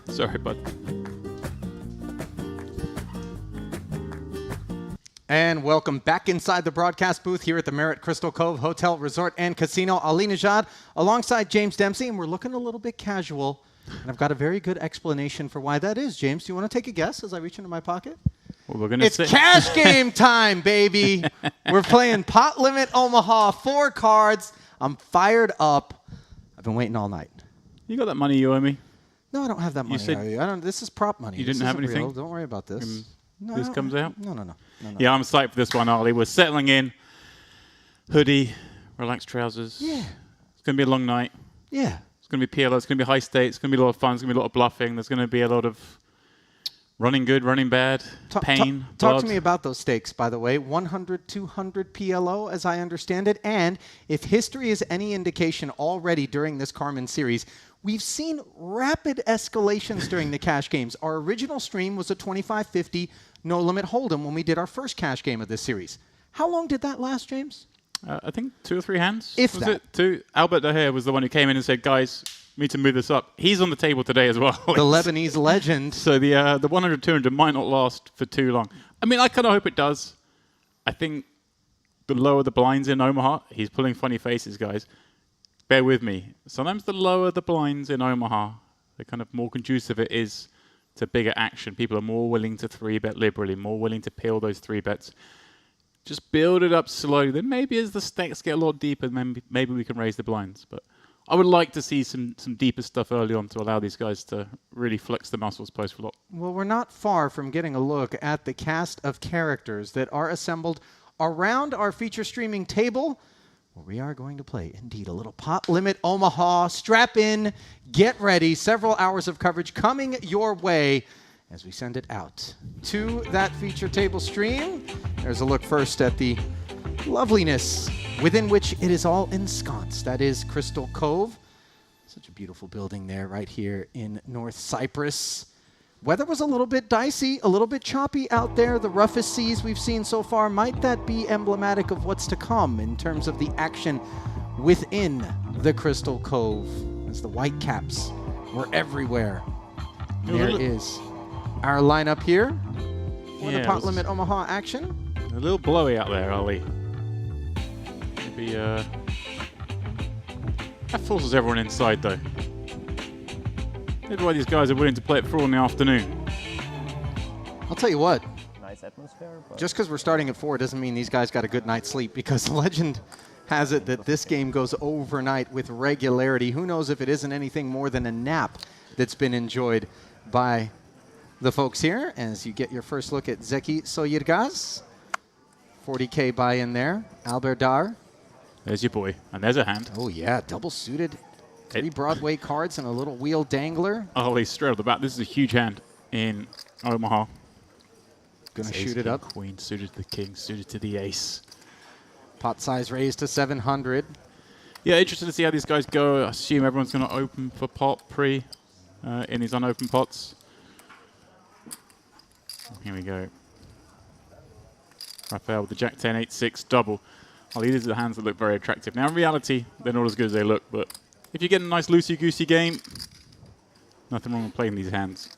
Sorry, bud. And welcome back inside the broadcast booth here at the Marriott Crystal Cove Hotel, Resort, and Casino. Ali Najad alongside James Dempsey, and we're looking a little bit casual. And I've got a very good explanation for why that is. James, do you want to take a guess as I reach into my pocket? Well, it's cash game time, baby. We're playing Pot Limit Omaha, 4 cards. I'm fired up. I've been waiting all night. You got that money you owe me? No, I don't have that money. I don't. This is prop money. You didn't have anything? Real. Don't worry about this. This comes out? No. Yeah, I'm psyched for this one, Ali. We're settling in. Hoodie, relaxed trousers. Yeah. It's going to be a long night. Yeah. It's going to be PLO. It's going to be high stakes. It's going to be a lot of fun. It's going to be a lot of bluffing. There's going to be a lot of running good, running bad, pain, Talk to me about those stakes, by the way. 100, 200 PLO, as I understand it. And if history is any indication already during this Carmen series, we've seen rapid escalations during the cash games. Our original stream was a 25-50 no-limit hold'em when we did our first cash game of this series. How long did that last, James? I think 2 or 3 hands. If was that. It 2? Albert De Gea was the one who came in and said, guys, we need to move this up. He's on the table today as well. The Lebanese legend. So the 100, 200 might not last for too long. I mean, I kind of hope it does. I think the lower the blinds in Omaha, he's pulling funny faces, guys. Bear with me. Sometimes the lower the blinds in Omaha, the kind of more conducive it is to bigger action. People are more willing to 3-bet liberally, more willing to peel those 3-bets. Just build it up slowly. Then maybe as the stakes get a lot deeper, maybe we can raise the blinds. But I would like to see some deeper stuff early on to allow these guys to really flex the muscles post-flop. Well, we're not far from getting a look at the cast of characters that are assembled around our feature streaming table, where we are going to play, indeed, a little Pot Limit Omaha. Strap in, get ready. Several hours of coverage coming your way as we send it out to that feature table stream. There's a look first at the loveliness within which it is all ensconced. That is Crystal Cove. Such a beautiful building there right here in North Cyprus. Weather was a little bit dicey, a little bit choppy out there. The roughest seas we've seen so far. Might that be emblematic of what's to come in terms of the action within the Crystal Cove? As the Whitecaps were everywhere. There is our lineup here for the Pot Limit Omaha action. A little blowy out there, Ali. Maybe that forces everyone inside, though. Maybe why these guys are willing to play at 4 in the afternoon. I'll tell you what. Nice atmosphere. Just because we're starting at 4 doesn't mean these guys got a good night's sleep, because legend has it that this game goes overnight with regularity. Who knows if it isn't anything more than a nap that's been enjoyed by the folks here as you get your first look at Zeki Soyirgaz. 40K buy-in there. Albert Dar. There's your boy. And there's a hand. Oh, yeah. Double suited. 3 Broadway cards and a little wheel dangler. Ali, straight off the bat, this is a huge hand in Omaha. Going to shoot it up. Queen, suited to the king, suited to the ace. Pot size raised to 700. Yeah, interested to see how these guys go. I assume everyone's going to open for pot pre in these unopened pots. Here we go. Raphael with the Jack 10, 8, 6 double. Ali, these are the hands that look very attractive. Now, in reality, they're not as good as they look, but if you get a nice loosey-goosey game, nothing wrong with playing these hands.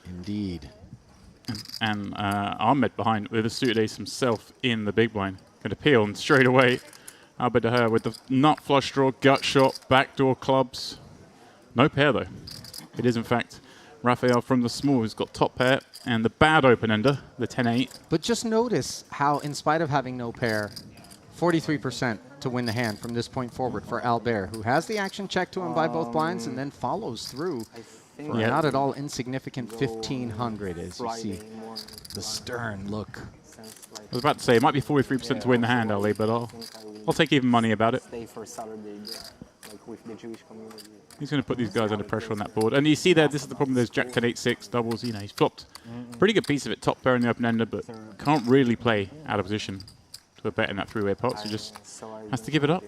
Indeed. And Ahmed behind with a suited ace himself in the big blind. Going to peel, and straight away, Albert De Gea with the nut flush draw, gut shot, backdoor clubs. No pair, though. It is, in fact, Raphael from the small who's got top pair, and the bad open-ender, the 10-8. But just notice how, in spite of having no pair, 43% to win the hand from this point forward for Albert, who has the action check to him by both blinds and then follows through for a not at all insignificant 1,500 as you see the stern look. I was about to say, it might be 43% to win the hand, Ali, but I'll take even money about it. He's going to put these guys under pressure on that board. And you see there, this is the problem. There's Jack 10, 8, 6 doubles. You know, he's flopped a pretty good piece of it, top pair in the open ender, but can't really play out of position to a bet in that 3-way pot. So just has to give it up.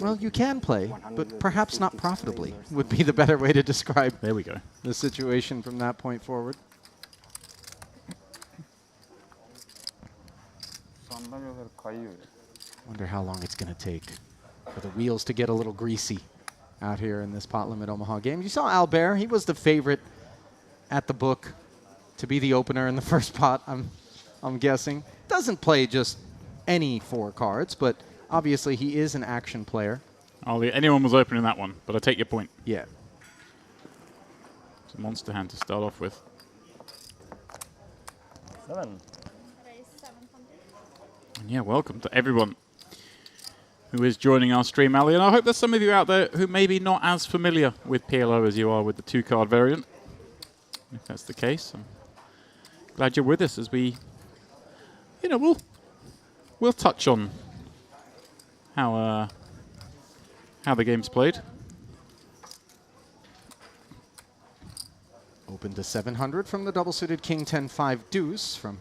Well, you can play, but perhaps not profitably would be the better way to describe there we go. The situation from that point forward. Wonder how long it's going to take for the wheels to get a little greasy out here in this pot limit Omaha game. You saw Albert. He was the favorite at the book to be the opener in the first pot, I'm guessing. Doesn't play just any 4 cards, but obviously he is an action player. Anyone was opening that one, but I take your point. Yeah. It's a monster hand to start off with. 7. And yeah, welcome to everyone who is joining our stream, Ali. And I hope there's some of you out there who may be not as familiar with PLO as you are with the 2-card variant. If that's the case, I'm glad you're with us as we, we'll touch on how the game's played. Open to 700 from the double-suited King 10-5 deuce from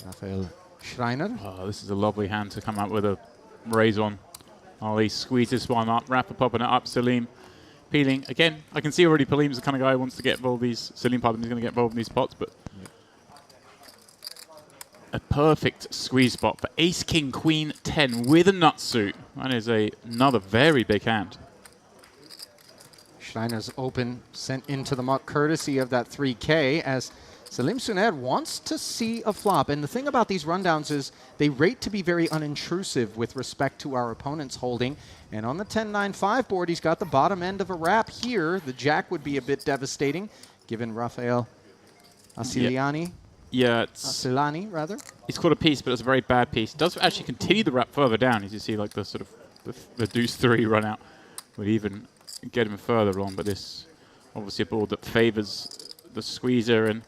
Raphael Schreiner. Oh, this is a lovely hand to come out with a raise on. Ali squeezes one up, Rafa popping it up, Salim peeling. Again, I can see already Palim's the kind of guy who wants to get involved in these, Salim pardon, he's going to get involved in these pots, but a perfect squeeze spot for Ace, King, Queen, 10 with a nut suit. That is another very big hand. Schreiner's open, sent into the muck courtesy of that 3K as Salim Suner wants to see a flop. And the thing about these rundowns is they rate to be very unintrusive with respect to our opponent's holding. And on the 10-9-5 board, he's got the bottom end of a wrap here. The jack would be a bit devastating, given Rafael Asiliani. Yeah, Asilani, rather. He's caught a piece, but it's a very bad piece. It does actually continue the wrap further down, as you see, like the sort of the deuce 3 run out would even get him further along. But this obviously a board that favors the squeezer, and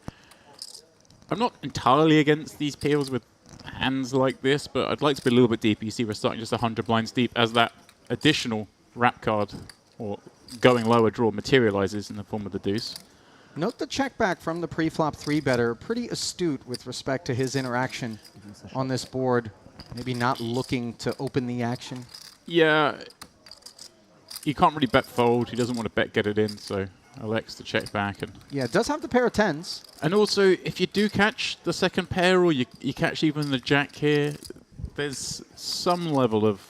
I'm not entirely against these peels with hands like this, but I'd like to be a little bit deeper. You see, we're starting just 100 blinds deep as that additional wrap card or going lower draw materializes in the form of the deuce. Note the check back from the pre-flop 3-better. Pretty astute with respect to his interaction on this board. Maybe not looking to open the action. Yeah, you can't really bet fold. He doesn't want to bet get it in, so elects to check back. And yeah, it does have the pair of 10s. And also, if you do catch the second pair or you catch even the jack here, there's some level of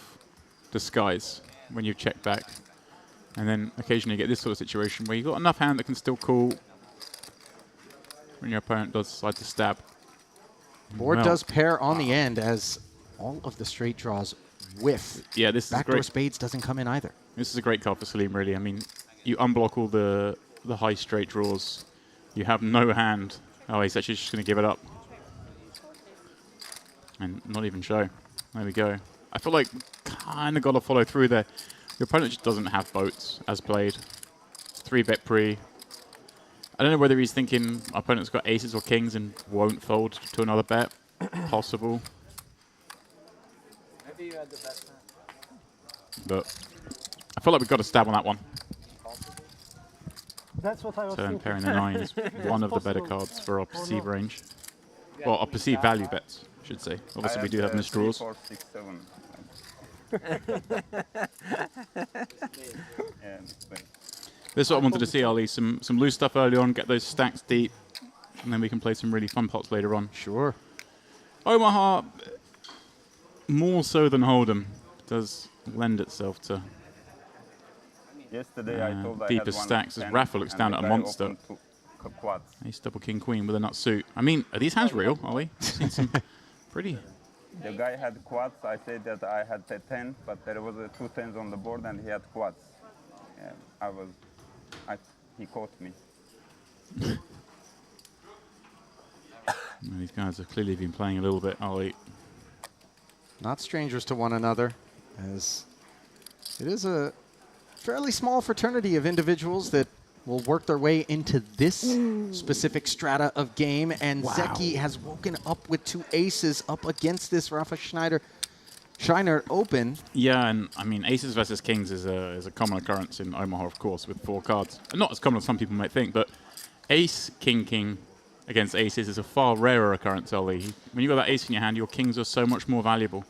disguise when you check back. And then occasionally you get this sort of situation where you've got enough hand that can still call when your opponent does decide to stab. Board does pair on the end as all of the straight draws whiff. Yeah, this is Backdoor great. spades doesn't come in either. This is a great card for Salim, really. I mean, you unblock all the high straight draws. You have no hand. Oh, he's actually just going to give it up. And not even show. There we go. I feel like kind of got to follow through there. Your opponent just doesn't have boats as played. 3-bet pre. I don't know whether he's thinking our opponent's got aces or kings and won't fold to another bet. Possible. Maybe you had the best hand. But I feel like we've got to stab on that one. That's what I was Turn thinking. pairing the 9 is one of the better cards for our perceived range. Well, our perceived value bets, I should say. Obviously, we do have missed draws. 3, 4, 6, 7. This is what I wanted to see, Ali. Some loose stuff early on, get those stacks deep, and then we can play some really fun pots later on. Sure. Omaha, more so than Hold'em, does lend itself to Yesterday I told I deeper had one stacks as 10, Rafa looks and down the at a guy monster. opened two quads. Ace double king queen with a nut suit. I mean, are these hands real, Ali? I've seen some pretty. The guy had quads. I said that I had a 10, but there was 2 10s on the board, and he had quads. Yeah, he caught me. These guys have clearly been playing a little bit, Ali. Not strangers to one another, as it is a fairly small fraternity of individuals that will work their way into this specific strata of game. And Zeki has woken up with 2 aces up against this Rafa Schreiner open. Yeah, and I mean, aces versus kings is a common occurrence in Omaha, of course, with 4 cards. And not as common as some people might think, but ace, king, king against aces is a far rarer occurrence, Ollie. When you've got that ace in your hand, your kings are so much more valuable.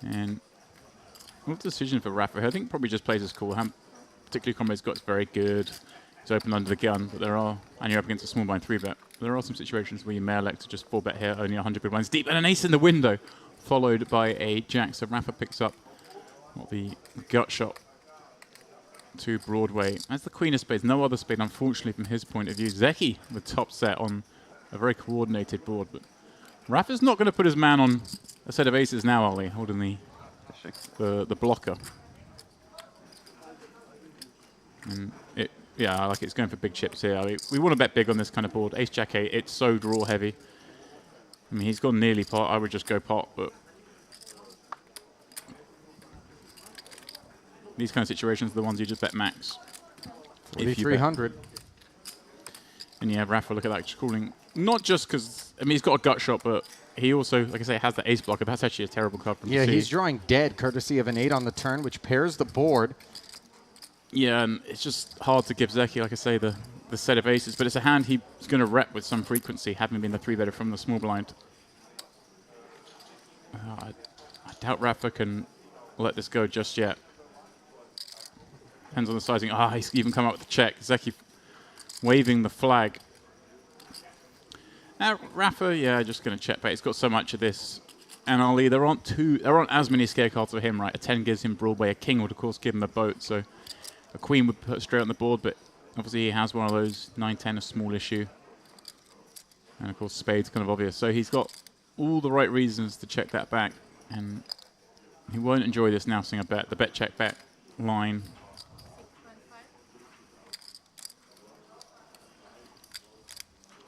And what decision for Rafa? I think probably just plays his cool hand. Particularly combo's got very good. He's open under the gun, but and you're up against a small blind 3-bet. There are some situations where you may elect to just 4-bet here, only 100 big blinds deep, and an ace in the window, followed by a jack. So Rafa picks up Got the gut shot to Broadway. That's the queen of spades. No other spade, unfortunately, from his point of view. Zeki, the top set on a very coordinated board. But Rafa's not going to put his man on a set of aces now, Ollie, holding the blocker. And yeah, like it's going for big chips here. I mean, we want to bet big on this kind of board. Ace Jack 8, it's so draw heavy. I mean, he's gone nearly pot. I would just go pot, but these kind of situations are the ones you just bet max. 4,300. And yeah, Rafa, look at that, just calling. Not just because, I mean, he's got a gut shot, but he also, like I say, has the ace blocker. That's actually a terrible card from Yeah, he's drawing dead, courtesy of an 8 on the turn, which pairs the board. Yeah, and it's just hard to give Zeki, like I say, the set of aces. But it's a hand he's going to rep with some frequency, having been the 3-better from the small blind. I doubt Rafa can let this go just yet. Depends on the sizing. He's even come up with the check. Zeki waving the flag. Now, Rafa, yeah, just going to check back. He's got so much of this. And Ollie, there aren't as many scare cards for him, right? A 10 gives him Broadway. A king would, of course, give him a boat. So a queen would put straight on the board, but obviously he has one of those. 9-10, a small issue. And, of course, spade's kind of obvious. So he's got all the right reasons to check that back. And he won't enjoy this now seeing a bet. The bet check back line.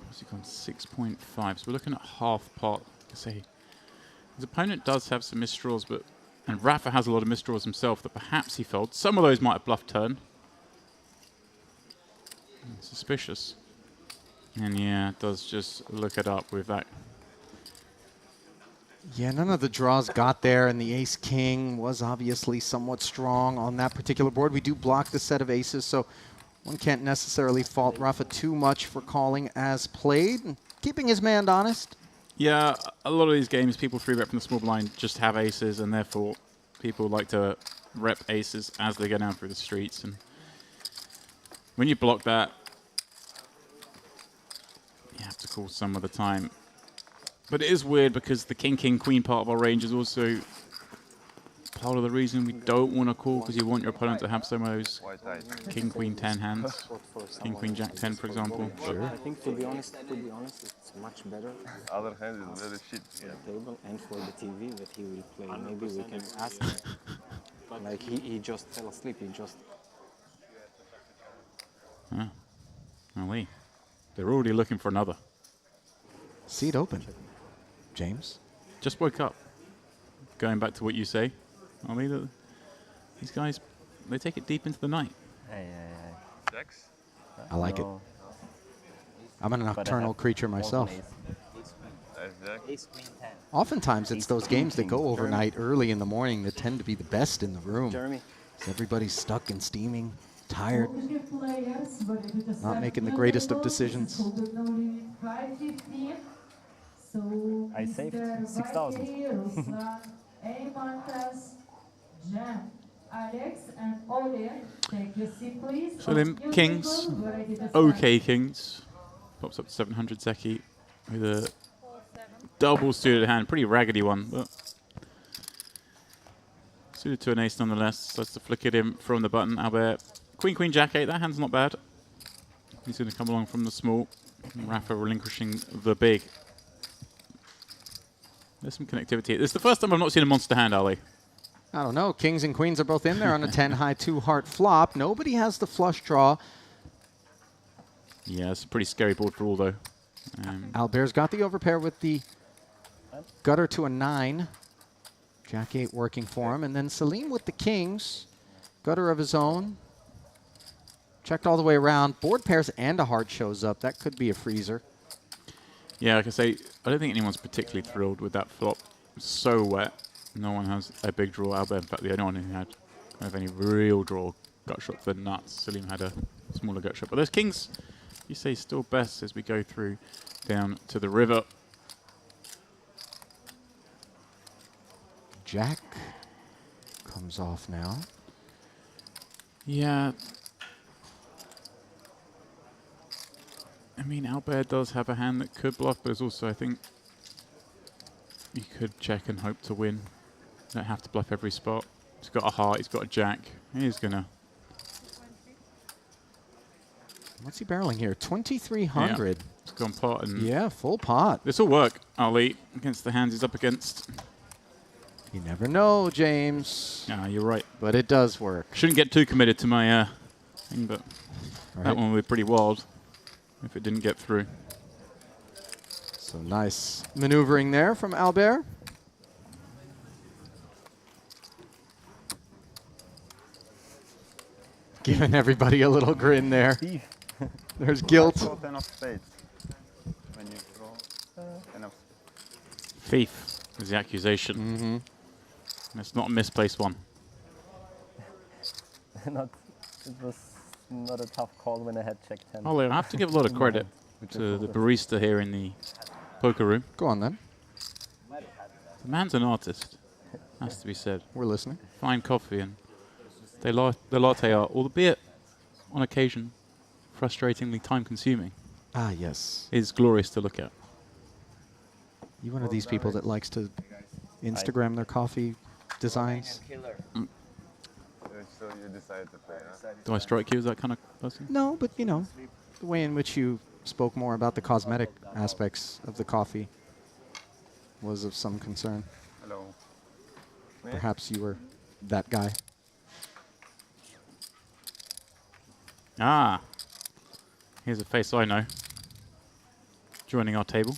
What's he gone? 6.5. So we're looking at half pot. Say his opponent does have some misdraws, and Rafa has a lot of misdraws himself that perhaps he folds. Some of those might have bluffed turn. Suspicious. And yeah, it does just look it up with that. Yeah, none of the draws got there, and the ace-king was obviously somewhat strong on that particular board. We do block the set of aces, so one can't necessarily fault Rafa too much for calling as played and keeping his man honest. Yeah, a lot of these games, people free rep from the small blind just have aces, and therefore people like to rep aces as they go down through the streets. And when you block that, you have to call some of the time. But it is weird because the king, king, queen part of our range is also part of the reason we don't want to call, because you want your opponent to have some of those king, queen, 10 hands. King, queen, jack 10, for example. Sure. I think to be honest, it's much better. Other hand is very shit. For the table and for the TV that he will play. Maybe we can ask him. Like he just fell asleep. He just. Ali, they're already looking for another. Seat open. James? Just woke up. Going back to what you say, Ali, these guys, they take it deep into the night. Jacks? I like it. I'm a nocturnal creature myself. Oftentimes, it's those games that go overnight early in the morning that tend to be the best in the room. Jeremy. Everybody's stuck and steaming, tired, not making the greatest of decisions. I saved 6,000. So then, kings, okay kings. Pops up to 700 Zeki with a double suited hand, pretty raggedy one, but suited to an ace nonetheless. Starts to flick it in from the button. Albert, queen, queen, jack 8, that hand's not bad. He's going to come along from the small. Rafa relinquishing the big. There's some connectivity. This is the first time I've not seen a monster hand, Ali. I don't know. Kings and queens are both in there on a 10 high 2 heart flop. Nobody has the flush draw. Yeah, it's a pretty scary board for all, though. Albert's got the overpair with the gutter to a 9. Jack 8 working for him. And then Salim with the kings. Gutter of his own. Checked all the way around. Board pairs and a heart shows up. That could be a freezer. Yeah, like I say, I don't think anyone's particularly thrilled with that flop. So wet. No one has a big draw. Albert, in fact, the only one who had kind of any real draw gut shot for nuts. Salim had a smaller gut shot. But those kings, you say, still best as we go through down to the river. Jack comes off now. Yeah. I mean, Albert does have a hand that could bluff, but it's also, I think, you could check and hope to win. You don't have to bluff every spot. He's got a heart. He's got a jack. He's gonna. What's he barreling here? 2,300. Yeah, it's gone pot and. Yeah, full pot. This will work, Ali, against the hands he's up against. You never know, James. Ah, you're right. But it does work. Shouldn't get too committed to my thing, but All that right. one would be pretty wild if it didn't get through. So nice maneuvering there from Albert. Giving everybody a little grin there. There's guilt. Throw 10 of spades. When you throw 10 of Thief is the accusation. And it's not a misplaced one. It was not a tough call when I had check 10. Ali, I have to give a lot of credit to the barista here in the poker room. Go on then. The man's an artist, has to be said. We're listening. Fine coffee, and the latte art, albeit on occasion frustratingly time-consuming, Ah, yes. is glorious to look at. You one of these people that likes to Instagram their coffee designs? So you decided to play, huh? Do I strike you as that kind of person? No, but you know, the way in which you spoke more about the cosmetic aspects of the coffee was of some concern. Hello. Me? Perhaps you were that guy. Ah, here's a face I know. Joining our table.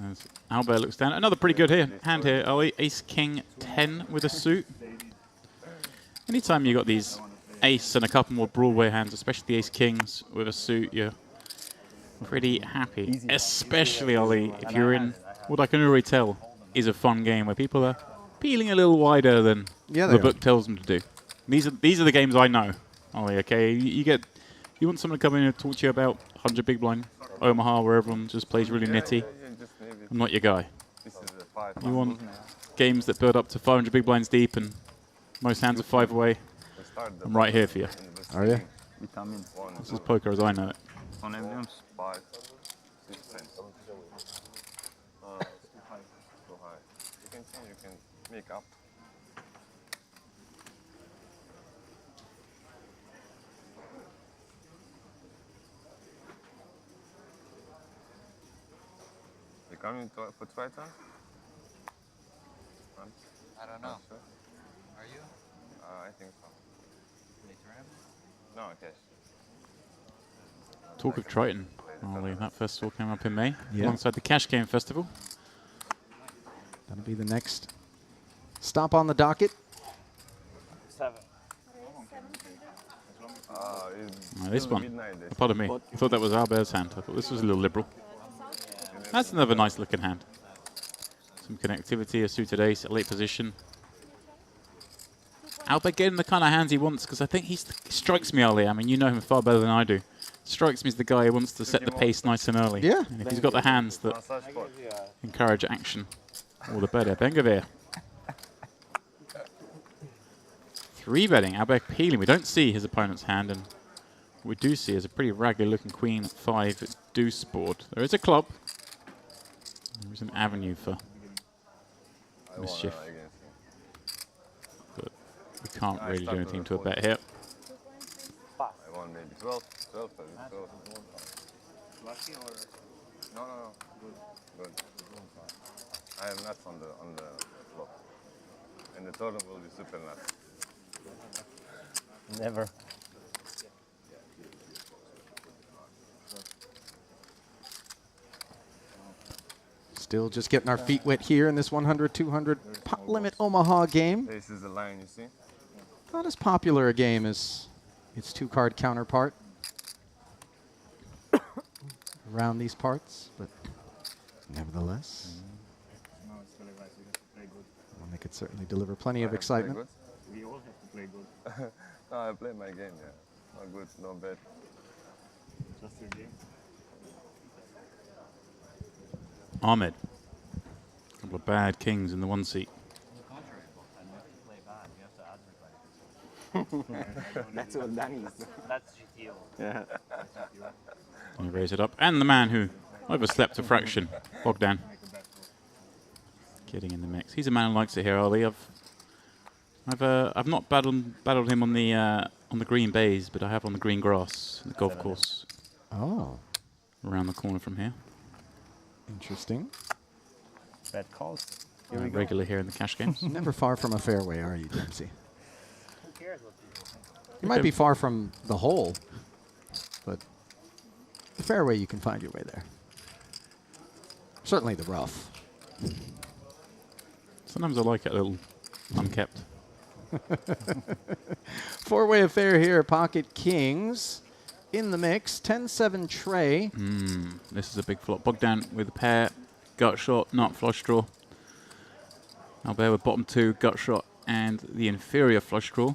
As Albert looks down. Another pretty good hand here, Ali. Ace, King, 10 with a suit. Anytime you got these ace and a couple more Broadway hands, especially the Ace Kings with a suit, you're pretty happy. Especially, Ali, if you're in what I can already tell is a fun game where people are peeling a little wider than the book tells them to do. These are the games I know, Ali, okay? You want someone to come in and talk to you about 100 big blind, Omaha, where everyone just plays really nitty. I'm not your guy. This is a 5. You want games that build up to 500 big blinds deep and most hands are 5 away. I'm right here for you. Are you? We come in. This is poker as I know it. On emblems, 5, 6, 10. Too high. You can change, you can make up. You coming for try time? I don't know. Sure. Are you? I think so. No, okay. Talk of Triton, Ali, that festival came up in May, Yeah. alongside the Cash Game Festival. That'll be the next stop on the docket. 7. This one, pardon me, I thought that was Albert's hand. I thought this was a little liberal. That's another nice looking hand. Some connectivity, a suited ace, a late position. Albert getting the kind of hands he wants, because I think he strikes me, Ali. I mean, you know him far better than I do. Strikes me as the guy who wants to set the pace nice and early. Yeah. And if he's got the hands that encourage action, all the better. Bengaveer. 3-betting, Albert peeling. We don't see his opponent's hand, and what we do see is a pretty ragged looking queen 5 deuce board. There is a club. There is an avenue for mischief. But we can't really do anything to a bet here. I won maybe 12. 12. Lucky or? No. Good. I have nuts on the flop. And the total will be super nuts. Never. Still just getting our feet wet here in this 100-200 pot limit Omaha game. This is the line, you see? Not as popular a game as its 2-card counterpart around these parts, but nevertheless, one that could certainly deliver plenty of excitement. We all have to play good. No, I play my game, yeah. Not good, no bad. Just your game. Ahmed. A couple of bad kings in the 1 seat. That's what Danny is. That's GTO. Yeah. You raise it up. And the man who overslept a fraction, Bogdan. Getting in the mix. He's a man who likes it here, Ali. I've I've not battled him on the green bays, but I have on the green grass, the golf course Oh, around the corner from here. interesting. Red calls. Here we go. Regular here in the cash games. Never far from a fairway, are you, Dempsey? You might be far from the hole, but the fairway, you can find your way there. Certainly the rough. Sometimes I like it a little unkept. Four-way affair here. Pocket kings in the mix. 10-7 tray. This is a big flop. Bogdan with a pair, gut shot, nut flush draw. Albert with bottom two, gut shot, and the inferior flush draw.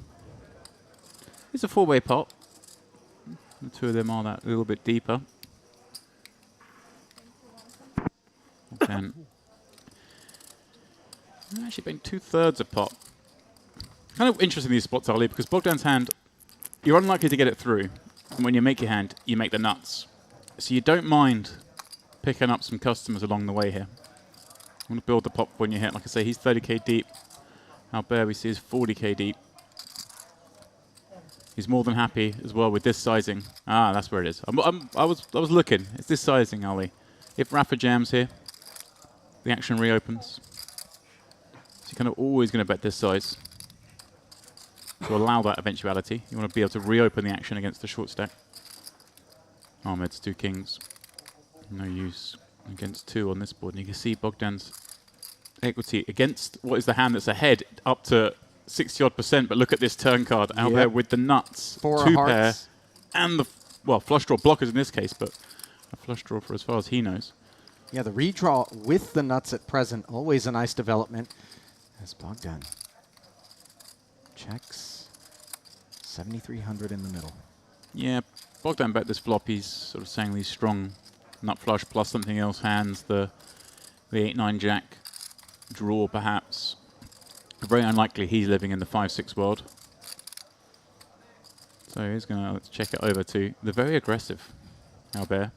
It's a four-way pot. The two of them are that little bit deeper. Bogdan actually been 2/3 a pot. Kind of interesting these spots, Ali, because Bogdan's hand, you're unlikely to get it through. And when you make your hand, you make the nuts. So you don't mind picking up some customers along the way here. I want to build the pot when you hit. Like I say, he's 30k deep. Albert, we see, is 40k deep. He's more than happy as well with this sizing. Ah, that's where it is. I was looking. It's this sizing, Ali. If Rafa jams here, the action reopens. So you're kind of always going to bet this size to allow that eventuality. You want to be able to reopen the action against the short stack. Ahmed's two kings. No use against two on this board. And you can see Bogdan's equity against what is the hand that's ahead up to 60-odd%. But look at this turn card. Albert with the nuts. Four two hearts. pair. And the, well, flush draw blockers in this case, but a flush draw for as far as he knows. Yeah, the redraw with the nuts at present, always a nice development. As Bogdan checks 7,300 in the middle. Yeah, Bogdan bet this flop. He's sort of saying these strong nut flush plus something else hands, the 8-9 jack draw perhaps. Very unlikely he's living in the 5-6 world. So he's going to, let's check it over to the very aggressive Albert.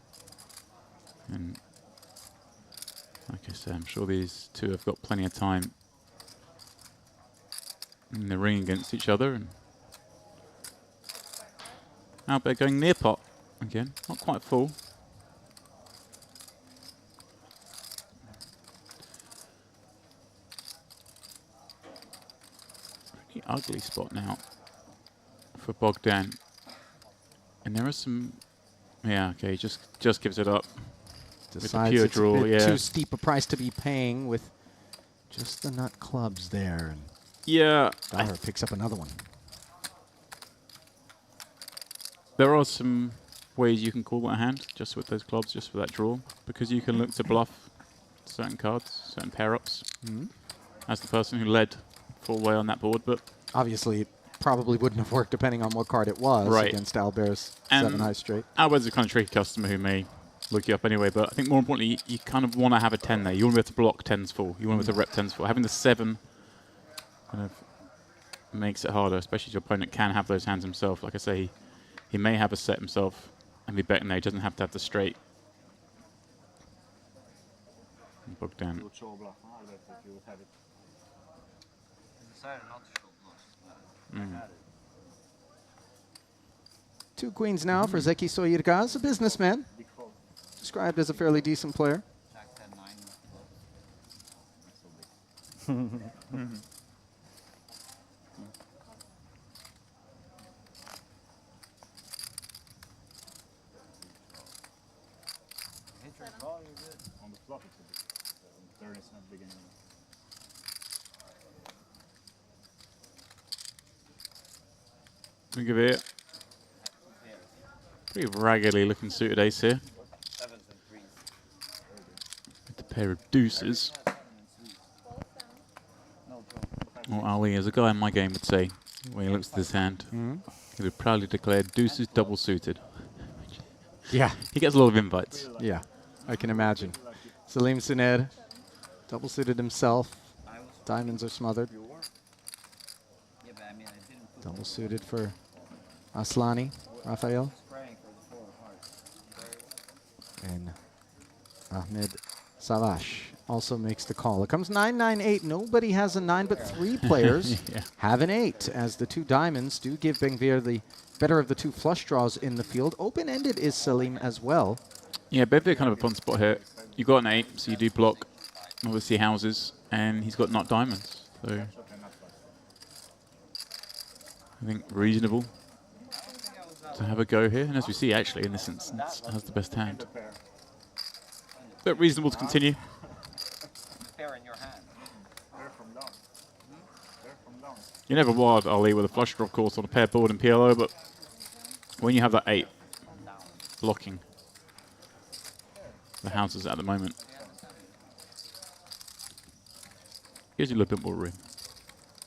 And like I said, I'm sure these two have got plenty of time in the ring against each other. And Albert going near pot again, not quite full. Pretty ugly spot now for Bogdan. And there are some, yeah, okay, just gives it up. Decides pure it's draw, a bit yeah. too steep a price to be paying with just the nut clubs there. And Yeah, Dollar picks up another one. there are some ways you can call that hand, just with those clubs, just for that draw, because you can look to bluff certain cards, certain pair-ups, as the person who led full way on that board. But Obviously, it probably wouldn't have worked depending on what card it was Right. against Albert's And 7 high straight. Albert's a kind of tricky customer who may look you up anyway, but I think more importantly, you kind of want to have a 10 there. You want to be able to block 10s full. You want to be able to rep 10s full. Having the 7 kind of makes it harder, especially if your opponent can have those hands himself. Like I say, he may have a set himself and be betting there. He doesn't have to have the straight. And Bogdan. Two queens now for Zeki Soyirgaz, a businessman, described as a fairly decent player. Look at it. Pretty raggedly looking suited ace here. With a pair of deuces. Or Ali, as a guy in my game would say, when he looks at this hand, he would proudly declare deuces double suited. Yeah, He gets a lot of invites. yeah, I can imagine. Salim Suner, double suited himself. Diamonds are smothered. Double suited for Aslani, Rafael. And Ahmed Savash also makes the call. It comes 9-9-8. Nobody has a 9, but 3 players Yeah. have an 8, as the 2 diamonds do give Benguir the better of the 2 flush draws in the field. Open-ended is Salim as well. Yeah, Benguir kind of a fun spot here. You got an 8, so you do block, obviously, houses, and he's got not diamonds. So I think reasonable to have a go here. And as we see, actually, in this instance, has the best hand. But reasonable to continue. You never wild Ali with a flush draw, of course, on a pair board in PLO, but when you have that 8 blocking the houses at the moment, gives you a little bit more room.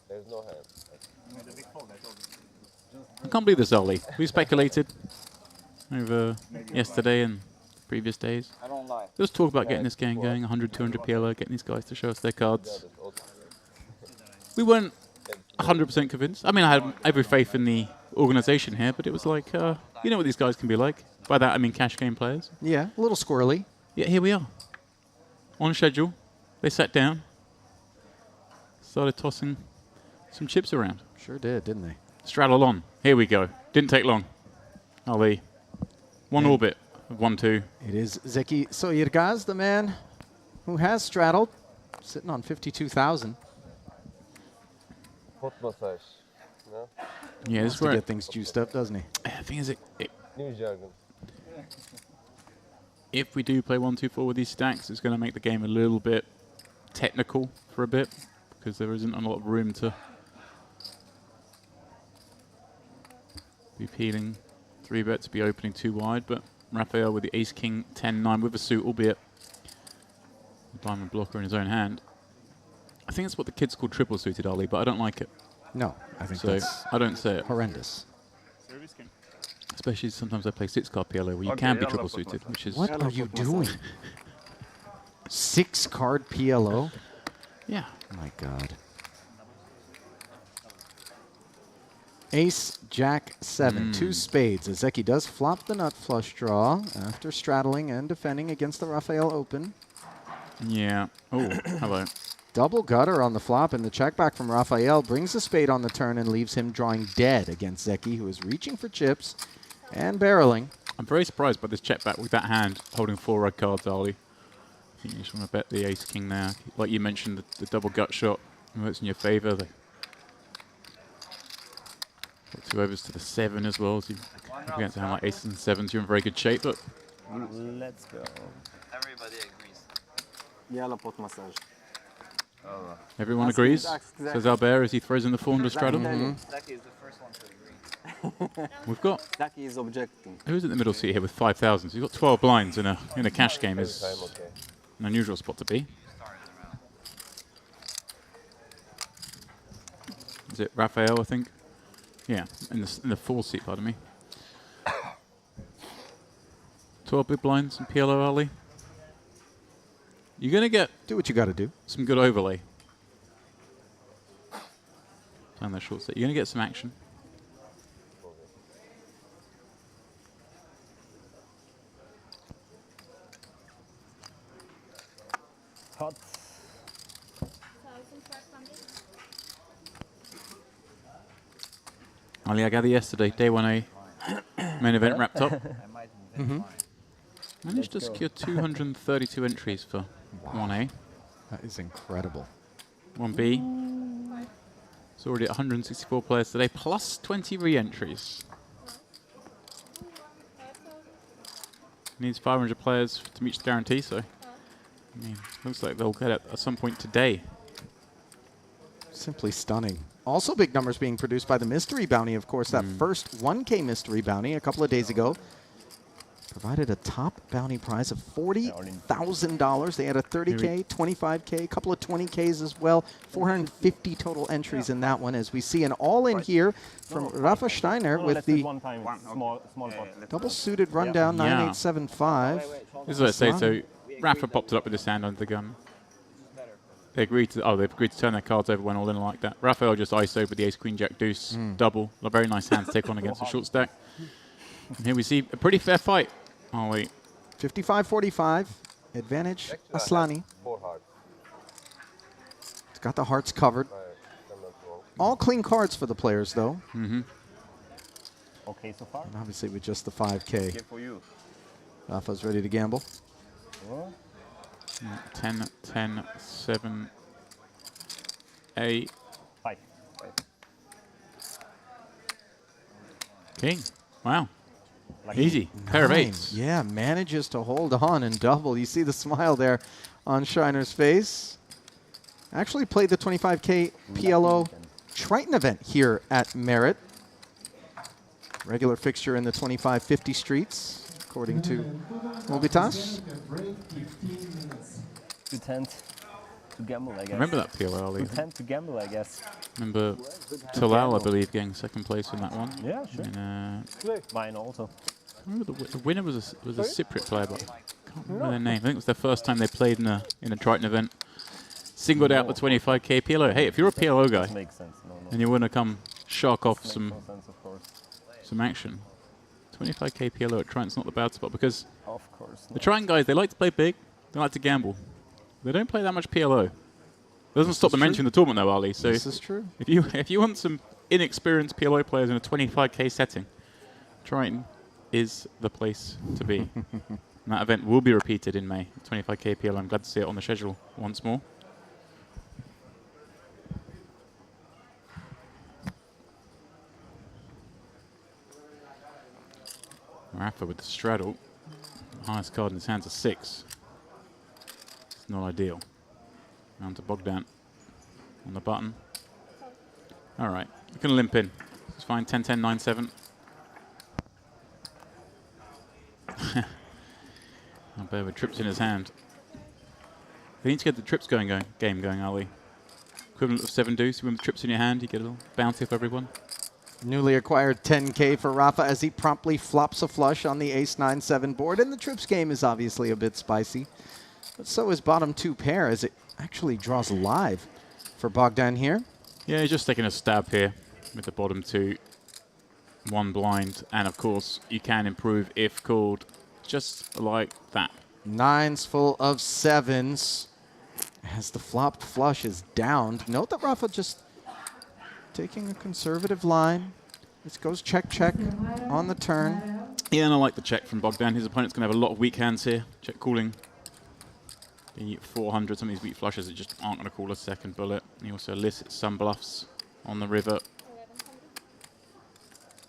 There's no hand. I can't believe this, Ali. We speculated over yesterday and previous days. I don't lie. Let's talk about getting this game going, 100, 200 PLO, getting these guys to show us their cards. We weren't 100% convinced. I mean, I had every faith in the organization here, but it was like, you know what these guys can be like. By that, I mean cash game players. Yeah, a little squirrely. Yeah, here we are. On schedule. They sat down, started tossing some chips around. Sure did, didn't they? Straddle on. Here we go. Didn't take long. Ali. One orbit of 1-2. It is Zeki Soyirgaz, the man who has straddled, sitting on 52,000. Foot massage. No? Yeah, this Wants is to where get things juiced up, doesn't he? the thing is, New jargon. if we do play 1-2-4 with these stacks, it's going to make the game a little bit technical for a bit, because there isn't a lot of room to be peeling 3-bets, be opening too wide. But Raphael with the ace-king 10-9 with a suit, albeit a diamond blocker in his own hand. I think that's what the kids call triple suited, Ali, but I don't like it. No, I think So that's I don't say it. horrendous. Especially sometimes I play 6-card PLO where you Okay, can be I'll triple put suited, myself. which is... What are you doing? 6-card PLO? Yeah. My God. Ace, Jack, 7. 2 spades. Zeki does flop the nut flush draw after straddling and defending against the Raphael Open. Yeah. Oh, hello. Double gutter on the flop, and the check back from Raphael brings the spade on the turn and leaves him drawing dead against Zeki, who is reaching for chips and barreling. I'm very surprised by this check back with that hand holding 4 red cards, Ali. I think you just want to bet the ace-king there. Like you mentioned, the double gut shot works in your favor. They got 2 overs to the 7 as well, so up against a hand like aces and 7s, you're in very good shape, but Let's go. Everybody agrees. Yellow pot massage. everyone That's agrees, exactly. says Albert as he throws in the 400 straddle. Zaki is the first one to agree. We've got, Zaki is objecting. who's in the middle seat here with 5,000? So you've got 12 blinds in a cash game is Time, okay. an unusual spot to be. Is it Raphael, I think? Yeah, in the 4 seat, pardon me. 12 big blinds in PLO, Ali. You're going to get Do what you got to do. some good overlay. Down that short set. You're going to get some action. Hot. Ali, I gather yesterday, day 1A, main event wrapped up. Managed to secure 232 entries for 1A. That is incredible. 1B. It's already at 164 players today, plus 20 re-entries. Needs 500 players to reach the guarantee, so I mean, looks like they'll get it at some point today. Simply stunning. Also big numbers being produced by the mystery bounty, of course. That first 1K mystery bounty a couple of days ago provided a top bounty prize of $40,000. They had a 30K, 25K, a couple of 20Ks as well. 450 total entries in that one, as we see an all-in here from Rafa Steiner No, with let's do the one time. Small pot. double-suited rundown Yeah. 9875. This is what I say. So Rafa popped it up with his hand under the gun. They agreed to. Oh, they've agreed to turn their cards over when all in like that. Raphael just ISO'd with the ace, queen, jack, deuce, double. A very nice hand to take on against a short stack. And here we see a pretty fair fight. Oh wait, 55-45. Advantage Extra Aslani. hand, 4 hard. He's got the hearts covered. All clean cards for the players, though. Okay so far. And obviously with just the 5K. Here for you. Rafa's ready to gamble. 10, 10, 7, 8. 5. King. Wow. Lucky. Easy. Pair of 9. eights. Yeah, manages to hold on and double. You see the smile there on Shiner's face. Actually played the 25K PLO Triton event here at Merritt. Regular fixture in the 25-50 streets, according to Mobitas. You tend to gamble, I guess. Remember that PLO, Ali? You tend to gamble, I guess. Remember Talal, I believe, getting second place in that one. Yeah, sure. And, Mine also. I remember the winner was a Cypriot player, but I can't remember their name. I think it was their first time they played in a Triton event. Singled out the 25K PLO. Hey, if you're a PLO guy Makes sense. No. and you want to come shark off Makes some no sense, of course. action, 25K PLO at Triton's not the bad spot because Of course. the Triton guys, they like to play big, they like to gamble. They don't play that much PLO. Doesn't stop them entering the tournament though, Ali. So This is true. if you want some inexperienced PLO players in a 25K setting, Triton is the place to be. And that event will be repeated in May. 25K PLO. I'm glad to see it on the schedule once more. Rafa with the straddle. The highest card in his hands is 6. It's not ideal. Round to Bogdan on the button. All right, we can limp in. It's fine. 10, 10, 9, 7. Not bad with trips in his hand. They need to get the trips game going, Ali. Equivalent of 7 deuce. You win with trips in your hand, you get a little bounty off everyone. Newly acquired 10K for Rafa as he promptly flops a flush on the ace-9-7 board. And the trips game is obviously a bit spicy. But so is bottom 2 pair as it actually draws live for Bogdan here. Yeah, he's just taking a stab here with the bottom 2. 1 blind. And of course, you can improve if called just like that. 9s full of 7s as the flopped flush is downed. Note that Rafa just taking a conservative line. This goes check, check on the turn. Yeah, and I like the check from Bogdan. His opponent's going to have a lot of weak hands here. Check calling. The 400, some of these weak flushes that just aren't going to call a second bullet. He also elicits some bluffs on the river.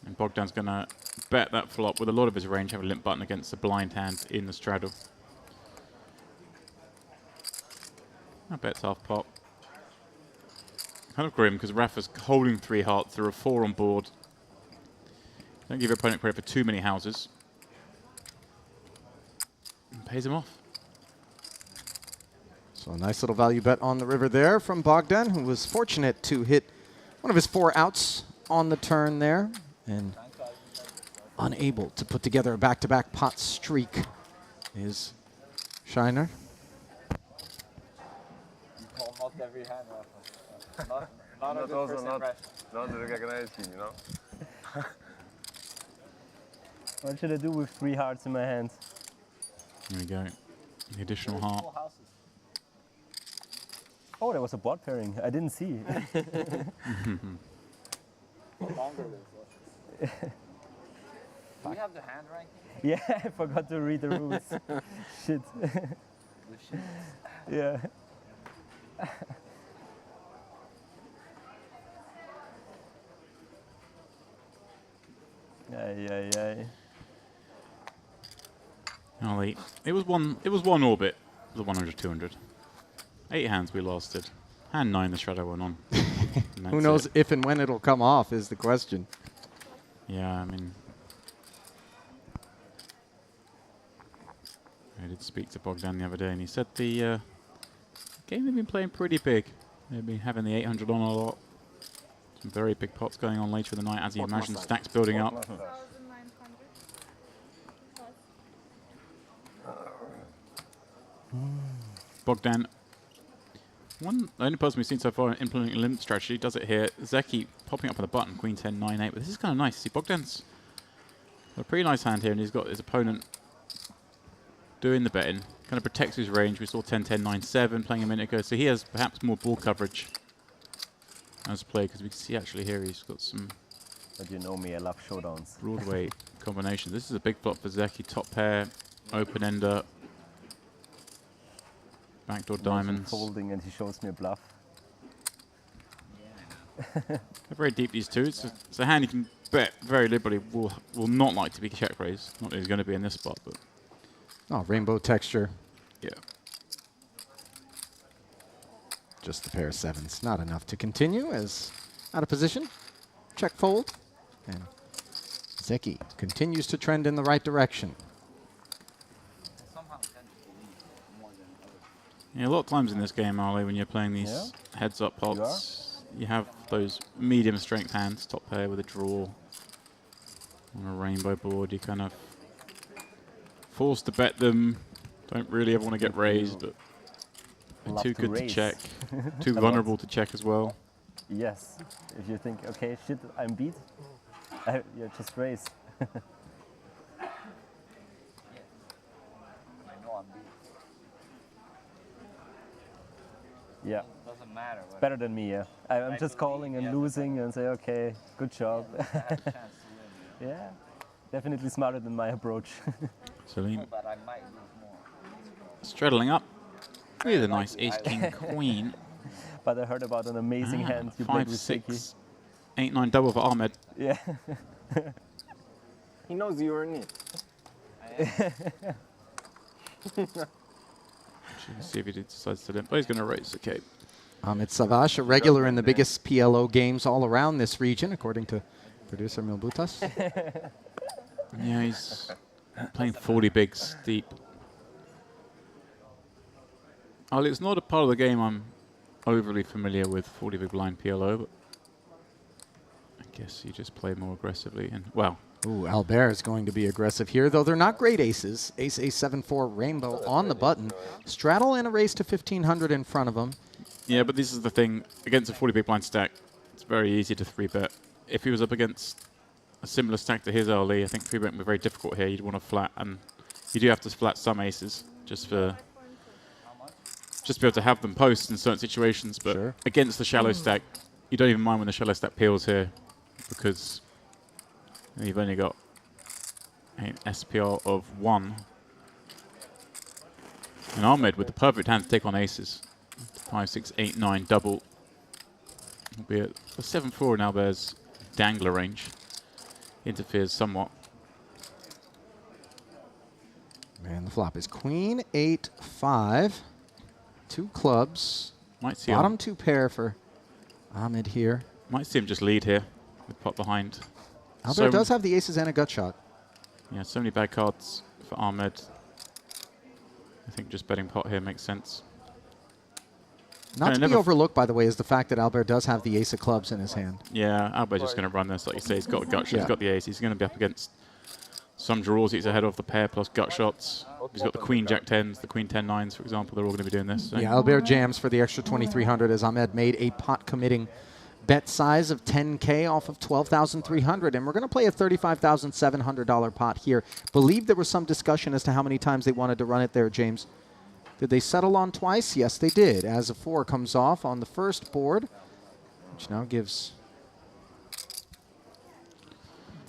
And Bogdan's going to bet that flop with a lot of his range, have a limp button against the blind hand in the straddle. I bet's half pot. Kind of grim because Rafa's holding 3 hearts. There are 4 on board. Don't give your opponent credit for too many houses. And pays him off. So a nice little value bet on the river there from Bogdan, who was fortunate to hit one of his 4 outs on the turn there and unable to put together a back-to-back pot streak is Shiner. You call not every hand, Rafa. Not a Not good also first not, impression. not recognizing, you know. What should I do with 3 hearts in my hand? Here we go. The additional heart. Full houses. Oh, there was a board pairing. I didn't see. Longer than flushes. Do we have the hand rank? Yeah, I forgot to read the rules. Shit. The shit. Yeah. Aye. Ollie, it was one orbit, the 100, 200. 8 hands we lasted. Hand 9 the straddle went on. And Who that's knows it. if and when it'll come off is the question. Yeah, I mean, I did speak to Bogdan the other day, and he said the game they've been playing pretty big. They've been having the 800 on a lot. Some very big pots going on later in the night, as you imagine, stacks building up. 1,900 plus. Bogdan, the only person we've seen so far implementing a limit strategy, does it here. Zeki popping up on the button, Queen 10, 9, 8. But this is kind of nice. See, Bogdan's got a pretty nice hand here, and he's got his opponent doing the betting, kind of protects his range. We saw 10-10, 9-7 playing a minute ago, so he has perhaps more ball coverage as play, because we can see actually here he's got some But you know me, I love showdowns. Broadway combinations. This is a big flop for Zeki. Top pair, open ender, backdoor diamonds. Folding and he shows me a bluff. They're very deep, these two. It's a hand you can bet very liberally will not like to be check raised. Not that he's going to be in this spot, but Oh, rainbow texture. yeah. Just the pair of sevens. Not enough to continue as out of position. Check fold. And Zeki continues to trend in the right direction. Somehow tend to believe more than others. Yeah, a lot of times in this game, Arlie, when you're playing these heads-up pots, you have those medium strength hands, top pair with a draw on a rainbow board. You kind of forced to bet them. Don't really ever want to get raised, but they're Love too to good to raise. check. Too vulnerable to check as well. Yes. If you think, okay, shit, I'm beat, yeah, just raise. I know I'm beat. Yeah. Doesn't matter. What Better than me, yeah. I'm just calling and losing and say, okay, good job. I have a chance to win. Yeah. Definitely smarter than my approach. Salim But I might lose more. straddling up with a nice ace, king, queen. But I heard about an amazing hand you played 5, with 6, 8, 9 double for Ahmed. Yeah. He knows you're in it. See if he decides to limp. Oh, he's going to raise. Okay. Ahmed Savash, a regular in the biggest PLO games all around this region, according to producer Milbutas. Yeah, he's playing 40 bigs deep. Oh, it's not a part of the game I'm overly familiar with, 40 big blind PLO, but I guess you just play more aggressively. And well, Ooh, Albert is going to be aggressive here, though they're not great aces. Ace, ace, 7-4, rainbow on the button. Straddle and a raise to 1,500 in front of him. yeah, but this is the thing. Against a 40 big blind stack, it's very easy to 3-bet. If he was up against a similar stack to his early, I think 3-bet would be very difficult here. You'd want to flat, and you do have to flat some aces just to be able to have them post in certain situations. But Sure. against the shallow stack, you don't even mind when the shallow stack peels here, because you've only got an SPR of 1. And Ahmed with the perfect hand to take on aces. 5, 6, 8, 9 double. Albeit the 7-4 in Albert's dangler range interferes somewhat. Man, the flop is queen, 8, 5. 2 clubs. Might see Bottom him, 2 pair for Ahmed here. might see him just lead here with pot behind. Albert So- does have the aces and a gut shot. Yeah, so many bad cards for Ahmed. I think just betting pot here makes sense. Not Kinda to be never overlooked, by the way, is the fact that Albert does have the ace of clubs in his hand. Yeah, Albert's just going to run this. Like you say, he's got a gut shot, Yeah. he's got the ace. He's going to be up against some draws. He's ahead of the pair plus gut shots. He's got the queen jack 10s, the queen 10 9s, for example. They're all going to be doing this. So. Yeah, Albert jams for the extra 2,300 as Ahmed made a pot committing bet size of 10K off of 12,300. And we're going to play a $35,700 pot here. Believe there was some discussion as to how many times they wanted to run it there, James. Did they settle on twice? Yes, they did. As a 4 comes off on the first board, which now gives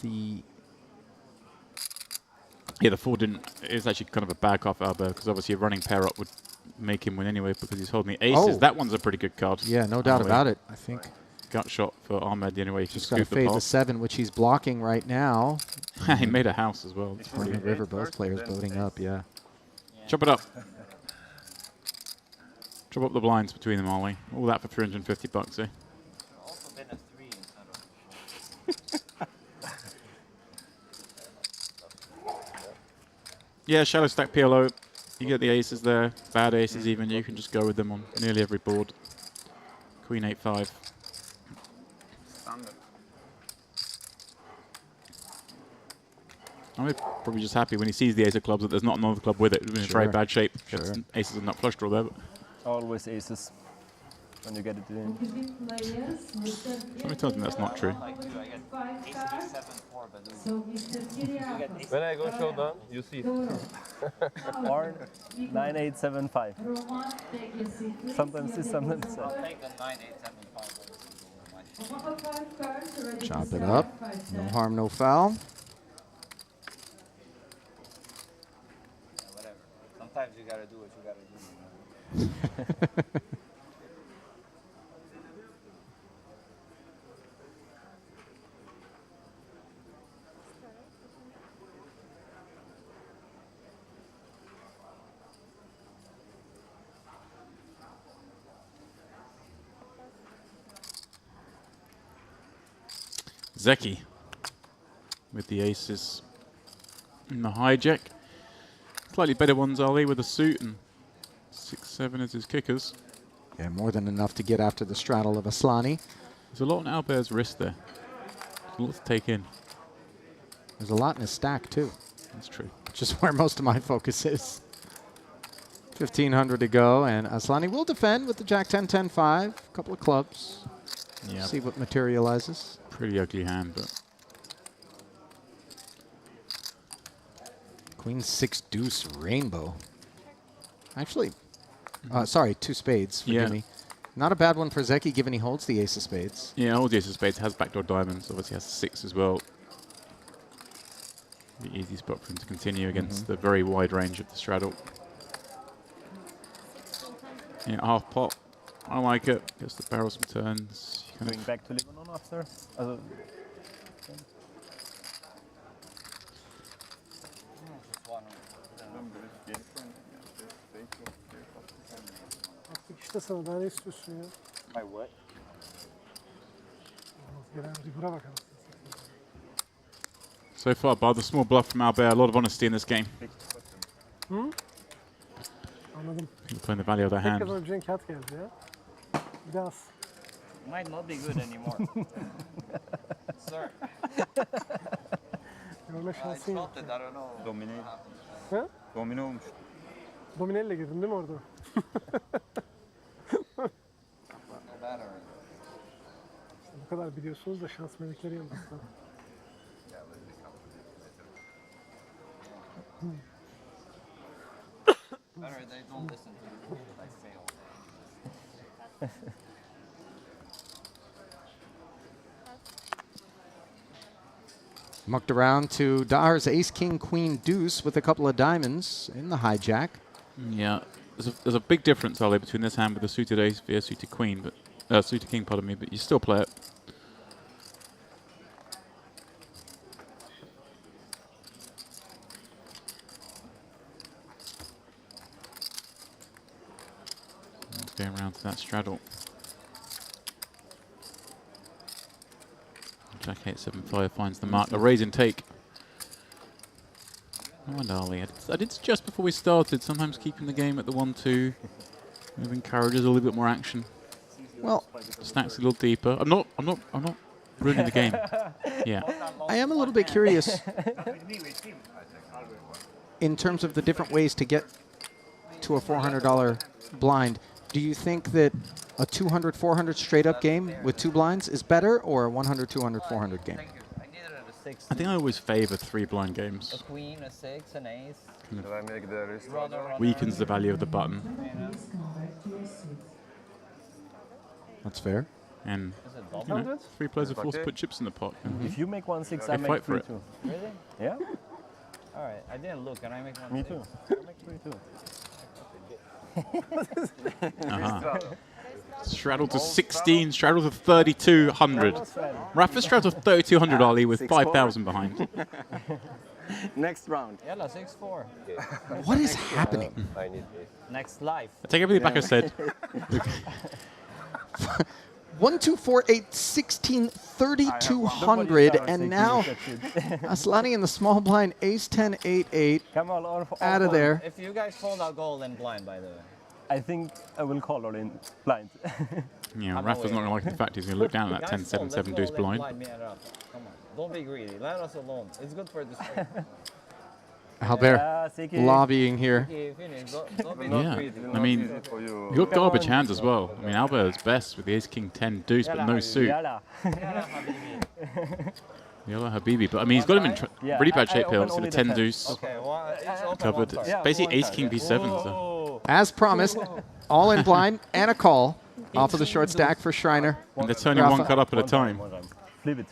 the... Yeah, the 4 didn't. It's actually kind of a bad card for Albert, because obviously a running pair up would make him win anyway, because he's holding the aces. Oh. That one's a pretty good card. Yeah, no doubt about it. I think Gut shot for Ahmed the only way he can just got to scoop the fade the pot. 7, which he's blocking right now. He made a house as well. It's Corner pretty. River, both players voting up, yeah. Chop it up. Chop up the blinds between them, Ollie. All that for 350 bucks, eh? Also been a 3 instead of. Yeah, shallow stack PLO. You get the aces there, bad aces even. You can just go with them on nearly every board. Queen 8-5. Standard. I'm probably just happy when he sees the ace of clubs that there's not another club with it. It's in very Sure. bad shape. Sure. Aces are not flush draw there. But Always aces. when you get it in. Somebody tells me that's not true. When I go showdown, you see. Or 9875. Sometimes this, sometimes that. Chop it up. No harm, no foul. Whatever. Sometimes you gotta do what you gotta do. Zeki with the aces in the hijack. Slightly better ones, Ali, with a suit and 6-7 as his kickers. Yeah, more than enough to get after the straddle of Aslani. There's a lot on Albert's wrist there. There's a lot to take in. There's a lot in his stack, too. That's true. Which is where most of my focus is. 1,500 to go, and Aslani will defend with the Jack 10-10-5. A couple of clubs. Yeah. See what materializes. Pretty ugly hand, but Queen 6 deuce rainbow. Actually, sorry, 2 spades. Forgive me. Not a bad one for Zeki, given he holds the ace of spades. yeah, all the ace of spades has backdoor diamonds. Obviously has 6 as well. The easy spot for him to continue against the very wide range of the straddle. Yeah, half pot. I like it. Gets the barrel some turns. You kind Going back to Lebanon after. Also, Artık işte sana daha ne istiyorsun ya? My what? Gelen rigora bakalım. So far, bar the small bluff from Albert, a lot of honesty in this game. Anladım. Playing the value of their Tek hand. kazanabileceğin kağıt geldi ya. Bir de az. Might not be good anymore. Sir, Görme I şansın yok. felt it. I don't know. Domine. Ha? Domine olmuş. Domineyle girdin değil mi orada? No battery. Bu kadar biliyorsunuz da şans melekleri yanınızda. Battery, they don't listen to the rules. I fail. Mucked around to Dahar's ace, king, queen, deuce with a couple of diamonds in the hijack. Yeah, there's a big difference, Ali, between this hand with the suited ace via suited queen, but suited king, pardon me, but you still play it. Let's go around to that straddle. Jack 8-7-5 finds the mark. A raise and take. I wonder, Ali. I did suggest before we started, sometimes keeping the game at the 1-2 encourages a little bit more action. Well, Stacks a little deeper. I'm not ruining the game. Yeah. I am a little bit curious in terms of the different ways to get to a $400 blind. Do you think that a 200, 400 straight up game with 2 blinds is better, or a 100, 200, 400 game? Thank you. I needed a 6. I think I always favor 3 blind A games. queen, a 6, an ace. Should I make the wrist Runner, runner. Weakens the value of the button. That's fair. And Is it you double? know, 3 players are forced to put chips in the pot. if you make 1-6, I They make fight for 3-2. Really? Yeah, All right. I didn't look. Can I make one? me too. I make 3-2. Straddle to 16, straddle to 3,200. Rafa straddle to 3,200, Ali, with 5,000 behind. Next round. Yalla, 6-4. What is happening? I need this. Next life. I take everything back I said. 1, 2, 4, 8, 16, 3,200, and now Aslani in the small blind, ace 10, 8, 8, Come on, out of there. If you guys fold, I'll go all in blind, by the way. I think I will call all in blind. Yeah, I'm Rafa's not aware. going to like the fact he's going to look down at that Guys, fold. 10-7-7 Let's go deuce all in blind. me and Rafa. Come on. Don't be greedy. Let us alone. It's good for the stream. Albert Siki. lobbying here. Yeah, I mean, you got garbage hands as well. I mean, Albert's best with the Ace King 10 deuce, but no suit. Yalla. Yalla Habibi, but I mean, he's got him in really bad shape here. Obviously, the 10 deuce covered. It's basically Ace King B7. So. As promised, all in blind and a call off of the short stack for Schreiner. And they're turning one cut up at a time. Flip it.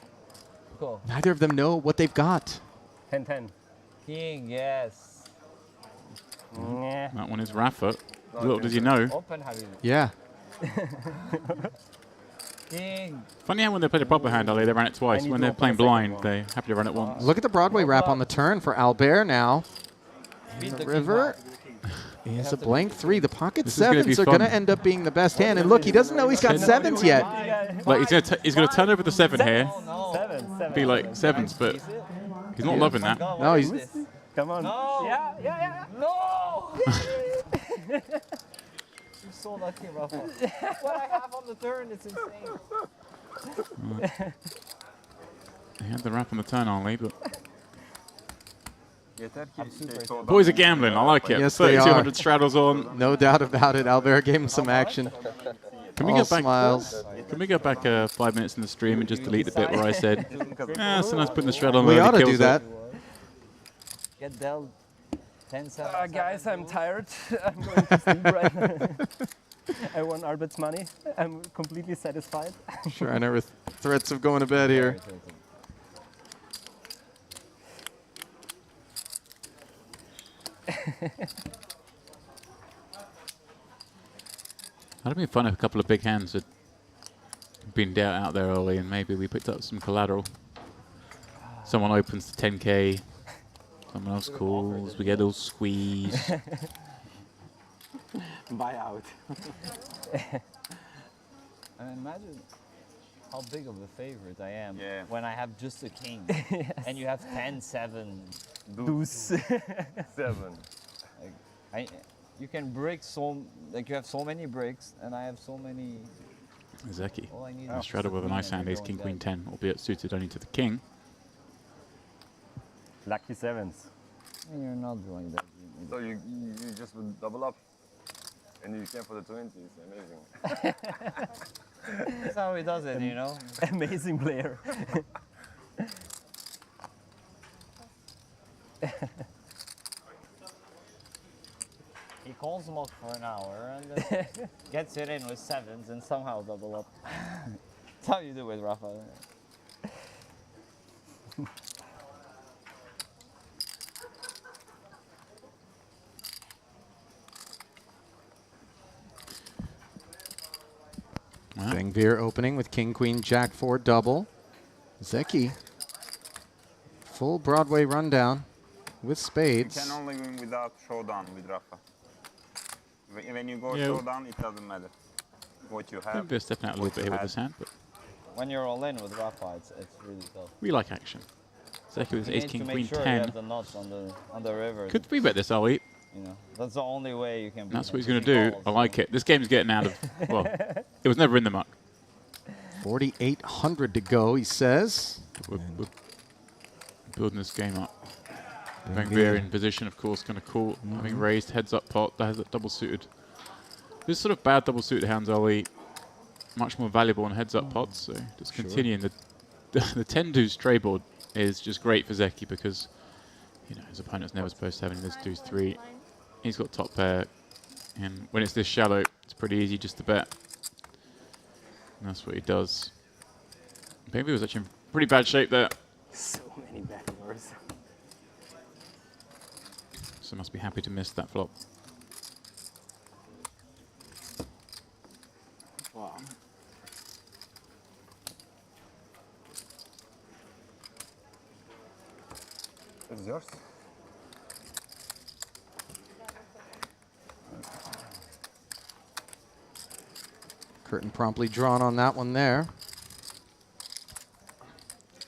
Neither of them know what they've got. 10-10. King, yes. Yeah. That one is Rafa. Little does he know. Open, Habibi. Yeah. King. Funny how when they play the proper hand, they ran it twice. When they're playing blind, they happy to run it once. Look at the Broadway wrap on the turn for Albert now. Beat The the river king is a blank 3. The pocket This is gonna be 7s are going to fun. end up being the best hand. And look, he doesn't know he's got 7s yet. Like he's gonna turn over the 7 here, No. Seven. be like 7s, but he's not loving that. No, he's Come on. No. Yeah. No! You're so lucky, Rafa. What I have on the turn, it's insane. He had the wrap on the turn only, but I'm super boys are gambling. I like it. Yes, they are. 3,200 straddles on. no doubt about it. Albert gave him some action. Can we All get back? smiles. Can we go back 5 minutes in the stream and just delete the bit where I said, sometimes putting the straddle on We there ought to kills do that. Get dealt 10-7. Guys, I'm tired. I'm going to sleep right now. I won Albert's money. I'm completely satisfied. Schreiner with threats of going to bed here. That'd be fun if a couple of big hands had been dealt out there early and maybe we picked up some collateral. Someone opens the 10k, someone else calls, we get a little squeeze. Buy out. I mean, imagine how big of a favorite I am Yeah. when I have just a king and you have 10-7. Deuce. 7. You can break you have so many breaks and I have so many. Zeki. All I need And is straddle with a queen nice and hand, you're ace, king, going queen, 10, albeit suited only to the king. Lucky 7s. dead. You're not doing that. So you just would double up. And you came for the 20. It's amazing. That's how he does it, you know? Amazing player. He calls him up for an hour and then gets it in with 7s and somehow double up. That's how you do it, Rafa. Wow. Bengvir opening with king, queen, jack 4 double. Zeki. Full Broadway rundown with You spades. can only win without showdown with Rafa. When you go Yeah. showdown, it doesn't matter what you have. Maybe they're stepping out a little bit here with this hand, but When you're all in with Rafa, it's really tough. we like action. Zeki with You ace, need king, to queen, make sure you 10. have the nuts on the river. Could we bet this, Ali? You know, that's the only way you can. beat That's him. what he's going He to do. calls, I like it. This game's getting out of, well, it was never in the muck. 4,800 to go, he says. We're building this game up. Bengvir in position, of course, going to call, having raised heads up pot, that has it double suited. This sort of bad double suited hands, Ali, much more valuable on heads up pots, so just continuing. The 10 deuce stray board is just great for Zeki because, you know, his opponent's never supposed to have any of this deuce 3. He's got top pair, and when it's this shallow, it's pretty easy just to bet. And that's what he does. Bengvir was actually in pretty bad shape there. So many backdoors. So must be happy to miss that flop. Wow. It's yours. Curtain promptly drawn on that one there.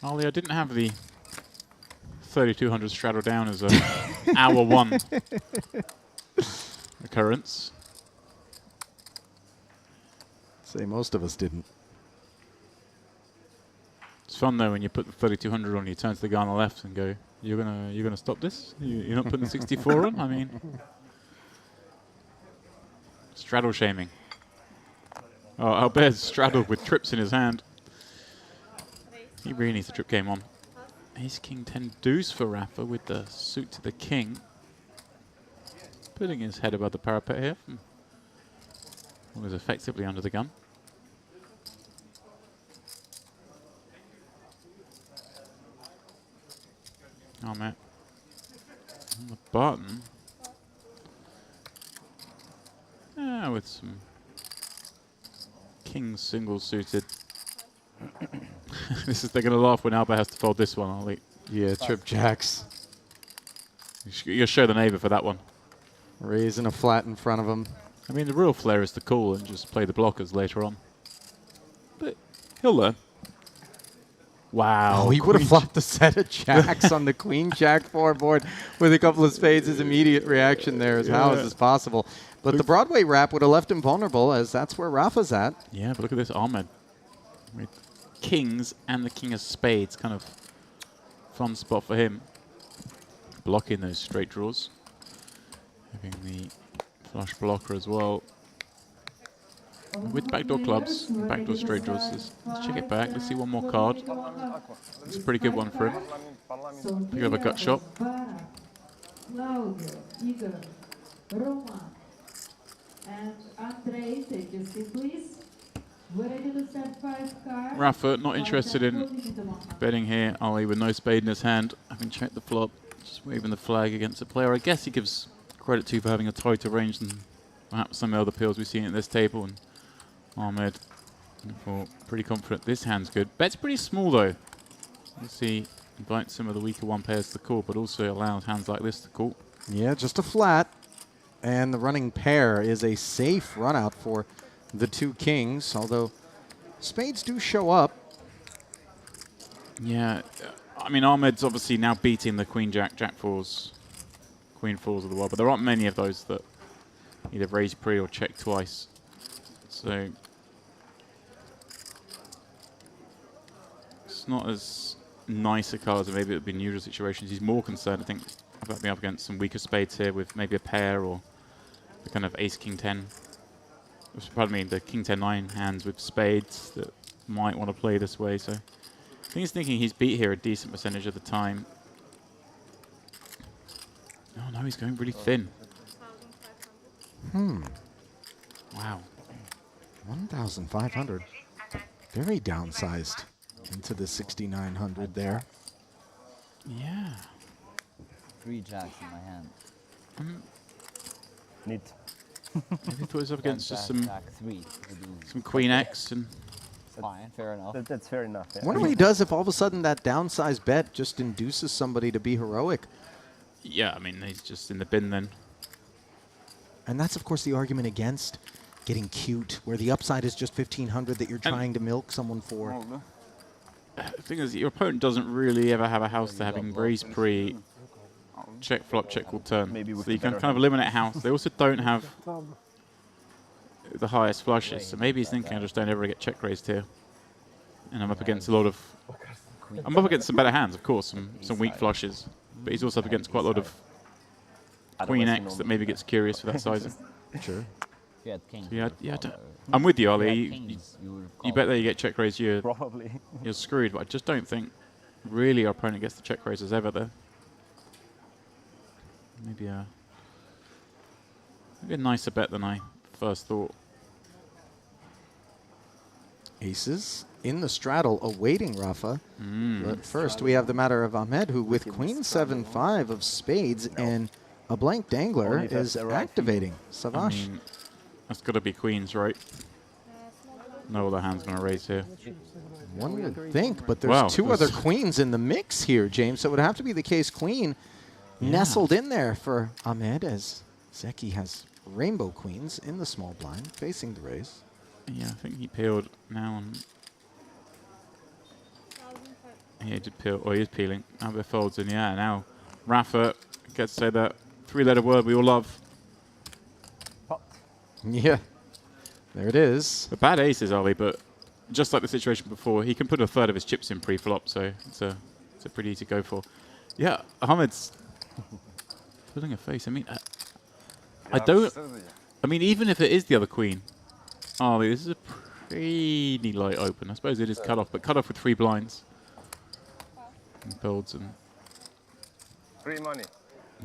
Ollie, I didn't have the 3,200 straddle down as a hour 1 occurrence. Say most of us didn't. It's fun though when you put the 3200 on, you turn to the guy on the left and go, "You're gonna stop this? You're not putting the 64 on?" I mean, straddle shaming. Oh, Albert's straddled with trips in his hand. He really needs the trip game on. Ace King 10 deuce for Rafa with the suit to the king. Putting his head above the parapet here. Was effectively under the gun. Oh man. On the button. Yeah, with some kings single suited. They're going to laugh when Albert has to fold this one, Ollie. Yeah, trip jacks. You'll show the neighbor for that one. Raising a flat in front of him. I mean, the real flair is to call and just play the blockers later on. But he'll learn. Wow. Oh, he would have flopped a set of jacks on the queen jack 4 board with a couple of spades. His immediate reaction there is, how is this possible? But the Broadway wrap would have left him vulnerable, as that's where Rafa's at. Yeah, but look at this Ahmed. With kings and the king of spades. Kind of fun spot for him. Blocking those straight draws. Having the flush blocker as well. With backdoor clubs, backdoor straight draws. Let's check it back. Let's see one more card. It's a pretty good one for him. Pick up a gut shot. Rafa, not interested in betting here. Ollie with no spade in his hand. Having checked the flop, just waving the flag against the player. I guess he gives credit to for having a tighter range than perhaps some of the other pills we've seen at this table. And Ahmed, pretty confident this hand's good. Bet's pretty small though. Let's see, invites some of the weaker one pairs to call, but also allows hands like this to call. Yeah, just a flat. And the running pair is a safe run out for the 2 kings, although spades do show up. Yeah, I mean, Ahmed's obviously now beating the queen jack, jack fours, queen fours of the world, but there aren't many of those that either raise pre or check twice. So it's not as nice a card as maybe it would be in usual situations. He's more concerned, I think, about being up against some weaker spades here with maybe a pair or the kind of ace king 10. Pardon me, the king 10-9 hands with spades that might want to play this way. So I think he's thinking he's beat here a decent percentage of the time. Oh no, he's going really thin. Wow. 1,500. Very downsized into the 6,900 there. Yeah. 3 jacks in my hand. Neat. Maybe thought he was up against just some Jack 3. queen X and Fine, fair enough. That's fair enough. I wonder what he does if all of a sudden that downsized bet just induces somebody to be heroic. yeah, I mean he's just in the bin then. And that's, of course, the argument against getting cute, where the upside is just 1,500 that you're trying to milk someone for. The thing is, your opponent doesn't really ever have a house to having raise pre, check flop, check call turn. Maybe we so you could can kind of eliminate house. They also don't have Там the highest flushes, so maybe he's thinking I just don't ever get check raised here. And I'm up against a lot of... I'm up against some better hands, of course, some weak flushes. But he's also up against quite a lot of queen X that maybe gets curious for that sizing. Sure. Yeah, king. So yeah, I'm with you, Ollie. Kings, You bet that you get check raised, you're Probably. screwed. But I just don't think really our opponent gets the check raises ever there. Maybe a nicer bet than I first thought. Aces in the straddle awaiting Rafa. But first we have the matter of Ahmed, who with queen 7-5 of spades and a blank dangler Only if is that's the right activating. I Savash. mean, that's got to be queens, right? No other hand's going to raise here. One would think, but there's Wow, two other that's- queens in the mix here, James. So it would have to be the case queen nestled in there for Ahmed, as Zeki has rainbow queens in the small blind facing the raise. Yeah, I think he peeled now. He did peel, or he is peeling. Albert folds in, yeah. Now Rafa gets to say that 3-letter word we all love. Yeah, there it is. The bad aces, Ollie, but just like the situation before, he can put a third of his chips in pre-flop, so it's a pretty easy go for. Yeah, Ahmed's putting a face. I mean, I don't. Absolutely. I mean, even if it is the other queen, oh, this is a pretty light open. I suppose it is cut off, but cut off with 3 blinds. And builds and Free money.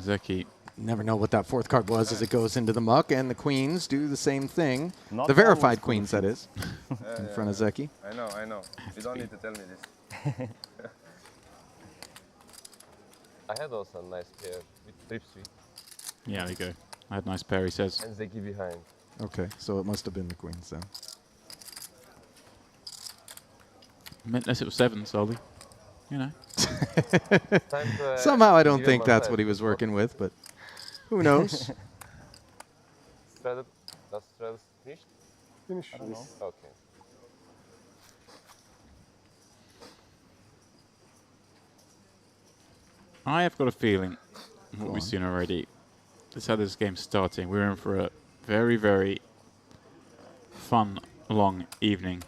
Zeki. Never know what that 4th card was as it goes into the muck, and the queens do the same thing. Not The verified always queens, that is, in front of Zeki. I know. You don't need to tell me this. I had also a nice pair with flip suite Yeah, there you go. I had a nice pair, he says. and Zeki behind. Okay, so it must have been the queens then. Unless it was 7, Solly. You know. Time to, Somehow I don't give think him a that's time what he to was flop. working with, but who knows? Straddle, does straddle finish? Finish. I don't know. Okay. I have got a feeling, what we've seen already, this is how this game's starting. We're in for a very, very fun, long evening.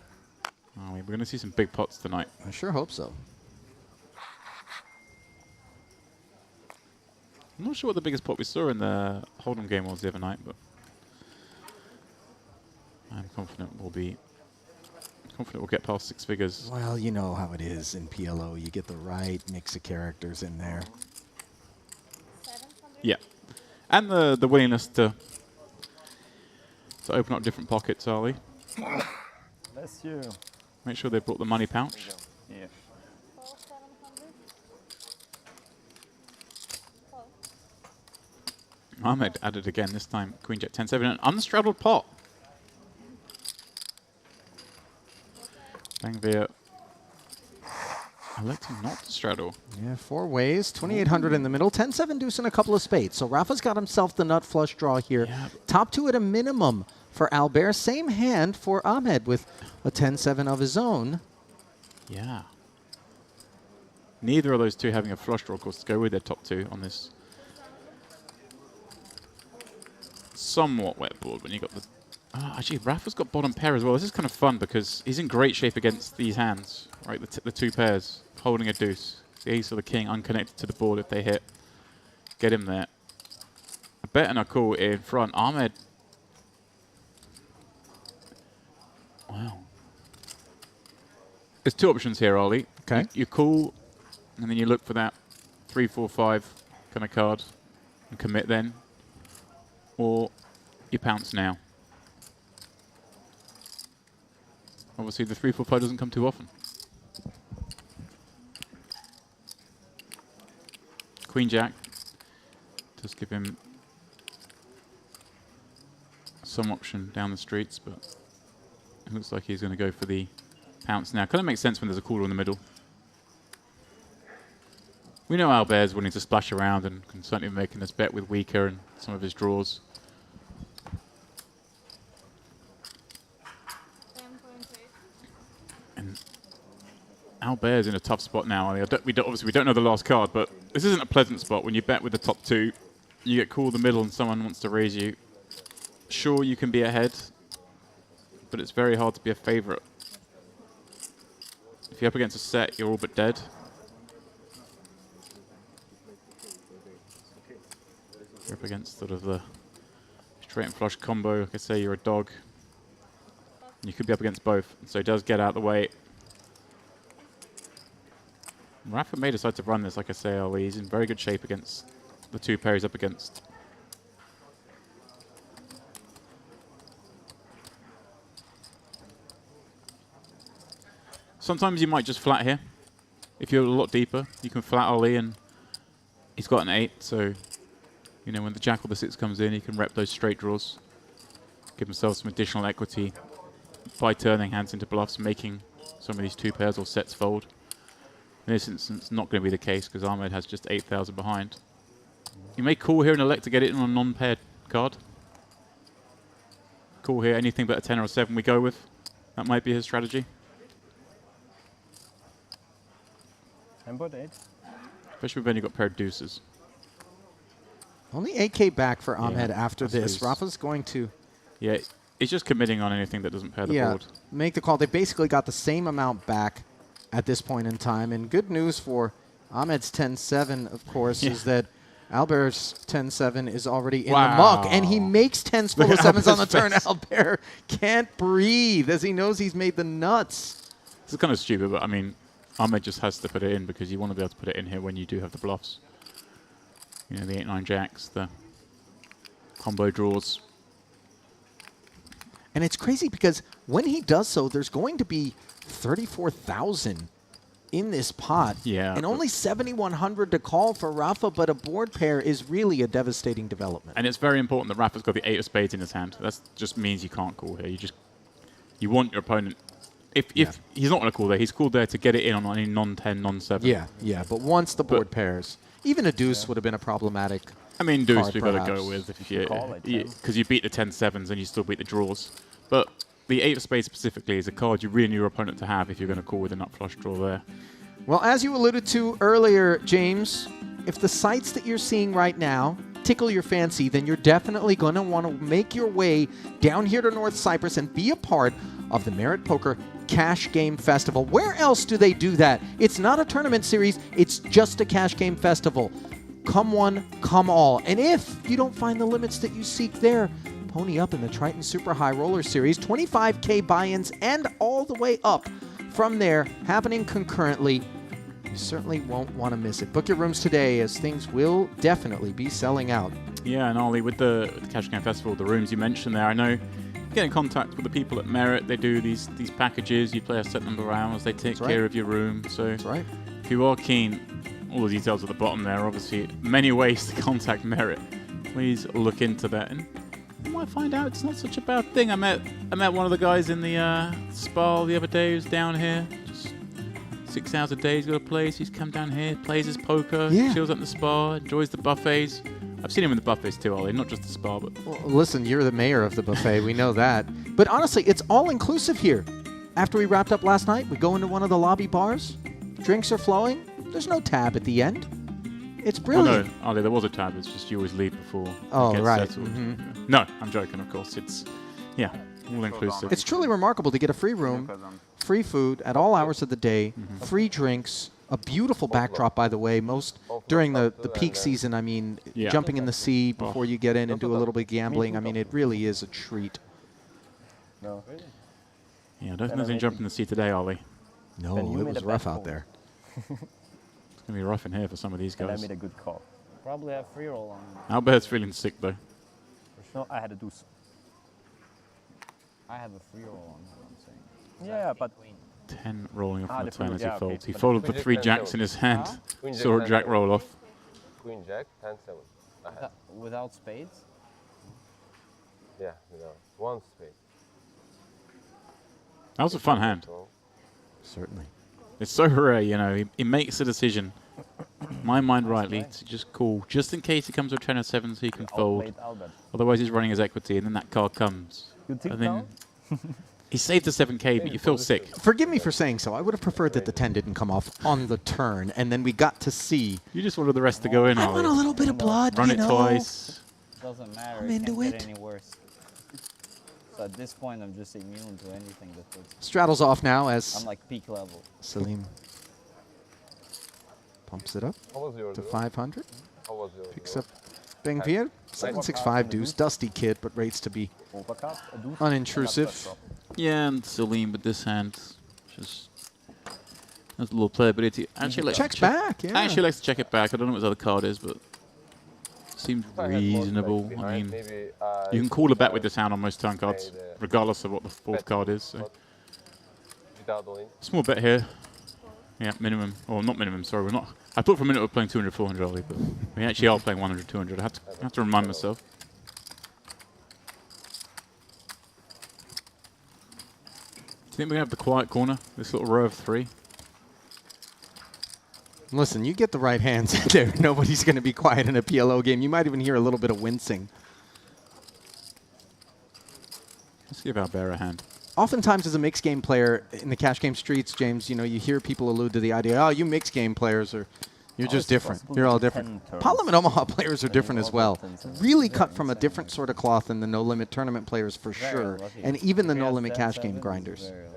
We're going to see some big pots tonight. I sure hope so. I'm not sure what the biggest pot we saw in the Hold'em game was the other night, but I'm confident we'll get past 6 figures. Well, you know how it is in PLO. You get the right mix of characters in there. Yeah. And the willingness to open up different pockets, Ollie. Bless you. Make sure they brought the money pouch. Yeah. Ahmed added again, this time Queen Jack 10-7, an unstraddled pot. Bangvir electing not to straddle. Yeah, 4 ways, 2,800 in the middle, 10-7 deuce and a couple of spades. So Rafa's got himself the nut flush draw here. Yeah. Top 2 at a minimum for Albert. Same hand for Ahmed with a 10-7 of his own. Yeah. Neither of those two having a flush draw, of course, to go with their top 2 on this somewhat wet board when you got the... actually, Rafa's got bottom pair as well. This is kind of fun because he's in great shape against these hands, right? The 2 pairs holding a deuce. The ace or the king unconnected to the board if they hit. Get him there. A bet and a call in front. Ahmed. Wow. There's 2 options here, Ollie. Okay. You call, and then you look for that 3-4-5 kind of card and commit then. Or you pounce now. Obviously, the 3-4-5 doesn't come too often. Queen Jack does give him some option down the streets, but it looks like he's going to go for the pounce now. Kind of makes sense when there's a caller in the middle. We know Albert's willing to splash around and can certainly be making this bet with weaker and some of his draws. And Albert's in a tough spot now. Obviously, we don't know the last card, but this isn't a pleasant spot. When you bet with the top 2, you get called the middle and someone wants to raise you. Sure, you can be ahead, but it's very hard to be a favorite. If you're up against a set, you're all but dead. You're up against sort of the straight and flush combo. Like I say, you're a dog. You could be up against both, so he does get out of the way. Rafa may decide to run this, like I say, Ali. He's in very good shape against the 2 pairs up against. Sometimes you might just flat here. If you're a lot deeper, you can flat Ali, and he's got an 8, so you know when the jack or the 6 comes in, he can rep those straight draws, give himself some additional equity by turning hands into bluffs, making some of these 2 pairs or sets fold. In this instance, not going to be the case because Ahmed has just 8,000 behind. You may call here and elect to get it in on a non-paired card. Call here, anything but a 10 or a 7 we go with. That might be his strategy. I'm board 8. Especially when you've got paired deuces. Only 8K back for Ahmed Yeah, after that's what this. he's- Rafa's going to... Yeah, He's just committing on anything that doesn't pair the board. Make the call. They basically got the same amount back at this point in time. And good news for Ahmed's 10-7, of course, is that Albert's 10-7 is already in the muck. And he makes 10s full of 7s on the turn. Albert can't breathe as he knows he's made the nuts. This is kind of stupid, but I mean, Ahmed just has to put it in because you want to be able to put it in here when you do have the bluffs. You know, the 8-9 jacks, the combo draws. And it's crazy because when he does so, there's going to be 34,000 in this pot. Yeah. And only 7,100 to call for Rafa, but a board pair is really a devastating development. And it's very important that Rafa's got the 8 of spades in his hand. That just means you can't call here. You want your opponent. If he's not going to call there, he's called there to get it in on any non-10, non-7. Yeah. But once the board pairs, even a deuce would have been a problematic. I mean, deuce we've got to perhaps. go with because you beat the 10-7s and you still beat the draws. But the 8 of spades specifically is a card you really need your opponent to have if you're going to call with a nut flush draw there. Well, as you alluded to earlier, James, if the sites that you're seeing right now tickle your fancy, then you're definitely going to want to make your way down here to North Cyprus and be a part of the Merit Poker Cash Game Festival. Where else do they do that? It's not a tournament series. It's just a cash game festival. Come one, come all. And if you don't find the limits that you seek there, pony up in the Triton Super High Roller Series. 25K buy-ins and all the way up from there, happening concurrently. You certainly won't want to miss it. Book your rooms today, as things will definitely be selling out. Yeah, and Ollie, with the Cash Game Festival, the rooms you mentioned there, I know get in contact with the people at Merit. They do these packages. You play a set number of hours. They take care of your room. So if you are keen, all the details at the bottom there. Obviously, many ways to contact Merit. Please look into that. And you might find out it's not such a bad thing. I met one of the guys in the spa the other day who's down here. Just 6 hours a day he's got a place. He's come down here, plays his poker, chills at the spa, enjoys the buffets. I've seen him in the buffets too, Ollie, not just the spa. But well, listen, you're the mayor of the buffet. We know that. But honestly, it's all inclusive here. After we wrapped up last night, we go into one of the lobby bars. Drinks are flowing. There's no tab at the end. It's brilliant. Oh, no, Ollie, there was a tab. It's just you always leave before it gets settled. No, I'm joking, of course. It's, all inclusive. It's truly remarkable to get a free room, free food at all hours of the day, free drinks, a beautiful backdrop, by the way. Most during the peak season, I mean, jumping in the sea before you get in and do a little bit of gambling. I mean, it really is a treat. No. Yeah, don't think there's any jump in the sea today, Ollie. No, it was rough out there. It's going to be rough in here for some of these guys. And I made a good call. Probably have free roll on. Albert's feeling sick, though. No, I had a deuce. I have a free roll on, what I'm saying. Yeah, but 10 rolling off on the turn as he okay. folds. He folded the 3 jacks in his hand. Saw a jack roll off. Queen Jack, 10-7. Without spades? Yeah, one spade. That was a fun hand. Certainly. It's so rare, he makes a decision, my mind rightly, to just call, just in case he comes with 10 or 7 so he can fold. Otherwise he's running his equity and then that card comes. And then he saved the 7K, but you feel sick. Forgive me for saying so. I would have preferred that the 10 didn't come off on the turn, and then we got to see. You just wanted the rest to go in, I want a little bit of blood, Run it twice. Doesn't matter. I'm it into can't it. get any worse. So at this point, I'm just immune to anything that puts. Straddles off now as I'm like peak level. Salim pumps it up to 500. Picks up Bang Pierre. 765 deuce. Dusty kid, but rates to be unintrusive. Yeah, and Salim with this hand. Just has a little playability. Actually, checks back, yeah. Actually likes to check it back. I don't know what his other card is, but seems reasonable. I mean, you can call a bet with this hand on most turn cards, regardless of what the 4th card is. So. Small bet here. Yeah, minimum. Or not minimum, sorry. We're not. I thought for a minute we were playing 200, 400, Ollie, but we actually are playing 100, 200. I have to remind myself. Do you think we're going to have the quiet corner? This little row of 3? Listen, you get the right hands in there. Nobody's going to be quiet in a PLO game. You might even hear a little bit of wincing. Let's give Albert a hand. Oftentimes, as a mixed game player in the cash game streets, James, you hear people allude to the idea, oh, you mixed game players are You're How just is it different. possible You're to all do different. 10 Pot Limit turns Omaha players are when different you as all well. buttons and Really very cut from a insane. different sort of cloth than the No Limit tournament players for Very sure, unlucky. and even the If he No has Limit 10 cash game sevens, grinders. very unlucky.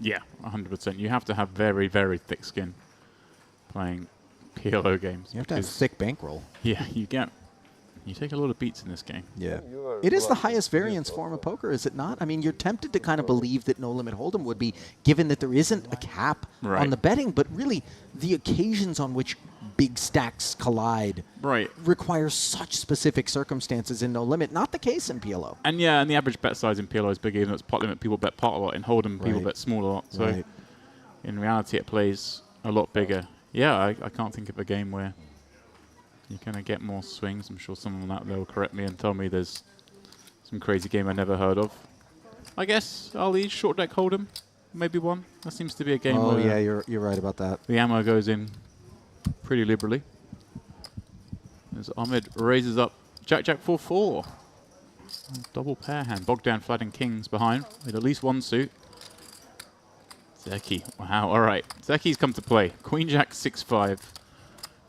Yeah, 100%. You have to have very, very thick skin playing PLO games. You have to have because- thick bankroll. Yeah, you take a lot of beats in this game. Yeah. You were It is the lucky. highest variance form of poker, is it not? I mean, you're tempted to kind of believe that No Limit Hold'em would be, given that there isn't a cap Right. on the betting, but really the occasions on which big stacks collide Right. require such specific circumstances in No Limit. Not the case in PLO. And yeah, and the average bet size in PLO is big, even though it's pot limit. People bet pot a lot. In Hold'em, people Right. bet small a lot. So Right. in reality, it plays a lot bigger. Yeah, I can't think of a game where you're going to get more swings. I'm sure someone out there will correct me and tell me there's some crazy game I never heard of. I guess Ali, short deck Hold'em, maybe one. That seems to be a game Oh, where yeah, you're right about that. the ammo goes in pretty liberally. As Ahmed raises up Jack 4-4. Double pair hand. Bogdan flatting kings behind with at least one suit. Zeki. Wow, all right. Zeki's come to play. Queen Jack 6-5.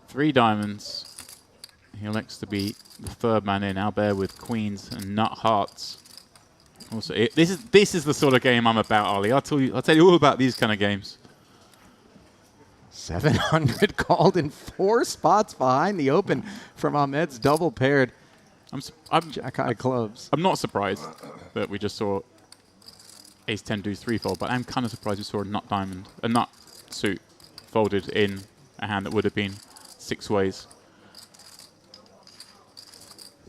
3 diamonds. He elects to be the third man in. Albert with queens and nut hearts. Also, this is the sort of game I'm about, Ali. I'll tell you all about these kind of games. 700 called in 4 spots behind the open from Ahmed's double paired I'm Jack High clubs. I'm not surprised that we just saw Ace 10 do 3-fold, but I'm kind of surprised we saw a nut suit folded in a hand that would have been 6 ways.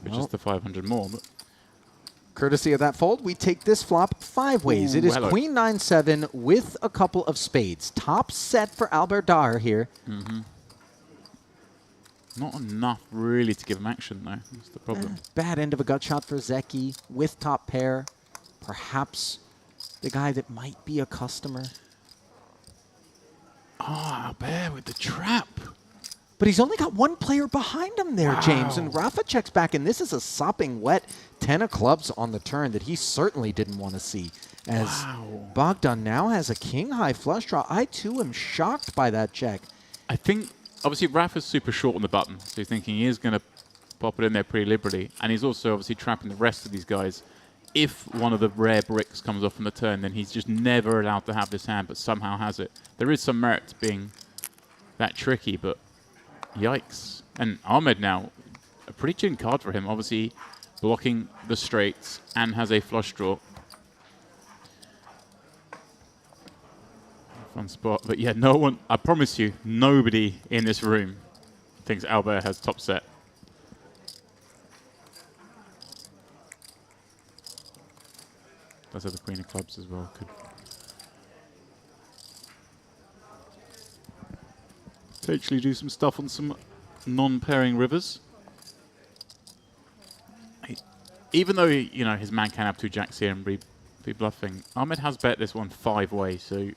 Which is Well, the 500 more. But courtesy of that fold, we take this flop 5 ways. Ooh, It is hello. Queen 9-7 with a couple of spades. Top set for Albert Dar here. not enough really to give him action, though. That's the problem. Bad end of a gut shot for Zeki with top pair. Perhaps the guy that might be a customer. Ah, Albert with the trap. But he's only got one player behind him there, James. And Wow. Rafa checks back, and this is a sopping wet 10 of clubs on the turn that he certainly didn't want to see. As Wow. Bogdan now has a king-high flush draw. I, too, am shocked by that check. I think, obviously, Rafa's super short on the button, so he's thinking he is going to pop it in there pretty liberally. And he's also obviously trapping the rest of these guys. If one of the rare bricks comes off on the turn, then he's just never allowed to have this hand, but somehow has it. There is some merit to being that tricky, but yikes. And Ahmed now, a pretty tuned card for him, obviously blocking the straights and has a flush draw. Fun spot. But yeah, no one, I promise you, nobody in this room thinks Albert has top set. Does have the queen of clubs as well. Could potentially do some stuff on some non-pairing rivers. Even though, you know, his man can have 2 jacks here and be bluffing, Ahmed has bet this one 5 ways, so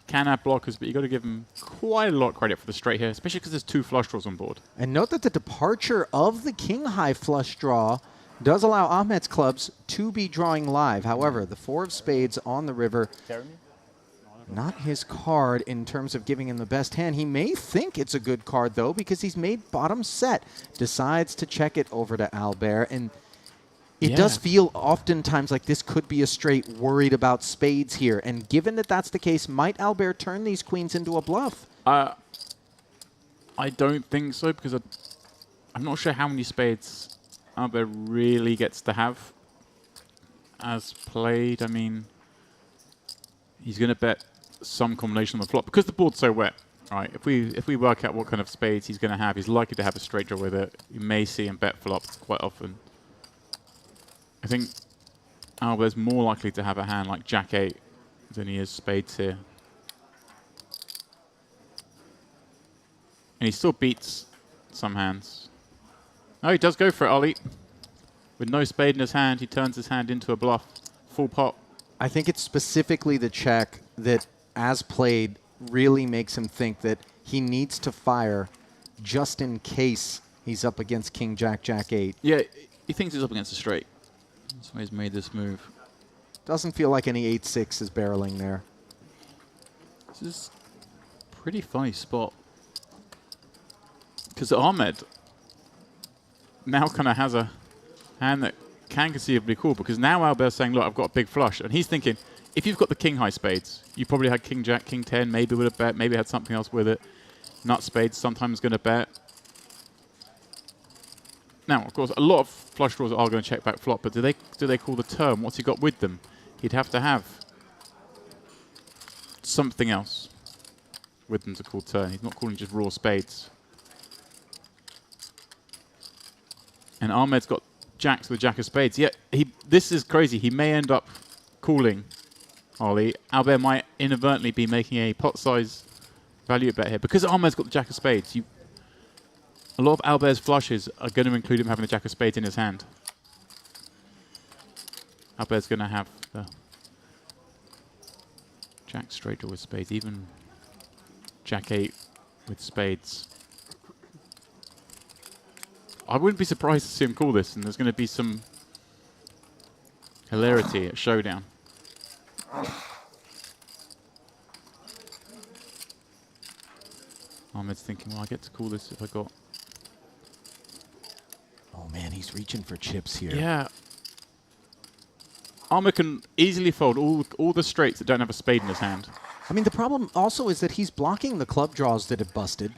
can have blockers, but you got to give him quite a lot of credit for the straight here, especially because there's 2 flush draws on board. And note that the departure of the king-high flush draw does allow Ahmed's clubs to be drawing live. However, the 4 of spades on the river, Jeremy? not his card in terms of giving him the best hand. He may think it's a good card, though, because he's made bottom set. Decides to check it over to Albert. And it does feel oftentimes like this could be a straight worried about spades here. And given that that's the case, might Albert turn these queens into a bluff? I don't think so, because I'm not sure how many spades Albert really gets to have as played. I mean, he's going to bet some combination on the flop because the board's so wet. Right? If we work out what kind of spades he's going to have, he's likely to have a straight draw with it. You may see him bet flop quite often. I think Albert's more likely to have a hand like Jack 8 than he is spades here. And he still beats some hands. Oh, he does go for it, Ollie. With no spade in his hand, he turns his hand into a bluff. Full pot. I think it's specifically the check that, as played, really makes him think that he needs to fire just in case he's up against King Jack, Jack 8. Yeah, he thinks he's up against a straight. That's why he's made this move. Doesn't feel like any 8-6 is barreling there. This is a pretty funny spot. Because Ahmed now kind of has a hand that can conceivably call, because now Albert's saying, look, I've got a big flush. And he's thinking, if you've got the king high spades, you probably had king jack, king 10, maybe would have bet, maybe had something else with it. Nut spades, sometimes going to bet. Now, of course, a lot of flush draws are going to check back flop, but do they call the turn? What's he got with them? He'd have to have something else with them to call turn. He's not calling just raw spades. And Ahmed's got jacks with jack of spades. Yeah, this is crazy. He may end up calling Ollie. Albert might inadvertently be making a pot size value bet here. Because Ahmed's got the jack of spades, a lot of Albert's flushes are going to include him having the jack of spades in his hand. Albert's going to have the jack straight draw with spades, even jack 8 with spades. I wouldn't be surprised to see him call this, and there's going to be some hilarity at showdown. Ahmed's thinking, well, I get to call this if I got... Oh, man, he's reaching for chips here. Yeah. Ahmed can easily fold all the straights that don't have a spade in his hand. I mean, the problem also is that he's blocking the club draws that have busted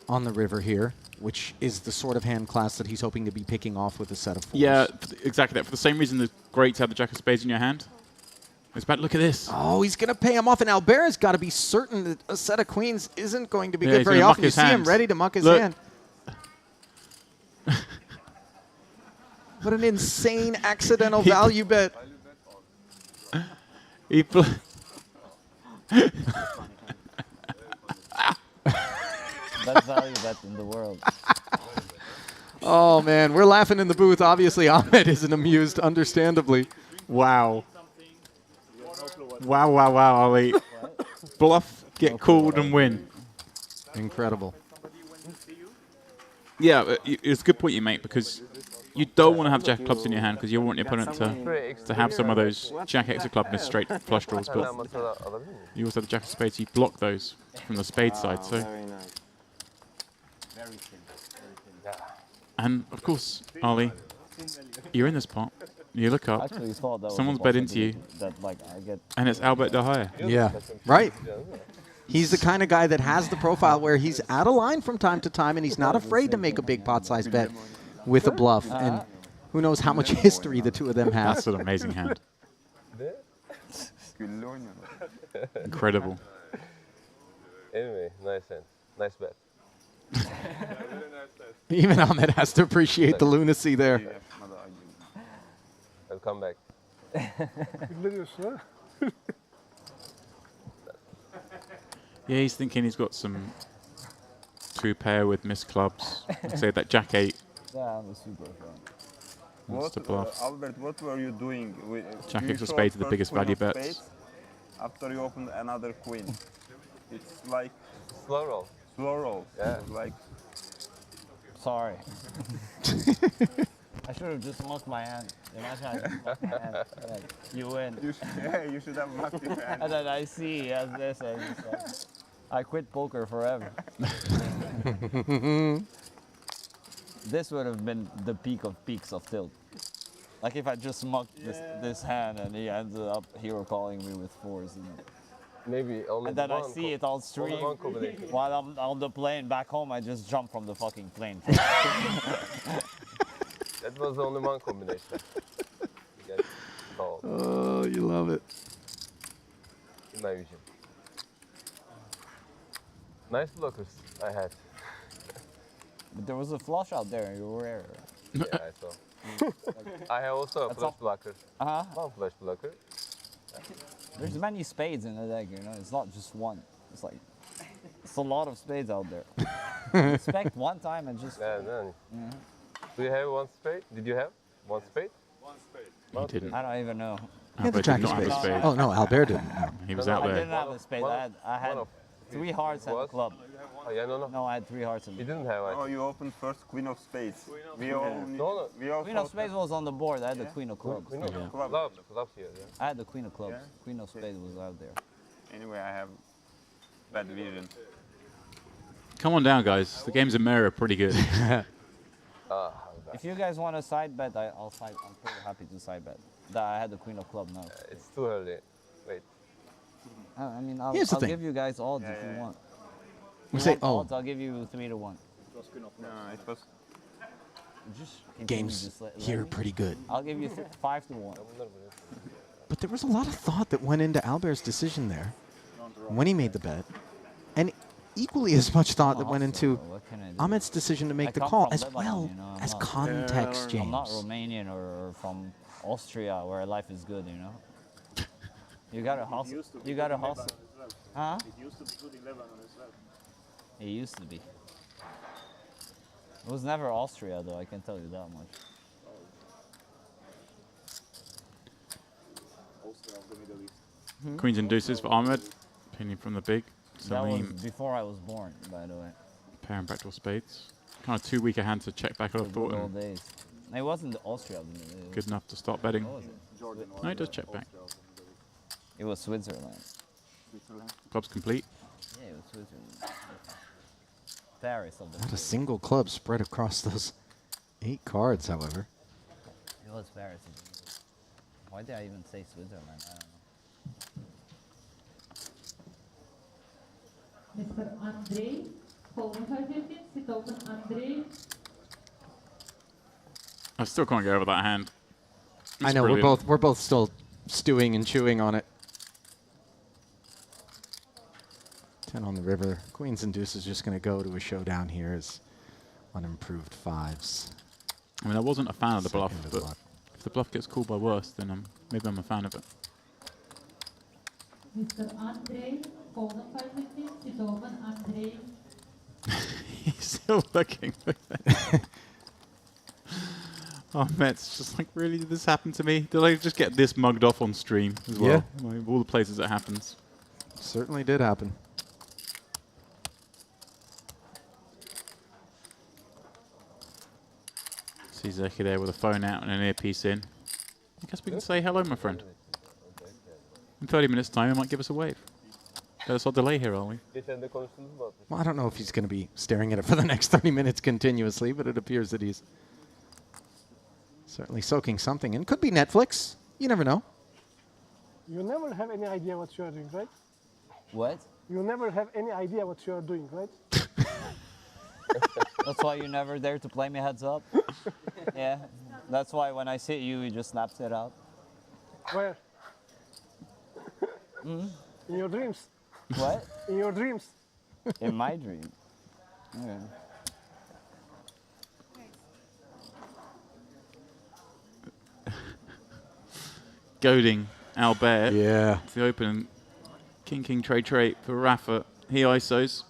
on the river here, which is the sort of hand class that he's hoping to be picking off with a set of fours. Yeah, exactly that. For the same reason it's great to have the jack of spades in your hand. It's bad. Look at this. Oh, he's going to pay him off, and Albert's got to be certain that a set of queens isn't going to be good he's very gonna often. muck You his see him hand. ready to muck his Look. hand. What an insane accidental value bet. He Best value bet in the world. Oh, man, we're laughing in the booth. Obviously, Ahmed isn't amused, understandably. Wow. Wow, wow, wow, Ollie. Bluff, get called and win. Incredible. Yeah, it's a good point you make, because you don't want to have jack of clubs in your hand because you want your opponent to have some of those jack X of club missed straight flush draws, but you also have the jack of spades, so you block those from the spade side. So, Very nice. Very thin. and of course, Ollie, you're in this pot. You look up, Actually, thought that was someone's a bet into you, possibility that, like, I get and it's Albert De Haya. Yeah, right. He's the kind of guy that has the profile where he's out of line from time to time, and he's not afraid to make a big pot size bet with a bluff. And who knows how much history the two of them have. That's an amazing hand. Incredible. Anyway, nice hand. Nice bet. Even Ahmed has to appreciate the lunacy there. I'll come back. Biliyorsun ha? Yeah, he's thinking he's got some two pair with missed clubs. Say that jack 8 yeah, I'm a super fan. wants to bluff. Albert, what were you doing? Jack You X of showed spades are the first biggest queen value of bets. spades after you opened another queen. It's like Slow roll. slow roll. Yeah. It's like Sorry. I should have just mucked my hand. Imagine I just mucked my hand. Like, you win. you should have knocked your hand. And then I see as this, I just like, I quit poker forever. This would have been the peak of peaks of tilt. Like if I just mucked this hand and he ended up hero calling me with fours. Maybe only And then I one see it on stream. only one combination. While I'm on the plane back home, I just jump from the fucking plane. That was only one combination. You get called, Oh, you love it. in my vision. Nice blockers I had. But there was a flush out there and you were rare. Yeah, I saw. I have also a That's flush all. blocker. Uh-huh. One flush blocker. There's many spades in the deck, you know. It's not just one. It's like, it's a lot of spades out there. Expect one time and just... Yeah, no. Do you have one spade? Did you have one spade? He didn't. I don't even know. He had the Albert jack did of not have a spades. spade. Oh, no, Albert didn't. No. He was No, out I there. didn't have a spade. I had one of 3 hearts and a was- club. Oh, yeah, no. No, I had 3 hearts and You didn't have Oh, it. you opened first queen of spades. We all No. we all Queen of thought spades was on the board. I had the queen of clubs. Queen of Yeah. clubs here, yeah. I had the queen of clubs. Yeah. Queen of spades was out there. Anyway, I have bad vision. Come on down, guys. The games in Mary are pretty good. If you guys want to side bet, I'll side. I'm pretty happy to side bet. That I had the queen of club now. It's too early. Wait. I mean, I'll Here's the thing. give you guys odds if you want. We You say, want oh, odds, I'll give you 3 to 1. No, it was. Can you games just let here me? pretty good. I'll give you 5 to 1. But there was a lot of thought that went into Albert's decision there when he made the bet. And equally as much thought that went into What can I do? Ahmed's decision to make I the come call, from as Lebanon, well you know, I'm as not- context, I'm not James. Romanian or from Austria where life is good, you know. You gotta hustle. You gotta hustle. Huh? It used to be good in Lebanon as well. It used to be. It was never Austria, though. I can tell you that much. Austria of the Middle East. Queens and deuces for Ahmed. Opinion from the big. That was Salim, before I was born, by the way. pair and backdoor spades. Kind of too weak a hand to check back, I The thought, good old and days. It wasn't Austria. It was, good enough to start betting. what was it? No, he does check back. It was Switzerland. Club's complete. Yeah, it was Switzerland. Paris of the. Not a single club spread across those 8 cards, however. It was Paris. Of the. Why did I even say Switzerland? I don't know. Mr. Andrei, folding 515, sit open Andrei. I still can't get over that hand. I It's know brilliant. we're both still stewing and chewing on it. 10 on the river. Queens and deuces just going to go to a showdown here as unimproved 5s. I mean, I wasn't a fan of the bluff, Second of but luck. if the bluff gets called by worse, then maybe I'm a fan of it. Mr. Andrei, folding 515, sit open Andrei. He's still looking. Oh, Mets, just like, really, did this happen to me? Did I just get this mugged off on stream as well? Like, of all the places it happens. Certainly did happen. See Zeki there with a phone out and an earpiece in. I guess we can say hello, my friend. In 30 minutes' time, he might give us a wave. There's our delay here, are we? Well, I don't know if he's going to be staring at it for the next 30 minutes continuously, but it appears that he's certainly soaking something in. Could be Netflix. You never know. You never have any idea what you are doing, right? What? You never have any idea what you are doing, right? That's why you never dare to play me heads up. Yeah. That's why when I see you, you just snaps it out. Where? In your dreams. What? In your dreams. In my dream. Okay. Goading Albert. Yeah. To the open. King, trade for Rafa. He ISOs.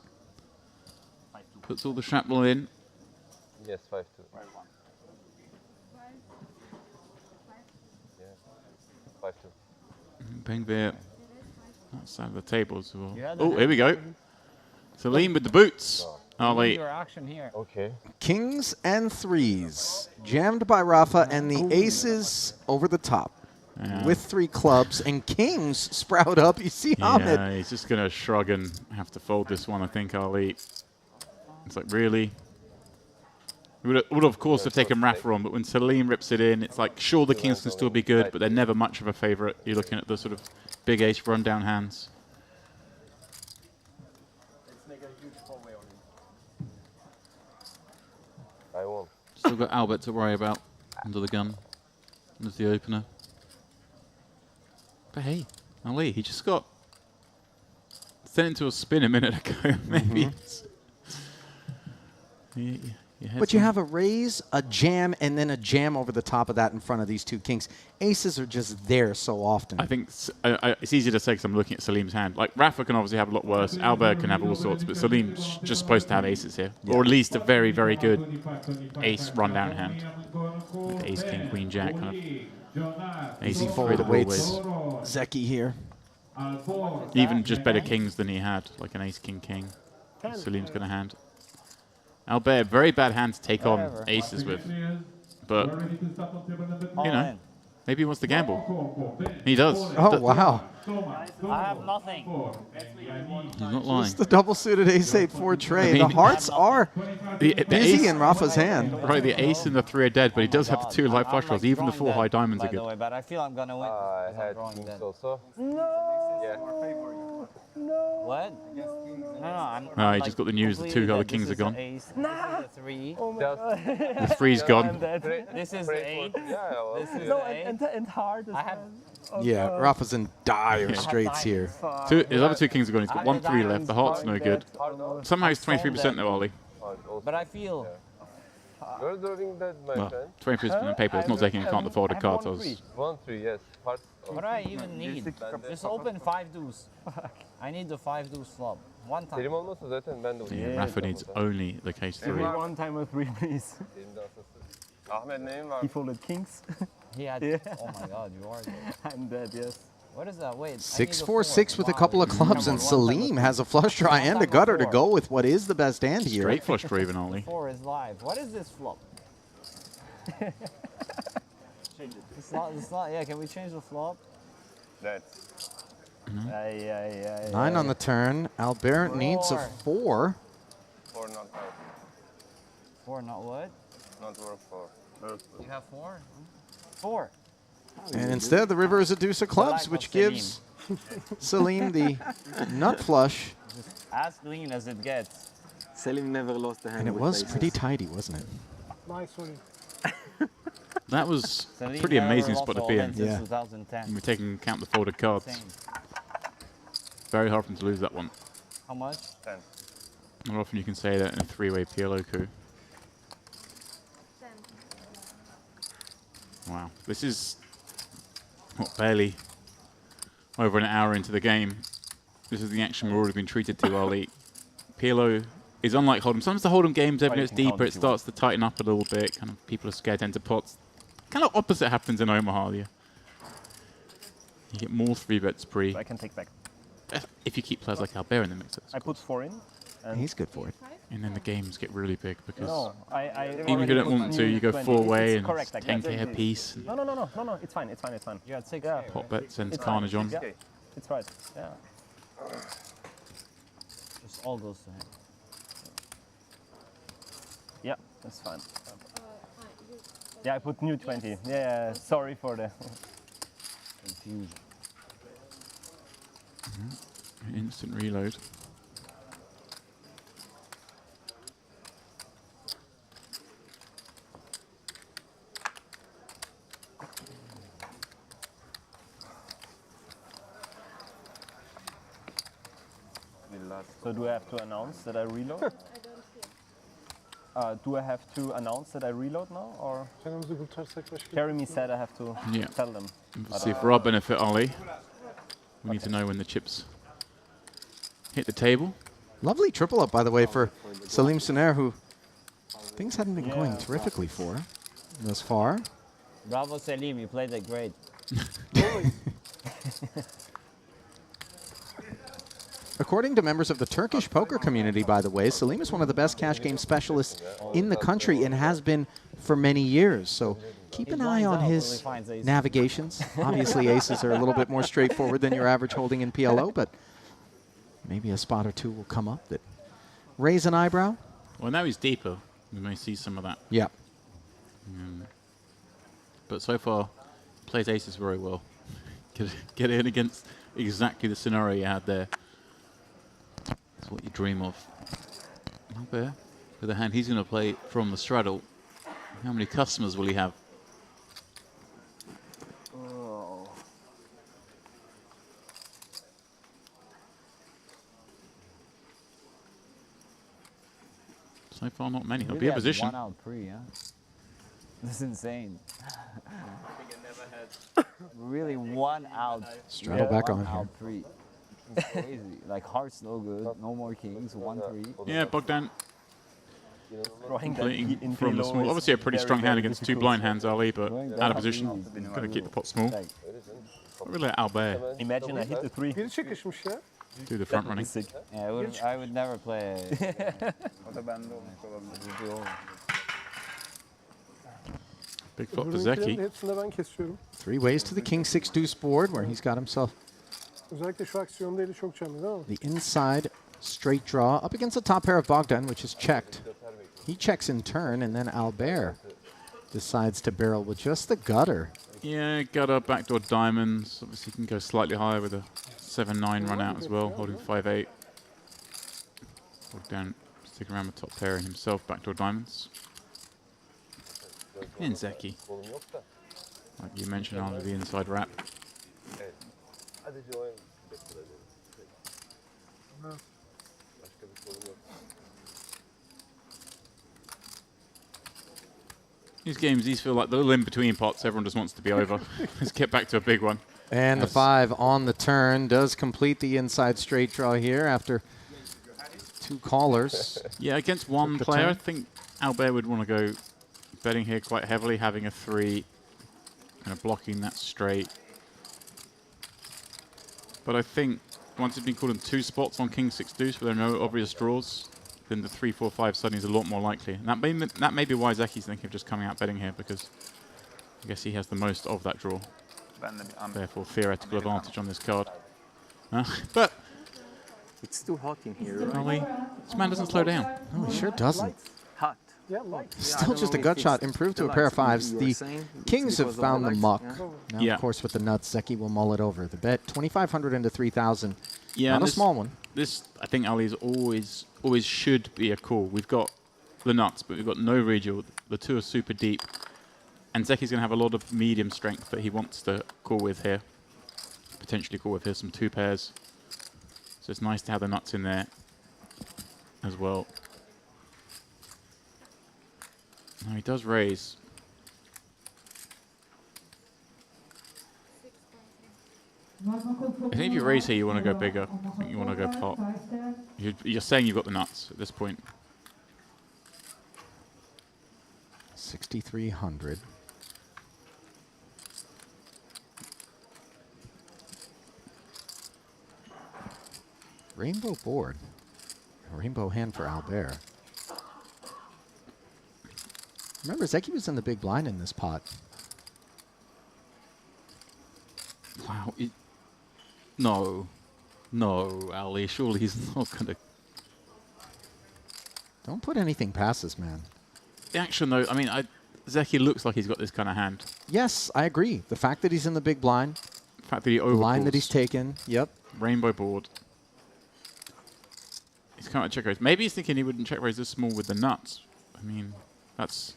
Puts all the shrapnel in. Yes, 5-2. Yeah, 5-2. Bengvir. Outside of the tables. Yeah, the Oh, here we go. Salim with the boots. Ali. Your action here. Okay. Kings and 3s. Jammed by Rafa and the aces over the top. Yeah. With 3 clubs and kings sprout up. You see Ahmed. Yeah, he's just going to shrug and have to fold this one, I think, Ali. It's like, really? We would of course, have taken Rafa on, but when Salim rips it in, it's like, sure, the kings can still be good, but they're never much of a favorite. You're looking at the sort of big ace rundown hands. Let's make a huge four-way on him. I won. Still got Albert to worry about under the gun. There's the opener. But hey, Ali, he just got sent into a spin a minute ago. Maybe. It's- had But you some- have a raise, a jam, and then a jam over the top of that in front of these 2 kings. Aces are just there so often. I think it's easy to say because I'm looking at Salim's hand. Like, Rafa can obviously have a lot worse. Albert can have all sorts, but Salim's just supposed to have aces here. Or at least a very, very good ace rundown hand. Like ace, king, queen, jack, kind of. Ace, Easy fold awaits Zeki here. Even just better kings than he had, like an ace, king, king. Salim's going to hand. Albert, very bad hand to take on aces with. But, you know, maybe he wants to gamble. He does. Oh, wow. I have nothing. He's not lying. It's the double-suited ace-8-4 trade. I mean, the hearts are The busy ace, in Rafa's hand. right, the ace and the 3 are dead, but he does have the 2 light flush draws. Even the 4 high diamonds are By the good. way, but I feel I'm gonna win. I because I'm had drawing kings dead. also. Yeah. What? No, I'm. No, he just got the news the 2 other kings are gone. This is the 3. Oh my Just- god. The 3's I'm gone. dead. This is Pray the 8. for- Yeah, well, This is No, the 8. and hard as I have- well. Oh Yeah, god. Rafa's in dire straits here. Fuck. His other 2 kings are gone. He's got 1 3 left. The heart's no good. Somehow he's 23% though, Ollie. But I feel. you're drawing that, my Well, friend. 23% on paper. It's not taking account the folded cards. I was 1-3, yes. Heart. What do I even need? Just open 5 deuce. I need the 5 deuce flop. One time. Terim olmasa zaten ben de Yeah, Rafa needs only the case 3. Every one time a 3, please. Terim'de asası. Ahmet neyin var? He folded kings. He had. Yeah. Oh my god, you are dead. I'm dead, yes. What is that? Wait. I need a 6-4-6 with a Wow, couple of come clubs, on, and one time Salim has a flush draw and a gutter to go with what is the best hand here. Straight flush draw even, Ollie. 4 is live. What is this flop? It's not. Yeah, can we change the flop? That. Aye. 9 on the turn. Albert needs a 4. 4 not out. 4, not what? Not work 4. You have 4? 4. And instead, the river is a deuce of clubs, which gives Salim the nut flush. As clean as it gets. Selim never lost a hand. And it with was aces. pretty tidy, wasn't it? Nice one. That was a Salim pretty never amazing lost spot to all be in in. since Yeah. 2010. We're taking account the folded cards. Insane. Very hard for him to lose that one. How much? 10. Not often you can say that in a 3-way PLO coup. Wow. This is barely over an hour into the game. This is the action we've already been treated to, Ollie. PLO is unlike Hold'em. Sometimes the Hold'em games, every you it's can count deeper, if it you starts to tighten up a little bit. Kind of people are scared to enter pots. Kind of opposite happens in Omaha. You get more 3-bets pre. I can take back. If you keep players like Albert in the mix. I put 4 in. And He's good for it. And then the games get really big because no, I even if you don't want to, you go 4-way and correct, it's like that. 10k a piece. And No, it's fine. You got 6. Yeah. pot bet sends It's carnage on. Yeah, it's right. Yeah. Just all goes to him. Yeah, that's fine. Yeah, I put new 20. Yeah, sorry for the Confusion. Instant reload. So do I have to announce that I reload? Do I have to announce that I reload now, or Canımızı kurtarsak başka. Jeremy said I have to Yeah. tell them? See, for our benefit, Ollie, we need to know when the chips hit the table. Lovely triple up, by the way, for Salim Sunair, who things hadn't been going terrifically for thus far. Bravo, Selim. You played it great. According to members of the Turkish poker community, by the way, Salim is one of the best cash game specialists in the country and has been for many years. So keep an eye on his navigations. Obviously, aces are a little bit more straightforward than your average holding in PLO, but maybe a spot or two will come up that raise an eyebrow. Well, now he's deeper. We may see some of that. Yeah. But so far, plays aces very well. Get in against exactly the scenario you had there. That's what you dream of. Albert, with the hand he's going to play from the straddle. How many customers will he have? Oh. So far, not many. He'll Really be in had position. 1 out pre, yeah? That's insane. Really 1 out. Straddle back on One here. out pre. It's crazy. Like hearts no good. No more kings. 1-3. Yeah, Bogdan Drawing that completing in from the PLO small. is Obviously, a pretty very, strong hand very against 2 difficult. blind hands, Ali, but Going out down of position. easy. Got to keep the pot small. Like, Not really Albert Imagine I hit the 3. Biri çıkışmış ya. do the front running. Sick. yeah, I would never play. O da bende olmuş olabilir. Big flop for Öbürünkilerin Zeki. hepsini ben kesiyorum. 3 ways to the king 6 deuce board where he's got himself Özellikle şu aksiyonda eli çok canlı değil mi? The inside straight draw up against the top pair of Bogdan, which is checked. He checks in turn, and then Albert decides to barrel with just the gutter. Yeah, gutter, backdoor diamonds. Obviously, you can go slightly higher with a 7-9 run out as well, holding 5-8. Bogdan sticking around with top pairing himself, backdoor diamonds. And Zeki, like you mentioned, under the inside wrap. These games, these feel like the little in-between pots. Everyone just wants to be over. Let's get back to a big one. And the 5 on the turn does complete the inside straight draw here after 2 callers. Yeah, against one player, I think Albert would want to go betting here quite heavily, having a 3, kind of blocking that straight. But I think once it's been called in 2 spots on King 6 Deuce where there are no obvious draws, then the 3, 4, 5 suddenly is a lot more likely. And that may be why Zeki's thinking of just coming out betting here, because I guess he has the most of that draw. Therefore, theoretical advantage on this card. But It's too hot in here, right? Ollie, this man doesn't slow down. No, he sure doesn't. Hot. Yeah, light. Still just a gut shot, improved to a pair of 5s. The kings have found the muck. Now, Yeah. of course, with the nuts, Zeki will mull it over. The bet, 2,500 into 3,000. Yeah, Not a this- small one. This, I think, Ali's always should be a call. We've got the nuts, but we've got no regional. The 2 are super deep. And Zeki's going to have a lot of medium strength that he wants to call with here. Potentially call with here some 2 pairs. So it's nice to have the nuts in there as well. Now he does raise. I think if you raise here, you want to go bigger. I think you want to go pot. You're saying you've got the nuts at this point. 6,300. Rainbow board. A rainbow hand for Albert. Remember, Zeki was in the big blind in this pot. Wow. No. No, Ali. Surely he's not going to... Don't put anything past this man. The action, though, I mean, Zeki looks like he's got this kind of hand. Yes, I agree. The fact that he's in the big blind, The fact that he the overcalls. line that he's taken, yep. Rainbow board. He's kind of check raise. Maybe he's thinking he wouldn't check raise this small with the nuts. I mean, that's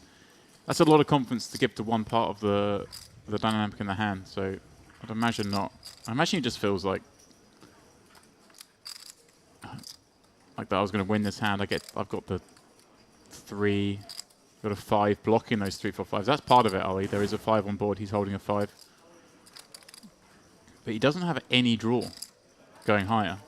a lot of confidence to give to one part of the dynamic in the hand. So I'd imagine not. I imagine he just feels like that I was going to win this hand. I've got the 3, got a 5 blocking those 3, 4, 5s. That's part of it, Ali. There is a 5 on board. He's holding a 5. But he doesn't have any draw going higher.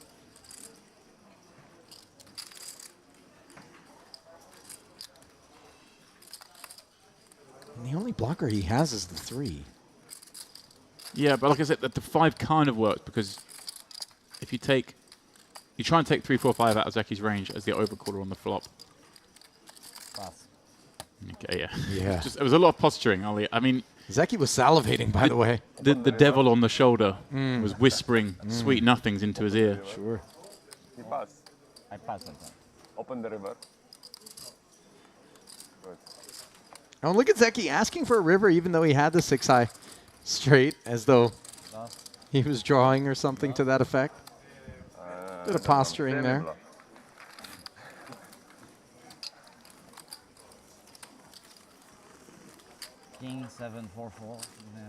And the only blocker he has is the 3. Yeah, but like I said, the 5 kind of works because if you try and take 3, 4, 5 out of Zeki's range as the overcaller on the flop. Pass. Okay, yeah. Yeah. It was a lot of posturing, Ali. I mean, Zeki was salivating, by the way. the devil on the shoulder was whispering sweet nothings into his ear. Sure. He passed. I pass like that. Open the river. Good. Oh, look at Zeki asking for a river even though he had the 6-high straight, as though he was drawing or something to that effect. Bit of posturing there. King 7-4-4. Yeah.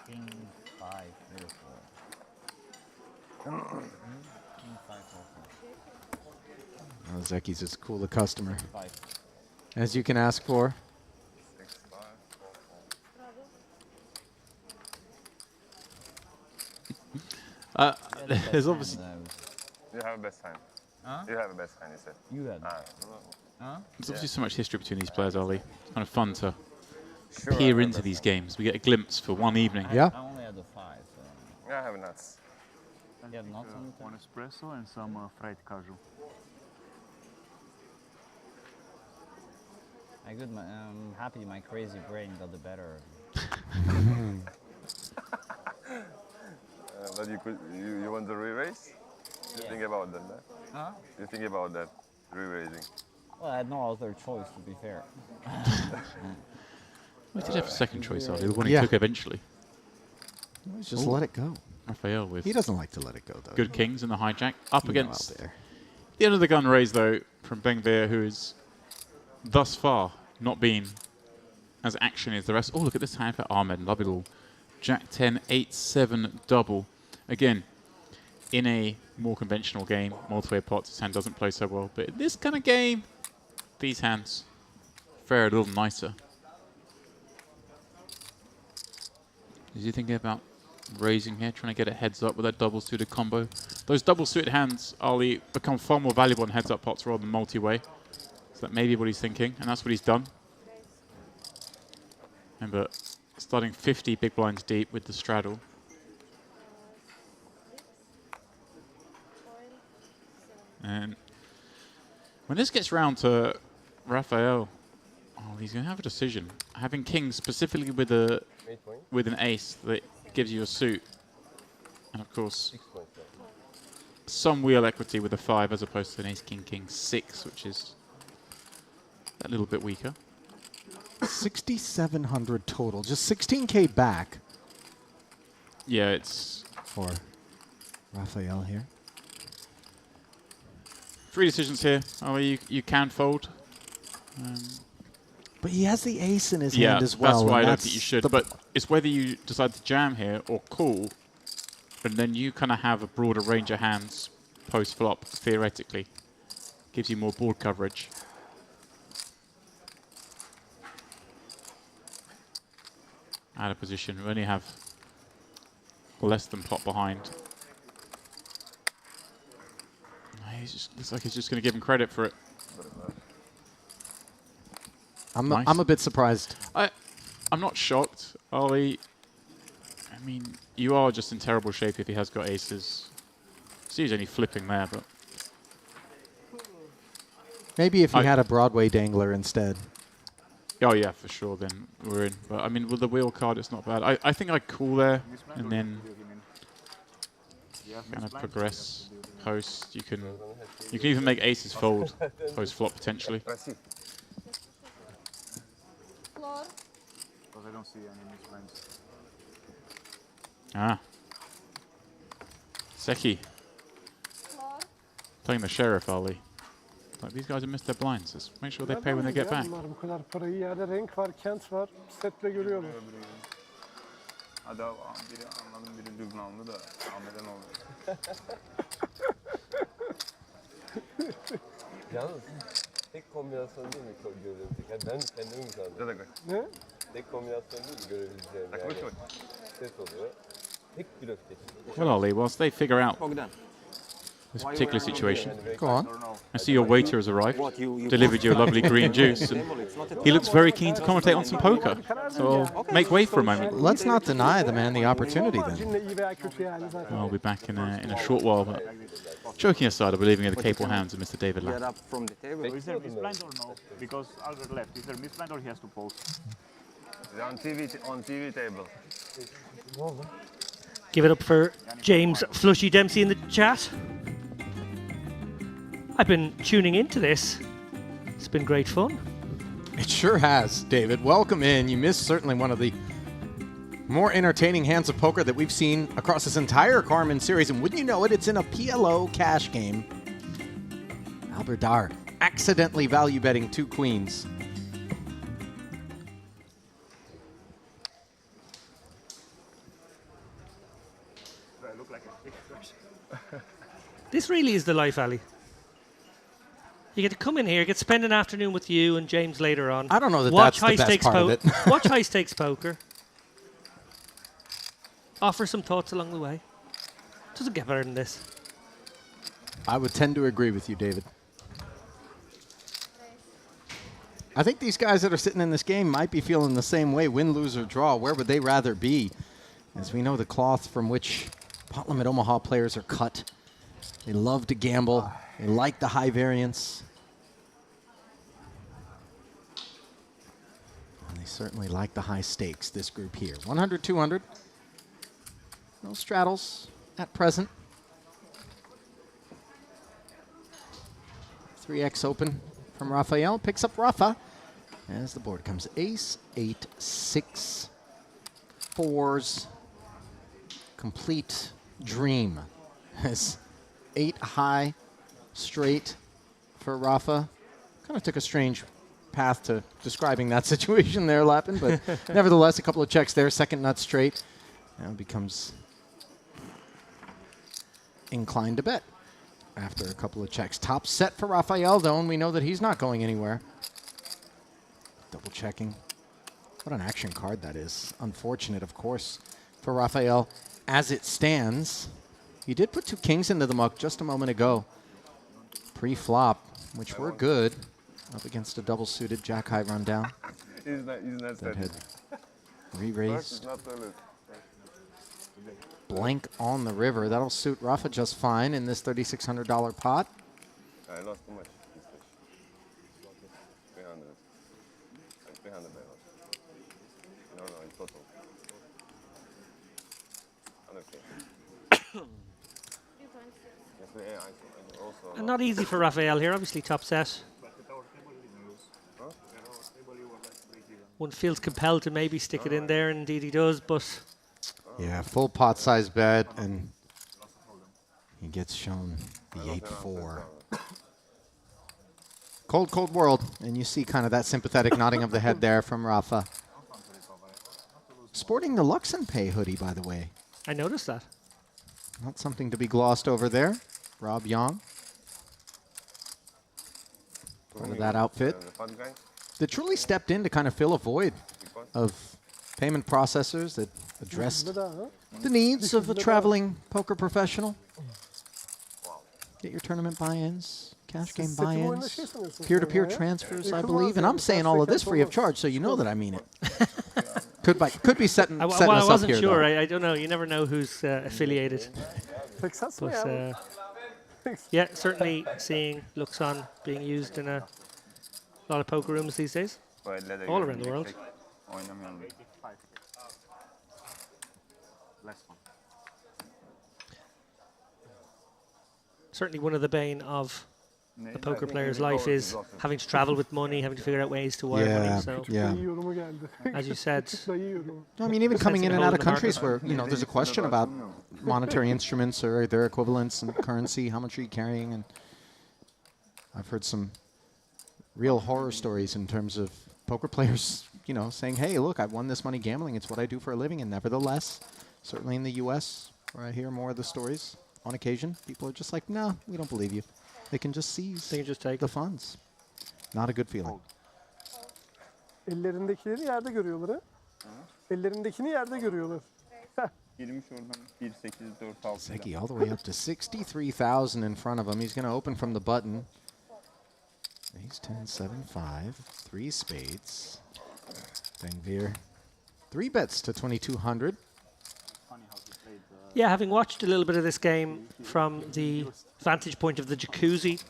King 5-4-4. King 5-4-4. Oh, Zeki's as cool a customer 5. as you can ask for. 6, 5, 4, 4. There's obviously You have a best hand. Huh? You have a best hand, you said. You had. No. there's obviously so much history between these players, Ali. It's kind of fun to Sure, I peer have a into best these hand. games. We get a glimpse for one evening. Yeah. I only had the 5. So. Yeah, I have nuts. You have nuts on the One espresso and some fried cashew. I'm happy my crazy brain got the better of me. But you want the re-raise? You think about that, no? Huh? You think about that, re-raising. Well, I had no other choice, to be fair. We did have a second choice, Ali, the one he Yeah. took eventually. Just Ooh. let it go. Raphael with He doesn't like to let it go, though. good kings in the hijack. Up You know, against out there. the end of the gun raise, though, from Bengvir, who is thus far not been as action as the rest. Oh, look at this hand for Ahmed. Lovely little Jack 10, 8-7 double. Again, in a more conventional game, multi-way pots, this hand doesn't play so well. But in this kind of game, these hands fare a little nicer. Is he thinking about raising here, trying to get a heads up with that double suited combo? Those double suited hands, Ali, become far more valuable in heads up pots rather than multi-way. So that may be what he's thinking, and that's what he's done. Remember, starting 50 big blinds deep with the straddle. And when this gets round to Raphael, he's going to have a decision. Having kings specifically with an ace that gives you a suit, and of course some wheel equity with a 5 as opposed to an ace king king 6, which is a little bit weaker. 6,700 total, just 16K back. Yeah, it's for Raphael here. 3 decisions here. You can fold. But he has the ace in his hand as well. That's why I don't think you should. But it's whether you decide to jam here or call, and then you kind of have a broader range of hands post-flop, theoretically. Gives you more board coverage. Out of position. We only have less than pot behind. Looks like he's just going to give him credit for it. Nice. I'm a bit surprised. I'm not shocked, Ollie. I mean, you are just in terrible shape if he has got aces. See, he's only flipping there, but... Maybe if he had a Broadway dangler instead. Oh, yeah, for sure, then we're in. But, I mean, with the wheel card, it's not bad. I think I'd call there, and then kind of progress post. You can even make aces fold post-flop, potentially. Floor. Because I don't see any misplaced. Ah. Seki. Floor. Playing the sheriff, Ali. Like, these guys have missed their blinds. Just make sure they pay when they get back. Bunlar bu kadar parayı yerde renk var, kent var. Setle görüyorlar. Hadi abi, biri anladım, biri Lübnanlı da Ahmet'e ne oluyor? Yalnız tek kombinasyon değil mi görebilecek? Yani ben kendimi mi sandım? Ne? Tek kombinasyon değil mi görebileceğim yani? Ses oluyor. Tek blöf geçiyor. Well, Ollie, whilst they figure out this particular situation, Go on. I see your waiter has arrived, delivered you a lovely green juice, and he looks very keen to commentate on some poker. So I'll make way for a moment. Let's not deny the man the opportunity then. Cinle iyi veya kötü yani zaten. I'll be back in a short while. But joking aside, I'll be leaving in the capable hands of Mr. David Get Lamb. up from the table. Is there misblind or no? Because Albert left. Is there misblind or he has to post? On TV table. Give it up for James Flushy Dempsey in the chat. I've been tuning into this. It's been great fun. It sure has, David. Welcome in. You missed certainly one of the more entertaining hands of poker that we've seen across this entire Carmen series. And wouldn't you know it, it's in a PLO cash game. Albert Dar accidentally value betting 2 queens. This really is the life, Ali. You get to come in here, get to spend an afternoon with you and James later on. I don't know that watch that's the best part of it. Watch high stakes poker. Offer some thoughts along the way. Doesn't get better than this. I would tend to agree with you, David. I think these guys that are sitting in this game might be feeling the same way, win, lose, or draw. Where would they rather be? As we know, the cloth from which pot limit Omaha players are cut. They love to gamble. They like the high variance. certainly like the high stakes, this group here. 100, 200. No straddles at present. 3x open from Rafael. Picks up Rafa as the board comes ace, 8, 6, 4s. Complete dream. As 8 high, straight for Rafa. Kind of took a strange path to describing that situation there, Lappin, but nevertheless, a couple of checks there. Second nut straight. Now becomes inclined to bet after a couple of checks. Top set for Rafael, though, and we know that he's not going anywhere. Double checking. What an action card that is. Unfortunate, of course, for Rafael. As it stands, he did put 2 kings into the muck just a moment ago. Pre-flop, which were good, up against a double-suited jack-high rundown. He's not That had re-raised. Blank on the river. That'll suit Rafa just fine in this $3,600 pot. I lost too much. 300. 300 I lost. No, in total. 100K. And not easy for Rafael here, obviously top set. One feels compelled to maybe stick it in there, and indeed he does, but... Yeah, full pot size bet, and he gets shown the 8-4. Cold, cold world, and you see kind of that sympathetic nodding of the head there from Rafa. Sporting the Lux and Pay hoodie, by the way. I noticed that. Not something to be glossed over there. Rob Young. Part of that outfit. That truly stepped in to kind of fill a void of payment processors that addressed the needs of a traveling poker professional. Get your tournament buy-ins, cash game buy-ins, peer-to-peer transfers, I believe. And I'm saying all of this free of charge, so you know that I mean it. Could be setting us up here. I wasn't sure. I don't know. You never know who's affiliated. But, yeah, certainly seeing Luxon being used in a lot of poker rooms these days, all around the world. Certainly one of the bane of a poker player's life is having to travel with money, having to figure out ways to wire money. So, as you said, I mean, even coming in and out of countries where there's a question about monetary instruments or their equivalents in currency. How much are you carrying? And I've heard some real horror stories in terms of poker players, saying, "Hey, look, I've won this money gambling. It's what I do for a living." And nevertheless, certainly in the U.S., where I hear more of the stories on occasion, people are just like, "No, we don't believe you." They can just seize the funds. Not a good feeling. Ellerindekileri yerde görüyorlar ha? Ellerindekini yerde görüyorlar. Zeki all the way up to 63,000 in front of him. He's going to open from the button. Ace 10, 7, 5, 3 spades. Bengvir, 3 bets to 2,200. Yeah, having watched a little bit of this game from the vantage point of the jacuzzi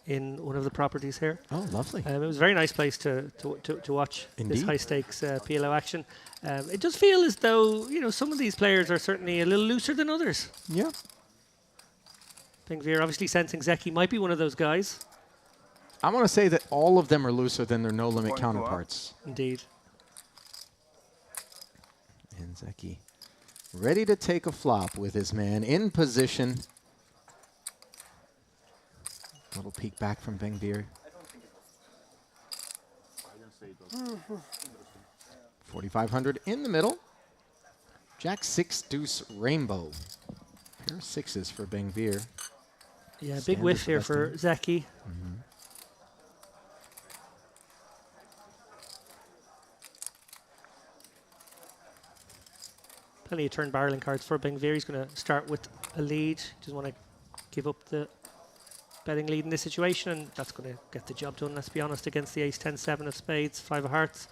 in one of the properties here. Oh, lovely. It was a very nice place to watch Indeed. this high-stakes PLO action. It does feel as though, some of these players are certainly a little looser than others. Yeah. Bengvir obviously sensing Zeki might be one of those guys. I want to say that all of them are looser than their no-limit counterparts. Indeed. And Zeki ready to take a flop with his man in position. Little peek back from Bengvir. 4,500 in the middle. Jack 6 deuce rainbow. Pair of sixes for Bengvir. Yeah, big whiff here for Zeki. Plenty of turn barreling cards for Bengvir. He's going to start with a lead. Doesn't want to give up the betting lead in this situation, and that's going to get the job done, let's be honest, against the ace 10, 7 of spades, 5 of hearts.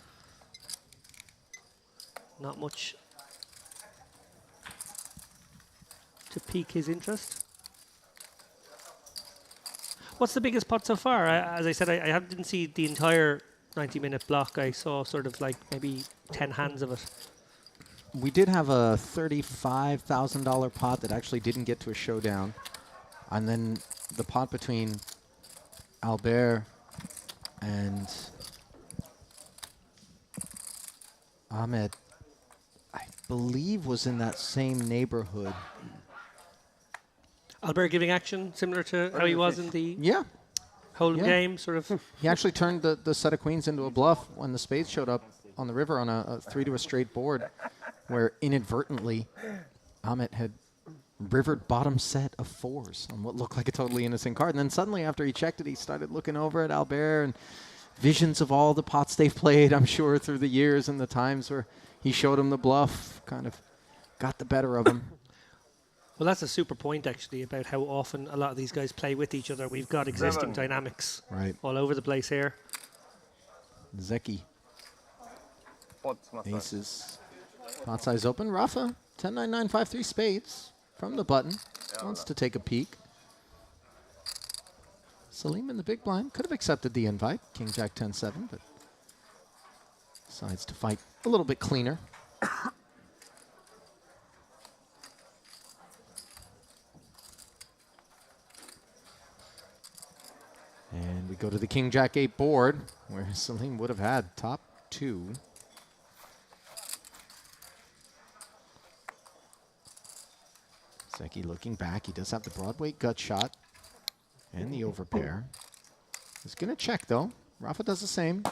Not much to pique his interest. What's the biggest pot so far? As I said, I didn't see the entire 90-minute block, I saw sort of like maybe 10 hands of it. We did have a $35,000 pot that actually didn't get to a showdown. And then the pot between Albert and Ahmed, I believe, was in that same neighborhood. Albert giving action similar to how he was in the Hold'em game, sort of. He actually turned the set of queens into a bluff when the spades showed up on the river on a 3 to a straight board, where inadvertently Ahmed had rivered bottom set of 4s on what looked like a totally innocent card. And then suddenly after he checked it, he started looking over at Albert and visions of all the pots they've played, I'm sure, through the years and the times where he showed him the bluff, kind of got the better of him. Well, that's a super point, actually, about how often a lot of these guys play with each other. We've got existing dynamics all over the place here. Zeki. Aces. Pot size open. Rafa, 10-9-9-5-3 spades from the button. Wants to take a peek. Salim in the big blind could have accepted the invite. King Jack 10-7, but decides to fight a little bit cleaner. And we go to the King Jack 8 board, where Salim would have had top 2. Zeki looking back. He does have the Broadway gut shot and the overpair. He's going to check, though. Rafa does the same.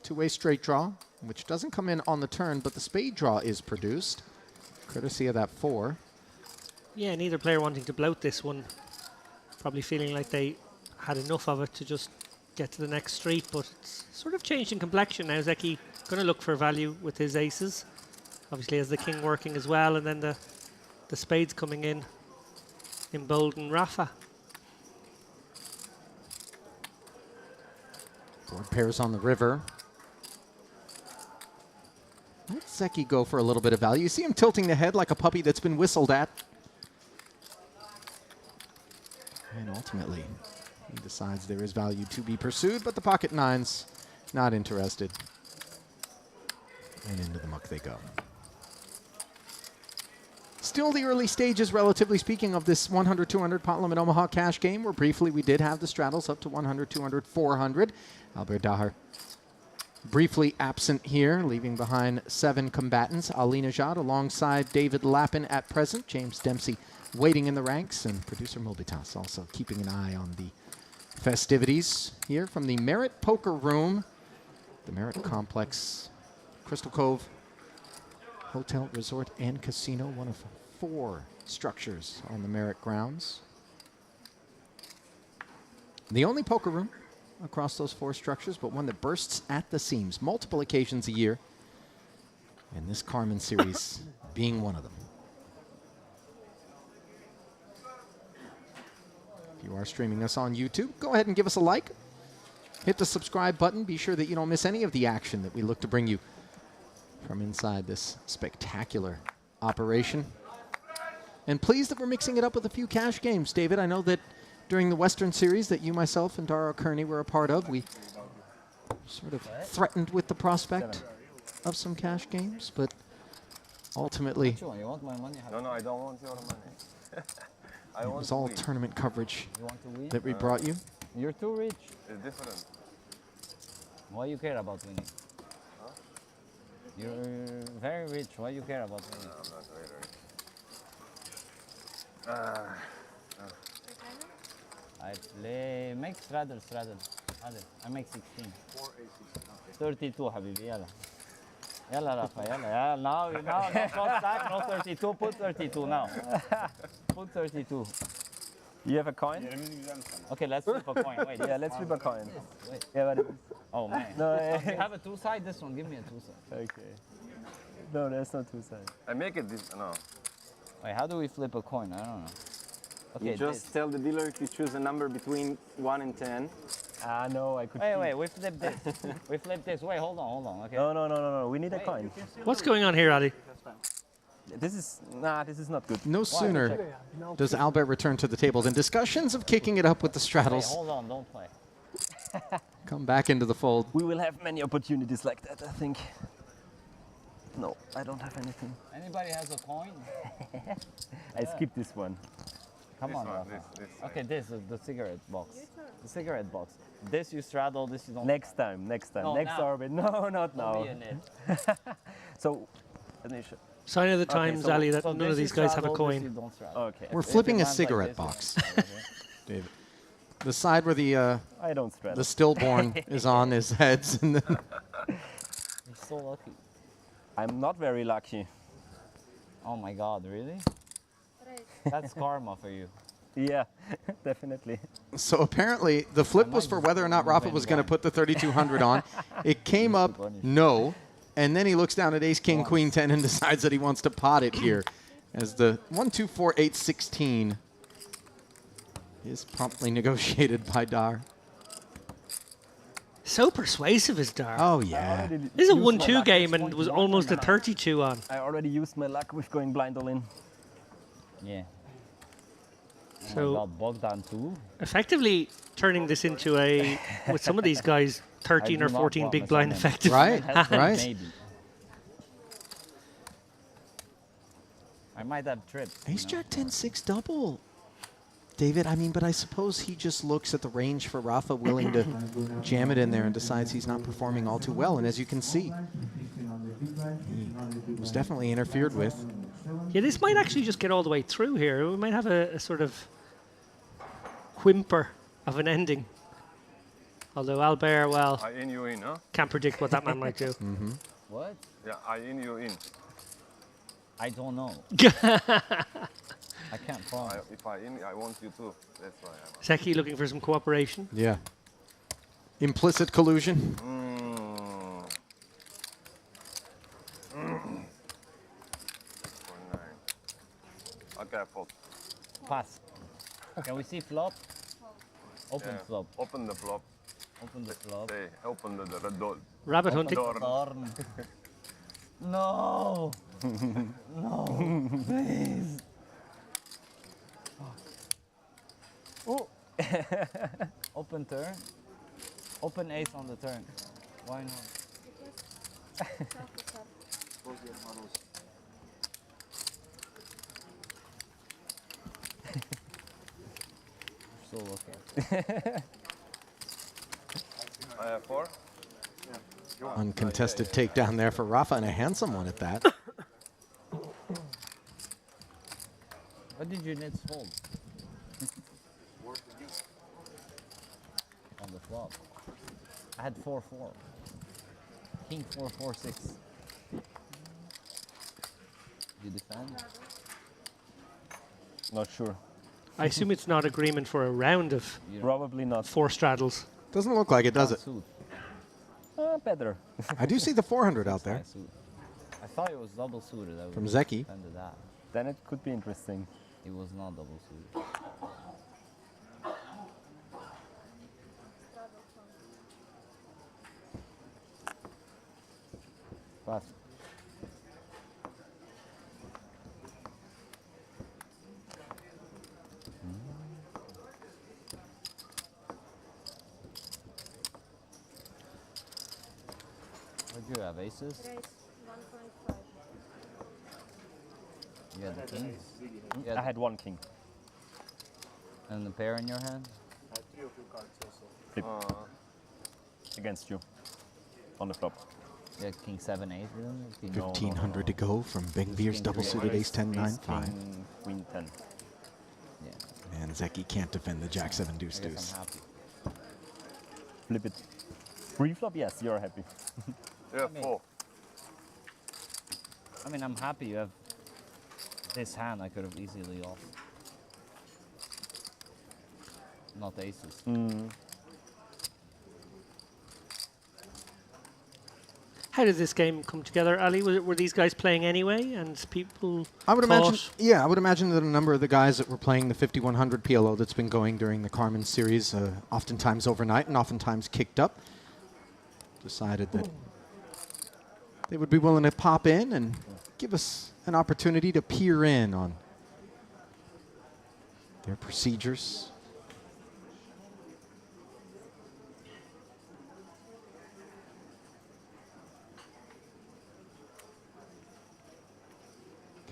2-way straight draw, which doesn't come in on the turn, but the spade draw is produced, courtesy of that 4. Yeah, neither player wanting to bloat this one. Probably feeling like they had enough of it to just get to the next street, but it's sort of changed in complexion now. Zeki going to look for value with his aces. Obviously has the king working as well, and then the spades coming in embolden Rafa. Board pairs on the river. Let Zeki go for a little bit of value. You see him tilting the head like a puppy that's been whistled at. And ultimately, he decides there is value to be pursued, but the pocket nines not interested. And into the muck they go. Still the early stages, relatively speaking, of this 100-200 pot limit Omaha cash game, where briefly we did have the straddles up to 100, 200, 400. Albert Daher briefly absent here, leaving behind 7 combatants. Ali Najad alongside David Lappin at present. James Dempsey waiting in the ranks, and producer Mobitas also keeping an eye on the festivities here from the Merit Poker Room, the Merit Complex, Crystal Cove Hotel, Resort, and Casino, one of 4 structures on the Merit grounds. The only poker room across those 4 structures, but one that bursts at the seams multiple occasions a year, and this Carmen series being one of them. If you are streaming us on YouTube, go ahead and give us a like. Hit the subscribe button. Be sure that you don't miss any of the action that we look to bring you from inside this spectacular operation. And pleased that we're mixing it up with a few cash games. David, I know that during the Western Series that you, myself, and Dara Kearney were a part of, we sort of threatened with the prospect of some cash games, but ultimately You want my money? No, I don't want your money. it was all tournament coverage that we brought you. You're too rich. It's different. Why you care about winning? Huh? You're very rich. Why you care about winning? No, I'm not very rich. I play. Make straddle. I make 16. 32, حبيبي. يلا. يلا رافا. يلا. Now, no stack, no 32. Put 32 now. Put 32. You have a coin? Okay, let's flip a coin. Wait. Yeah, let's flip a coin. Wait. Yeah, but Oh man. No, You have a 2-side. This one. Give me a 2-side. okay. No, that's not 2 sides. I make it this. No. Wait, how do we flip a coin? I don't know. Okay, You just tell the dealer to choose a number between 1 and 10. No, I could. Wait, we flip this. We flip this. Wait, hold on. Okay. No. We need a coin. What's going on here, Ali? This is not good. No sooner does Albert return to the table than discussions of kicking it up with the straddles Wait, hold on, don't play. come back into the fold. We will have many opportunities like that, I think. No, I don't have anything. Anybody has a coin? I skipped this one. Come on, Rafa. Okay, this is the cigarette box. The cigarette box. This you straddle, this you don't. Next time, next No, next now. orbit. No, not Don't now. be in it. So, Anisha. Sign of the times, Ali, that none of these guys have a coin. Okay. We're flipping a cigarette box, David. The side where the I don't straddle. the stillborn is on is heads, and then You're so lucky. I'm not very lucky. Oh my God, really? That's karma for you. Yeah, definitely. so apparently the flip was for whether or not Rafa was going to put the 3200 on. It came up no, and then he looks down at Ace King Queen 10 and decides that he wants to pot it here, as the 1 2 4 8 16 is promptly negotiated by Dar. So persuasive is Dar. Oh yeah. This is a 1-2 game and was almost a 32 on. I already used my luck with going blind all in. Yeah. So Oh my God, Bogdan too. effectively turning this into a, with some of these guys, 13 I or do not 14 want big my blind summon. effective. Right, right. Maybe. I might have tripped. Ace Jack 10 6 double. David, I mean, but I suppose he just looks at the range for Rafa willing to jam it in there and decides he's not performing all too well. And as you can see, he was definitely interfered with. Yeah, this might actually just get all the way through here. We might have a sort of whimper of an ending. Although Albert, well, I in you in, huh? can't predict what that man might do. What? Yeah, I in you in. I don't know. I can't promise. If I in, I want you too. That's why I'm. Seki looking for some cooperation. Yeah. Implicit collusion. Okay, I fold. Pass. Can we see flop? Open Yeah. flop. Open the flop. Open the flop. Say, open the door. Rabbit Open hunting. the door. No. No. Please. Oh. Open turn. Open ace on the turn. Why not? So lucky. I have 4. Uncontested takedown there for Rafa, and a handsome one at that. What did your nets fold? On the flop. I had 4-4. King 4-4-6. You defend? Not sure. I assume it's not agreement for a round of Probably not. 4 straddles. Doesn't look like it, does it? Suit. Better. I do see the 400 out there. Nice suit. I thought it was double suited. I From would Zeki. defended that. Then it could be interesting. It was not double suited. Pass. What do you have, aces? You had the kings? You I had 1 king. And the pair in your hand? Flip. Against you. On the flop. You had king 7-8 really? 1,500 to go from Bengvir's double suited ace 10 9 5. King, queen 10. Yeah. And Zeki can't defend the Jack 7 deuce I guess deuce. I'm happy. Flip it. Pre-flop, yes, you're happy. You have 4. I mean, I'm happy you have this hand. I could have easily lost. Not aces. How did this game come together, Ali? Were these guys playing anyway, and people? I would imagine, thought- yeah, I would imagine that a number of the guys that were playing the 5100 PLO that's been going during the Carmen series, oftentimes overnight and oftentimes kicked up, decided that they would be willing to pop in and give us an opportunity to peer in on their procedures.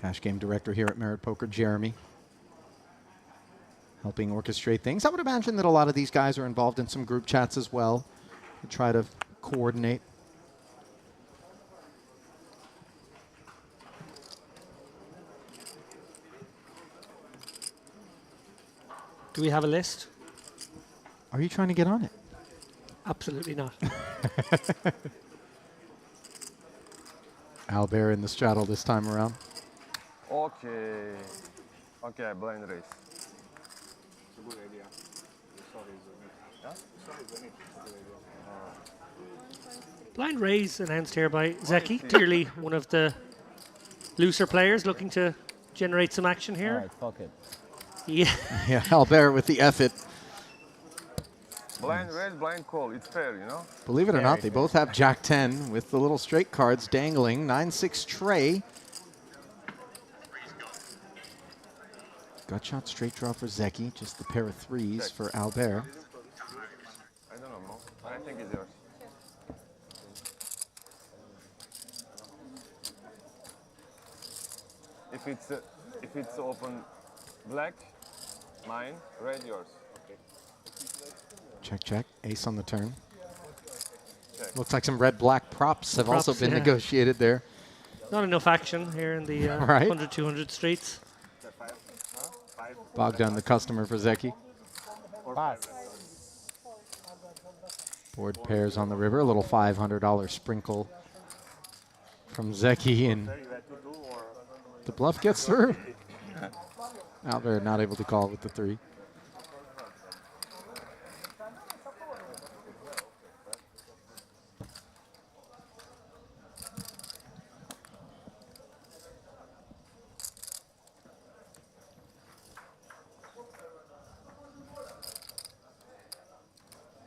Cash game director here at Merit Poker, Jeremy, helping orchestrate things. I would imagine that a lot of these guys are involved in some group chats as well to try to coordinate. Do we have a list? Are you trying to get on it? Absolutely not. Albert in the straddle this time around. Okay. Okay, blind race. It's a good idea. The shot is a net. Yeah? The shot is a net. Blind raise announced here by Zeki, clearly one of the looser players looking to generate some action here. All right, fuck it. Yeah. Yeah, Albert with the effort. Blind raise, blind call. It's fair, you know? Believe it or not, they both have Jack 10 with the little straight cards dangling. 9-6 tray. Gut shot straight draw for Zeki. Just the pair of threes for Albert. I don't know, Mo. I think it's yours. If it's open black, mine, red, yours. Okay. Check, check. Ace on the turn. Check. Looks like some red-black props have also been negotiated there. Not enough action here in the Right. 100, 200 streets. Bogdan, the customer for Zeki. Pass. Board pairs on the river. A little $500 sprinkle from Zeki, and the bluff gets through. Albert not able to call with the 3.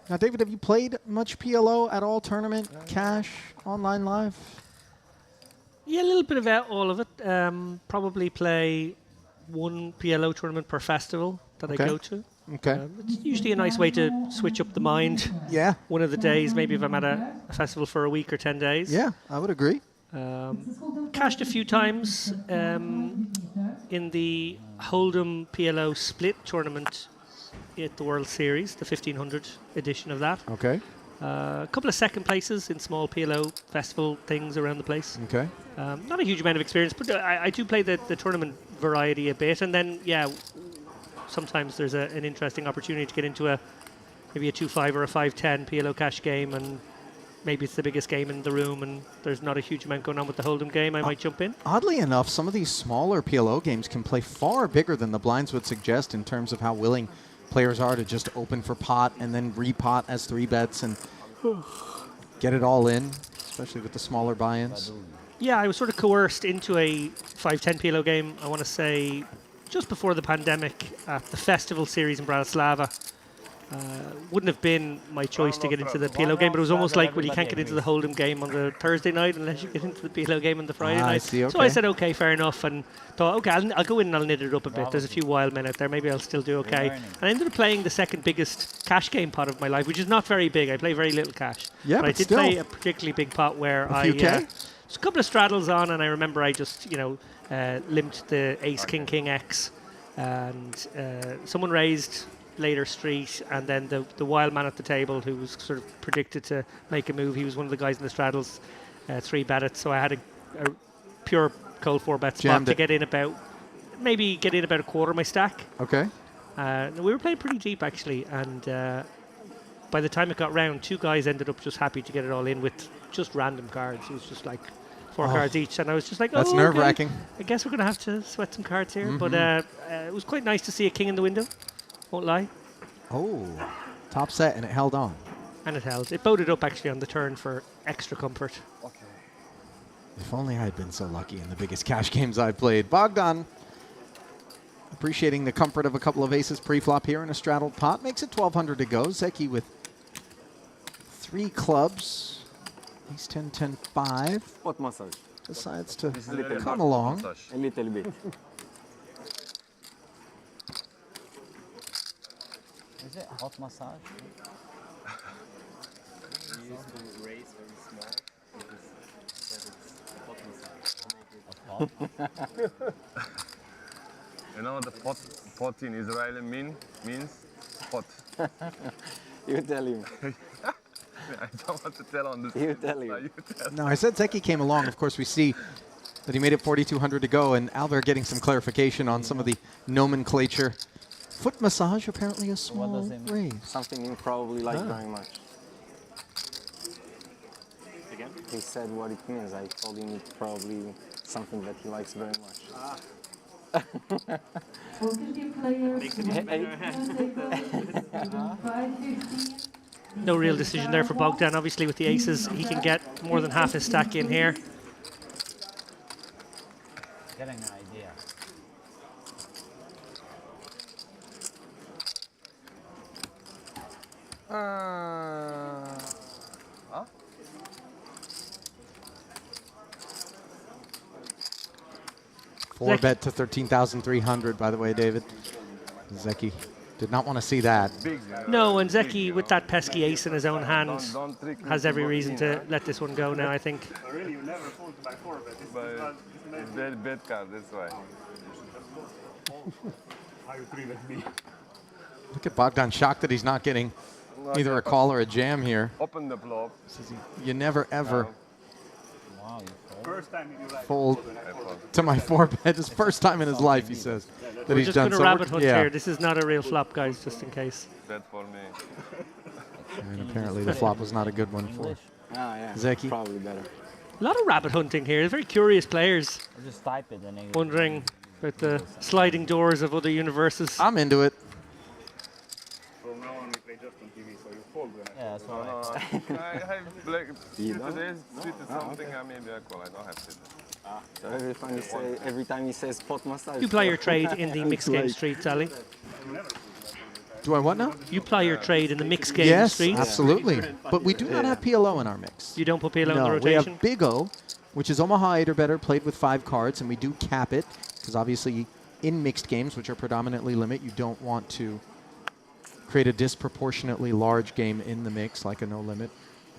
Now, David, have you played much PLO at all? Tournament, cash, online live? Yeah, a little bit of all of it. Probably play one PLO tournament per festival that I go to. Okay. It's usually a nice way to switch up the mind. Yeah. One of the days, maybe if I'm at a festival for a week or 10 days. Yeah, I would agree. Cashed a few times in the Hold'em PLO split tournament at the World Series, the 1500 edition of that. Okay. A couple of second places in small PLO festival things around the place. Okay. Not a huge amount of experience, but I do play the tournament variety a bit. And then, yeah, sometimes there's an interesting opportunity to get into maybe a 2-5 or a 5-10 PLO cash game, and maybe it's the biggest game in the room and there's not a huge amount going on with the Hold'em game. I might jump in. Oddly enough, some of these smaller PLO games can play far bigger than the blinds would suggest in terms of how willing players are to just open for pot and then repot as 3 bets and get it all in, especially with the smaller buy-ins. Yeah, I was sort of coerced into a 5-10 PLO game, I want to say, just before the pandemic at the festival series in Bratislava. Wouldn't have been my choice to get into the PLO game, but it was almost like, well, you can't get into the Hold'em game on the Thursday night unless you get into the PLO game on the Friday night. I see, okay. So I said, okay, fair enough, and thought, okay, I'll go in and I'll knit it up a bit. There's a few wild men out there, maybe I'll still do okay. And I ended up playing the second biggest cash game pot of my life, which is not very big. I play very little cash. Yeah, but I did still. play a particularly big pot where there's a couple of straddles on, and I remember I just, limped the ace, king, king, X, and someone raised later street, and then the wild man at the table who was sort of predicted to make a move, he was one of the guys in the straddles, 3-bet it, so I had a pure cold 4-bet spot to get in about a quarter of my stack. Okay. We were playing pretty deep actually, and by the time it got round, 2 guys ended up just happy to get it all in with just random cards. It was just like 4 cards each, and I was just like, that's oh, nerve-wracking. Okay. I guess we're going to have to sweat some cards here, but it was quite nice to see a king in the window. Won't lie. Oh, top set, and it held on. And it held. It boated up actually on the turn for extra comfort. Okay. If only I had been so lucky in the biggest cash games I've played. Bogdan, appreciating the comfort of a couple of aces pre-flop here in a straddled pot. Makes it 1,200 to go. Zeki with 3 clubs. Ace 10, 10, 5. What massage? Decides to come along. A little bit. Is it hot massage? We used to raise very small because it's hot massage. You know the pot in Israeli means pot. You tell him. I don't want to tell on this. You tell him. You tell. No, I said Zeki came along. Of course, we see that he made it 4,200 to go, and Albert getting some clarification on some of the nomenclature. Foot massage, apparently a small raise. Something you probably like very much. Again? He said what it means. I told him it's probably something that he likes very much. No real decision there for Bogdan. Obviously, with the aces, he can get more than half his stack in here. Getting an idea. Four bet to 13,300, by the way, David. Zeki did not want to see that. No, and Zeki, with that pesky ace in his own hand, has every reason to let this one go now, I think. Really, you never fold my 4-bet. It's very bad card, that's why. How you 3-bet me? Look at Bogdan, shocked that he's not getting either a call or a jam here. Open the flop. You never, ever First time you like fold to my 4-bet. His first time in his life, he says, that he's just done. going to rabbit hunt here. This is not a real flop, guys, just in case. Bet for me. And apparently the flop was not a good one for Zeki. Probably better. A lot of rabbit hunting here. Very curious players. I'll just type it and then Wondering about the sliding doors of other universes. I'm into it. From now on, we play just on TV, so you fold when Yeah, so I have like today's tweeted something. Maybe I call. I don't have to. So every time he says pot massage. You play your trade in the mixed game streets, Ali. Do I what now? You play your trade in the mixed game Yes, streets. absolutely. But we do not have PLO in our mix. You don't put PLO in the No, we rotation? have Big O, which is Omaha 8 or better, played with 5 cards, and we do cap it, because obviously in mixed games, which are predominantly limit, you don't want to create a disproportionately large game in the mix, like a no limit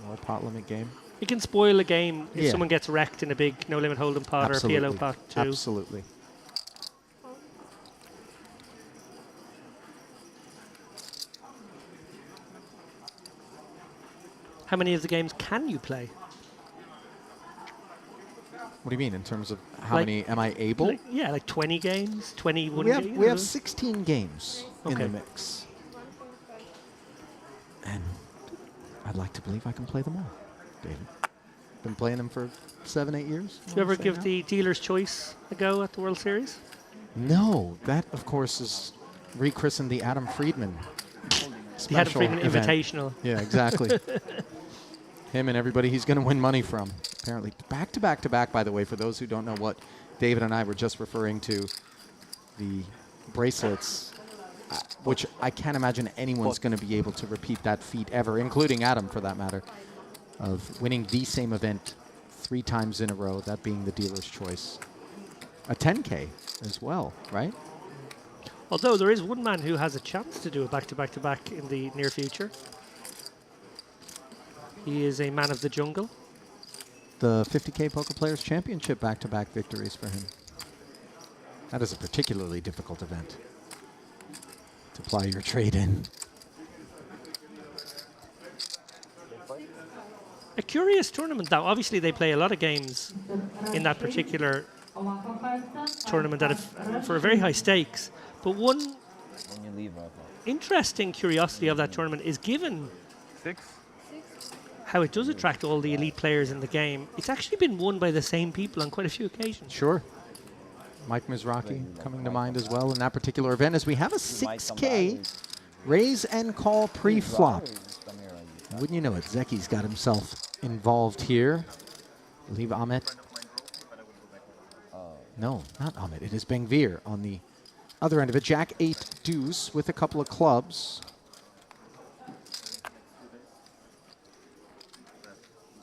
or a pot limit game. It can spoil a game if Yeah. someone gets wrecked in a big no limit hold'em pot Absolutely. or a PLO pot too. Absolutely. How many of the games can you play? What do you mean in terms of how Like- many am I able? Like 20 games, 21 we have games. we have 16 games in Okay. the mix, and I'd like to believe I can play them all. David, been playing them for 7-8 years. Did you ever give the dealer's choice a go at the World Series? No, that of course is rechristened the Adam Friedman. The Adam special Friedman event. Invitational. Yeah, exactly. Him and everybody he's going to win money from. Apparently, back to back to back. By the way, for those who don't know what David and I were just referring to, the bracelets, which I can't imagine anyone's going to be able to repeat that feat ever, including Adam for that matter, of winning the same event 3 times in a row, that being the dealer's choice. A 10K as well, right? Although there is one man who has a chance to do a back-to-back-to-back in the near future. He is a man of the jungle. The 50K Poker Players Championship back-to-back victories for him. That is a particularly difficult event to ply your trade in. A curious tournament, though. Obviously, they play a lot of games in that particular tournament that for very high stakes. But one interesting curiosity of that tournament is given how it does attract all the elite players in the game. It's actually been won by the same people on quite a few occasions. Sure. Mike Mizrachi coming to mind as well in that particular event, as we have a 6K raise and call pre-flop. Wouldn't you know it, Zeki's got himself involved here. I believe Ahmet. No, not Ahmet. It is Bengvir on the other end of it. Jack 8 deuce with a couple of clubs.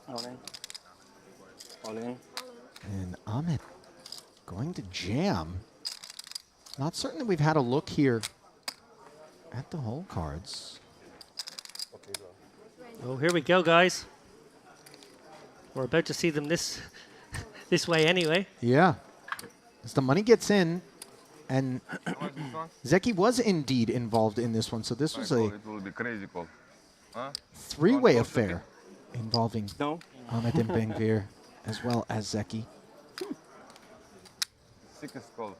All in. All in. And Ahmet going to jam. Not certain that we've had a look here at the hole cards. Oh, here we go, guys. We're about to see them this way anyway. Yeah. As the money gets in, and Zeki was indeed involved in this one, so this was a It will be crazy call. Huh? three-way affair involving No. Ahmed and Ben-Gvir, as well as Zeki. Sickest call.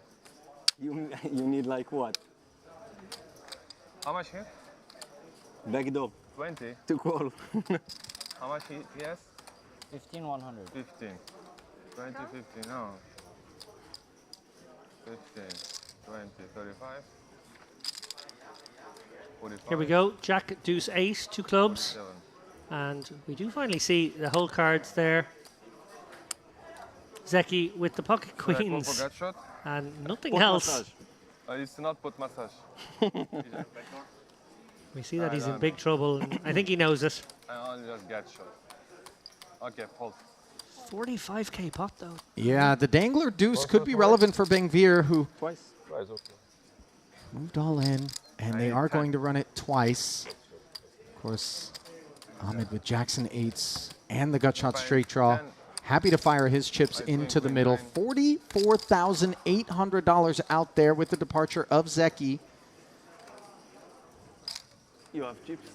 You need like what? How much here? Backdoor 20. to call. How much he has? 15,100. 15. 20, 15, no. 15, 20, 35. 45. Here we go. Jack, deuce, ace, 2 clubs. 47. And we do finally see the whole cards there. Zeki with the pocket Should I go for queens gut shot? and nothing Pot else. massage. I used to not put massage. We see that I he's in don't big trouble. And I think he knows it. I only just gut shot. Okay, pulse. 45k pot though. Yeah, the dangler deuce could be relevant for Ben-Gvir, who Twice. Twice, okay. moved all in, and they are going to run it twice. Of course, Ahmed with Jackson 8s and the gut shot straight draw. Happy to fire his chips into the middle. $44,800 out there with the departure of Zeki. You have chips.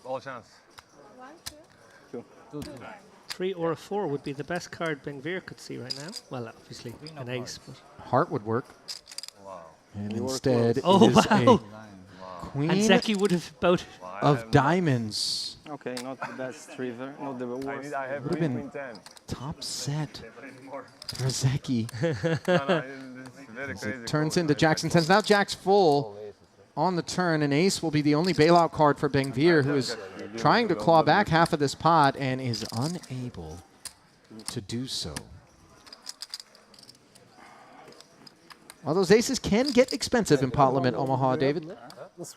All chance. 3 or a 4 would be the best card Ben-Gvir could see right now. Well, obviously an ace. But Heart would work. Wow. And You were instead close. Oh, is wow. a queen and Zeki would have both. of diamonds. Okay, not the best river, not the worst. I have Would've queen, been queen 10. top set for Zeki. No, it's very As crazy it turns call. into Jackson 10s. Now Jack's full on the turn, and ace will be the only bailout card for Ben-Gvir, who is trying to claw back half of this pot and is unable to do so. Well, those aces can get expensive in pot limit Omaha, David.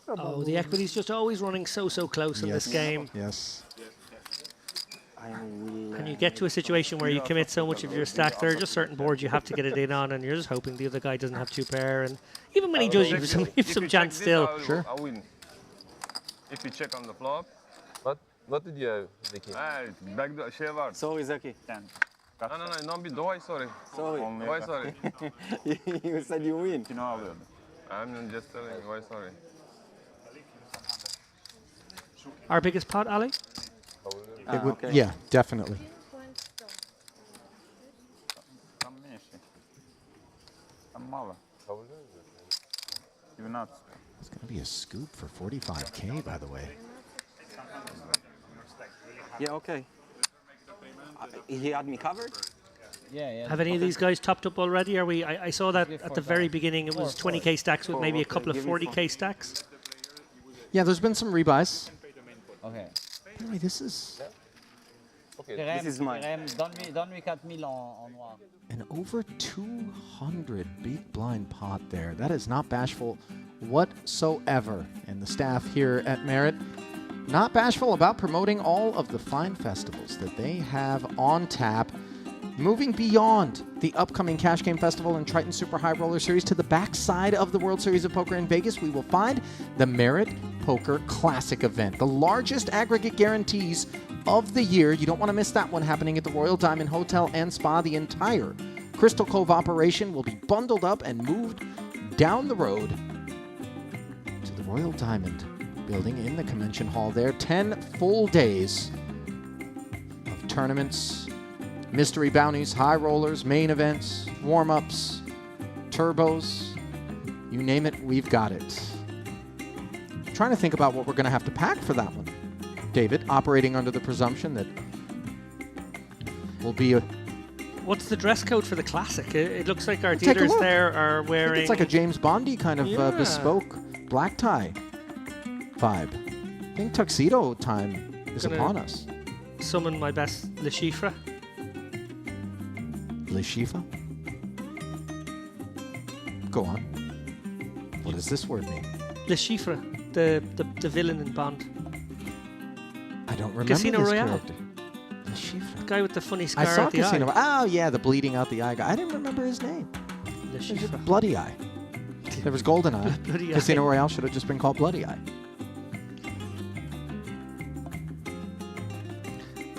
Oh, the equity's just always running so close in this game. Yes. And you get to a situation where you commit so much of your stack, there are just certain boards you have to get it in on, and you're just hoping the other guy doesn't have 2 pair. And even when he does, you have some, If some you chance check this, still. I win. If you check on the flop, What did you have, Zeki? back the şey var. Sorry, Zeki. No, bir doğay sorry. Sorry. Why sorry? You said you win. I'm just telling why sorry. Our biggest pot, Ali? It would, okay. yeah, definitely. It's going to be a scoop for 45K, by the way. Yeah, okay. He had me covered? Yeah. Have any of these guys topped up already? Are we? I saw that at the very beginning it was 20k stacks with maybe a couple of 40k stacks. Yeah, there's been some rebuys. Okay. Anyway, this is This is mine. Donne-lui 4000 en noir. an over 200 big blind pot there. That is not bashful whatsoever. And the staff here at Merit, not bashful about promoting all of the fine festivals that they have on tap. Moving beyond the upcoming Cash Game Festival and Triton Super High Roller Series to the backside of the World Series of Poker in Vegas, we will find the Merit Poker Classic event, the largest aggregate guarantees of the year. You don't want to miss that one, happening at the Royal Diamond Hotel and Spa. The entire Crystal Cove operation will be bundled up and moved down the road to the Royal Diamond building in the convention hall there. 10 full days of tournaments, mystery bounties, high rollers, main events, warm-ups, turbos, you name it, we've got it. Trying to think about what we're going to have to pack for that one. David, operating under the presumption that will be a... What's the dress code for the Classic? It looks like our Take a dealers look. there are I think wearing... it's like a James Bondy kind of Yeah. bespoke black tie vibe. I think tuxedo time is Gonna- upon us. Summon my best Le Chiffre. Le Chiffre? Go on. What does this word mean? Le Chiffre, the villain in Bond. I don't remember Casino this Royale. character. Le Chiffre. The guy with the funny scar I saw at the Casino. eye. Oh, yeah, the bleeding out the eye guy. I didn't remember his name. Le There's Chiffre. Bloody Eye. There was Golden Eye. Bloody Eye. Casino Royale should have just been called Bloody Eye.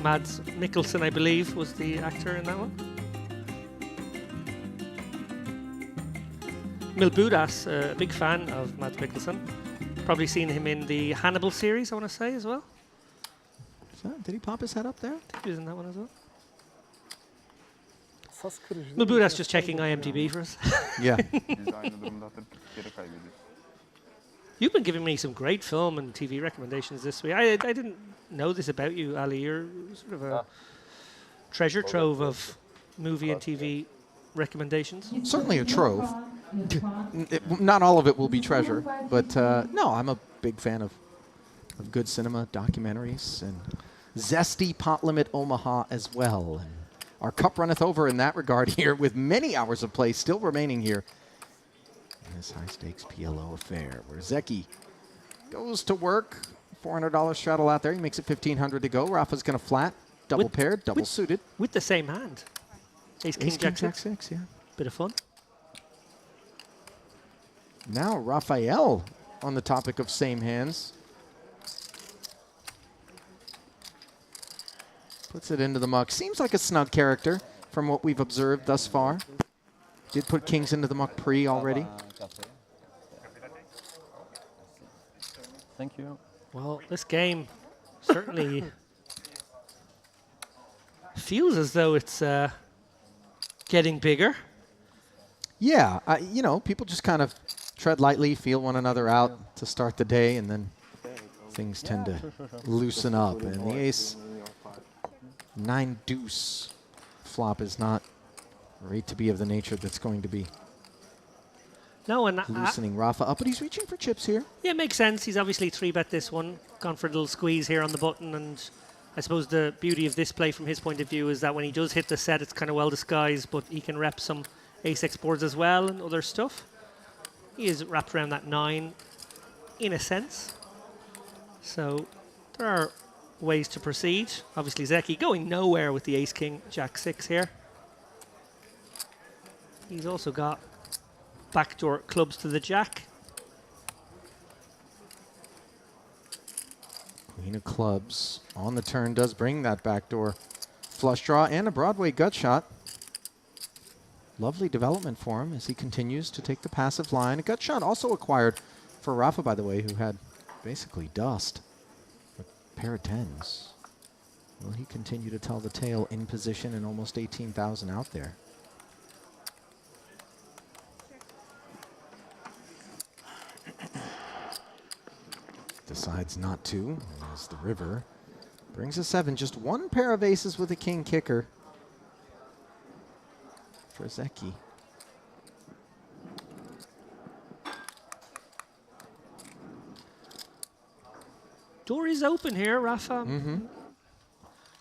Mads Mikkelsen, I believe, was the actor in that one. Milbudas, a big fan of Mads Mikkelsen. Probably seen him in the Hannibal series, I want to say, as well. Did he pop his head up there? I think he was in that one as well. Sas kırıcı. Milbudas just checking IMDb for us. Yeah. Biz aynı durumda atıp geri kaybediyoruz. You've been giving me some great film and TV recommendations this week. I didn't know this about you, Ali. You're sort of a treasure trove of movie and TV recommendations. Certainly a trove. Not all of it will be treasure, but no, I'm a big fan of good cinema, documentaries, and zesty pot limit Omaha as well. And our cup runneth over in that regard here, with many hours of play still remaining here in this high-stakes PLO affair, where Zeki goes to work. $400 straddle out there. He makes it $1,500 to go. Rafa's going to flat, double paired, double suited. With the same hand. Ace, King, Jack, Jack 6. 6, yeah. Bit of fun. Now Raphael on the topic of same hands. Puts it into the muck. Seems like a snug character from what we've observed thus far. Did put kings into the muck pre already. Thank you. Well, this game certainly feels as though it's getting bigger. Yeah, you know, people just kind of tread lightly, feel one another out to start the day, and then things tend to loosen up. And the ace 9 deuce flop is not right to be of the nature that's going to be No, and loosening Rafa up, but he's reaching for chips here. Yeah, it makes sense. He's obviously 3-bet this one, gone for a little squeeze here on the button, and I suppose the beauty of this play from his point of view is that when he does hit the set, it's kind of well disguised, but he can rep some ace-x boards as well and other stuff. He is wrapped around that 9 in a sense. So there are ways to proceed. Obviously Zeki going nowhere with the ace-king, Jack 6 here. He's also got backdoor clubs to the jack. Queen of clubs on the turn does bring that backdoor flush draw and a Broadway gut shot. Lovely development for him as he continues to take the passive line. A gut shot also acquired for Rafa, by the way, who had basically dust. A pair of 10s. Will he continue to tell the tale in position and almost 18,000 out there? Decides not to, as the river brings a 7. Just one pair of aces with a king kicker for Zeki. Door is open here, Rafa.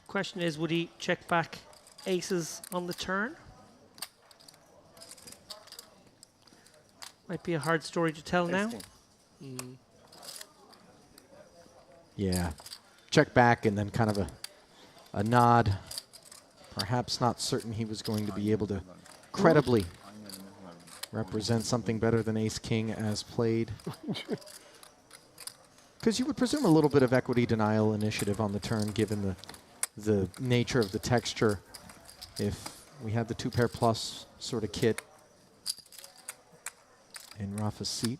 Question is, would he check back aces on the turn? Might be a hard story to tell now. Yeah, check back and then kind of a nod. Perhaps not certain he was going to be able to credibly represent something better than ace-king as played. Because you would presume a little bit of equity denial initiative on the turn given the nature of the texture if we had the 2-pair plus sort of kit in Rafa's seat.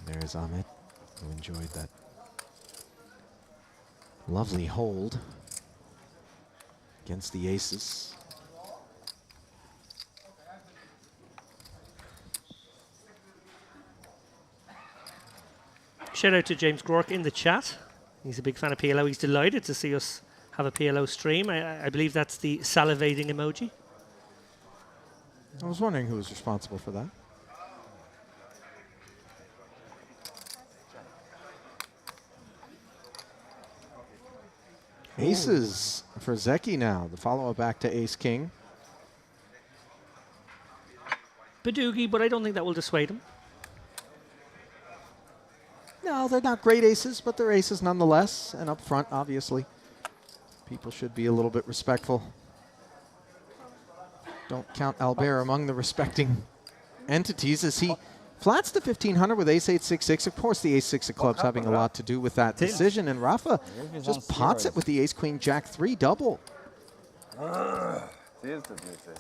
There's Ahmet, who enjoyed that lovely hold against the aces. Shout out to James Groark in the chat. He's a big fan of PLO. He's delighted to see us have a PLO stream. I believe that's the salivating emoji. I was wondering who was responsible for that. Aces for Zeki now. The follow-up back to ace-king. Badoogie, but I don't think that will dissuade him. No, they're not great aces, but they're aces nonetheless. And up front, obviously, people should be a little bit respectful. Don't count Albert among the respecting entities as he flats the 1500 with ace 8 6 6. Of course, the ace 6 of clubs having a lot to do with that decision, and Rafa just pots it with the ace queen jack 3 double.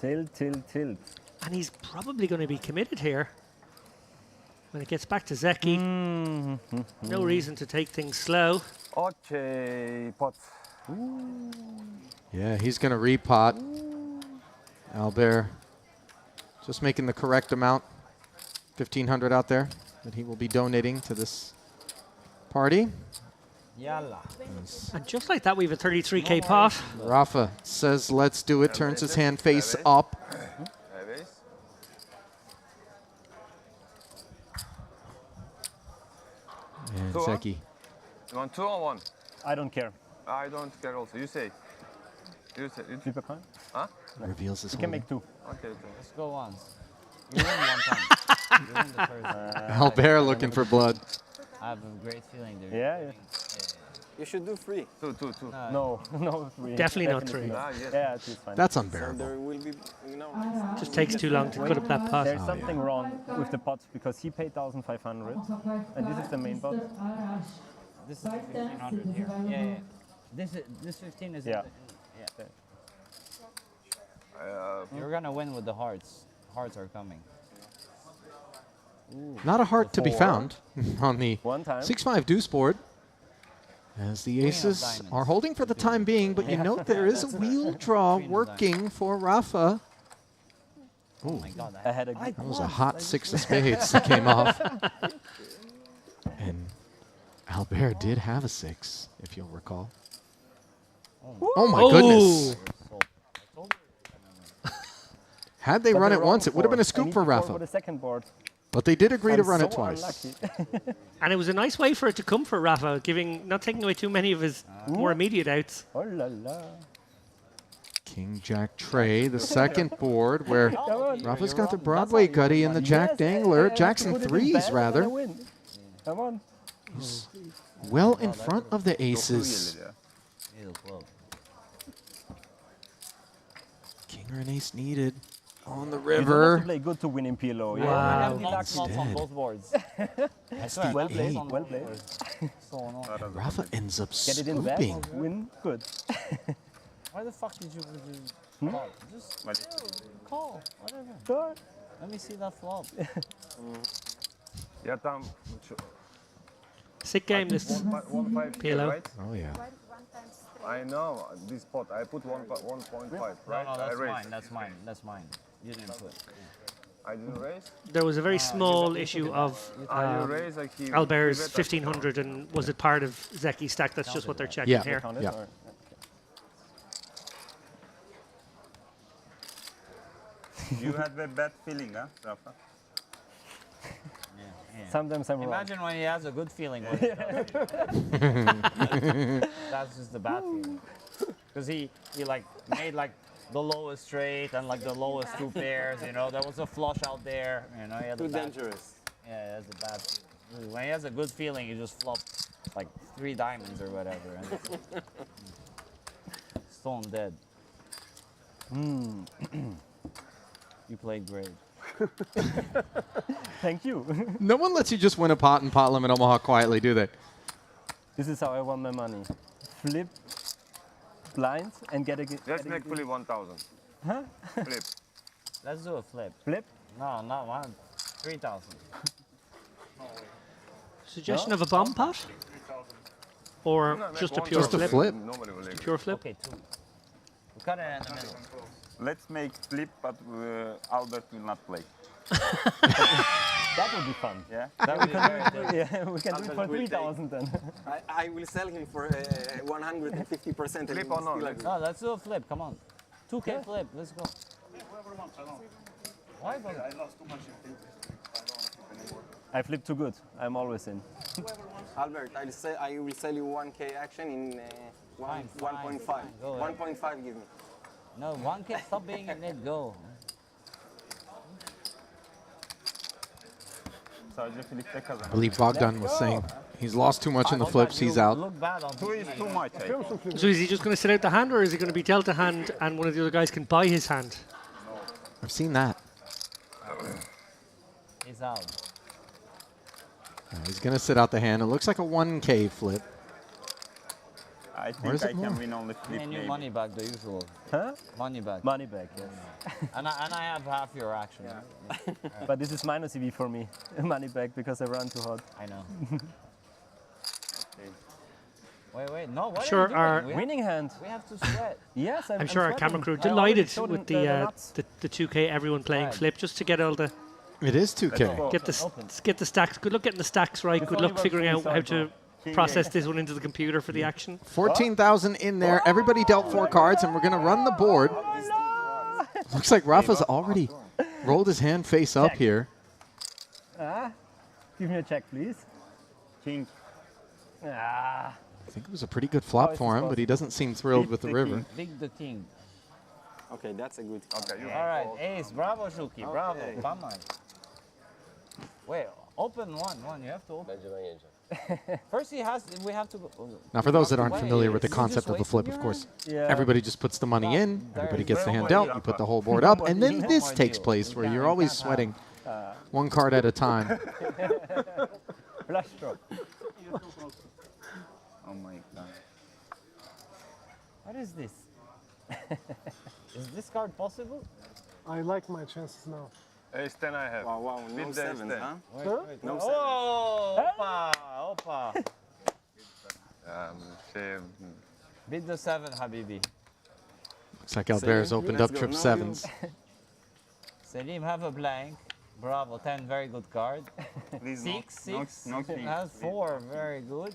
Tilt. And he's probably going to be committed here. When it gets back to Zeki, no reason to take things slow. Okay, pot. Yeah, he's going to repot. Albert just making the correct amount. 1,500 out there that he will be donating to this party. Yalla. And just like that, we have a 33k pot. Rafa says, let's do it, turns his hand face up. And Zeki. You want 2 or 1? I don't care. I don't care also. You say. You say. Flip a coin? Huh? Reveals his You can holding. make 2. Okay. Let's go once. You win one time. You win the first. Albert looking for blood. I have a great feeling there. Yeah. You should do 3. 2. No, 3. Definitely not 3. Yes. Yeah, it is fine. That's So unbearable. there will be, Just takes too long to cut up that pot. There's something wrong with the pot because he paid 1,500 and this is the main pot. This is 1,500 here. Yeah. This 15 is. Yeah. You're gonna win with the hearts. Hearts are coming. Not a heart to be found on the One time. 6-5 deuce board. As the aces are holding for the time being, but you note there is a wheel draw working for Rafa. Oh my God! I had a That was a hot 6 of spades that came off. And Albert did have a 6, if you'll recall. Oh my goodness. Had they run it once, it would have been a scoop for Rafa. For the second board. But they did agree to run it so twice. unlucky. And it was a nice way for it to come for Rafa, not taking away too many of his more immediate outs. Oh la la. King Jack Tray, the second board, where on. Rafa's got the Broadway gutty and the Jack Dangler. Jackson Put it in threes, bed and rather. I win. Come on. Well in front of the aces. King or an ace needed on the You don't have river. to play good to win in PLO. Wow. I have Instead. slots on both boards. I swear, Well I have played, slots on well both played. boards. So annoying. And Rafa ends up Get it in bed, scooping. win good. Why the fuck did you call? Just call, whatever. Sure. Let me see that flop. Yeah, Tom. Sick game, this 1.5 PLO. right? Oh, yeah. I know this pot. I put 1.5, No, right? no, I that's raised. mine. That's mine. That's mine. You didn't put. I didn't raise. There was a very small issue of You raised like he. Albert's he bet 1,500, and was it part of Zeki's stack? That's just what they're checking Yeah. here. Count it, Yeah. or- You had the bad feeling, huh, Rafa? Sometimes I'm wrong. Imagine when he has a good feeling. When he does it. That's just the bad feeling. Because he like made like the lowest straight and like the lowest two pairs. You know, there was a flush out there. You know, he had too a bad, dangerous. yeah, he has a bad feeling. When he has a good feeling, he just flopped like 3 diamonds or whatever. And stone dead. You played great. Thank you. No one lets you just win a pot in Pot Limit Omaha quietly, do they? This is how I won my money. Flip blinds and get a Let's make fully 1,000. Huh? Flip. Let's do a flip. Flip? No, not 1. 3,000. Suggestion of a bomb pot? Or No, make just a one pure Just a flip? flip. Nobody will leave. Pure flip? Okay, 2. We cut it in the middle. Let's make flip, but Albert will not play. That would be fun. Yeah? That would be very good. Yeah, we can do it for 3,000 then. I will sell him for 150%. Flip or not? No, let's do a flip. Come on. 2K flip. Let's go. Why? But I lost too much in flip. I don't want to flip anymore. I flip too good. I'm always in. Albert, I will sell you 1K action in Fine, 1.5. fine. Go ahead. 1.5 give me. no, 1K. Stop being in it. Go. Sadece flip'te I kazanır. believe Bogdan was saying he's lost too much in the flips, he's out. Look bad on 2 is too much, I think. So is he just going to sit out the hand, or is he going to be dealt a hand and one of the other guys can buy his hand? I've seen that. He's out. He's going to sit out the hand. It looks like a 1K flip. I Or think is I it more? can win only flip. And you maybe. money back the usual. Huh? Money back. Money back, yes. And I have half your action. But this is minus EV for me. Money back because I run too hard. I know. Wait, no, what Sure, are you our doing? Winning hand. We have to sweat. Yes, I'm sure our camera crew I already delighted showed with them the nuts. the 2K everyone playing Right. flip just to get all the It is 2K. get the stacks. Good luck getting the stacks right. This Good only luck works figuring when out you how start, to process this one into the computer for the action. 14,000 in there. Everybody dealt 4 cards, and we're going to run the board. Looks like Rafa's already rolled his hand face up here. Give me a check, please. King. Ah. I think it was a pretty good flop for him, but he doesn't seem thrilled with the river. Big the king. Okay, that's a good card. Okay, you All right, ace. Bravo, Shuki. Bravo. Okay. Come on. Wait, open one. You have to open. Bence ben yeneceğim. First, we have to go. Now, for those that aren't Wait, familiar with the is it just concept of a wasting flip, your of course, Yeah. everybody just puts the money in, There everybody is gets the no hand more dealt, deal. you put the whole board up, and then No this more takes deal. place You where can't- you're you always can't sweating one card at a time. Flush draw. Oh my god. What is this? Is this card possible? I like my chances now. Ace 10 I have. Wow, no Beat the ace sevens, 10. huh? Wait. No Oh, opa. Beat the 7, Habibi. Looks like Albert's opened up trip 7s. Selim have a blank. Bravo, 10, very good card. Please, 6, no 6. king. Has 4, very good.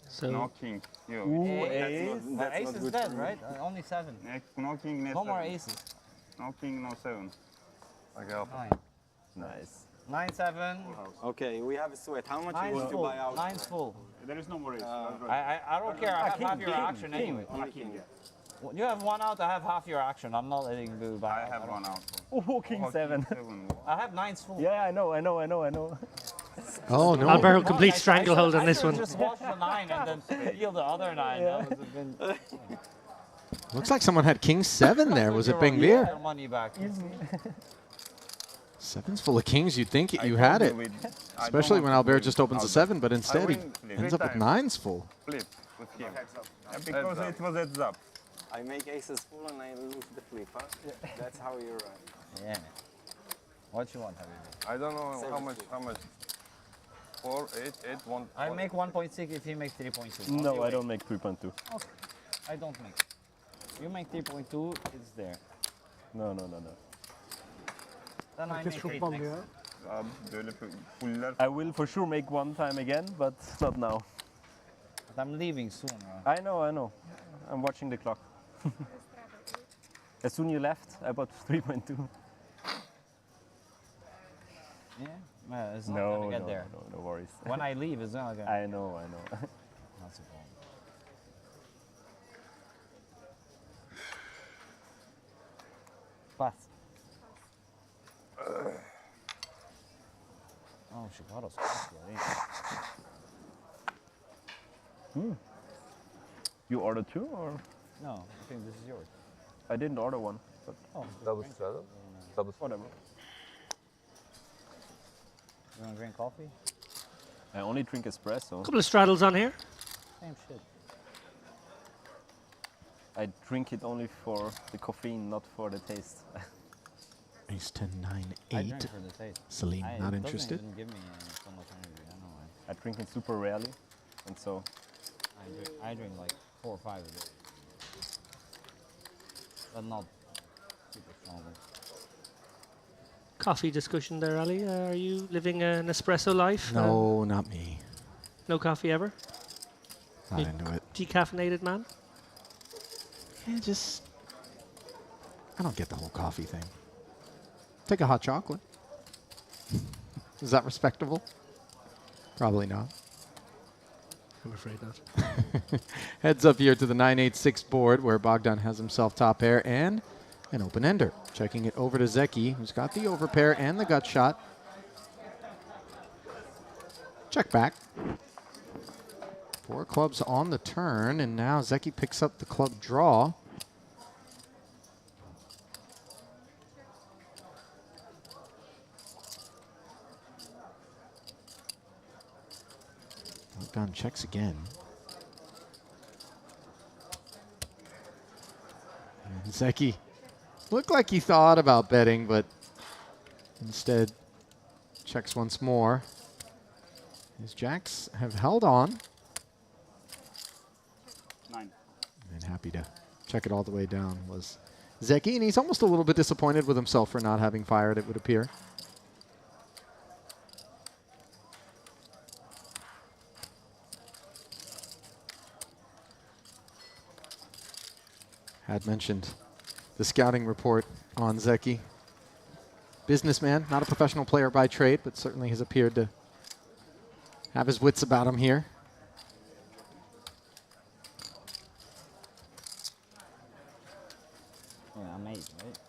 So No king. You. Ace. that's Ace not is good dead, for me. right? Only 7. No king, no No more seven. aces. No king, no 7. Okay, I'll 9. Nice. 9, 7. Okay, we have a sweat. How much you 9's want to full. buy out? 9's full. There is no more ace. I don't care. I have half your action anyway. Only king, yeah. You have 1 out, I have half your action. I'm not letting you buy. I have 1 out. Oh, king 7. King 7. I have 9's full. Yeah, I know. Oh, no. Alberto complete stranglehold on this I one. should've just watched the 9 and then heal the other 9. That would have been Looks like someone had king 7 there. Was it Bing Beer? your money back. 7's full of kings. You'd think you I had told it. you I don't Especially want when to Albert win just opens a Albert. 7, but instead he win ends up with times. 9s full. flip with him. Yeah, because it was heads up. I make aces full and I lose the flip, huh? That's how you run. Yeah. What you want, Habibi? I don't know how much. 4, 8, 8, 1. I make 1.6 if he makes 3.2. No, I don't make 3.2. I don't make. You make 3.2, it's there. No. Then I Herkes make çok 8 ballı next. ya. Abi böyle fuller. I will for sure make 1 time again, but not now. But I'm leaving soon. Right? I know. I'm watching the clock. As soon you left, I bought 3.2. Yeah? Well, it's not gonna get there. No worries. When I leave, it's not gonna. I know. That's a problem. Pass. Oh, Chicago's You ordered 2 or? No, I think this is yours. I didn't order 1. But Double straddle. Double whatever. You wanna drink coffee? I only drink espresso. Couple of straddles on here. Same shit. I drink it only for the caffeine, not for the taste. Ace 10, 9, I 8. drink for the taste. Celine, It not doesn't interested. even give me so much energy. I know. I drink it super rarely, and so I drink like 4 or 5 a day, but not super strong. Coffee discussion there, Ali. Are you living an espresso life? No, not me. No coffee ever? Not into it. Decaffeinated man? Yeah, I don't get the whole coffee thing. Take a hot chocolate. Is that respectable? Probably not. I'm afraid not. Heads up here to the 9-8-6 board where Bogdan has himself top pair and an open ender. Checking it over to Zeki, who's got the overpair and the gut shot. Check back. 4 clubs on the turn, and now Zeki picks up the club draw. gun, checks again. And Zeki looked like he thought about betting, but instead checks once more. His jacks have held on. 9. And happy to check it all the way down was Zeki, and he's almost a little bit disappointed with himself for not having fired, it would appear. Had mentioned the scouting report on Zeki. Businessman, not a professional player by trade, but certainly has appeared to have his wits about him here. Yeah, I'm 8, right?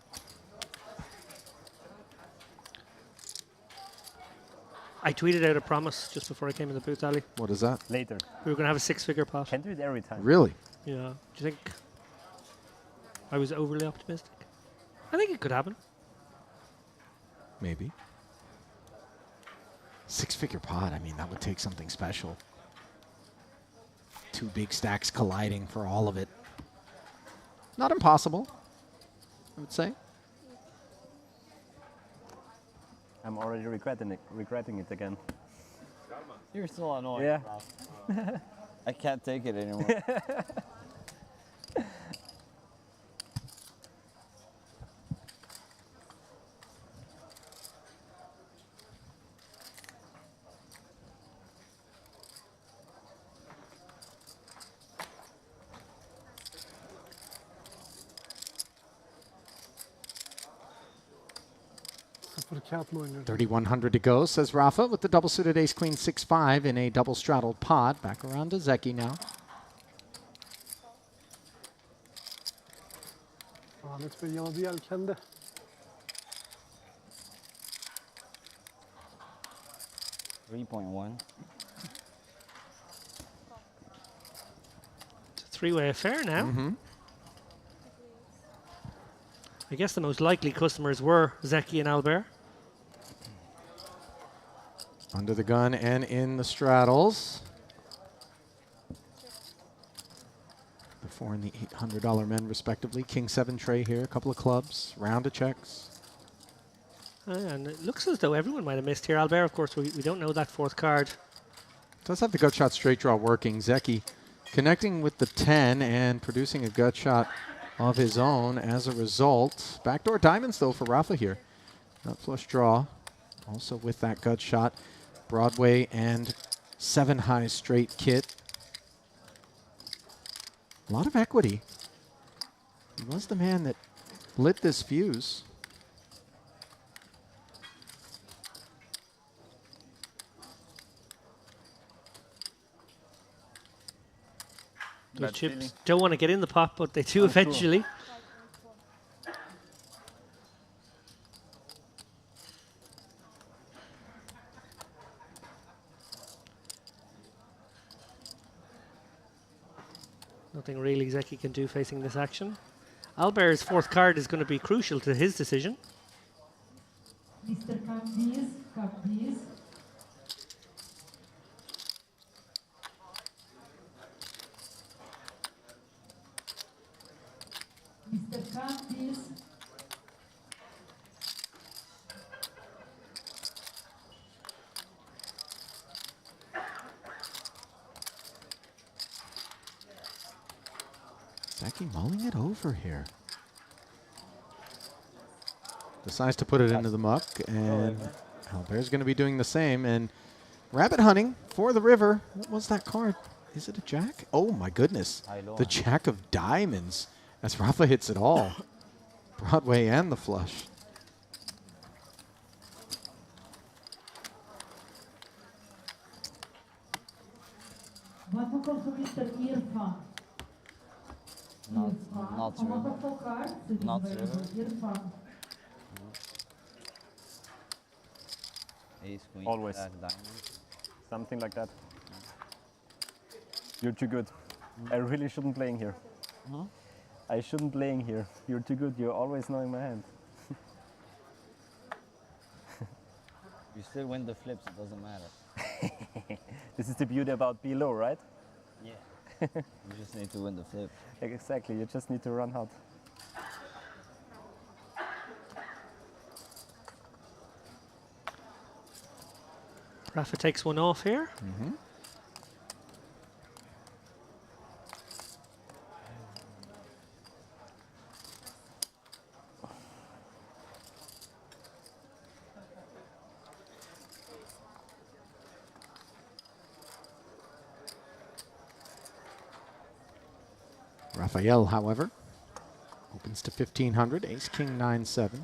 I tweeted out a promise just before I came in the booth, Ali. What is that? Later. We were going to have a 6-figure pot. Can't do it every time. Really? Yeah. Do you think I was overly optimistic? I think it could happen. Maybe. 6-figure pot, I mean, that would take something special. 2 big stacks colliding for all of it. Not impossible, I would say. I'm already regretting it again. You're so annoying. Yeah. Ralph. I can't take it anymore. Sıfır kağıt mı oynuyoruz? 3,100 to go, says Rafa, with the double suited ace queen 6-5 in a double straddled pot. Back around to Zeki now. Ahmet Bey yaladı yelkende. $3.1. It's a 3-way affair now. Mm-hmm. I guess the most likely customers were Zeki and Albert. Under the gun and in the straddles. The $400 and the $800 men, respectively. King 7 tray here, a couple of clubs, round of checks. And it looks as though everyone might have missed here. Albert, of course, we don't know that 4th card. Does have the gut shot straight draw working. Zeki connecting with the 10 and producing a gut shot of his own as a result. Backdoor diamonds, though, for Rafa here. Nut flush draw, also with that gut shot. Broadway and 7-high straight kit. A lot of equity. He was the man that lit this fuse. Those Bad chips feeling. don't want to get in the pot, but they do I'm sure. eventually. Nothing really Zeki can do facing this action. Albert's 4th card is going to be crucial to his decision. Mr. Cubbies, Cubbies. Mr. Cubbies. Zeki mulling it over here. Decides to put it into the muck, and Albert's going to be doing the same. And rabbit hunting for the river. What was that card? Is it a jack? Oh my goodness. The jack of diamonds as Rafa hits it all. Broadway and the flush. What occurs to Mr. Irfan? Not Irfan. river. Wonderful card. Not Very river. good. Irfan. Ace, queen, Always. jack, diamond. Something like that. You're too good. I really shouldn't playing here. Huh? I shouldn't playing here. You're too good. You're always knowing my hand. You still win the flips, it doesn't matter. This is the beauty about PLO, right? Yeah. You just need to win the flip. Exactly, you just need to run hard. Rafa takes one off here. Raphael, however, opens to 1500, ace, king, 9, 7.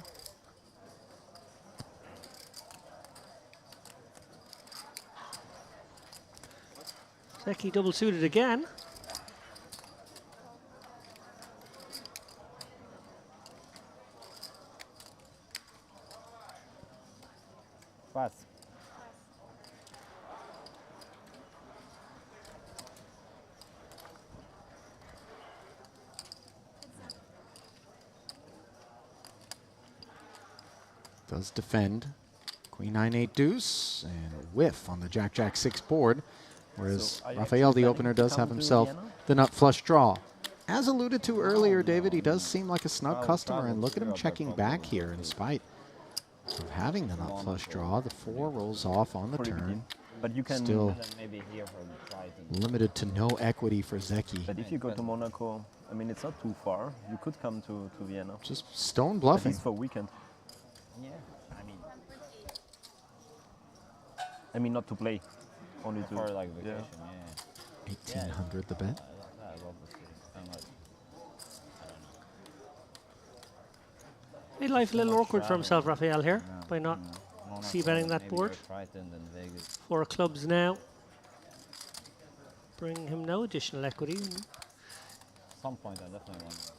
Zeki double suited again. Pass. Does defend. Queen 9-8 deuce and whiff on the Jack-Jack 6 board. Whereas So are you Raphael, actually the planning opener, to does come have to himself Vienna? the nut flush draw. As alluded to earlier, David, he does seem like a snug I'll customer, travel and look to at him Europe, checking no back problem. here in spite of having the nut flush draw. The 4 rolls off on the Pretty turn. But you can. Still And then maybe here for the Triton. limited to no equity for Zeki. But if you go to Monaco, I mean, it's not too far. You could come to Vienna. Just stone At bluffing. least for a weekend. Yeah. I mean, not to play, only to. For like yeah. vacation, yeah. 1800 the bet. I love the city. I'm like, I don't know. Made life a little awkward for himself, Raphael, here, by not Monaco, c-betting that maybe board. or Triton, then Vegas. 4 clubs now. Bring him no additional equity. At some point, I definitely want to.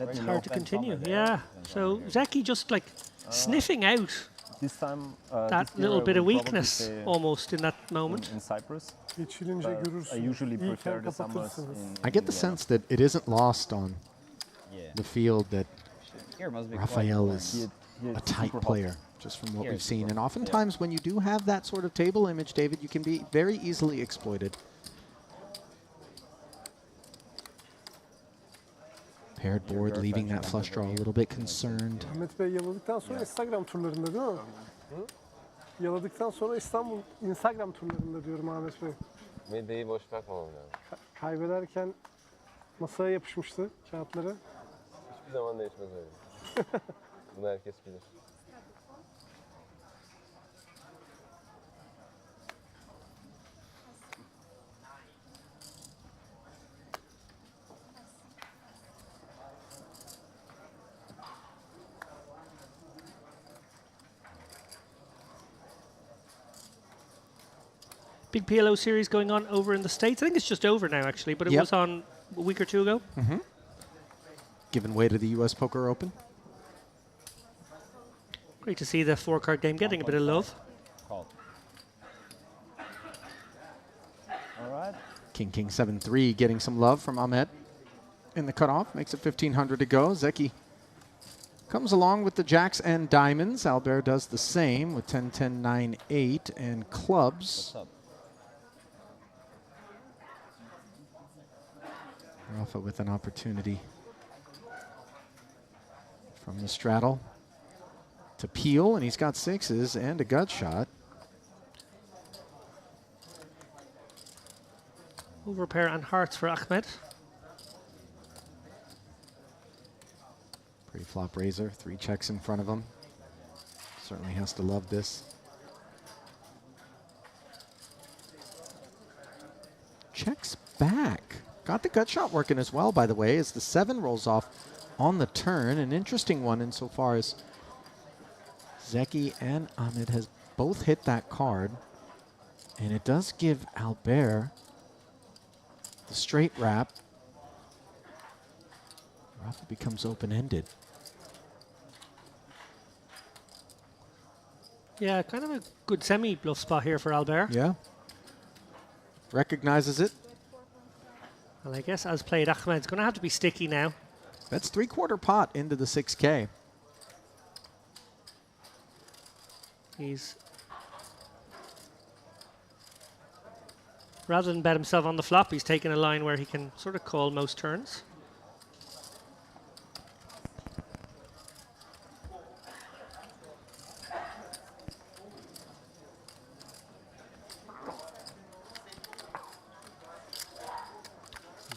Let It's me hard know. to continue. Yeah. So Zeki just like sniffing out This time. that this year little I bit of will probably weakness stay almost in that moment. in Cyprus. Geçilince But I görürsün. usually İyiyken prefer the summers kapatırsınız. in. I get the Vienna. sense that it isn't lost on Yeah. the field that Here must be Raphael quite is Here a it's tight super hot. player, just from what Here we've it's seen. super And hot, oftentimes when you do have that sort of table image, David, you can be very easily exploited. Paired board, leaving that flush draw a little bit concerned. Ahmet Bey yaladıktan sonra Instagram turlarında değil mi? Yaladıktan sonra Instagram turlarında diyorum Ahmet Bey. Medyayı boş bırakmamam lazım. Kaybederken masaya yapışmıştı kağıtları. Hiçbir zaman değişmez öyle. Bunu herkes bilir. Big PLO series going on over in the States. I think it's just over now, actually, but it Yep. was on a week or two ago. Giving way to the U.S. Poker Open. Great to see the 4-card game getting a bit of love. Call. All right. King, King, 7-3, getting some love from Ahmed in the cutoff. Makes it 1500 to go. Zeki comes along with the jacks and diamonds. Albert does the same with 10, 10, 9, 8, and clubs. What's up? Rafa with an opportunity from the straddle to peel, and he's got 6s and a gut shot. Overpair and hearts for Ahmed. Pre-flop razor, 3 checks in front of him. Certainly has to love this. Checks back. Got the gut shot working as well, by the way, as the 7 rolls off on the turn. An interesting one insofar as Zeki and Ahmed has both hit that card. And it does give Albert the straight wrap. Rafa becomes open-ended. Yeah, kind of a good semi-bluff spot here for Albert. Yeah. Recognizes it. And I guess as played, Ahmed's going to have to be sticky now. That's 3/4 pot into the 6K. He's Rather than bet himself on the flop, he's taken a line where he can sort of call most turns.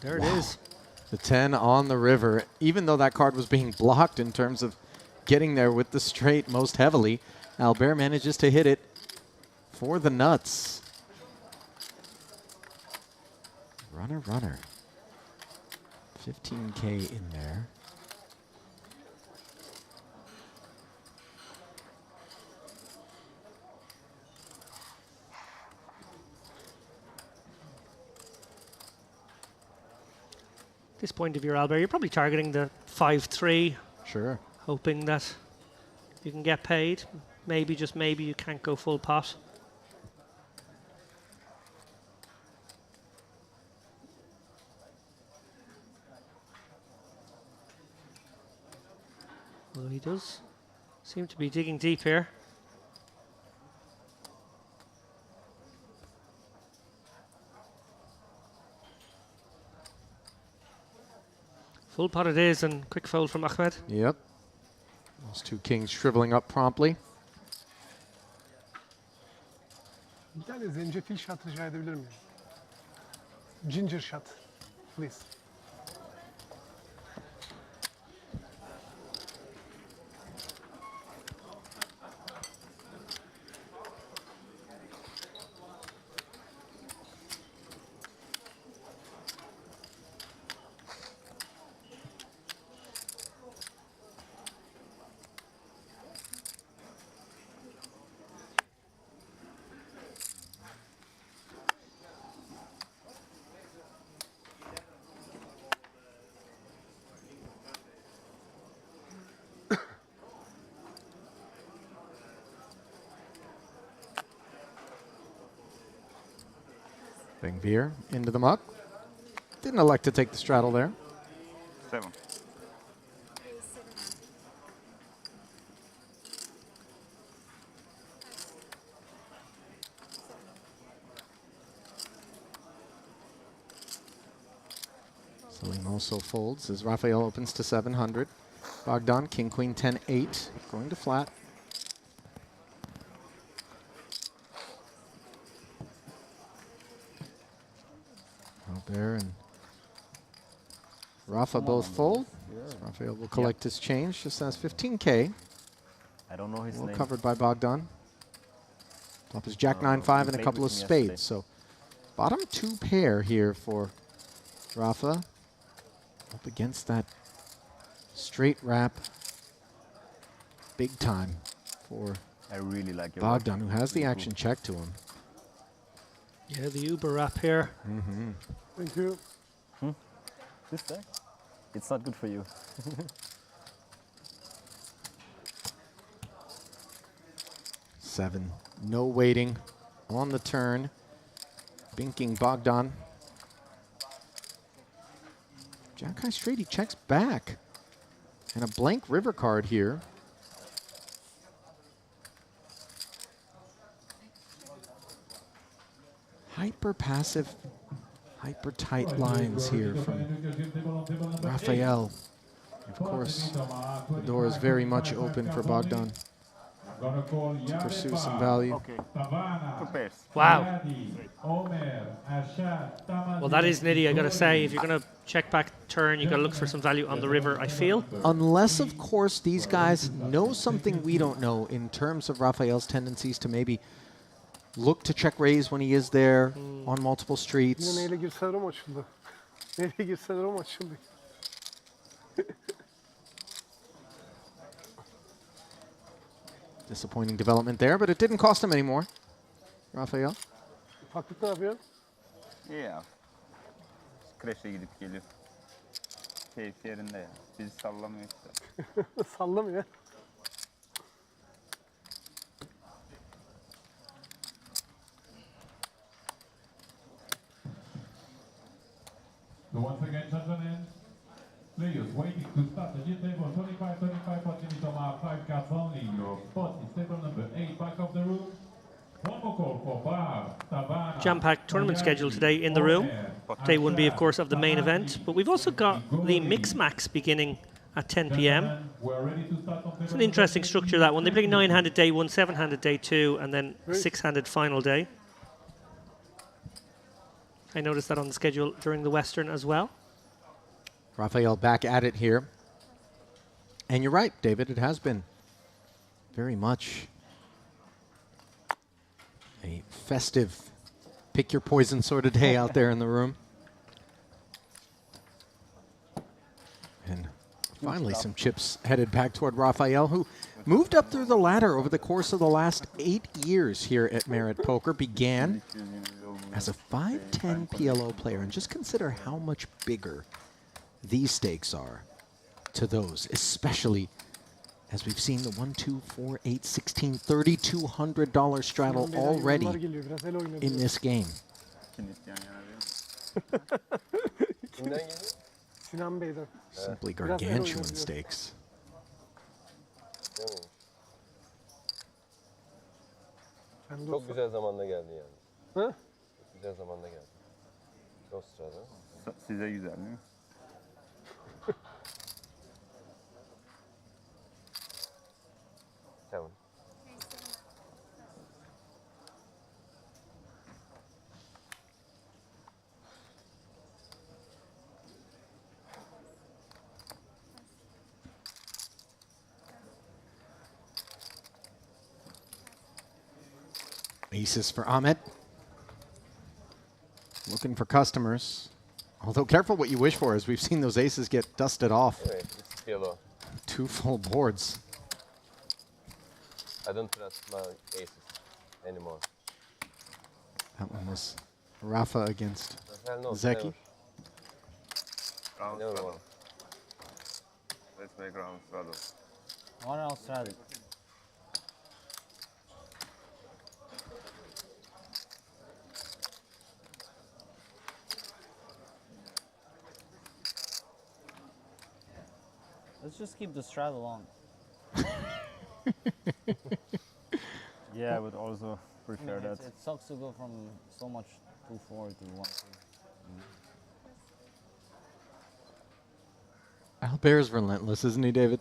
There it is. The 10 on the river. Even though that card was being blocked in terms of getting there with the straight most heavily, Albert manages to hit it for the nuts. Runner, runner. 15K in there. At this point of your Albert, you're probably targeting the 5-3. Sure. Hoping that you can get paid. Maybe, just maybe, you can't go full pot. Well, he does seem to be digging deep here. Full pot it is, and quick fold from Ahmed. Yep. Those two kings shriveling up promptly. Bir tane zencefil shot rica edebilir miyim? Ginger shot, please. Bing beer into the muck. Didn't elect to take the straddle there. 7. Salim also folds as Rafael opens to 700. Bogdan, king, queen, 10-8, going to flat. Albert and Rafa both fold. So Rafael will collect his change, just as 15K. I don't know his Well name. covered by Bogdan. Top is Jack 9-5 and a couple of spades. So bottom two pair here for Rafa. Up against that straight wrap. Big time for I really like it. Bogdan, who has the action check to him. Yeah, the Uber wrap here. Mm-hmm. Thank you. This deck? It's not good for you. 7. No waiting on the turn. Binking Bogdan. Jack high straight, he checks back. And a blank river card here. Hyper passive, hyper tight lines here from Rafael. Of course, the door is very much open for Bogdan to pursue some value. Okay. 2 pairs. Wow. Well, that is nitty, I gotta say. If you're gonna check back turn, you gotta look for some value on the river, I feel. Unless, of course, these guys know something we don't know in terms of Rafael's tendencies to maybe look to check raise when he is there on multiple streets. Yine neyle girseler o mu açıldı? Neyle girseler o mu açıldı? Disappointing development there, but it didn't cost him any more. Rafael. Ufaklık ne yapıyor? Yeah. Crash'e gidip geliyor. Keyif yerinde ya. Bizi sallamıyor işte. Sallamıyor. So once again, gentlemen, players waiting to start the new table 25-25 for Timmy Tomar, 5 cards only. Your spot is table number 8, back of the room. Jam-packed tournament schedule today in the room. Day 1B, of course, of the main event. But we've also got the Mix-Max beginning at 10 p.m. It's an interesting structure, that one. They play 9-handed day 1, 7-handed day 2, and then 6-handed final day. I noticed that on the schedule during the Western as well. Rafael back at it here. And you're right, David, it has been very much a festive pick your poison sort of day out there in the room. And finally some chips headed back toward Rafael, who moved up through the ladder over the course of the last 8 years here at Merit Poker. Began as a 510 PLO player, and just consider how much bigger these stakes are to those, especially as we've seen the 1, 2, 4, 8, 16, $3,200 straddle already in this game. Simply gargantuan stakes. Çok güzel zamanda geldi yani. Hı? Çok güzel zamanda geldi. Çok sırada. Size güzel değil mi? Tamam. Aces for Ahmet. Looking for customers. Although careful what you wish for, as we've seen those aces get dusted off. Wait, it's PLO. 2 full boards. I don't trust my aces anymore. That one was Rafa against No, Zeki. Round Never straddle. won. Let's make round straddle. One round straddle. Let's just keep the straddle on. Yeah, I would also prefer that. It sucks to go from so much 2-4 to 1-2. Albert's relentless, isn't he, David?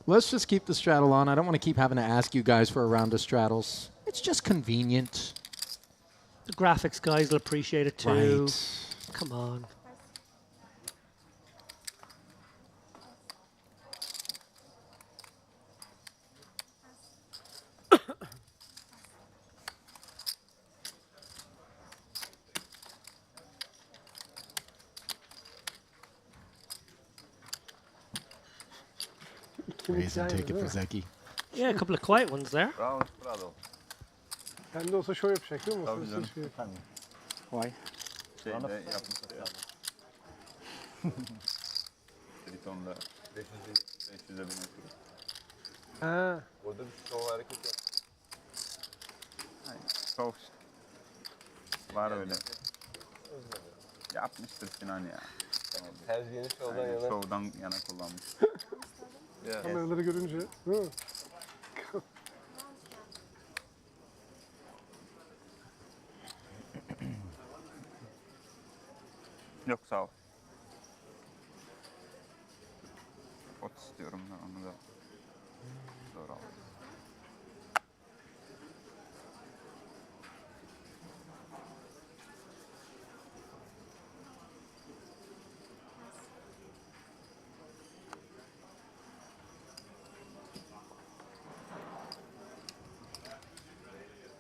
Let's just keep the straddle on. I don't want to keep having to ask you guys for a round of straddles. It's just convenient. The graphics guys will appreciate it too. Right. Come on. Raise and take it for Zeki. Yeah, a couple of quiet ones there. Round straddle. Ben de olsa şov yapacak değil mi? Tabii Olsa canım. şey. Why? Şeyde yapmıştık ya. Triton'da 500'e bine kurup. Ha. Orada bir şov hareket yap. Çok var öyle. Yapmıştır Sinan ya. Tercihini şovdan Aynen, yana. şovdan yana kullanmış. Kameraları görünce. Değil mi? Yok sağ ol. Ot istiyorum da onu da zor aldım.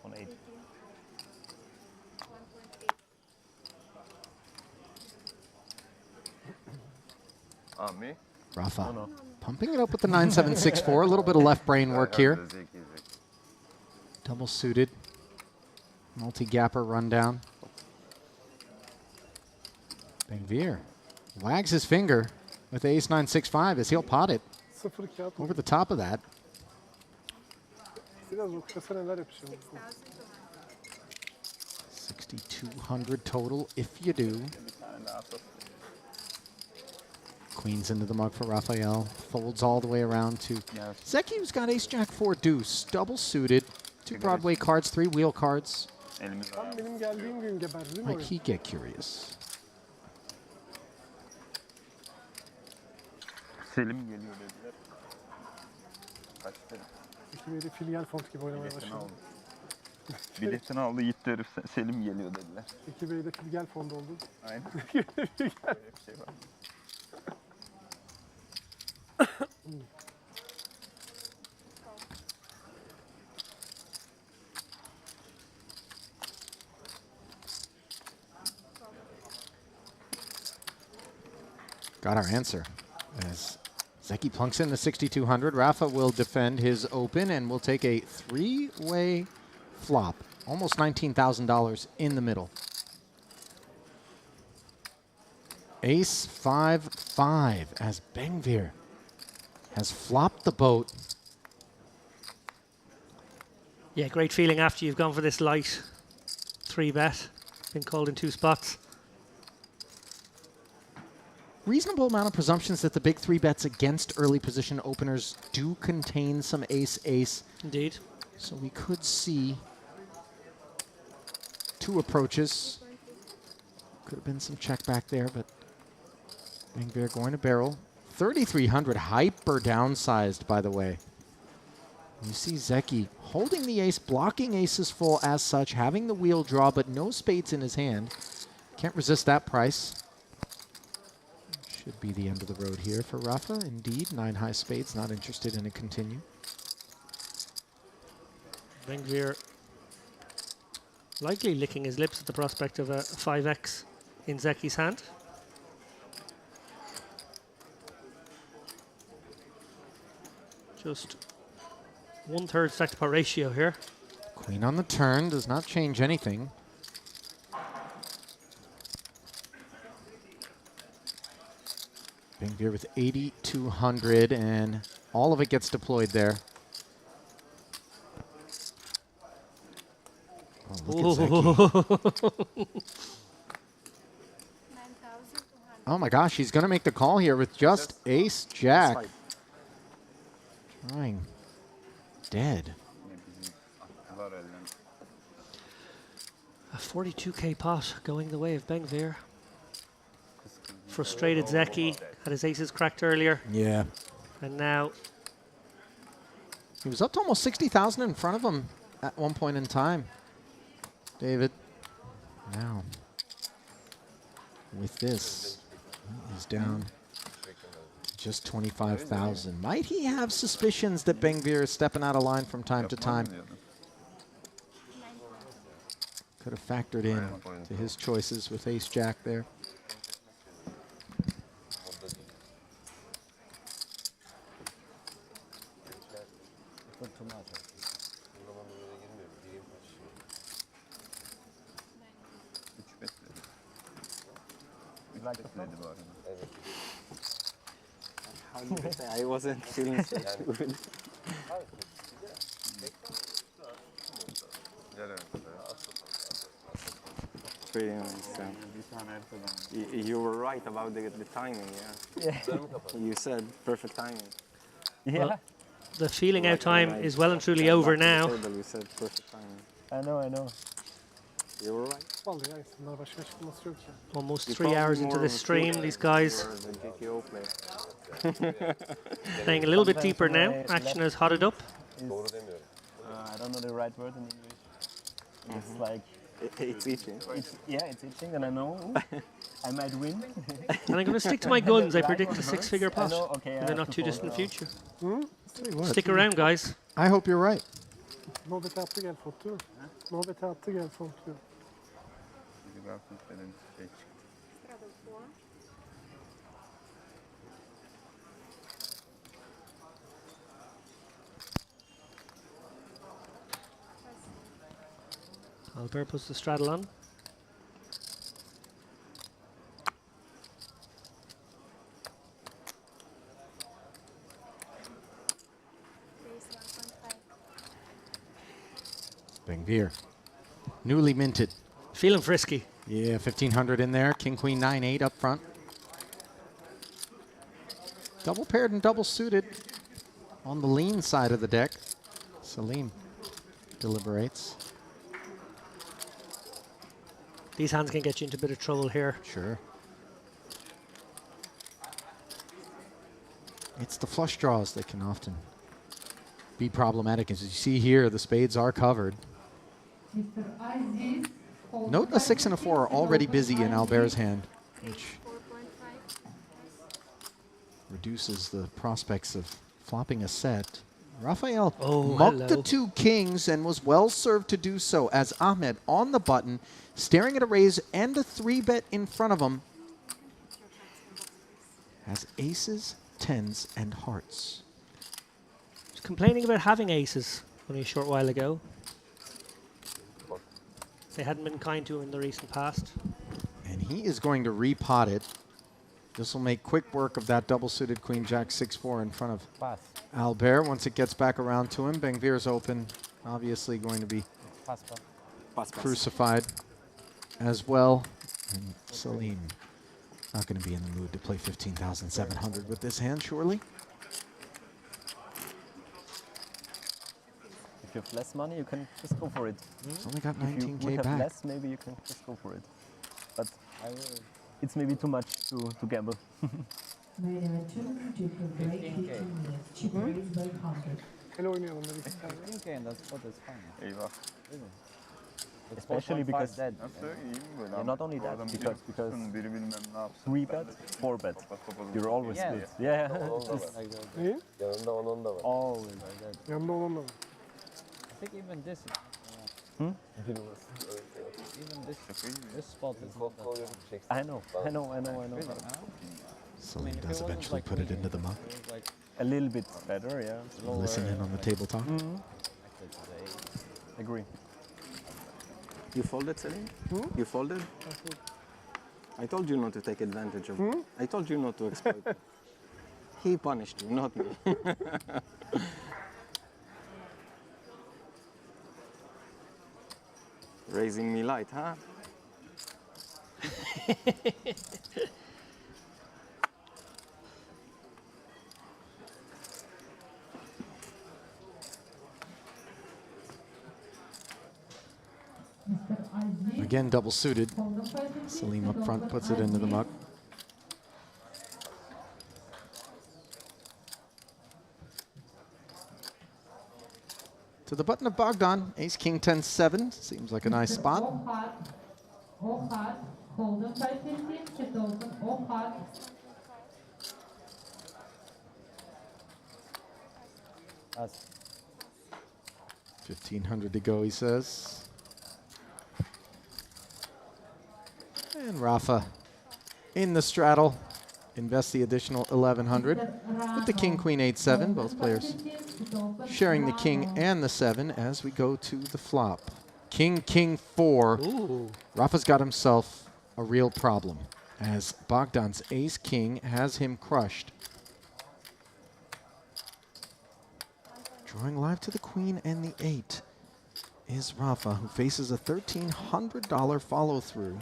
On 8. Me? Rafa. No. Pumping it up with the 9-7-6-4. A little bit of left brain work here. Double suited. Multi-gapper rundown. Benvir wags his finger with the ace-9-6-5 as he'll pot it 0-2 at. over the top of that. Biraz okşasa neler yapacağım. 6,200 total if you do. Queens into the mug for Rafael. Folds all the way around to Zeki, who's got ace-jack-4 deuce. Double suited. 2 Broadway cards, 3 wheel cards. Tam benim geldiğim gün geberdi değil mi Might oyun? he get curious? Selim geliyor dediler. Kaçtı? Ekibiydi filial font gibi oynamaya Biletini başladı. aldı. Biletini aldı gitti herif. Selim geliyor dediler. Ekibiydi filial font oldu. Aynen. Filial. Öyle bir şey var. Got our answer. As Zeki plunks in the 6,200, Rafa will defend his open and will take a 3-way flop. Almost $19,000 in the middle. Ace 5-5 as Bengvir has flopped the boat. Yeah, great feeling after you've gone for this light 3-bet. Been called in 2 spots. Reasonable amount of presumptions that the big 3-bets against early position openers do contain some ace-ace. Indeed. So we could see 2 approaches. Could have been some check back there, but Bengvir going to barrel. 3,300 hyper downsized, by the way. You see Zeki holding the ace, blocking aces full as such, having the wheel draw, but no spades in his hand. Can't resist that price. Should be the end of the road here for Rafa. Indeed, 9 high spades, not interested in a continue. Bengvir likely licking his lips at the prospect of a 5x in Zeki's hand. Just 1/3 stack to pot ratio here. Queen on the turn does not change anything. Bengvir with 8,200, and all of it gets deployed there. Oh, look at Zeki. Oh my gosh, he's going to make the call here with just ace-jack. Trying. Dead. A 42k pot going the way of Bengvir. Frustrated Zeki had his aces cracked earlier. Yeah. And now he was up to almost 60,000 in front of him at one point in time. David. Now, with this, he's down to just 25,000. Might he have suspicions that Bengvir is stepping out of line from time to time? Could have factored in to his choices with ace-jack there. How did you say? I wasn't feeling so good. Pretty nice. You were right about the timing, yeah. You said perfect timing. Yeah. Well, the feeling out time is well and truly over now. You said perfect timing. I know. You were right. Vallahi ya isimler başka açıklaması yok ya. Almost 3 hours into this stream, these guys playing a little bit deeper now. Action has hotted up. I don't know the right word in English. It's like it's itching. It's itching, and I know I might win. And I'm going to stick to my guns. I predict a 6-figure pot Okay, in the not too distant future. What? Stick around, guys. I hope you're right. Nobete attı gel font değil mi? Nobete attı gel font diyor. Albert puts the straddle on. Bengvir, newly minted. Feeling frisky. Yeah, 1,500 in there. King, queen, 9-8 up front. Double paired and double suited on the lean side of the deck. Salim deliberates. These hands can get you into a bit of trouble here. Sure. It's the flush draws that can often be problematic. As you see here, the spades are covered. Note a 6 and a 4 are already busy in Albert's hand, which reduces the prospects of flopping a set. Rafael mucked the 2 kings and was well served to do so, as Ahmed on the button, staring at a raise and a 3-bet in front of him, has aces, tens, and hearts. He's complaining about having aces only a short while ago. They hadn't been kind to him in the recent past. And he is going to repot it. This will make quick work of that double-suited Queen Jack 6-4 in front of Albert. Once it gets back around to him, Bengvir's open, obviously going to be crucified as well. And Salim not going to be in the mood to play 15,700 with this hand, surely. If you have less money, you can just go for it. It's only got If you 19K would have back. less, maybe you can just go for it. But it's maybe too much to gamble. El oynayalım dedik. 15K and that spot is fine. Eyvah. Especially because Nasıl? İyi mi böyle? yeah, not only Bu that, adam because tutsun, biri bilmem ne yapsın. 3 bet, 4 bet, you're always Yeah. good. Yeah, Just like that. İyi. Yanında onun da var. always. Like that. Yanında olan da var. I think even this, Hmm? even this spot is not that bad. I know. Salim does eventually put it into the muck. It was like A little bit better, yeah. Listen in on the tabletop. Agree. You folded, Selim? You folded? I told you not to take advantage of I told you not to exploit me. He punished you, not me. Raising me light, huh? Again, double suited. Salim up front puts it into the muck. To the button of Bogdan, ace, king, 10, 7. Seems like a nice spot. Hold on 515, sit open, all hot. 1,500 to go, he says. And Rafa in the straddle. Invest the additional 1,100 with the king, queen, 8, 7. Both players sharing the king and the 7 as we go to the flop. King, king, 4. Ooh. Rafa's got himself a real problem as Bogdan's ace, king has him crushed. Drawing live to the queen and the 8 is Rafa, who faces a $1,300 follow-through.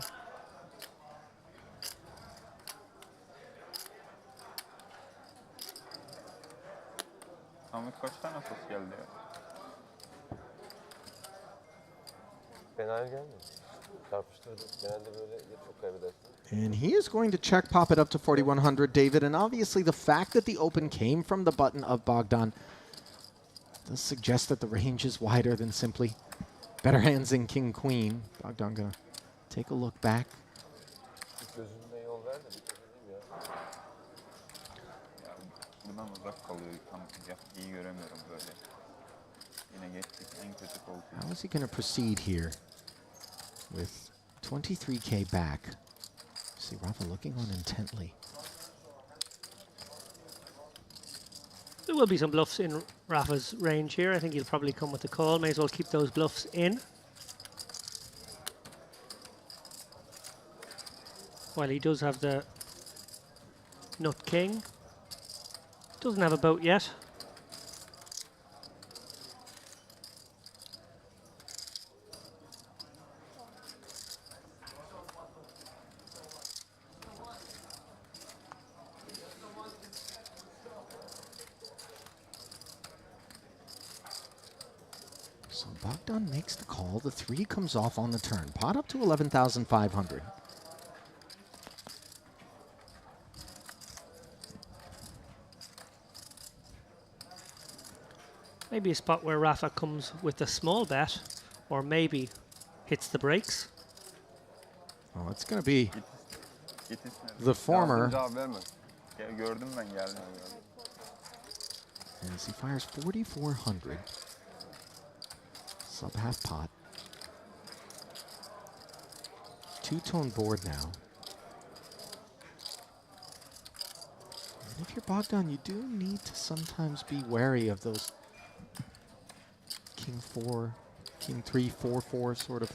Ahmet kaç tane sos geldi ya? Fena gelmiyor. Çarpıştırdı. Genelde böyle çok kaybedersin. And he is going to check pop it up to 4,100, David. And obviously the fact that the open came from the button of Bogdan does suggest that the range is wider than simply better hands in king, queen. Bogdan gonna take a look back. Gözünde yol ver de bir şey diyeyim ya. Ya buradan uzak kalıyor. Tam iyi göremiyorum böyle. Yine geçtik en kötü koltuğu. How is he going to proceed here with 23K back? See Rafa looking on intently. There will be some bluffs in Rafa's range here. I think he'll probably come with the call. May as well keep those bluffs in. While he does have the nut king. Doesn't have a boat yet. So Bogdan makes the call. The 3 comes off on the turn. Pot up to 11,500. Maybe a spot where Rafa comes with a small bet, or maybe hits the brakes. Oh, it's going to be the former. Gördüm ben, geldim. As he fires 4,400. Sub half pot. Two-tone board now. And if you're Bogdan, you do need to sometimes be wary of those King 4, King 3, 4-4 sort of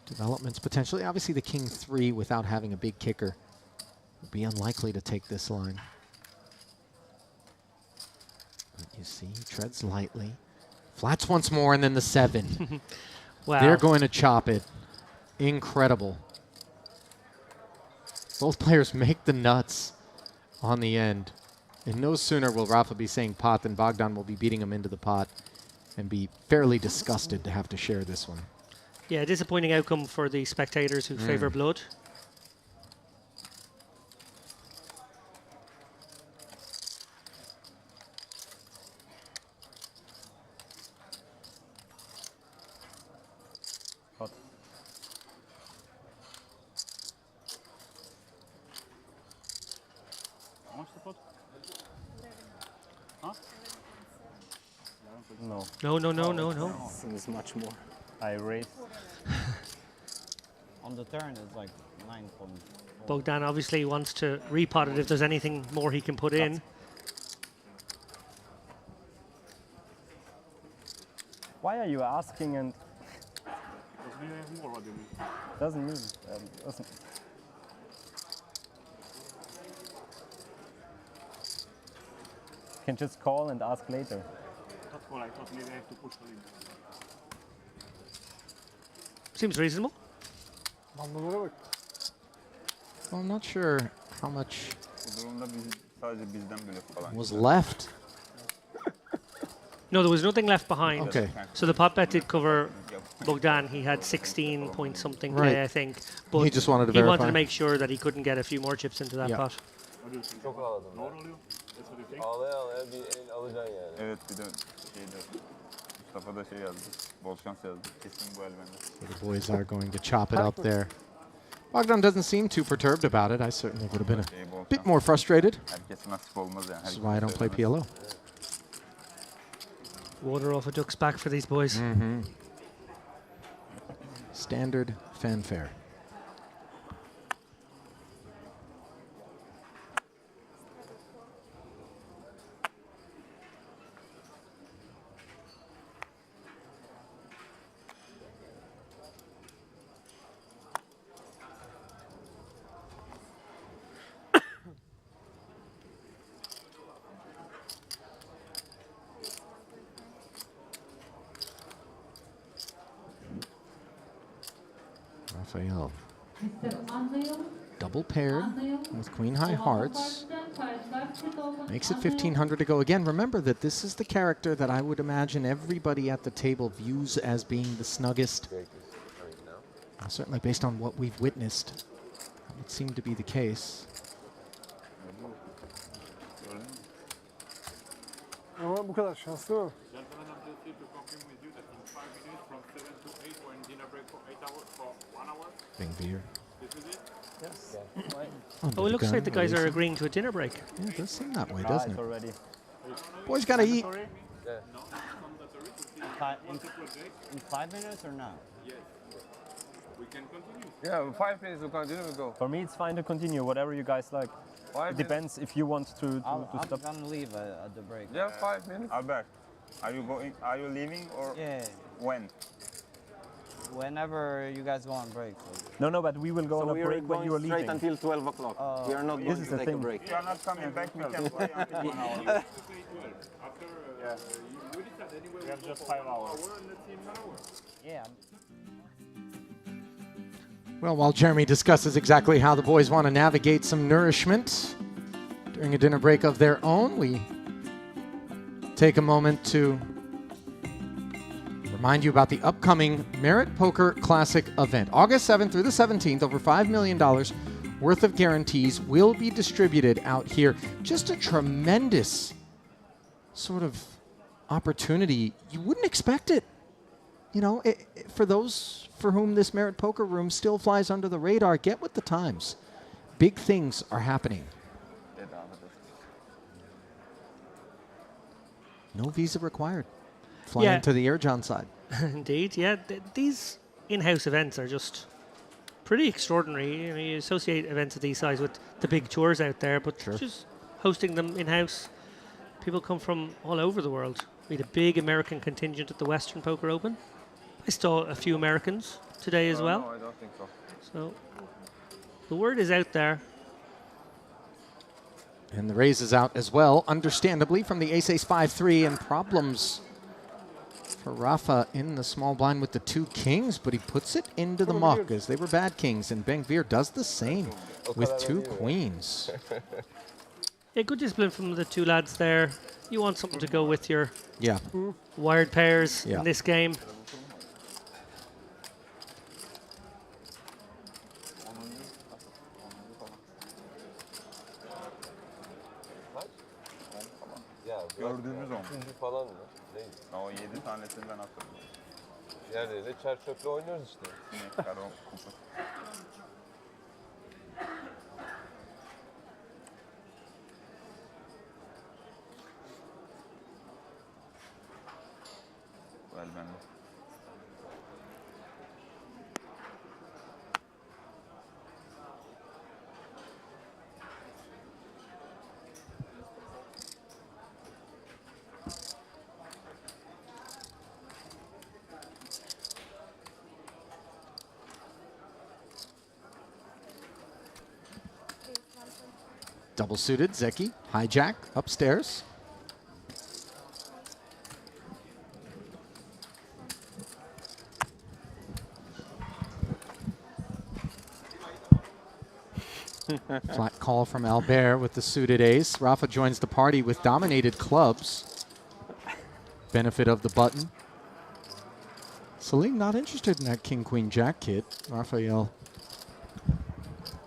developments potentially. Obviously the King 3 without having a big kicker would be unlikely to take this line. But you see, he treads lightly. Flats once more and then the 7. Wow. They're going to chop it. Incredible. Both players make the nuts on the end. And no sooner will Rafa be saying pot than Bogdan will be beating him into the pot and be fairly disgusted to have to share this one. Yeah, disappointing outcome for the spectators who favor blood. Hot. How much the pot? Huh? No. No, no, no, no, no. Seems much more. I raised. On the turn, it's like 9 points. Bogdan obviously wants to repot it if there's anything more he can put in. Why are you asking and Because we have more, what do you mean? doesn't mean doesn't. You can just call and ask later. That's all I thought, maybe I have to push the limit. Seems reasonable. Bandalara bak. Well, I'm not sure how much Bu durumda sadece bizden blöf falan. was left. No, there was nothing left behind. Okay. So the pot bet did cover Bogdan. He had 16 point something Right. today, I think. But He just wanted to he wanted verify. to make sure that he couldn't get a few more chips into that Yeah. pot. What do you think? Çok ağladım. Doğru oluyor. That's what you think? Ağlaya ağlaya bir el alacaksın yani. Evet, bir de şeyde Mustafa da şey yazdı. Bol şans yazdı. Kesin bu el bende. So the boys are going to chop it up there. Bogdan doesn't seem too perturbed about it. I certainly would have been a bit more frustrated. Herkes nasip olmaz yani. This is why I don't play PLO. Water off a duck's back for these boys. Standard fanfare. Raphael. Double paired with queen high hearts. Makes it 1,500 to go. Again, remember that this is the character that I would imagine everybody at the table views as being the snuggest. Certainly based on what we've witnessed, that would seem to be the case. Ama bu kadar şanslı mı? Gentlemen, I'm just here to confirm with you that in 5 minutes from 7 to 8 we're in dinner break for 8 hours for 1 hour. Bing beer. This is it? Yes. Oh, it looks like the guys are agreeing to a dinner break. Yeah, it does seem that way, Ah, doesn't it's it? already. Boys gotta eat. No, it's mandatory to see multiple days. In 5 minutes or now? Yes. We can continue. Yeah, in 5 minutes we continue, we go. For me, it's fine to continue, whatever you guys like. 5 It depends if you want to I'm stop. gonna leave at the break. Yeah, 5 minutes. Albert, are you going? Are you leaving or Yeah. when? Whenever you guys go on break. So. No, but we will go So on a we are break when going you are straight leaving. until 12 o'clock. We are not this going is to the take a thing. break. If you are not coming back, we can play until 1 hour. After, we decide anyway. We have just 5 hours. And let's see in 1 hour. Yeah. Well, while Jeremy discusses exactly how the boys want to navigate some nourishment during a dinner break of their own, we take a moment to Remind you about the upcoming Merit Poker Classic event. August 7th through the 17th, over $5 million worth of guarantees will be distributed out here. Just a tremendous sort of opportunity. You wouldn't expect it. You know, for those for whom this Merit Poker Room still flies under the radar, get with the times. Big things are happening. No visa required. Fly into the Air John side. Indeed, yeah. These in-house events are just pretty extraordinary. You know, you associate events of these size with the big tours out there, but just hosting them in-house, people come from all over the world. We had a big American contingent at the Western Poker Open. I saw a few Americans today as well. No, I don't think so. So the word is out there. And the raise is out as well, understandably, from the ace-ace 5-3, and problems for Rafa in the small blind with the 2 kings, but he puts it into the muck as they were bad kings, and Ben-Gvir does the same with 2 queens. Yeah, good discipline from the 2 lads there. You want something to go with your wired pairs in this game. Gördüğümüz on. Üçüncü falan mı? Değil. O 7 tanesinden atıldı. Diğerleriyle çer çöple oynuyoruz işte. Sinekler o kupa. Well, ben de. Double suited, Zeki, hijack, upstairs. Flat call from Albert with the suited ace. Rafa joins the party with dominated clubs. Benefit of the button. Salim not interested in that king-queen-jack kid. Rafael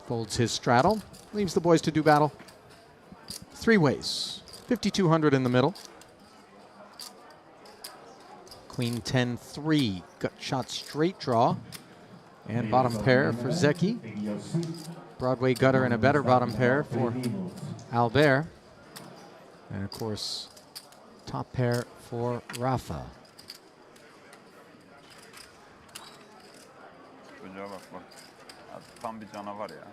folds his straddle. Leaves the boys to do battle. 3 ways. 5,200 in the middle. Queen 10-3. Gut shot straight draw. And bottom pair for Zeki. Broadway gutter and a better bottom pair for Albert. And of course, top pair for Rafa. Çocuğa bak bak. Tam bir canavar ya.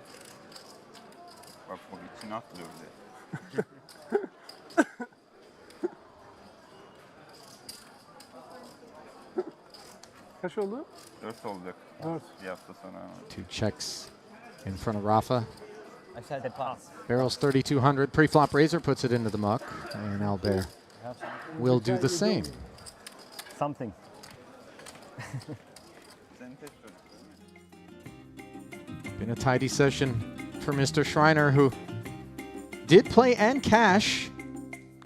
Bak bak içine atlıyor bile. Kaç oldu? 4 olacak. 4. Bir hafta sonra. 2 checks in front of Rafa. I said the pass. Barrels 3,200. Pre-flop razor puts it into the muck. And Albert will do the same. Something. Been a tidy session for Mr. Schreiner, who did play and cash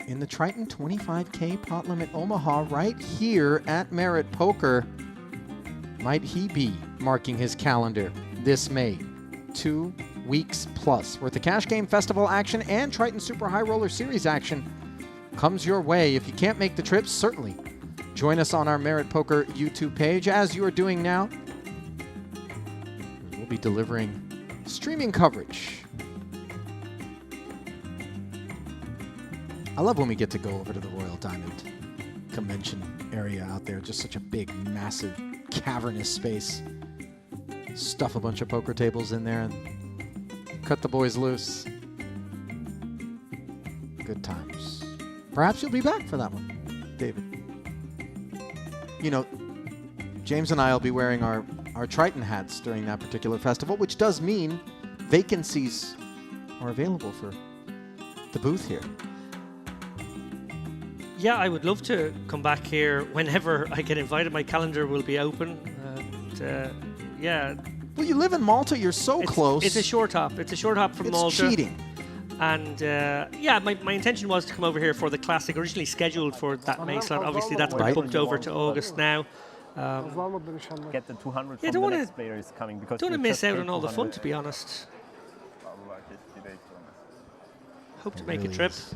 in the Triton 25K pot limit Omaha right here at Merit Poker. Might he be marking his calendar this May? 2 weeks plus worth of cash game festival action and Triton Super High Roller Series action comes your way. If you can't make the trip, certainly join us on our Merit Poker YouTube page, as you are doing now. We'll be delivering streaming coverage. I love when we get to go over to the Royal Diamond convention area out there. Just such a big, massive, cavernous space. Stuff a bunch of poker tables in there and cut the boys loose. Good times. Perhaps you'll be back for that one, David. You know, James and I will be wearing our Triton hats during that particular festival, which does mean vacancies are available for the booth here. Yeah, I would love to come back here whenever I get invited. My calendar will be open. Yeah. Well, you live in Malta. You're so close. It's a short hop. It's a short hop from Malta. It's cheating. And yeah, my intention was to come over here for the classic, originally scheduled for that May slot. Obviously, that's been booked over to August now. Get the 200 Yeah, from the next player is coming because don't you want to miss just out paid on all the fun, 200. to be honest. Hope to It make a really trip. is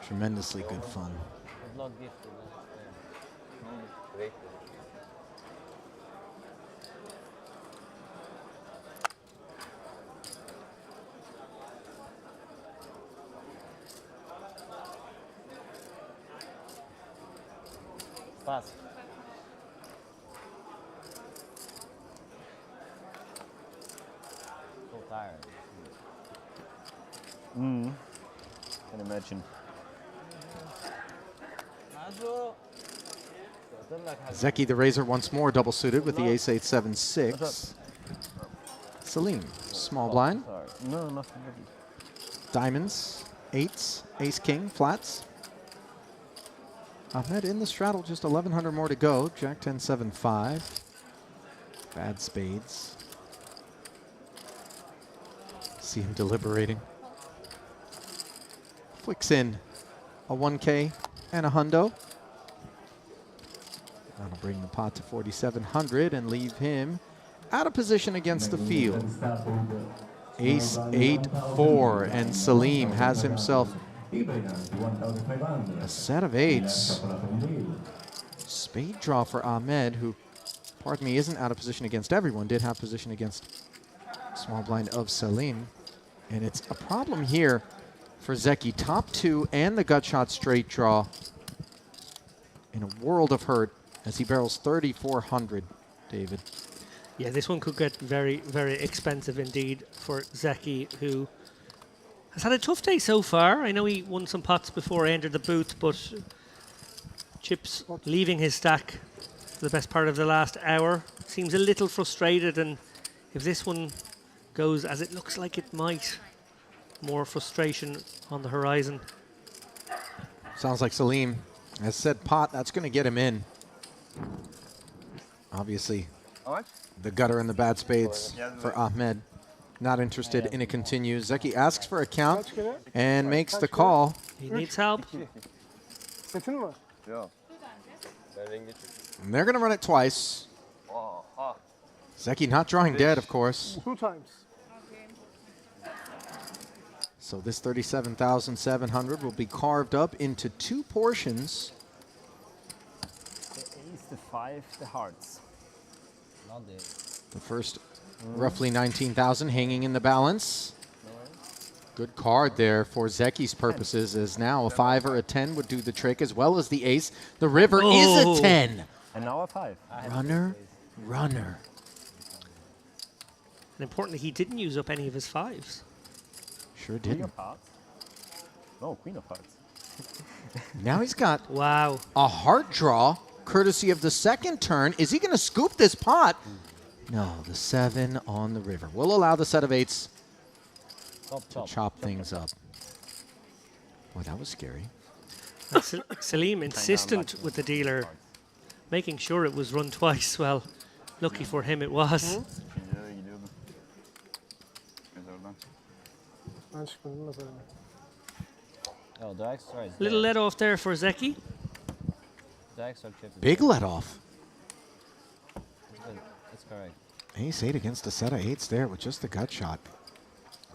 tremendously good fun. Fast. So tired. Can imagine. Zeki the Razor once more double suited with the ace 8 7 6. Salim, small blind. No, nothing. Diamonds, eights, ace king, flats. Ahmed in the straddle, just 1100 more to go. Jack 10 7 5. Bad spades. See him deliberating. Flicks in a 1K and a hundo. That'll bring the pot to 4,700 and leave him out of position against the field. Ace 8 4, and Salim has himself a set of eights. Spade draw for Ahmed, who, pardon me, isn't out of position against everyone, did have position against small blind of Salim. And it's a problem here for Zeki. Top two and the gut shot straight draw in a world of hurt as he barrels 3,400, David. Yeah, this one could get very, very expensive indeed for Zeki, who has had a tough day so far. I know he won some pots before he entered the booth, but chips leaving his stack for the best part of the last hour. Seems a little frustrated, and if this one goes as it looks like it might, more frustration on the horizon. Sounds like Salim has said pot, that's going to get him in. Obviously, the gutter and the bad spades for Ahmed. Not interested in a continue. Zeki asks for a count and makes the call. He needs help. And they're going to run it twice. Zeki not drawing dead, of course. 2 times. So this 37,700 will be carved up into 2 portions. The ace, the 5, the hearts. The first roughly 19,000 hanging in the balance. Good card there for Zeki's purposes, as now a 5 or a 10 would do the trick, as well as the ace. The river is a 10. And now a 5. Runner, runner. And importantly, he didn't use up any of his 5s. Sure Queen didn't. of hearts. No, queen of hearts. Now he's got wow a heart draw, courtesy of the second turn. Is he going to scoop this pot? No, the 7 on the river. We'll allow the set of 8s to chop things up. Boy, that was scary. And Salim insistent with the dealer, making sure it was run twice. Well, lucky for him it was. Oh, the extra is Little let off there for Zeki. The extra chip is Big let off. That's correct. Ace 8 against a set of 8s there with just the gut shot.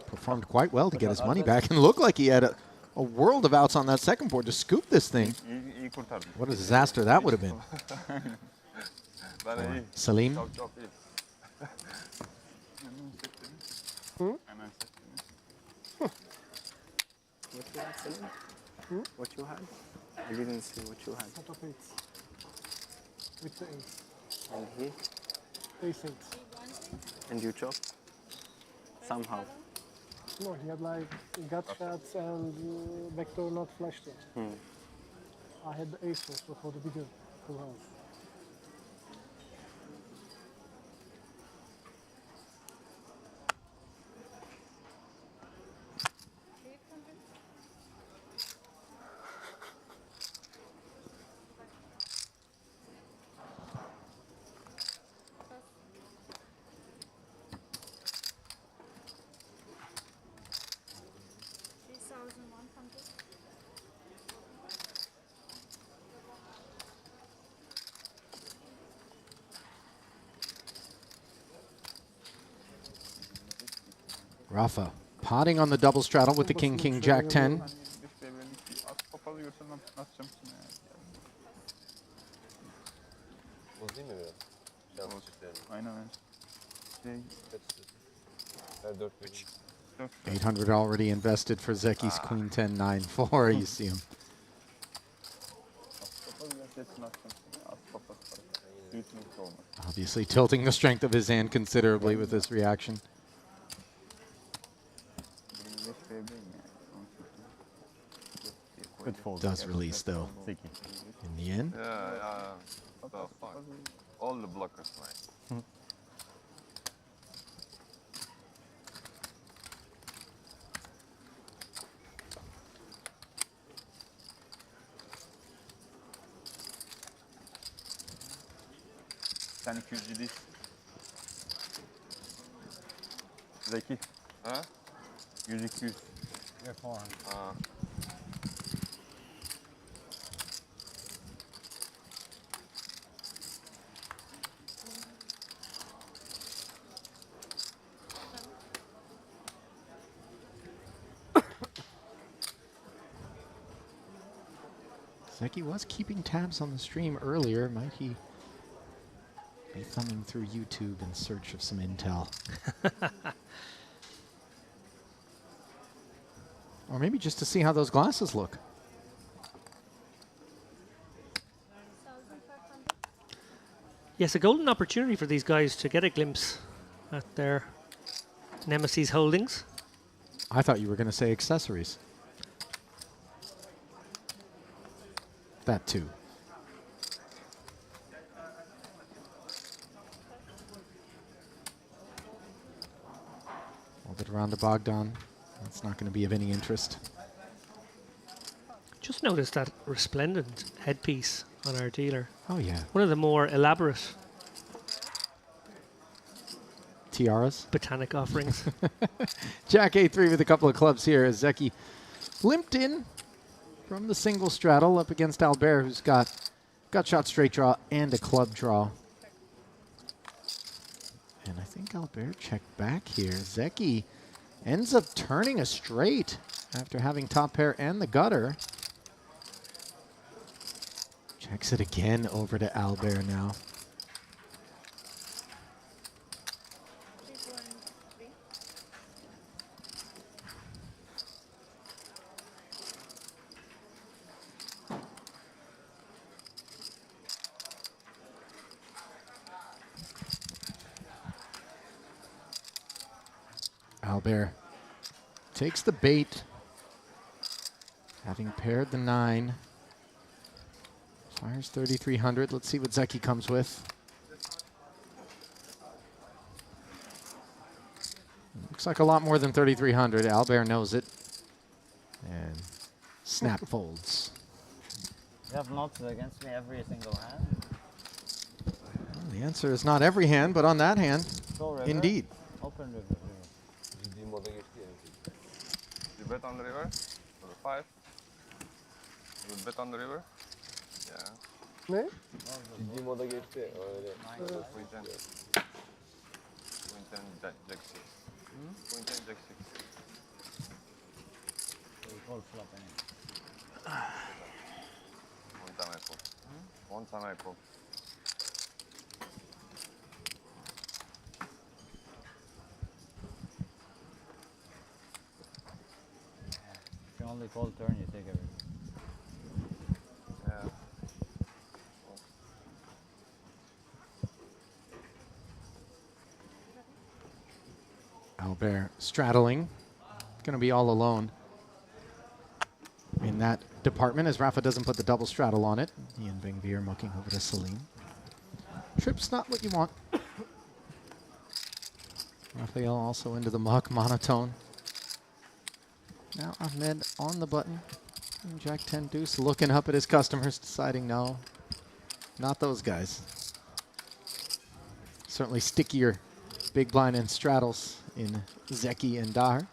Performed quite well to get his money back and looked like he had a world of outs on that second board to scoop this thing. What a disaster that would have been. Salim. What you had, Salim? What you had? I didn't see what you had. Out of 8s. With the ace. And he? Ace 8. And you chopped? Somehow. No, he had like gut shots and backdoor not flushed it. I had the ace also for the bigger full house. Rafa potting on the double straddle with the king, king, jack 10. Hani işte belli at kapalı görsen atacağım sana. Bozayım mı biraz? Şans isterim. Aynen öyle. Her 4-3. 800 already invested for Zeki's queen 10, 9, 4. You see him. Obviously tilting the strength of his hand considerably with this reaction. Good fold. Does release though. In the end. Yeah. The fuck. All the blockers, nice. Sen 200 değil. Zeki. Ha? 100-200. You're 400. Zeki was keeping tabs on the stream earlier. Might he be thumbing through YouTube in search of some intel? Or maybe just to see how those glasses look. Yes, a golden opportunity for these guys to get a glimpse at their Nemesis holdings. I thought you were going to say accessories. That too. Hold it around to Bogdan. That's not going to be of any interest. Just noticed that resplendent headpiece on our dealer. Oh, yeah. One of the more elaborate tiaras. Botanic offerings. Jack A3 with a couple of clubs here as Zeki limped in from the single straddle up against Albert, who's got shot straight draw and a club draw. And I think Albert checked back here. Zeki ends up turning a straight after having top pair and the gutter. Checks it again over to Albert now. Albert takes the bait, having paired the 9. Fires 3,300. Let's see what Zeki comes with. Looks like a lot more than 3,300. Albert knows it. And snap folds. You have notes against me every single hand? Well, the answer is not every hand, but on that hand, Go river. indeed. Open river. You bet on the river for the 5. You bet on the river. Yeah. Ne? Ciddi moda geçti. Öyle. Queen 10. Queen 10, Jack 6. Queen 10, Jack 6. We call flop anyway. One time I call. One time I call. If you only call turn, you take everything. Yeah. Albert straddling. Going to be all alone in that department as Rafa doesn't put the double straddle on it. Ian Bengvier mucking over to Celine. Trip's not what you want. Raphael also into the muck, monotone. Now Ahmed on the button. And Jack 10 deuce looking up at his customers, deciding no, not those guys. Certainly stickier big blind and straddles in Zeki and Dar.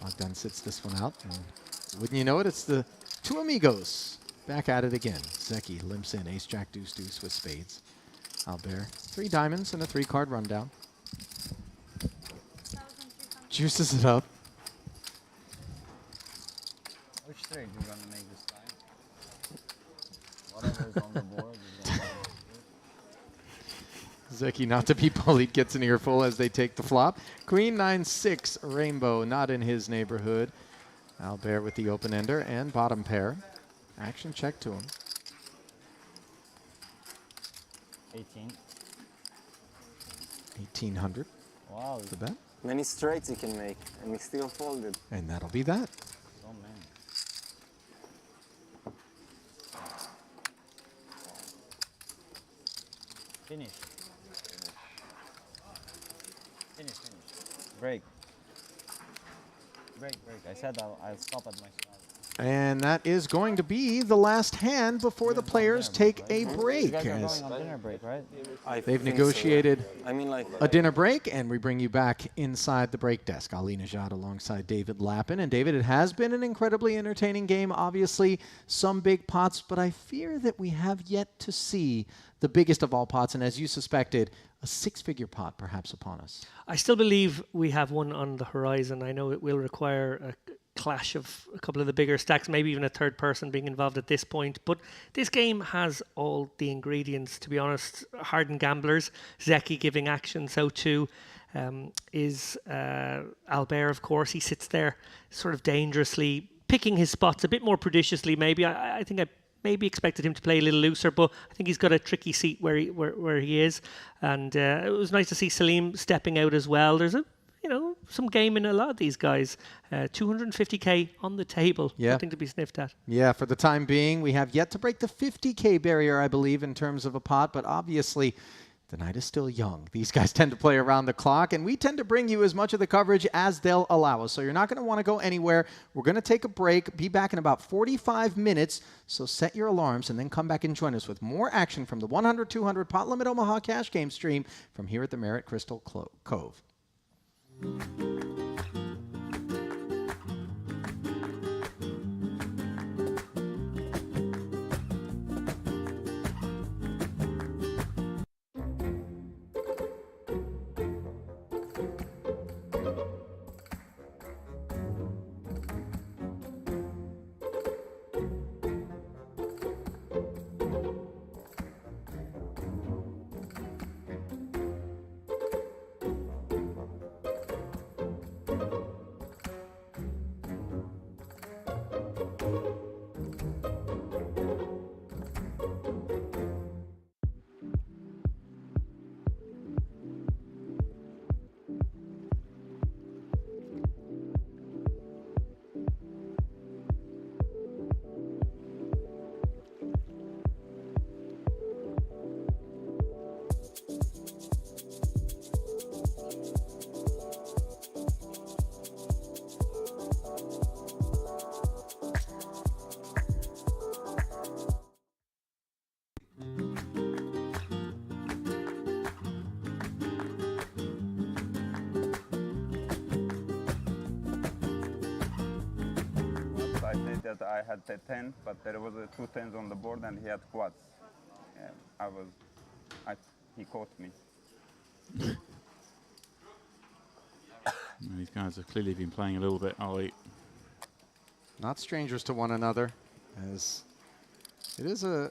Bogdan sits this one out. And wouldn't you know it, it's the two amigos back at it again. Zeki limps in ace, jack, deuce, deuce with spades. Albert, 3 diamonds and a 3-card rundown. Juices it up. Which trade you gonna make this time? Whatever's on the board is gonna Zeki, not to be bullied, gets an earful as they take the flop. Queen 9-6, Rainbow, not in his neighborhood. Albert with the open ender and bottom pair. Action check to him. 18. 1800. Wow. The bet. Many straights he can make, and he still folded. And that'll be that. So many. Finish. Finish. Break. Break. I said I'll stop at my strategy. And that is going to be the last hand before the players take a break. You guys are going on dinner break, right? They've negotiated I mean, like a dinner break, and we bring you back inside the break desk. Ali Najad alongside David Lappin. And David, it has been an incredibly entertaining game. Obviously, some big pots, but I fear that we have yet to see the biggest of all pots. And as you suspected, a six-figure pot perhaps upon us. I still believe we have one on the horizon. I know it will require a clash of a couple of the bigger stacks, maybe even a third person being involved at this point. But this game has all the ingredients, to be honest. Hardened gamblers, Zeki giving action, so too is Albert, of course. He sits there sort of dangerously, picking his spots a bit more prudiciously, maybe. I think I maybe expected him to play a little looser, but I think he's got a tricky seat where he is. And it was nice to see Salim stepping out as well. There's some game in a lot of these guys. 250k on the table. Yeah. Nothing to be sniffed at. Yeah, for the time being, we have yet to break the 50k barrier, I believe, in terms of a pot, but obviously the night is still young. These guys tend to play around the clock, and we tend to bring you as much of the coverage as they'll allow us. So you're not going to want to go anywhere. We're going to take a break, be back in about 45 minutes, so set your alarms and then come back and join us with more action from the 100-200 Pot Limit Omaha Cash Game stream from here at the Marriott Crystal Cove. I said that I had 10, but there was two tens on the board and he had quads. He caught me. These guys have clearly been playing a little bit, Ali. Not strangers to one another, as it is a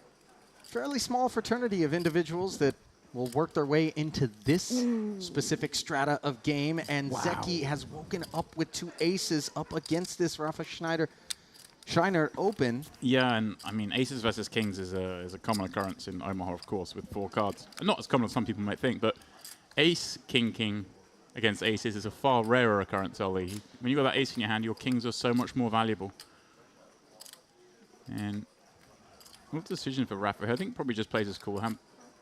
fairly small fraternity of individuals that will work their way into this specific strata of game. And Zeki has woken up with two aces up against this Rafa Shiner open. Yeah, and I mean, aces versus kings is a common occurrence in Omaha, of course, with 4 cards. Not as common as some people might think, but ace, king against aces is a far rarer occurrence, Ollie. When you've got that ace in your hand, your kings are so much more valuable. And what decision for Rafa? I think probably just plays his cool hand.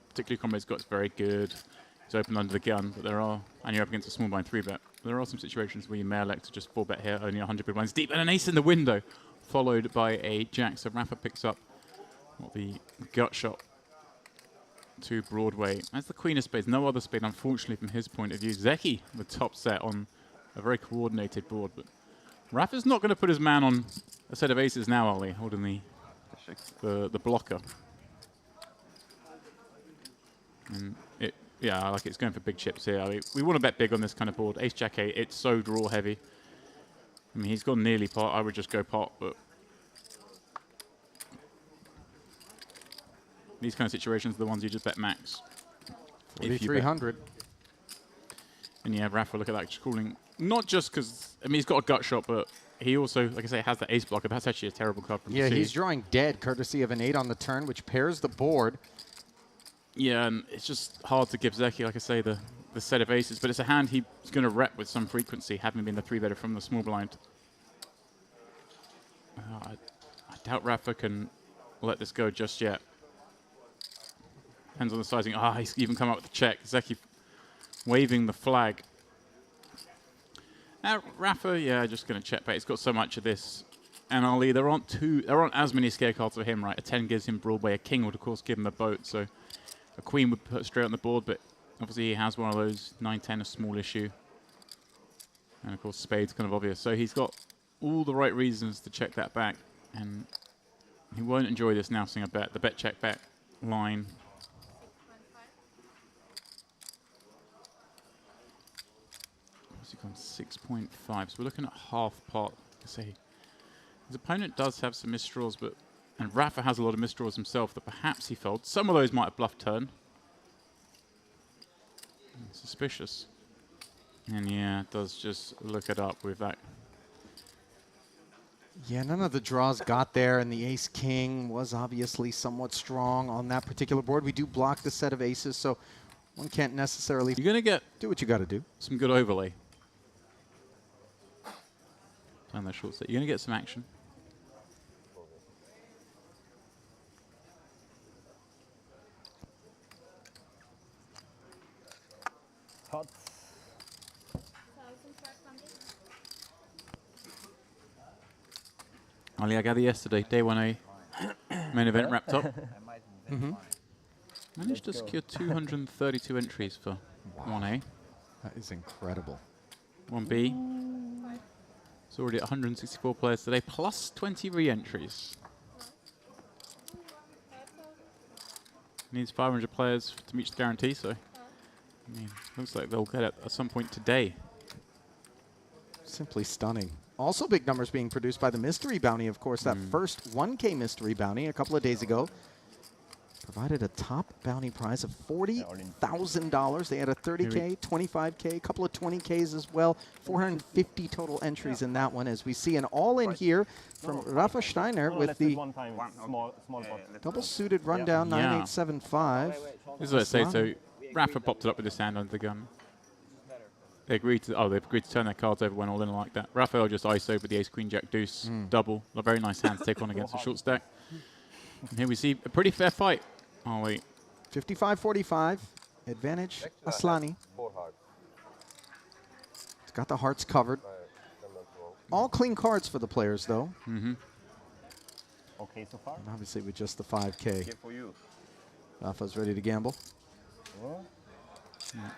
Particularly Comrade's got very good. He's open under the gun, but and you're up against a small blind 3-bet. There are some situations where you may elect to just 4-bet here, only 100 big blinds deep, and an ace in the window, followed by a jack. So Rafa picks up the gut shot to Broadway. That's the queen of spades. No other spade, unfortunately, from his point of view. Zeki, the top set on a very coordinated board, but Rafa's not going to put his man on a set of aces now, Ollie, holding the blocker. And it Yeah, I like it's going for big chips here. I mean, we want to bet big on this kind of board. Ace Jack 8, it's so draw heavy. I mean, he's gone nearly pot. I would just go pot, but these kind of situations are the ones you just bet max. 4,300. And yeah, Rafa, look at that, just calling. Not just because, I mean, he's got a gut shot, but he also, like I say, has the ace blocker. That's actually a terrible card from Yeah, to see. he's drawing dead, courtesy of an 8 on the turn, which pairs the board. Yeah, and it's just hard to give Zeki, like I say, the set of aces. But it's a hand he's going to rep with some frequency, having been the 3-better from the small blind. I doubt Rafa can let this go just yet. Depends on the sizing. He's even come up with the check. Zeki waving the flag. Now, Rafa, yeah, just going to check back. He's got so much of this. And Ali, there aren't as many scare cards for him, right? A 10 gives him Broadway. A king would, of course, give him a boat. So a queen would put straight on the board, but obviously he has one of those. 9-10, a small issue. And, of course, spade's kind of obvious. So he's got all the right reasons to check that back. And he won't enjoy this now seeing a bet. The bet check back line. He's gone 6.5. So we're looking at half pot. I say his opponent does have some misdraws, and Rafa has a lot of misdraws himself that perhaps he folds. Some of those might have bluffed turn. Suspicious. And yeah, it does just look it up with that. Yeah, none of the draws got there, and the ace-king was obviously somewhat strong on that particular board. We do block the set of aces, so one can't necessarily You're going to do what you got to do. Some good overlay. Down that short set. You're going to get some action. Hot. Ali, I gather yesterday, day 1A, main event wrapped up. Managed to secure 232 entries for 1A. That is incredible. 1B. It's already at 164 players today, plus 20 re-entries. Needs 500 players to reach the guarantee, so I mean, looks like they'll get it at some point today. Simply stunning. Also big numbers being produced by the mystery bounty, of course. That first 1K mystery bounty a couple of days ago provided a top bounty prize of $40,000. They had a 30K, 25K, a couple of 20Ks as well. 450 total entries in that one, as we see an all-in here from Rafa Steiner with the double-suited rundown 9875. This is what I say. So Rafa popped it up with his hand under the gun. They agreed to turn their cards over when all in like that. Raphael just ISO with the ace, queen, jack, deuce, double. A very nice hand to take on against a short stack. And here we see a pretty fair fight. Oh, wait. 55-45. Advantage Aslani. It's got the hearts covered. All clean cards for the players, though. Okay so far. And obviously with just the 5K. Good for you. Rafa's ready to gamble.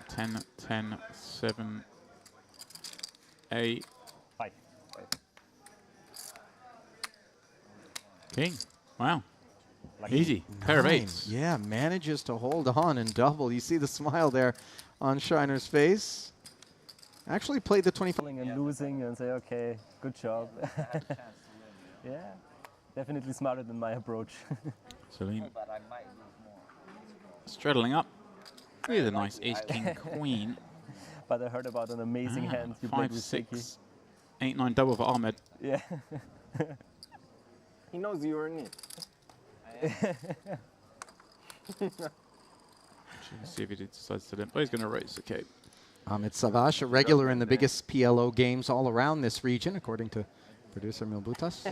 10, 10, 7, 8. 5. King. Wow. Lucky. Easy. Pair of 9. eights. Yeah, manages to hold on and double. You see the smile there on Shiner's face. Actually played the 25. And losing and say, okay, good job. Yeah, definitely smarter than my approach. Celine. Straddling up. With a nice ace, king, queen. But I heard about an amazing hand you 5, played with 6, 8, 9 double for Ahmed. Yeah. He knows you're in it. See if he decides to limp. Oh, he's going to raise. Okay. Ahmed Savash, a regular in the biggest PLO games all around this region, according to producer Milbutas.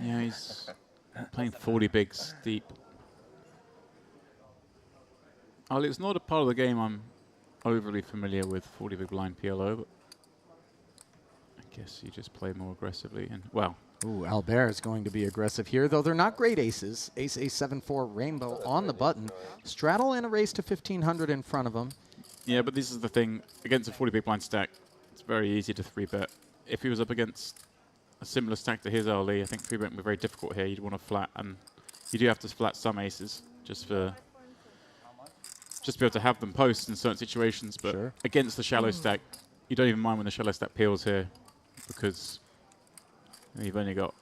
Yeah, he's playing 40 bigs deep. Well, it's not a part of the game I'm overly familiar with, 40 big blind PLO, but I guess you just play more aggressively. And well, ooh, Albert is going to be aggressive here, though they're not great aces. Ace, ace, 7-4, rainbow on the button. Straddle and a raise to 1,500 in front of him. yeah, but this is the thing. Against a 40 big blind stack, it's very easy to 3-bet. If he was up against a similar stack to his early, I think 3-betting would be very difficult here. You'd want to flat, and you do have to flat some aces just for just to be able to have them post in certain situations. But against the shallow stack, you don't even mind when the shallow stack peels here, because you've only got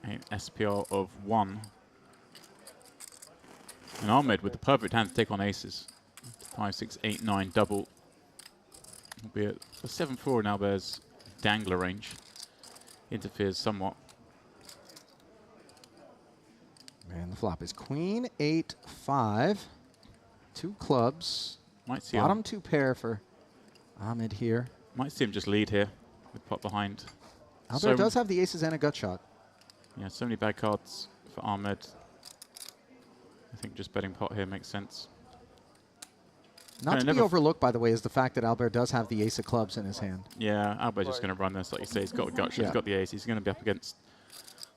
an SPR of 1. And Ahmed with the perfect hand to take on aces. 5, 6, 8, 9 double. Albeit a 7-4 in Albert's dangler range. Interferes somewhat. And the flop is queen, 8, 5. 2 clubs. Might see Bottom him. 2 pair for Ahmed here. Might see him just lead here with pot behind. Albert does have the aces and a gut shot. Yeah, so many bad cards for Ahmed. I think just betting pot here makes sense. Not to be overlooked, by the way, is the fact that Albert does have the ace of clubs in his hand. Yeah, Albert's just going to run this. Like you say, he's got a gut shot, he's got the ace. He's going to be up against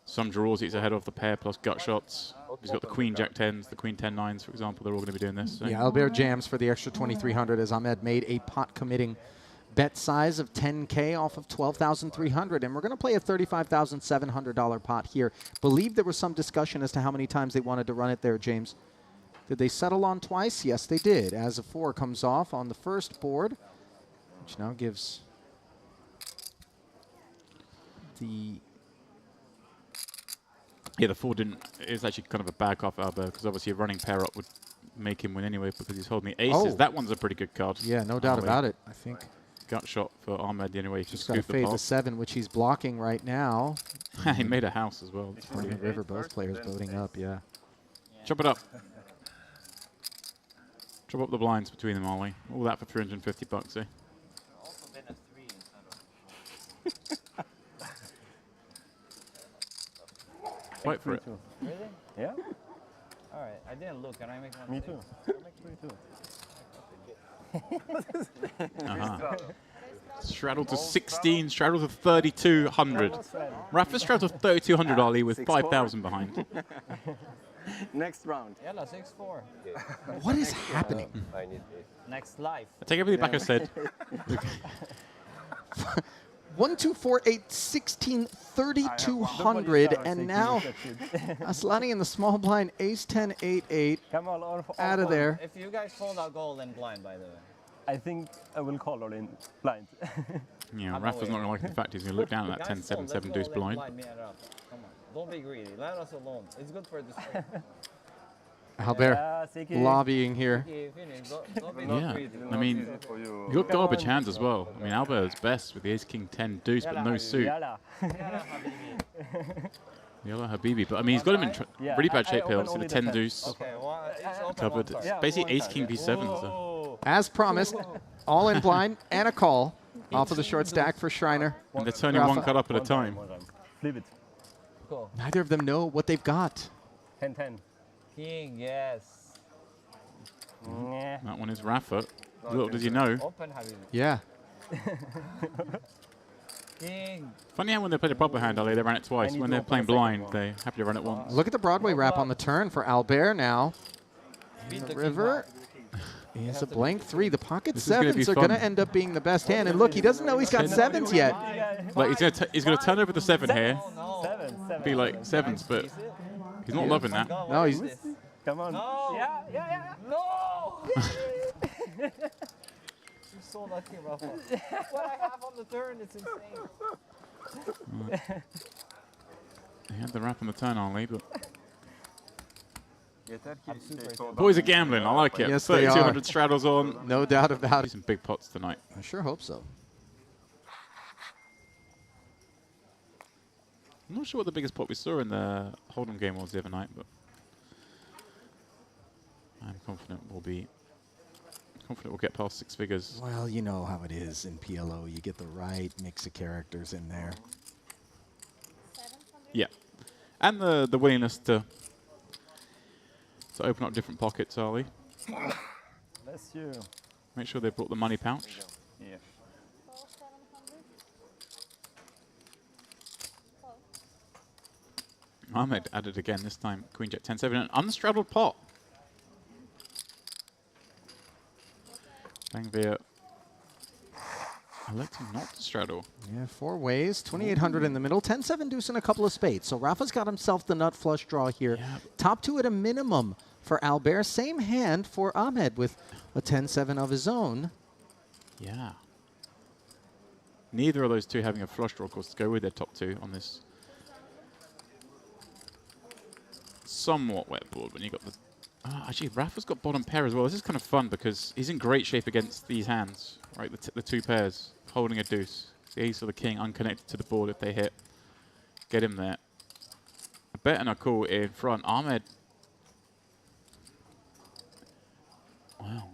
some draws. He's ahead of the pair plus gut shots. He's got the queen jack 10s, the queen 10 9s, for example. They're all going to be doing this. So. Yeah, Albert jams for the extra 2,300 as Ahmed made a pot committing bet size of 10K off of 12,300. And we're going to play a $35,700 pot here. Believe there was some discussion as to how many times they wanted to run it there, James. Did they settle on twice? Yes, they did. As a 4 comes off on the first board, which now gives the... Yeah, the 4 didn't... It's actually kind of a bad card for Albert, because obviously a running pair up would make him win anyway, because he's holding the aces. Oh. That one's a pretty good card. Yeah, no doubt about it, I think. Gut shot for Ahmed anyway. Just got to fade the 7, which he's blocking right now. He made a house as well. On the river, both players voting up, yeah. Chop it up. Chop up the blinds between them, Ollie. All that for 350 bucks, eh? Fight for it. Really? Yeah. All right. I didn't look. Can I make one? Me too. Straddle to 16, straddle to 3,200. Rafa straddle to 3,200, Ollie, with 5,000 behind. Next round. Yalla, 6-4. What is happening? Next life. I take everything back I said. 1, 2, 4, 8, 16, 3,200, and now Aslani in the small blind, ace 10, 8, 8, out of there. If you guys fold, I'll go all in blind, by the way. I think I will call all in blind. Yeah, Rafa's not going to like the fact he's going to look down at that 10, 7, 7 deuce blind. Me and Rafa. Come on. Don't be greedy. Let us alone. It's good for the stream. Albert lobbying here. Yeah, I mean, you got garbage hands as well. I mean, Albert's best with the ace, king, 10 deuce, but no suit. Yalla Habibi, but I mean, he's got him in really bad shape here. So the 10 deuce covered. It's basically ace, king, b7. So. As promised, all in blind and a call off of the short stack for Schreiner. And they're turning one cut up at a time. Flip it. Cool. Neither of them know what they've got. 10-10. King, yes. That one is Rafa. Little does he know. Open, Habibi. Yeah. King. Funny how when they played a proper hand, Ali, they ran it twice. When they're playing blind, they happy to run it once. Look at the Broadway wrap on the turn for Albert now. In the river. He has a blank 3. The pocket 7s are going to end up being the best hand. And look, he doesn't know he's got 7s yet. Like he's going to turn over the 7 here. Be like 7s, but he's not loving that. No, he's... Come on. No. Yeah. No! You're so lucky, Rafa. What I have on the turn, it's insane. He had the wrap on the turn, Ali, but... I'm super Boys are gambling. I like it. Yes, they are. 3,200 straddles on. No doubt about it. Some big pots tonight. I sure hope so. I'm not sure what the biggest pot we saw in the Hold'em game was the other night, but I'm confident we'll get past 6 figures. Well, you know how it is in PLO. You get the right mix of characters in there. Yeah, and the willingness to open up different pockets, Ali. Bless you. Make sure they brought the money pouch. Yeah. Ahmed added again, this time Queen Jack 10-7, an unstraddled pot. Bang via electing not to straddle. Yeah, 4 ways, 2,800 in the middle, 10-7 deuce and a couple of spades. So Rafa's got himself the nut flush draw here. Yeah. Top 2 at a minimum for Albert. Same hand for Ahmed with a 10-7 of his own. Yeah. Neither of those two having a flush draw, of course, to go with their top two on this somewhat wet board. When you got the actually, Rafa's got bottom pair as well. This is kind of fun because he's in great shape against these hands, right? The two pairs holding a deuce. The ace or the king unconnected to the board if they hit. Get him there. A bet and a call in front. Ahmed. Wow.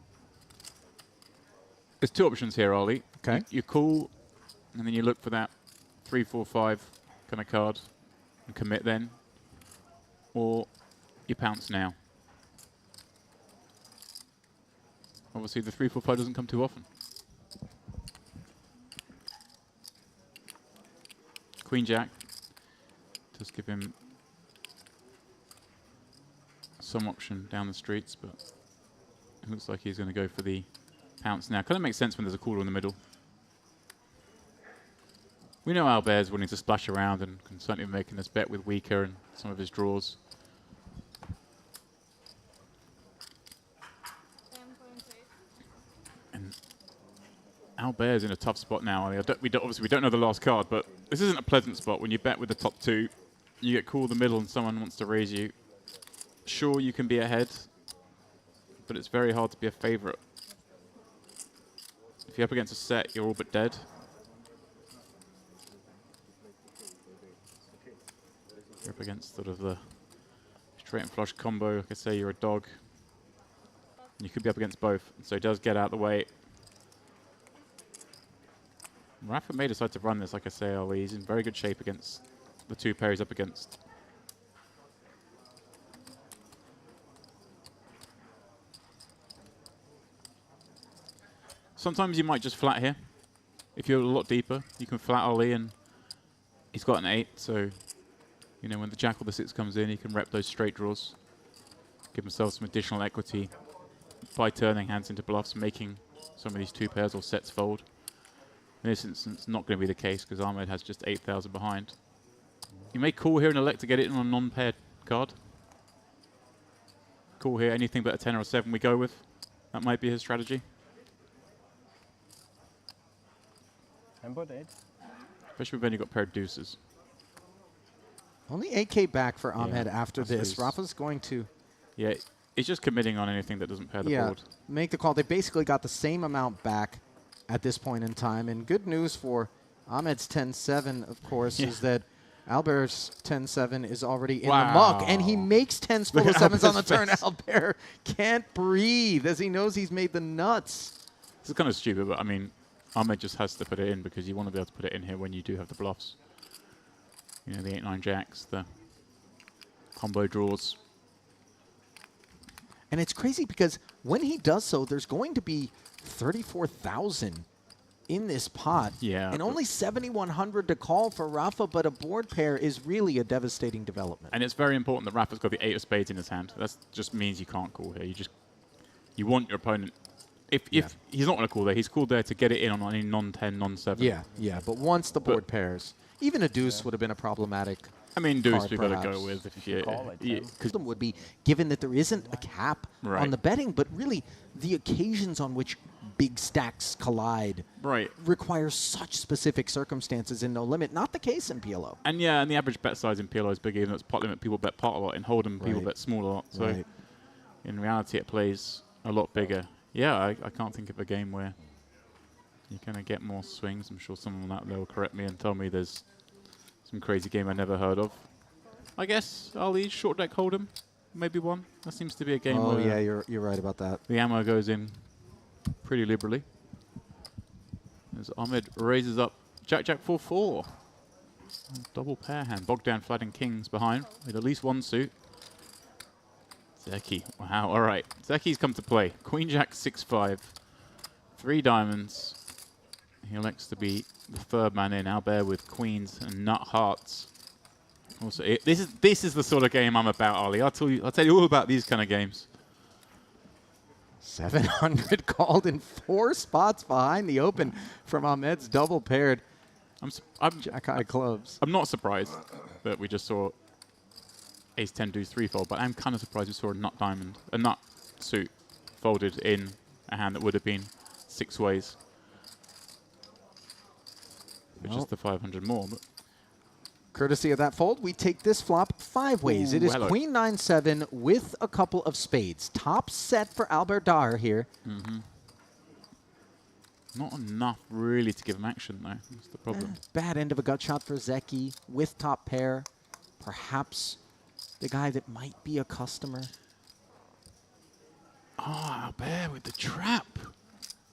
There's two options here, Ollie. Okay. You call, and then you look for that 3, 4, 5 kind of card and commit then. Or you pounce now. Obviously, the 3, 4, 5 doesn't come too often. Queen Jack. Just give him some option down the streets, but it looks like he's going to go for the pounce now. Kind of makes sense when there's a caller in the middle. We know Albert's willing to splash around and can certainly be making this bet with weaker and some of his draws. And Albert's in a tough spot now. Obviously, we don't know the last card, but this isn't a pleasant spot. When you bet with the top two, you get called in the middle and someone wants to raise you. Sure, you can be ahead, but it's very hard to be a favorite. If you're up against a set, you're all but dead. You're up against sort of the straight and flush combo. Like I say, you're a dog. You could be up against both, so he does get out of the way. Rafa may decide to run this, like I say, Ali. He's in very good shape against the two pairs up against. Sometimes you might just flat here. If you're a lot deeper, you can flat Ali, and he's got an 8, so you know when the jack or the 6 comes in, he can rep those straight draws, give himself some additional equity by turning hands into bluffs, making some of these two pairs or sets fold. In this instance, not going to be the case because Ahmed has just 8,000 behind. You may call here and elect to get it in on a non-paired card. Call here, anything but a 10 or a 7 we go with. That might be his strategy. Board 8. Especially when you've got paired deuces. Only 8K back for Ahmed Yeah, after this. Rafa's going to... Yeah, he's just committing on anything that doesn't pair the board. Make the call. They basically got the same amount back at this point in time. And good news for Ahmed's 10-7, of course, is that Albert's 10-7 is already in the muck. And he makes 10s full of 7s on the turn. Albert can't breathe as he knows he's made the nuts. This is kind of stupid, but I mean, Ahmed just has to put it in because you want to be able to put it in here when you do have the bluffs. You know, the 8-9 jacks, the combo draws. And it's crazy because when he does so, there's going to be 34,000 in this pot. Yeah. And only 7,100 to call for Rafa, but a board pair is really a devastating development. And it's very important that Rafa's got the 8 of spades in his hand. That just means you can't call here. You want your opponent. If he's not going to call there, he's called there to get it in on any non-10, non-7. Yeah. But once the board pairs, even a deuce would have been a problematic. I mean, deuce card we've got to perhaps. go with. If you Because them would be given that there isn't a cap on the betting, but really the occasions on which big stacks collide require such specific circumstances in No Limit. Not the case in PLO. And yeah, and the average bet size in PLO is big, even though it's pot limit. People bet pot a lot. In Hold'em, people bet small a lot. So in reality, it plays a lot bigger. Yeah, I can't think of a game where you're going to get more swings. I'm sure someone out there will correct me and tell me there's some crazy game I never heard of. I guess Ali, short deck Hold'em, maybe one. That seems to be a game where yeah, you're right about that. the ammo goes in pretty liberally. As Ahmed raises up Jack 4-4. Double pair hand. Bogdan flatting kings behind with at least one suit. Zeki. Wow, all right. Zeki's come to play. Queen Jack 6-5. 3 diamonds. He elects to be the third man in. Albert with queens and nut hearts. Also, this is the sort of game I'm about, Ollie. I'll tell you all about these kind of games. 700 called in 4 spots behind the open from Ahmed's double paired. I'm Jack high clubs. I'm not surprised that we just saw ace-10 deuce 3-fold, but I'm kind of surprised we saw a nut suit folded in a hand that would have been 6 ways. Which is the 500 more. But courtesy of that fold, we take this flop 5 ways. Ooh, it is hello. queen 9-7 with a couple of spades. Top set for Albert Dahr here. Not enough really to give him action though. That's the problem. Bad end of a gut shot for Zeki with top pair. Perhaps the guy that might be a customer. Oh, Albert with the trap.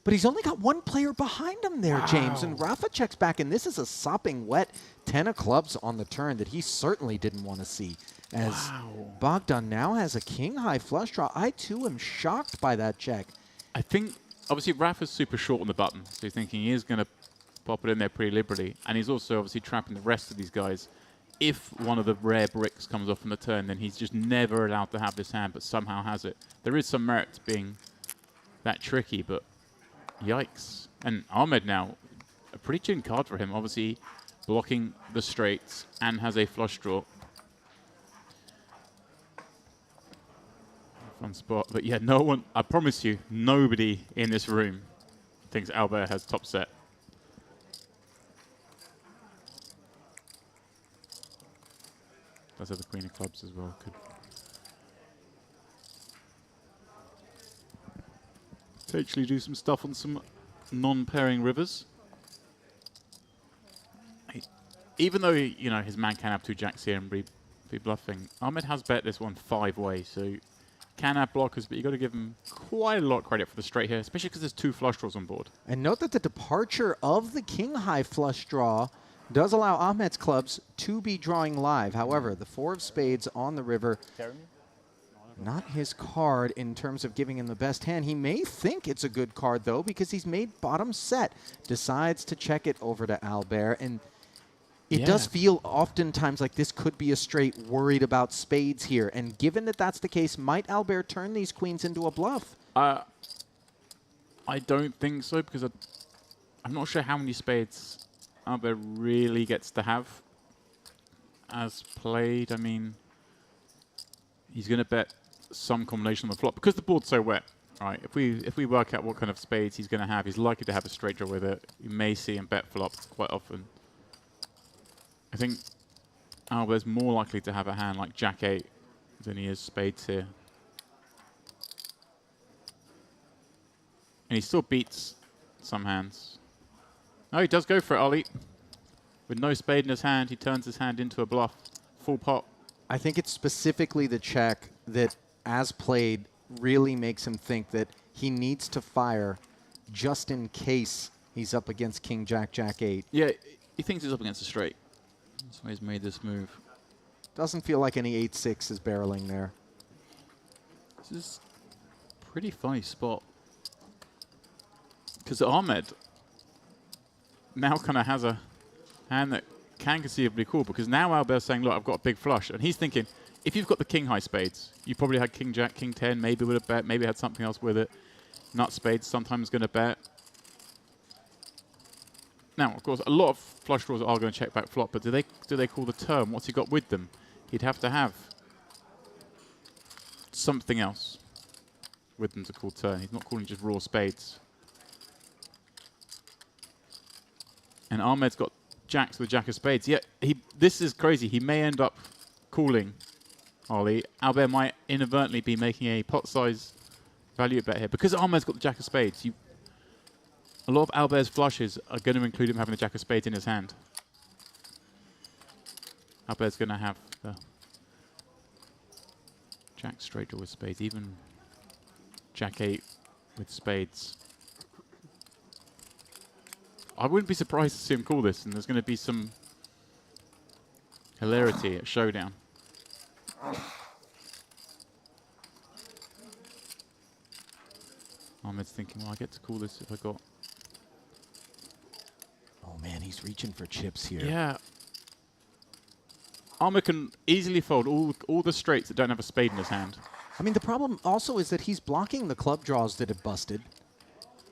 But he's only got 1 player behind him there, James. And Rafa checks back, and this is a sopping wet 10 of clubs on the turn that he certainly didn't want to see. As Bogdan now has a king-high flush draw. I, too, am shocked by that check. I think, obviously, Rafa's super short on the button, so he's thinking he is going to pop it in there pretty liberally. And he's also obviously trapping the rest of these guys. If one of the rare bricks comes off on the turn, then he's just never allowed to have this hand, but somehow has it. There is some merit to being that tricky, but yikes. And Ahmed now, a pretty tuned card for him. Obviously, blocking the straights and has a flush draw. Fun spot. But yeah, no one, I promise you, nobody in this room thinks Albert has top set. Does have the queen of clubs as well. Could potentially do some stuff on some non-pairing rivers. Even though, you know, his man can have 2 jacks here and be bluffing, Ahmed has bet this one 5 ways, so can have blockers, but you got to give him quite a lot of credit for the straight here, especially because there's 2 flush draws on board. And note that the departure of the king-high flush draw does allow Ahmed's clubs to be drawing live. However, the 4 of spades on the river, not his card in terms of giving him the best hand. He may think it's a good card, though, because he's made bottom set. Decides to check it over to Albert. And it does feel oftentimes like this could be a straight worried about spades here. And given that that's the case, might Albert turn these queens into a bluff? I don't think so, because I'm not sure how many spades Albert really gets to have as played. I mean, he's going to bet some combination on the flop because the board's so wet. Right? If we work out what kind of spades he's going to have, he's likely to have a straight draw with it. You may see him bet flop quite often. I think Albert's more likely to have a hand like Jack 8 than he is spades here. And he still beats some hands. No, he does go for it, Ollie. With no spade in his hand, he turns his hand into a bluff. Full pot. I think it's specifically the check that, as played, really makes him think that he needs to fire just in case he's up against King Jack, Jack 8. Yeah, he thinks he's up against a straight. That's why he's made this move. Doesn't feel like any 8-6 is barreling there. This is a pretty funny spot. Because Ahmed now kind of has a hand that can conceivably call, because now Albert's saying, look, I've got a big flush. And he's thinking, if you've got the king high spades, you probably had king jack, king 10, maybe would have bet, maybe had something else with it. Nut spades sometimes going to bet. Now, of course, a lot of flush draws are going to check back flop, but do they call the turn? What's he got with them? He'd have to have something else with them to call turn. He's not calling just raw spades. And Ahmed's got jacks with jack of spades. Yeah, this is crazy. He may end up calling Ollie. Albert might inadvertently be making a pot size value bet here. Because Ahmed's got the jack of spades, a lot of Albert's flushes are going to include him having the jack of spades in his hand. Albert's going to have the jack straight draw with spades, even jack 8 with spades. I wouldn't be surprised to see him call this, and there's going to be some hilarity at showdown. Ahmed's thinking, well, I get to call this if I got... Oh, man, he's reaching for chips here. Yeah. Ahmed can easily fold all the straights that don't have a spade in his hand. I mean, the problem also is that he's blocking the club draws that have busted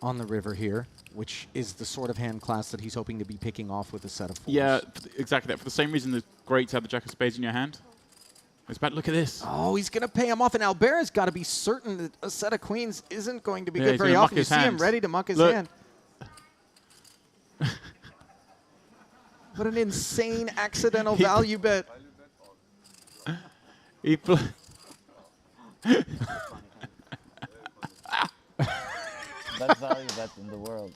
on the river here, which is the sort of hand class that he's hoping to be picking off with a set of 4s. Yeah, exactly that. For the same reason it's great to have the jack of spades in your hand. It's bad. Look at this. Oh, he's going to pay him off, and Albert's got to be certain that a set of queens isn't going to be Yeah, good he's very gonna muck often. You his see him hand. ready to muck his Look. hand. What an insane accidental value bet. He Best value bet in the world.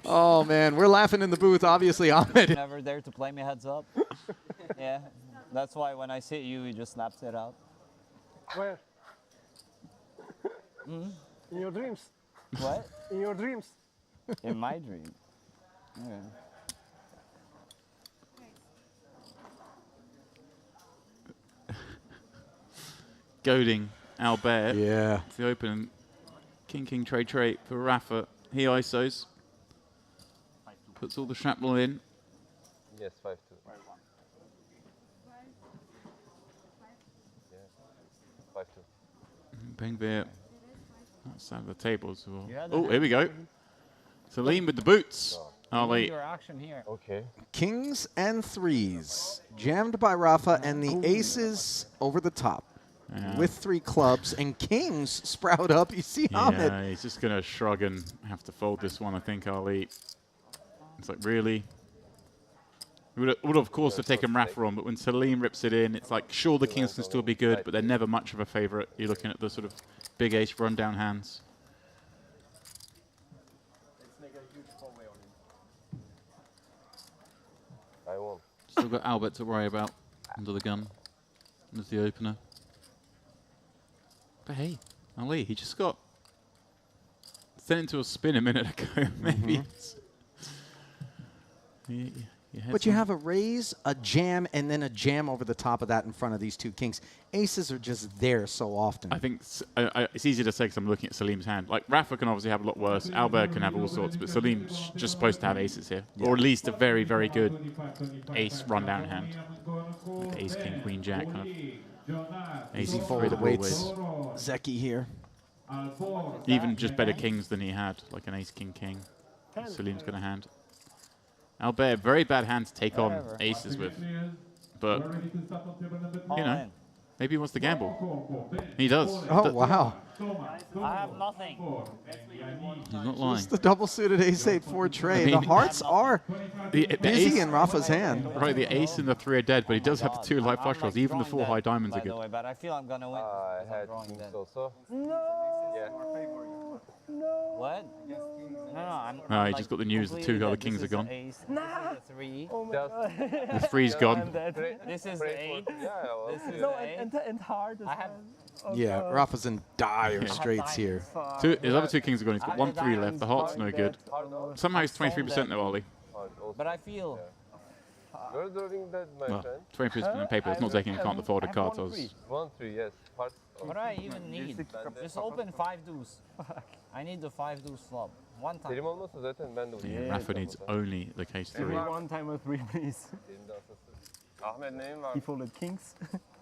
Oh, man. We're laughing in the booth, obviously, Ahmed. Never dare to play me heads up. Yeah. That's why when I see you, he just snaps it out. Where? In your dreams. What? In your dreams. In my dream. Okay. goading Albert. Yeah. The open king trade trait for Rafa. He ISOs. Puts all the shrapnel in. Yes, 5-2. Yeah, 5-2. Peng Beer. Outside the tables. Yeah, Oh, here we go. Salim with the boots. Ali. Your action here. Okay. Kings and threes. Jammed by Rafa, and the aces over the top. Yeah. With 3 clubs, and kings sprout up. You see Ahmed. Yeah, he's just going to shrug and have to fold this one, I think, Ali. It's like, really? We would of course, have taken Rafa on, but when Salim rips it in, it's like, sure, the kings can still be good, but they're never much of a favorite. You're looking at the sort of big ace rundown hands. Let's make a huge four-way on him. I won. Still got Albert to worry about under the gun as the opener. But hey, Ali, he just got sent into a spin a minute ago. Maybe it's... But you have a raise, a jam, and then a jam over the top of that in front of these 2 kings. Aces are just there so often. I think it's easy to say because I'm looking at Salim's hand. Like, Rafa can obviously have a lot worse. Albert can have all sorts, but Salim's just supposed to have aces here. Yeah. Or at least a very, very good ace rundown hand. Like ace, king, queen, jack. Kind of ace, fold awaits Zeki here. Even just better kings than he had, like an ace, king, king. Salim's going to hand. Albert, very bad hand to take on aces with. But, you know, maybe he wants to gamble. He does. Oh, wow. I have nothing. He's not lying. It's the double-suited ace-8-4 trade. I mean, the hearts are the busy ace in Rafa's hand. Right, the ace and the 3 are dead, but he does have the 2 light flush draws. Even the 4 high diamonds are good. By the way, but I feel I'm gonna win. I had kings also. No. Yeah. No. What? No, I'm. No, he like just got the news the 2 other kings are gone. Nah. The 3. Oh my God. The 3's gone. This is the 8. This is No, the 8. and hard as I have. well. Yeah, Rafa's in dire straits here. His other 2 kings are gone. He's got 1 3 left. The heart's no good. Somehow he's 23% though, Ali. But I feel. You're drawing that, my Well, friend. 23% on paper. It's not taking account the folded cards. I was 1-3, yes. Parts of What do I even need? Just open 5 deuce. I need the 5 deuce flop. One time. Terim olmasa zaten ben de yeah, Rafa needs only the case 3. One time a 3, please. Ahmed name var. He folded kings.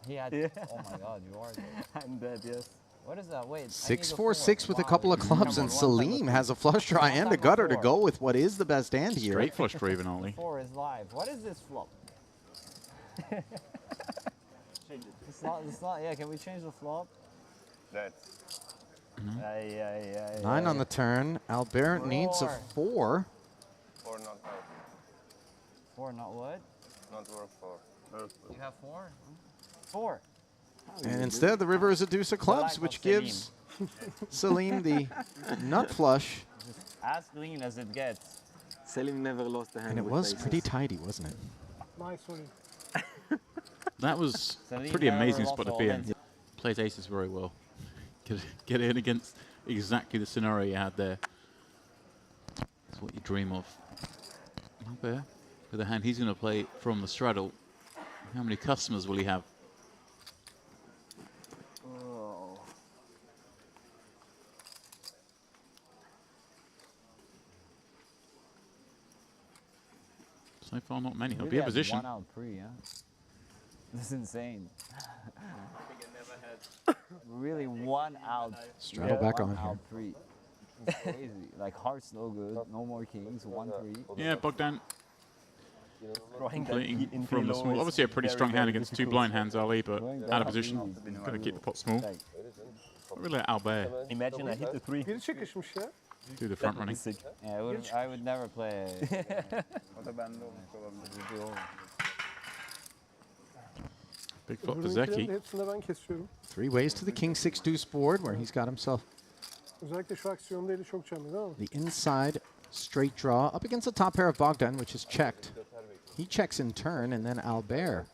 He had. Yeah. Oh my God, you are good. I'm dead, yes. What is that? Wait. 6-4-6 with a couple of clubs, and Salim has a flush draw and a gutter to go with what is the best hand here. Straight flush draw even, Ali. 4 is live. What is this flop? It's not, yeah, can we change the flop? That's 9 on the turn. Albert needs a 4. 4 not out. 4 not what? Not worth 4. You have 4? 4. And instead, the river is a deuce of clubs, which gives Salim the nut flush. As clean as it gets. Salim never lost a hand. And it with was aces. pretty tidy, wasn't it? Nice one. That was a Salim pretty never amazing lost spot to all be in. hands. Plays aces very well. Get in against exactly the scenario you had there. That's what you dream of. Albert, with the hand he's going to play from the straddle. How many customers will he have? Oh. So far, not many. He'll Really be in had position. 1 out pre, huh? This is insane. Really 1 out. Straddle back on out here. 3. It's crazy. Like hearts no good. No more kings. 1 3. Yeah, Bogdan. Drawing that Completing in from the PLO small. is Obviously a pretty very, strong hand very against two difficult. blind hands, Ali, but out of position. Going to keep the pot small. Really Albert Imagine I hit the 3. Biri çıkışmış ya. do the front running. Yeah, I would never play. O da bende olmuş olabilir. Big flop for Öbürününkilerin Zeki. de hepsinde ben kesiyorum. 3 ways to the king 6 deuce board where he's got himself Özellikle şu aksiyonda eli çok canlı değil mi? the inside straight draw up against the top pair of Bogdan, which is checked. He checks in turn, and then Albert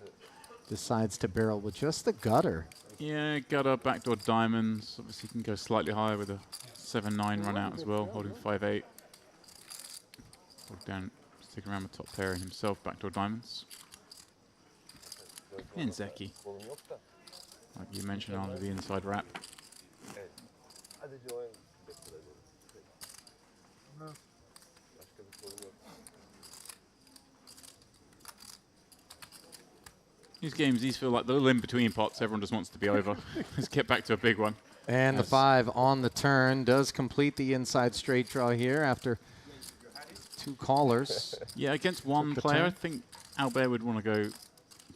decides to barrel with just the gutter. Yeah, gutter, backdoor diamonds. Obviously, you can go slightly higher with a 7-9 run out as well, holding 5-8. Bogdan sticking around the top pair and himself, backdoor diamonds. And Zeki. Like you mentioned, under the inside wrap. These games, these feel like the little in-between pots. Everyone just wants to be over. Let's get back to a big one. And the 5 on the turn does complete the inside straight draw here after 2 callers. Yeah, against one player, I think Albert would want to go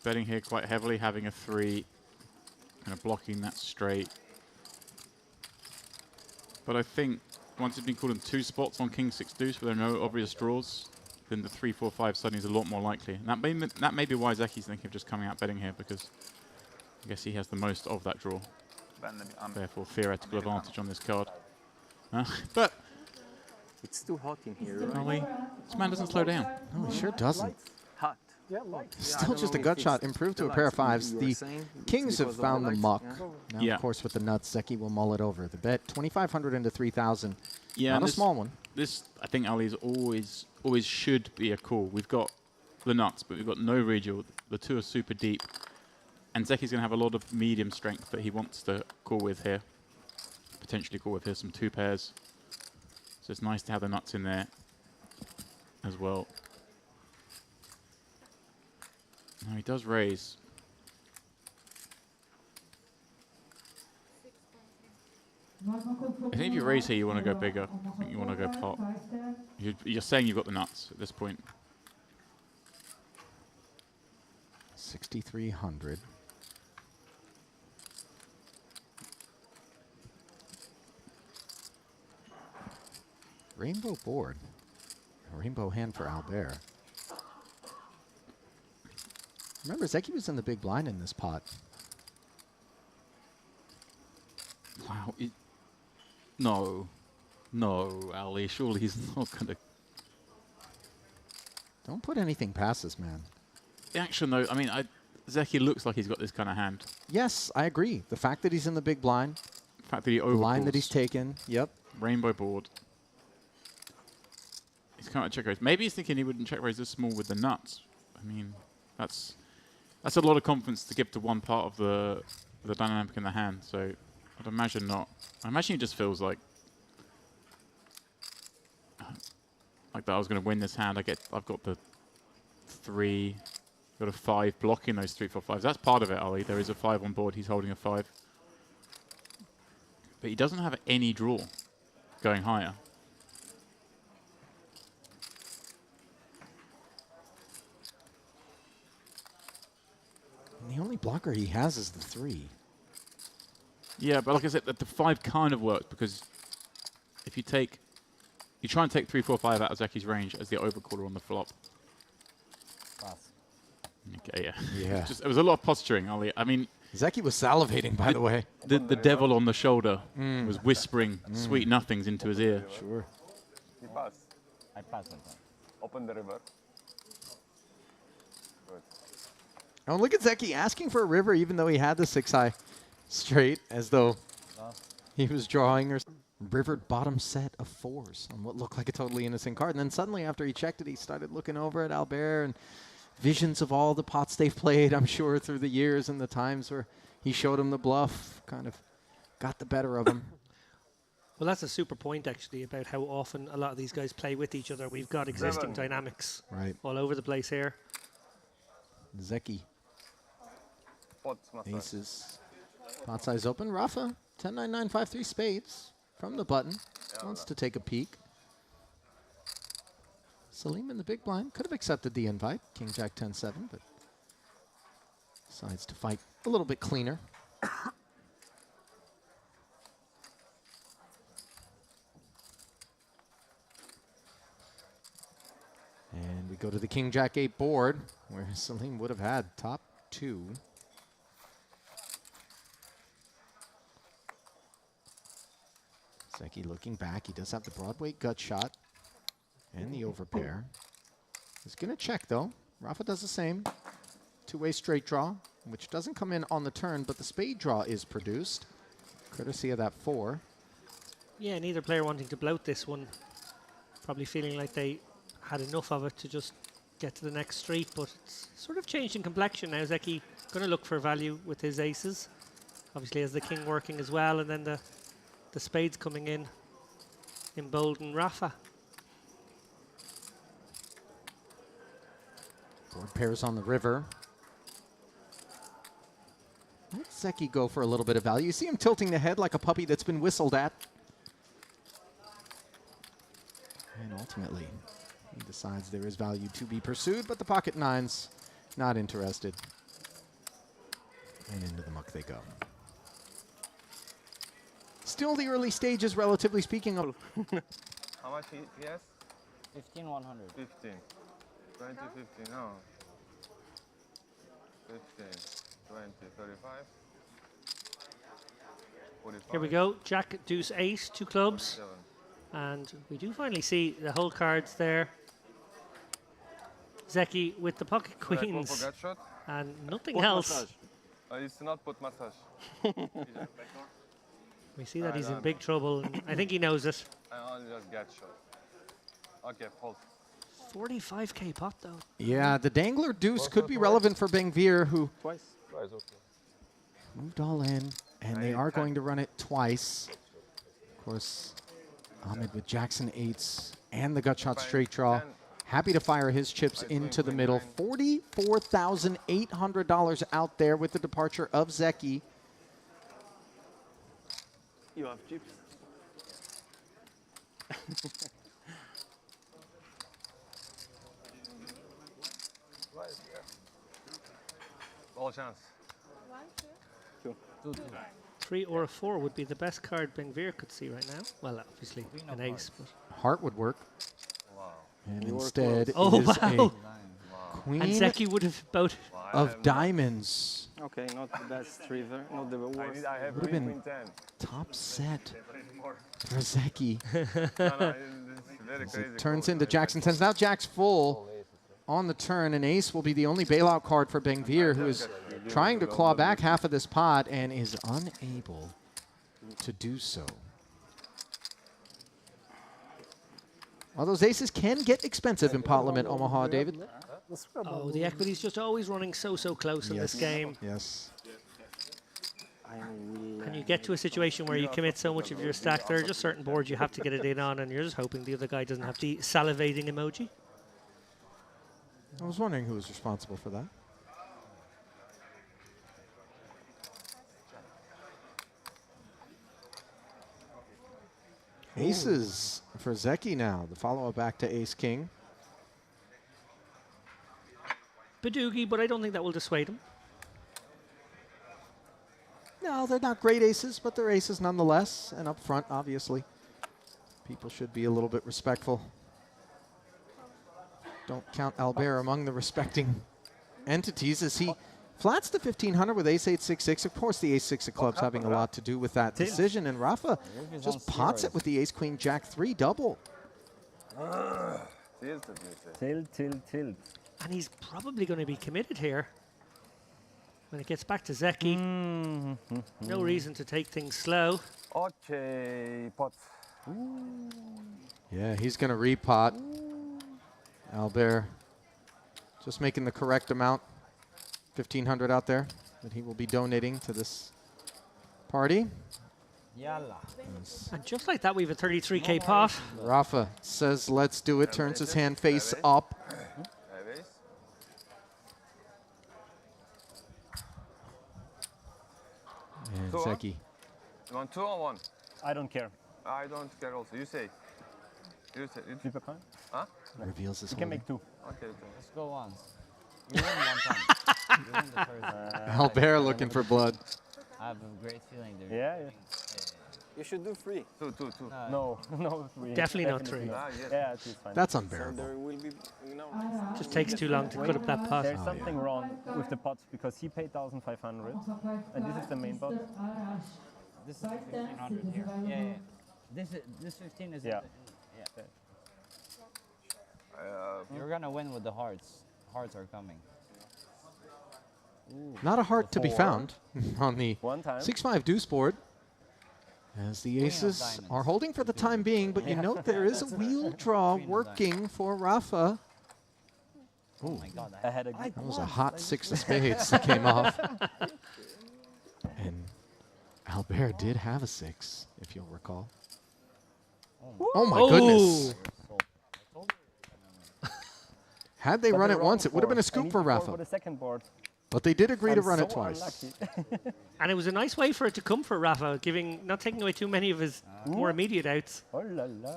betting here quite heavily, having a 3, kind of blocking that straight. But I think once it's been called in 2 spots on King 6 deuce where there are no obvious draws, then the 3, 4, 5 suddenly is a lot more likely. And that may be why Zeki's thinking of just coming out betting here, because I guess he has the most of that draw. Therefore, theoretical advantage on this card. But It's too hot in here, right? Ali, this man doesn't slow down. No, he sure doesn't. Hot. Yeah, light. Still just a gut shot, improved to a pair of 5s. The kings have found the muck. Now, Yeah. of course, with the nuts, Zeki will mull it over. The bet, 2,500 into 3,000. Yeah, Not a small one. This, I think, Ali's always should be a call. We've got the nuts, but we've got no regional. The 2 are super deep. And Zeki's going to have a lot of medium strength that he wants to call with here. Potentially call with here some 2 pairs. So it's nice to have the nuts in there as well. Now he does raise. I think if you raise here, you want to go bigger. I think you want to go pot. You're saying you've got the nuts at this point. 6,300. Rainbow board. A rainbow hand for Albert. Remember, Zeki was in the big blind in this pot. Wow. No. No, Ali. Surely he's not going to... Don't put anything past this man. The action, though, I mean, Zeki looks like he's got this kind of hand. Yes, I agree. The fact that he's in the big blind. The fact that he The line overcalls. that he's taken. Yep. Rainbow board. He's kind of check raise. Maybe he's thinking he wouldn't check raise this small with the nuts. I mean, that's a lot of confidence to give to one part of the dynamic in the hand. So I'd imagine not. I imagine he just feels like that I was going to win this hand. I've got the 3, got a 5 blocking those 3, 4, 5s. That's part of it, Ali. There is a 5 on board. He's holding a 5, but he doesn't have any draw going higher. And the only blocker he has is the 3. Yeah, but like I said, the 5 kind of works because if you try and take 3, 4, 5 out of Zeki's range as the overcaller on the flop. Pass. Okay, yeah. Yeah. It was a lot of posturing, Ali. I mean, Zeki was salivating, by the way. The devil on the shoulder was whispering sweet nothings into his ear. Sure. He passed. I pass on that. Open the river. Good. Oh, look at Zeki asking for a river even though he had the 6-high straight, as though he was drawing or rivered bottom set of 4s on what looked like a totally innocent card. And then suddenly after he checked it, he started looking over at Albert and visions of all the pots they've played, I'm sure, through the years and the times where he showed him the bluff, kind of got the better of him. Well, that's a super point, actually, about how often a lot of these guys play with each other. We've got existing dynamics all over the place here. Zeki. Pots, master. Aces. Pot size open. Rafa, 10, 9, 9, 5, 3 spades from the button. Wants to take a peek. Salim in the big blind could have accepted the invite. King Jack 10-7, but decides to fight a little bit cleaner. And we go to the King Jack 8 board, where Salim would have had top 2. Zeki looking back. He does have the Broadway gut shot and the overpair. He's going to check, though. Rafa does the same. Two-way straight draw, which doesn't come in on the turn, but the spade draw is produced, courtesy of that 4. Yeah, neither player wanting to bloat this one. Probably feeling like they had enough of it to just get to the next street, but it's sort of changed in complexion now. Zeki going to look for value with his aces. Obviously has the king working as well, and then the spades coming in embolden Rafa. Board pairs on the river. Let Zeki go for a little bit of value. You see him tilting the head like a puppy that's been whistled at. And ultimately, he decides there is value to be pursued, but the pocket nines not interested. And into the muck they go. Still the early stages, relatively speaking. How much he has? 15,100. 15. 20, 15, no. 15, 20, 35. 45. Here we go. Jack, deuce, ace, 2 clubs. 47. And we do finally see the whole cards there. Zeki with the pocket Should I go queens for gut shot? and nothing else. I used to not put massage. We see that he's in big trouble. And I think he knows it. I only just gut shot. Okay, hold. 45k pot though. Yeah, the dangler deuce could be relevant for Bengvir, who Twice, okay. moved all in, and they are going to run it twice. Of course, Ahmed with Jackson 8s and the gut shot straight draw. Happy to fire his chips into the middle. $44,800 out there with the departure of Zeki. You have chips. All chance. 3 or a 4 would be the best card Bengvir could see right now. Well, obviously an ace, but Heart would work. Wow. And instead, oh, it is wow. a queen And Zeki would have both of diamonds. Okay, not the best river, not the worst. I have Would have been queen 10. top set for Zeki. No, it's very As crazy. it turns into Jackson 10s. Now Jack's full on the turn, and ace will be the only bailout card for Bengvir, who is trying to claw back half of this pot and is unable to do so. Well, those aces can get expensive in pot limit, Omaha, David. oh, the equity's just always running so close in this game. Yes. And you get to a situation where you commit so much of your stack, there are just certain boards you have to get it in on, and you're just hoping the other guy doesn't have the salivating emoji. I was wondering who was responsible for that. Aces for Zeki now. The follow-up back to ace-king. Badoogie, but I don't think that will dissuade him. No, they're not great aces, but they're aces nonetheless. And up front, obviously, people should be a little bit respectful. Don't count Albert among the respecting entities as he flats the 1500 with ace-8, 6-6. Of course, the ace-6 of clubs having a lot to do with that decision. And Rafa just pots it with the ace-queen, jack-3 double. Tilt. And he's probably going to be committed here. When it gets back to Zeki, no reason to take things slow. Okay, pot. Yeah, he's going to repot. Albert just making the correct amount. 1,500 out there that he will be donating to this party. Yalla. And just like that, we have a 33k pot. Rafa says, let's do it. Turns his hand face up. And Zeki. You want 2 or 1? I don't care. I don't care also. You say. You say. Flip a coin? Huh? Reveals his You can holding. make 2. Okay. Let's go once. You win one time. You win the first. Albert looking for blood. I have a great feeling there. Yeah. You should do 3. Two. No, no 3. Definitely not 3. Ah, yes. Yeah, it is fine. That's So unbearable. there will be, Just takes too long to put up that pot. There's something wrong with the pot because he paid 1,500 and this is the main pot. This is 1,500 here. Yeah. This 15 is. Yeah. You're gonna win with the hearts. Hearts are coming. Not a heart to be 4. found on the One time. 6-5 deuce board. As the aces are holding for the time being, but you note there is a wheel draw working for Rafa. Oh my God! I had a That was a hot 6 of spades that came off. And Albert did have a 6, if you'll recall. Oh my goodness. Had they run it once, it would have been a scoop for Rafa. For the second board. But they did agree to I'm run it so twice. unlucky. And it was a nice way for it to come for Rafa, not taking away too many of his more immediate outs. Oh la la.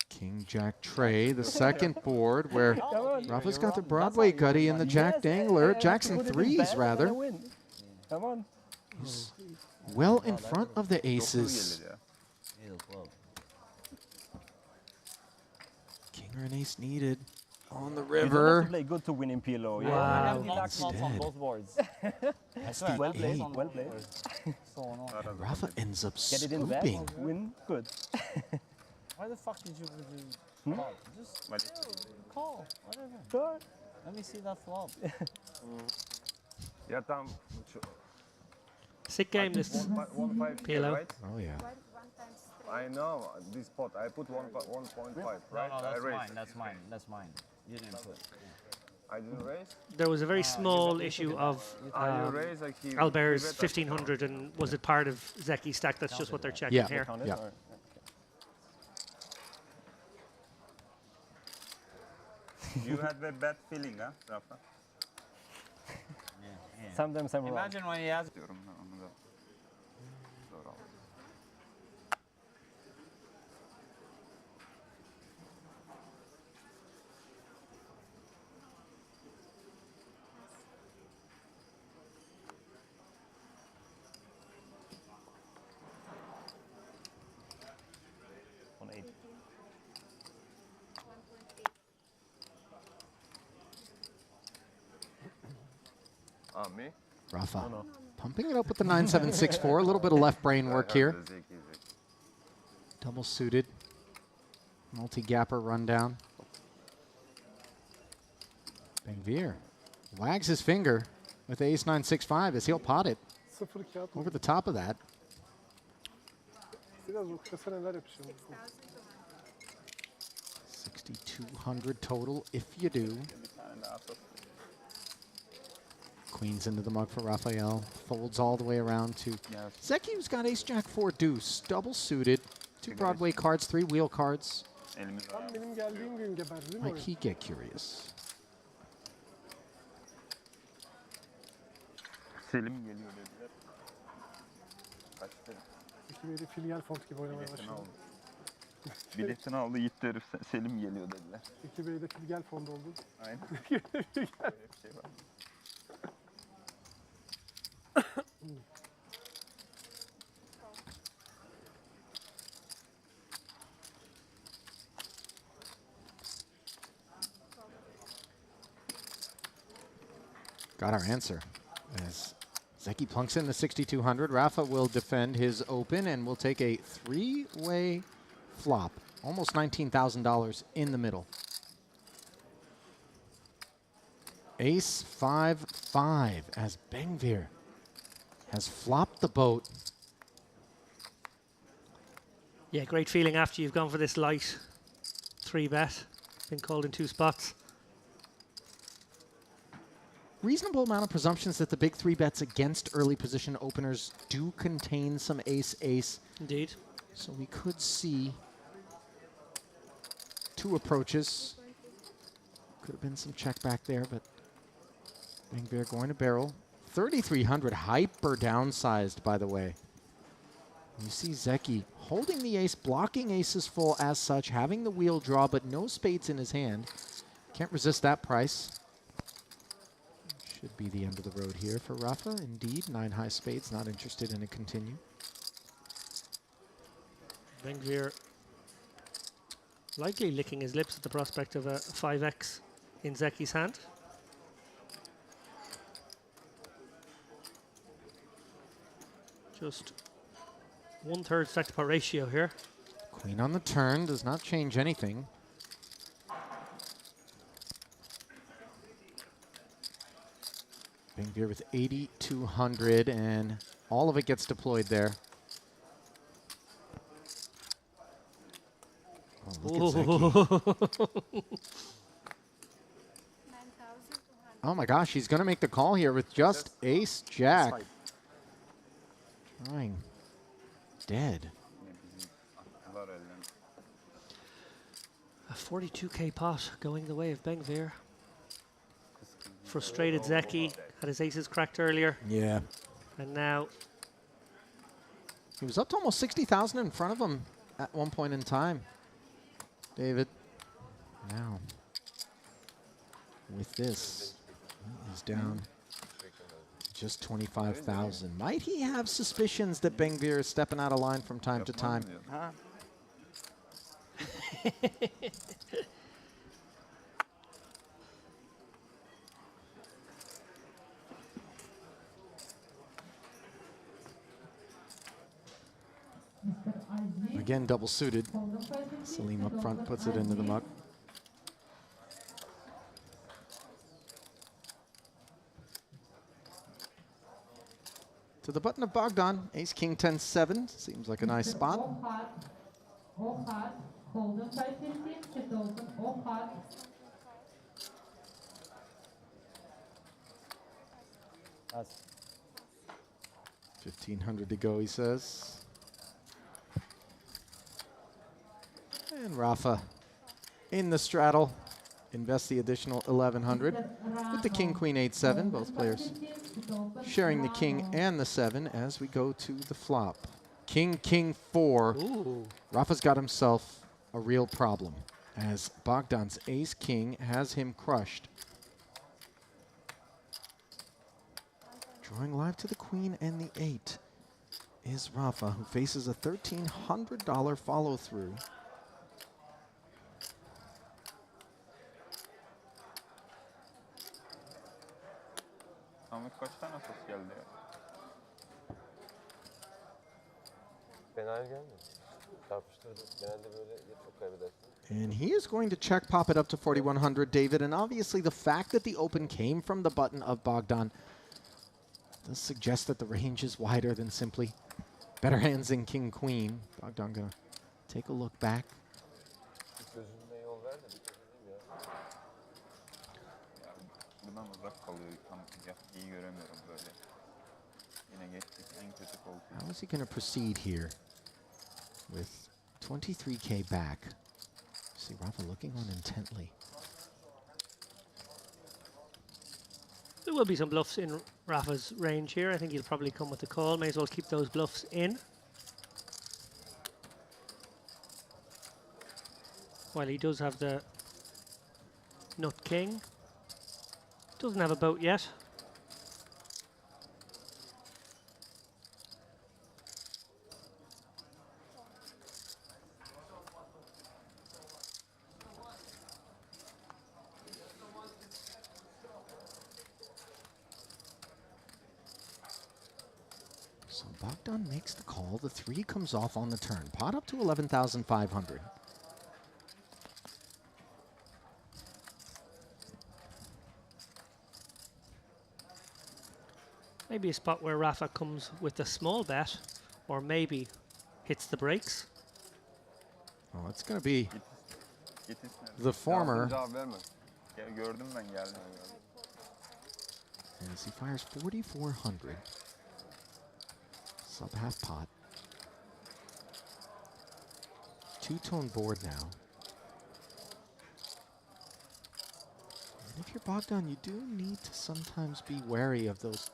King Jack Trey, the second board, where on. Rafa's got the Broadway gutty and the Jack Dangler. Jackson Put it in threes, bed and I rather. win. Come on. He's well in front of the aces. King or an ace needed on the You don't have river. to play good to win in PLO. Wow. I have Wow. luck flops on Instead. both boards. I swear, Well luck played, flops on well both played. boards. So annoying. And Rafa ends up Get it in bed, scooping. win good. Why the fuck did you call? Just call, whatever. Sure. Let me see that flop. Yeah, Tom. Sick game, this 1.5 PLO. right? Oh, yeah. I know this pot. I put 1.5, No, right? that's I raised. mine. That's mine. That's mine. You didn't put. I didn't raise. There was a very small issue of You raise like he. Albert's he bet 1,500, and was it part of Zeki's stack? That's just what they're checking Yeah. here. Yeah. You had a bad feeling, huh, Rafa? Sometimes I'm wrong. Imagine when he has. Diyorum ben onu da. Zor oldu. On 8. Me? Rafa pumping it up with the 9-7-6-4. A little bit of left brain work here. Double suited. Multi-gapper rundown. Bengvier wags his finger with the ace-9-6-5 as he'll pot it 0-2 atma. over the top of that. Biraz okşasa neler yapışıyor. 6,200 total if you do. Queens into the mug for Raphael. Folds all the way around to Zeki, who's got ace-jack-4 deuce. Double suited. 2 Broadway cards, 3 wheel cards. Tam benim geldiğim gün geberdi değil mi Might oyun? he get curious? Selim geliyor dediler. Kaçtı. Ekibiydi filial font gibi oynamaya Biletini başladı. aldı. Biletini aldı gitti herif. Selim geliyor dediler. Ekibiydi filial font oldu. Aynen. Filial. Öyle bir şey var. Got our answer. As Zeki plunks in the 6,200, Rafa will defend his open and will take a 3-way flop. Almost $19,000 in the middle. Ace-5-5 as Bengvier has flopped the boat. Yeah, great feeling after you've gone for this light 3-bet. Been called in 2 spots. Reasonable amount of presumptions that the big 3-bets against early position openers do contain some ace-ace. Indeed. So we could see 2 approaches. Could have been some check back there, but Bengvier going to barrel. 3,300 hyper downsized, by the way. You see Zeki holding the ace, blocking aces full as such, having the wheel draw, but no spades in his hand. Can't resist that price. Should be the end of the road here for Rafa. Indeed, 9 high spades, not interested in a continue. Bengvir likely licking his lips at the prospect of a 5x in Zeki's hand. Just 1/3 stack to pot ratio here. Queen on the turn does not change anything. Bengvir with 8,200, and all of it gets deployed there. Oh, look at Zeki. Oh my gosh, he's going to make the call here with just ace jack. Trying. Dead. A 42k pot going the way of Bengvir. Frustrated Zeki had his aces cracked earlier. Yeah. And now he was up to almost 60,000 in front of him at one point in time. David. Now, with this, he's down just 25,000. Might he have suspicions that Bengvir is stepping out of line from time to time? Again, double suited. Salim up front puts it into the muck. To the button of Bogdan, ace, king, 10, 7. Seems like a nice spot. Hold 515, sit open, all hard. 1,500 to go, he says. And Rafa in the straddle. Invest the additional 1,100 with the king, queen, 8, 7. Both players sharing the king and the 7 as we go to the flop. King, king, 4. Ooh. Rafa's got himself a real problem as Bogdan's ace, king has him crushed. Drawing live to the queen and the 8 is Rafa, who faces a $1,300 follow through. Ahmet kaç tane sos geldi ya? Fena gelmedi. Çarpıştırdı. Genelde böyle çok kaybedersin. And he is going to check pop it up to 4,100, David. And obviously the fact that the open came from the button of Bogdan does suggest that the range is wider than simply better hands in king, queen. Bogdan gonna take a look back. Gözünde yol ver de dikkat edeyim ya. Bundan uzak kalıyor. Tam iyi göremiyorum böyle. Yine geçtik en kötü koltuğu. How is he going to proceed here with 23k back? See Rafa looking on intently. There will be some bluffs in Rafa's range here. I think he'll probably come with the call. May as well keep those bluffs in. While he does have the nut king. Doesn't have a boat yet. So Bogdan makes the call. The 3 comes off on the turn. Pot up to 11,500. Maybe a spot where Rafa comes with a small bet, or maybe hits the brakes. Well, it's going to be the former. Gördüm ben geldim. As he fires 4,400. Sub half pot. Two-tone board now. And if you're Bogdan, you do need to sometimes be wary of those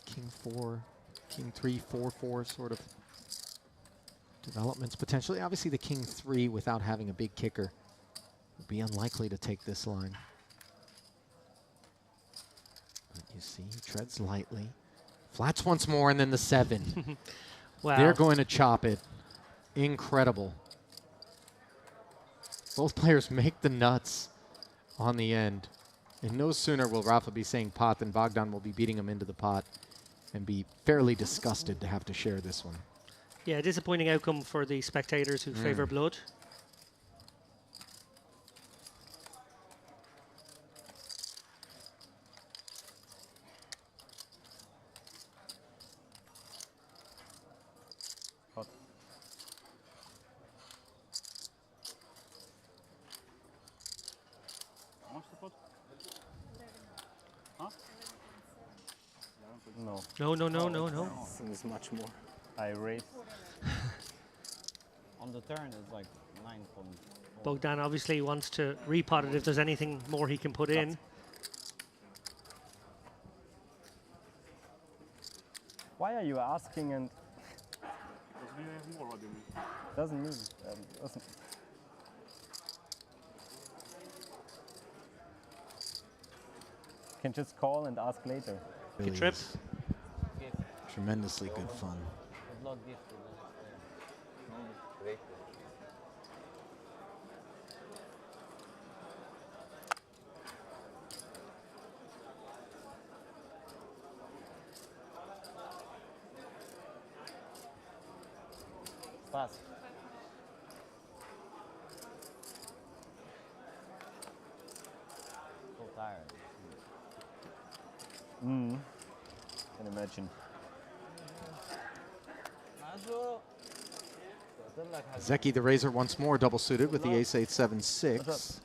king 4, king 3, 4, 4 sort of developments potentially. Obviously, the king 3 without having a big kicker would be unlikely to take this line. But you see, he treads lightly. Flats once more, and then the 7. Wow. They're going to chop it. Incredible. Both players make the nuts on the end. And no sooner will Rafa be saying pot than Bogdan will be beating him into the pot and be fairly disgusted to have to share this one. Yeah, disappointing outcome for the spectators who favor blood. Hot. How much the pot? Huh? No. No. Seems much more. I raised. On the turn, it's like 9.4. Bogdan obviously wants to repot it if there's anything more he can put in. Why are you asking and Because we have more, what do you mean? doesn't mean doesn't. Can just call and ask later. Really trip. is tremendously good fun. The blood gift. Great. Fast. So tired. Can imagine. Zeki the Razor once more double suited with the ace 8 7 6.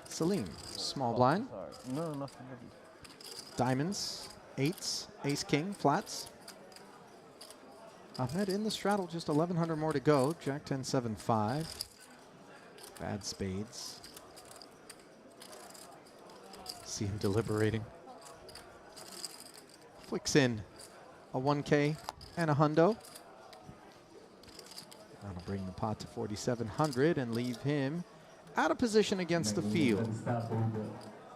Salim, small blind, Sorry. No, nothing. diamonds, 8s, ace king, flats. Ahmed in the straddle, just 1100 more to go. Jack 10 7 5. Bad spades. See him deliberating. Flicks in a 1K and a hundo. That'll bring the pot to 4,700 and leave him out of position against the field.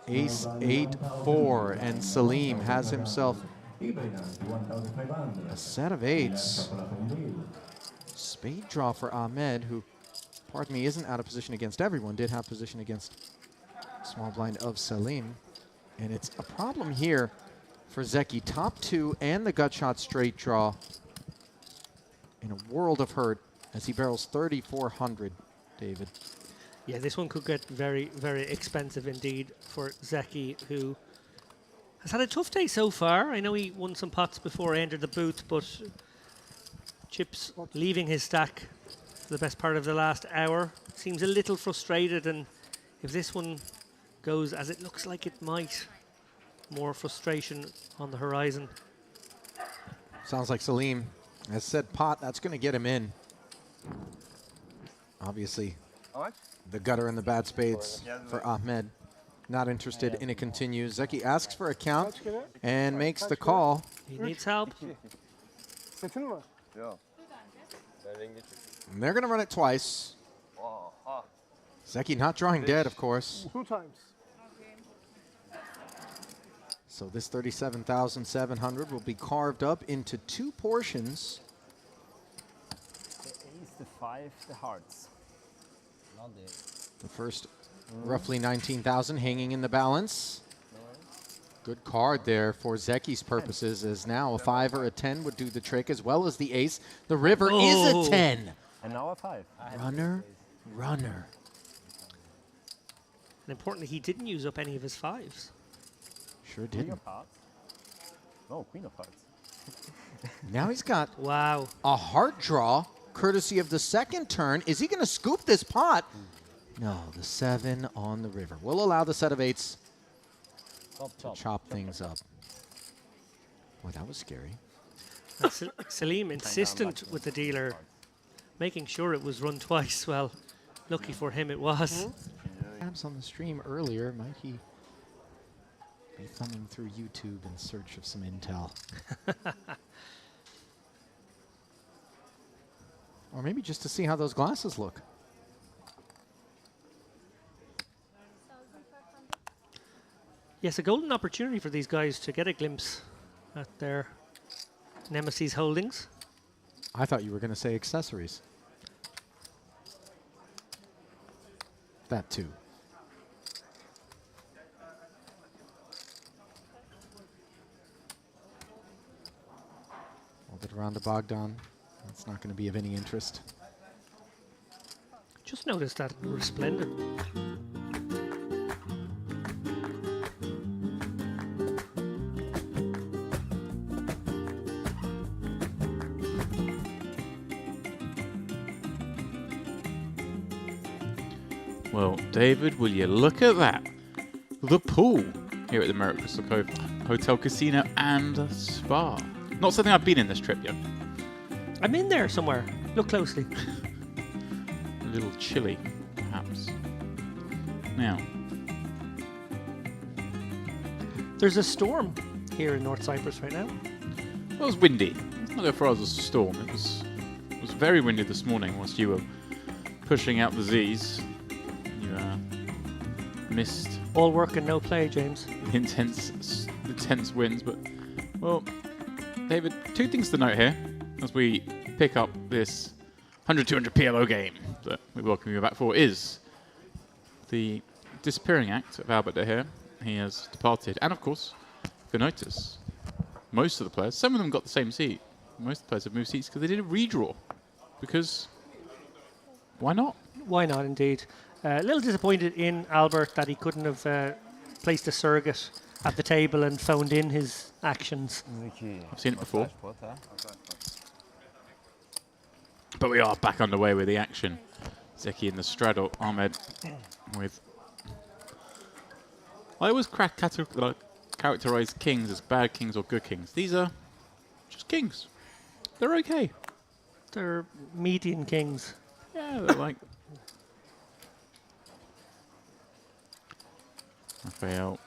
Ace 8 4, and Salim has himself a set of 8s. Spade draw for Ahmed, who, pardon me, isn't out of position against everyone, did have position against small blind of Salim. And it's a problem here for Zeki. Top 2 and the gut shot straight draw in a world of hurt as he barrels 3,400, David. Yeah, this one could get very, very expensive indeed for Zeki, who has had a tough day so far. I know he won some pots before he entered the booth, but chips leaving his stack for the best part of the last hour. Seems a little frustrated, and if this one goes as it looks like it might, more frustration on the horizon. Sounds like Salim has said pot, that's going to get him in. Obviously, the gutter and the bad spades for Ahmed. Not interested in a continue. Zeki asks for a count and makes the call. He needs help. And they're going to run it twice. Zeki not drawing dead, of course. 2 times. So this 37,700 will be carved up into 2 portions. The ace, the 5, the hearts. Not the The first roughly 19,000 hanging in the balance. Good card there for Zeki's purposes, as now a 5 or a 10 would do the trick, as well as the ace. The river is a 10. And now a 5. Runner, runner. And importantly, he didn't use up any of his 5s. Sure Queen didn't. of hearts. No, queen of hearts. Now he's got wow, a heart draw, courtesy of the second turn. Is he going to scoop this pot? No, the 7 on the river. We'll allow the set of 8s to chop things up. Boy, that was scary. Salim insistent with the dealer, making sure it was run twice. Well, lucky for him it was. Perhaps on the stream earlier, might he be thumbing through YouTube in search of some intel? Or maybe just to see how those glasses look. Yes, a golden opportunity for these guys to get a glimpse at their Nemesis holdings. I thought you were going to say accessories. That too. Hold it around to Bogdan. That's not going to be of any interest. Just noticed that resplendent. Well, David, will you look at that? The pool here at the Marriott Crystal Cove Hotel, Casino and Spa. Not something I've been in this trip yet. I'm in there somewhere. Look closely. A little chilly, perhaps. Now, there's a storm here in North Cyprus right now. It was windy. It's not as far as a storm. It was very windy this morning whilst you were pushing out the Z's. You missed all work and no play, James. The intense winds. But, well, David, two things to note here as we pick up this 100-200 PLO game that we welcome you back for is the disappearing act of Albert De Gea. He has departed. And, of course, if you notice, most of the players, some of them got the same seat. Most of the players have moved seats because they did a redraw. Because why not? Why not, indeed. A little disappointed in Albert that he couldn't have placed a surrogate at the table and phoned in his actions. I've seen it before. But we are back underway with the action. Zeki in the straddle. Ahmed with... I always characterize kings as bad kings or good kings. These are just kings. They're okay. They're median kings. Yeah, they're like... Raphael.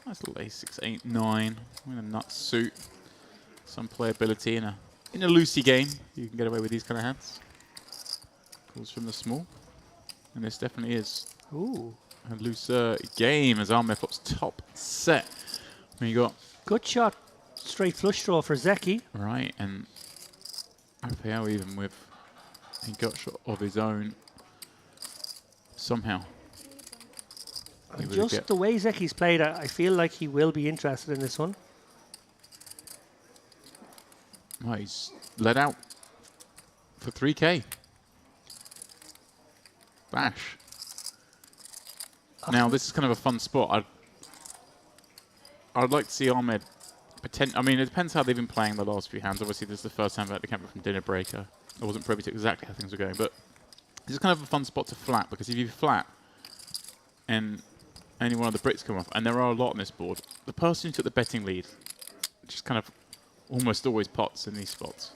Nice little A6, 8, 9. In a nut suit. Some playability in a loosey game. You can get away with these kind of hands. Calls from the small. And this definitely is a looser game as Ahmed pops top set. When you got... Good shot. Straight flush draw for Zeki. Right, and Raphael even with a gut shot of his own somehow. Just the way Zeki's played, I feel like he will be interested in this one. Well, he's let out for 3K. Bash. Now, this is kind of a fun spot. I'd like to see Ahmed... I mean, it depends how they've been playing the last few hands. Obviously, this is the first time that they came back from Dinner Breaker. I wasn't privy to exactly how things were going, but this is kind of a fun spot to flat, because if you flat and any one of the bricks come off, and there are a lot on this board, the person who took the betting lead just kind of almost always pots in these spots.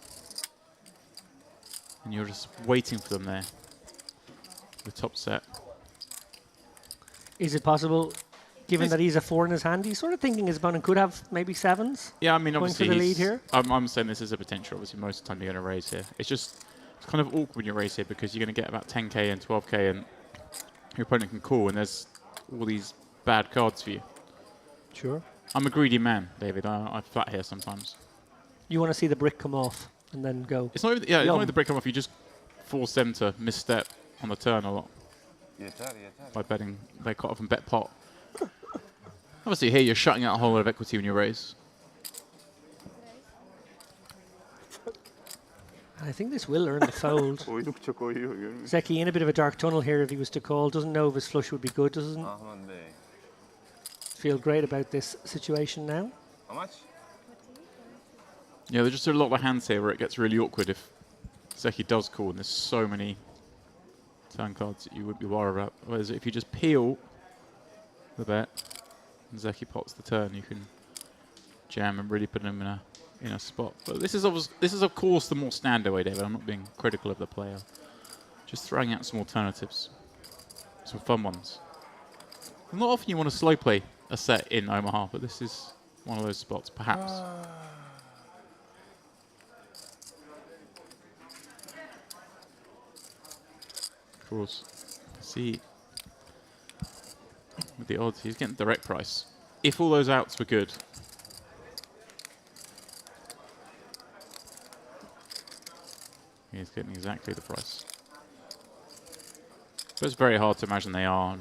And you're just waiting for them there. The top set. Is it possible, given that he's a 4 in his hand, he's sort of thinking his opponent could have maybe 7s? Yeah, I mean, obviously going for the lead here. I'm saying this is a potential. Obviously, most of the time you're going to raise here. It's just it's kind of awkward when you raise here because you're going to get about 10k and 12k, and your opponent can call, and there's all these bad cards for you. Sure. I'm a greedy man, David. I flat here sometimes. You want to see the brick come off and then go. It's not even, it's not even the brick come off. You just force them to misstep on the turn a lot by betting. They cut off and bet pot. Obviously, here you're shutting out a whole lot of equity when you raise. I think this will earn the fold. Zeki in a bit of a dark tunnel here if he was to call. Doesn't know if his flush would be good. Doesn't feel great about this situation now. How much? Yeah, there's just a lot of hands here where it gets really awkward if Zeki does call, and there's so many turn cards that you would be worried about. Whereas if you just peel the bet and Zeki pots the turn, you can jam and really put him in a spot. But this is of course the more standard way, David. I'm not being critical of the player. Just throwing out some alternatives, some fun ones. And not often you want to slow play a set in Omaha, but this is one of those spots, perhaps. Of course. See, with the odds, he's getting direct price. If all those outs were good, he's getting exactly the price. But it's very hard to imagine they are.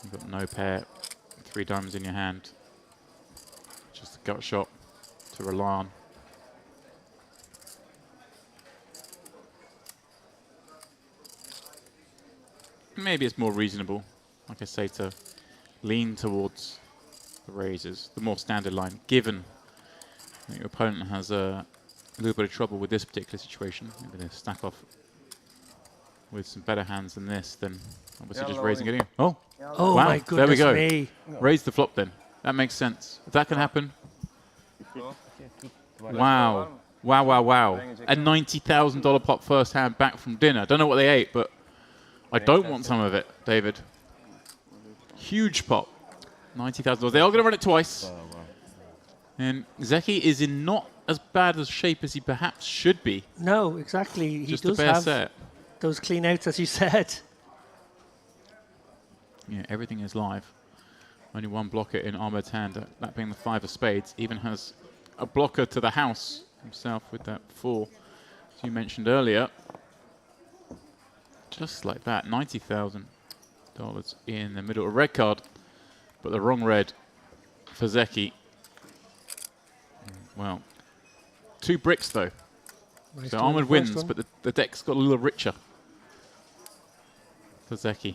You've got no pair, 3 diamonds in your hand. Just a gut shot to rely on. Maybe it's more reasonable, like I say, to lean towards the raises, the more standard line, given that your opponent has a little bit of trouble with this particular situation. Maybe they stack off with some better hands than this, then obviously just raising it in. Oh, oh wow, my there we goodness go. me. Raise the flop then. That makes sense. If that can happen. Wow. Wow, wow, wow. A $90,000 pot first hand back from dinner. Don't know what they ate, but I don't want some of it, David. Huge pot. $90,000. They are going to run it twice. And Zeki is in not as bad a shape as he perhaps should be. No, exactly. He Just does a bare have set. those clean outs, as you said. Yeah, everything is live. Only one blocker in Ahmed's hand, that being the 5 of spades. Even has a blocker to the house himself with that 4, as you mentioned earlier. Just like that, $90,000 in the middle. A red card, but the wrong red for Zeki. Well, 2 bricks though. Nice So to win Ahmed the first wins, one. but the deck's got a little richer for Zeki.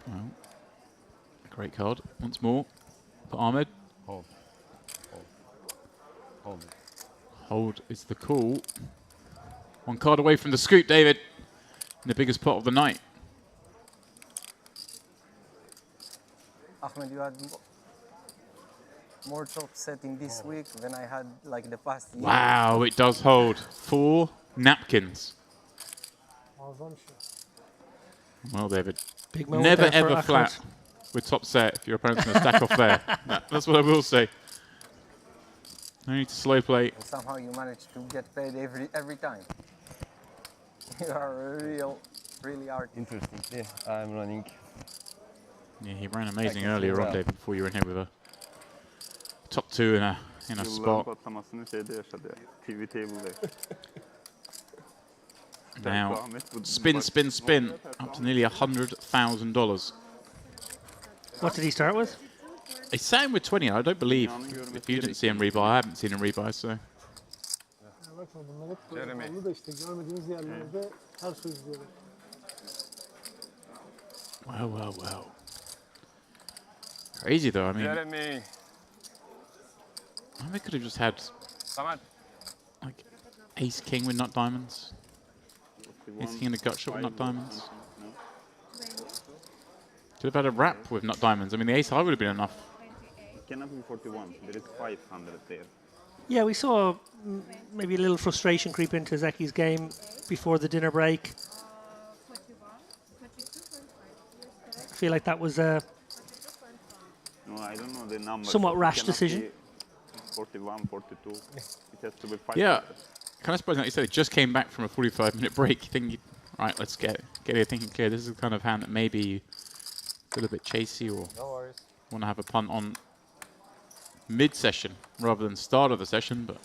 Well, great card. Once more for Ahmed. Hold. Hold. Hold it. Hold is the call. 1 card away from the scoop, David. In the biggest pot of the night. Ahmed, you had more top setting this week than I had like the past year. Wow, it does hold. 4 napkins. Well, David, Big moment never there for ever flat Ahmed. with top set if your opponent's going to stack off there. That's what I will say. No need to slow play. And somehow you manage to get paid every time. You are a really artist. Interesting. Yeah, I'm running. Yeah, he ran amazing can earlier see on, that. David, before you were in here with a top 2 in a spot. patlamasını şeyde yaşadı ya. TV table'da. Now, spin, spin, spin, up to nearly $100,000. What did he start with? He sat in with 20, I don't believe. If you didn't see him rebuy, I haven't seen him rebuy, so. Jeremy. Onu da işte görmediğimiz yerlerde her söz izliyorlar. Well, well, well. Crazy though, I mean, Jeremy. we could have just had Samet. like ace king with nut diamonds. Ace king and a gut shot with nut diamonds. Could have had a wrap with nut diamonds. I mean, the ace high would have been enough. It cannot be 41. There is 500 there. Yeah, we saw maybe a little frustration creep into Zeki's game before the dinner break. I feel like that was a No, I don't know the number. somewhat It rash cannot decision. be 41, 42. It has to be 500. Yeah, kind of surprising. Like you said, it just came back from a 45-minute break. Thinking, right, let's get it thinking clear. This is the kind of hand that maybe a little bit chasey or want to have a punt on mid-session rather than start of the session. But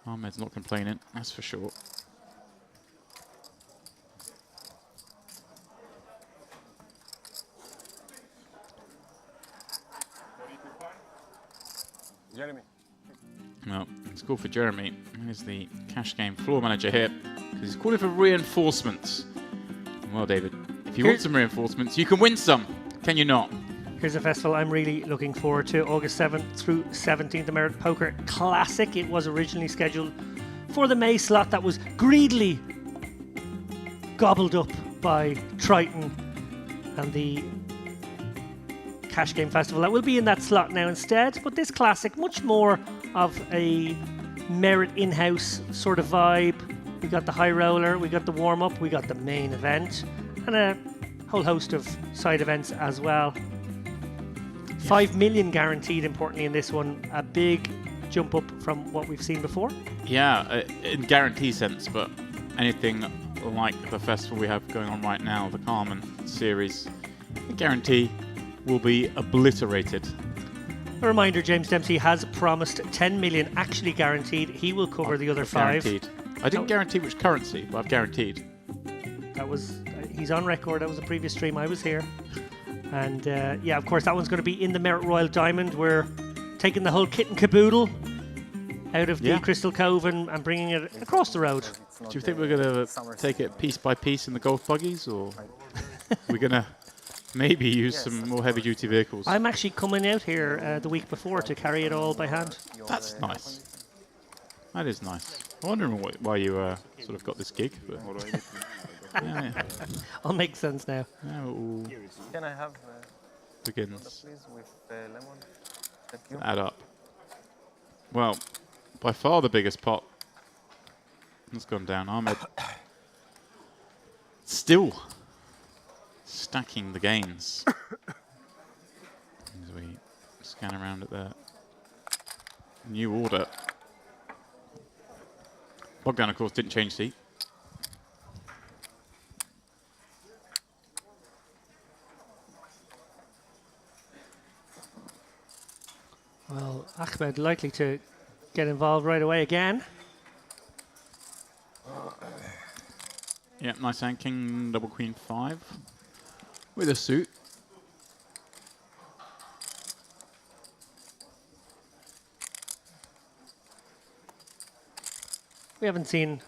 Ahmed's not complaining, that's for sure. Jeremy. Well, it's called for Jeremy. Here's the cash game floor manager here. Because he's calling for reinforcements. Well, David, if you want some reinforcements, you can win some. Can you not? Here's a festival I'm really looking forward to. August 7th through 17th, American Poker Classic. It was originally scheduled for the May slot that was greedily gobbled up by Triton and the Cash Game Festival. That will be in that slot now instead. But this Classic, much more of a Merit in-house sort of vibe. We got the high roller, we got the warm-up, we got the main event, and a whole host of side events as well. 5 million guaranteed, importantly, in this one. A big jump up from what we've seen before. Yeah, in guarantee sense, but anything like the festival we have going on right now, the Carmen series, I guarantee will be obliterated. A reminder, James Dempsey has promised 10 million actually guaranteed. He will cover the other 5. Guaranteed. I didn't guarantee which currency, but I've guaranteed. That was, he's on record. That was the previous stream. I was here. And yeah, of course, that one's going to be in the Merit Royal Diamond. We're taking the whole kit and caboodle out of the Crystal Cove and bringing it across the road. Do you think we're going to take it piece by piece in the golf buggies, or we're going to maybe use some more heavy-duty vehicles? I'm actually coming out here the week before to carry it all by hand. That's nice. That is nice. I'm wondering why you sort of got this gig. But yeah. All makes sense now. Can I have begins. please with lemon? Thank you. Add up. Well, by far the biggest pot has gone down. Ahmed still stacking the gains. As we scan around at that new order. Bogdan, of course, didn't change seat. Well, Ahmed likely to get involved right away again. Yeah, nice hand, king, double queen 5 with a suit. We haven't seen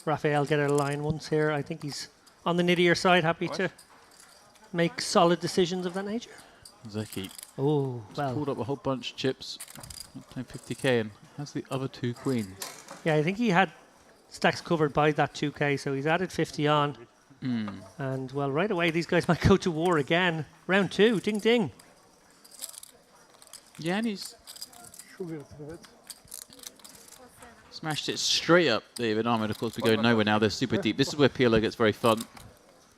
Raphael get out of line once here. I think he's on the nittier side, happy to make solid decisions of that nature. Zeki. Oh, well. Pulled up a whole bunch of chips, playing 50k, and has the other 2 queens. Yeah, I think he had stacks covered by that 2k, so he's added 50 on. And, well, right away, these guys might go to war again. Round 2, ding, ding. Yeah, and he's Sugar through it. smashed it straight up, David Ahmed. Of course, we go nowhere now. They're super deep. This is where PLO gets very fun.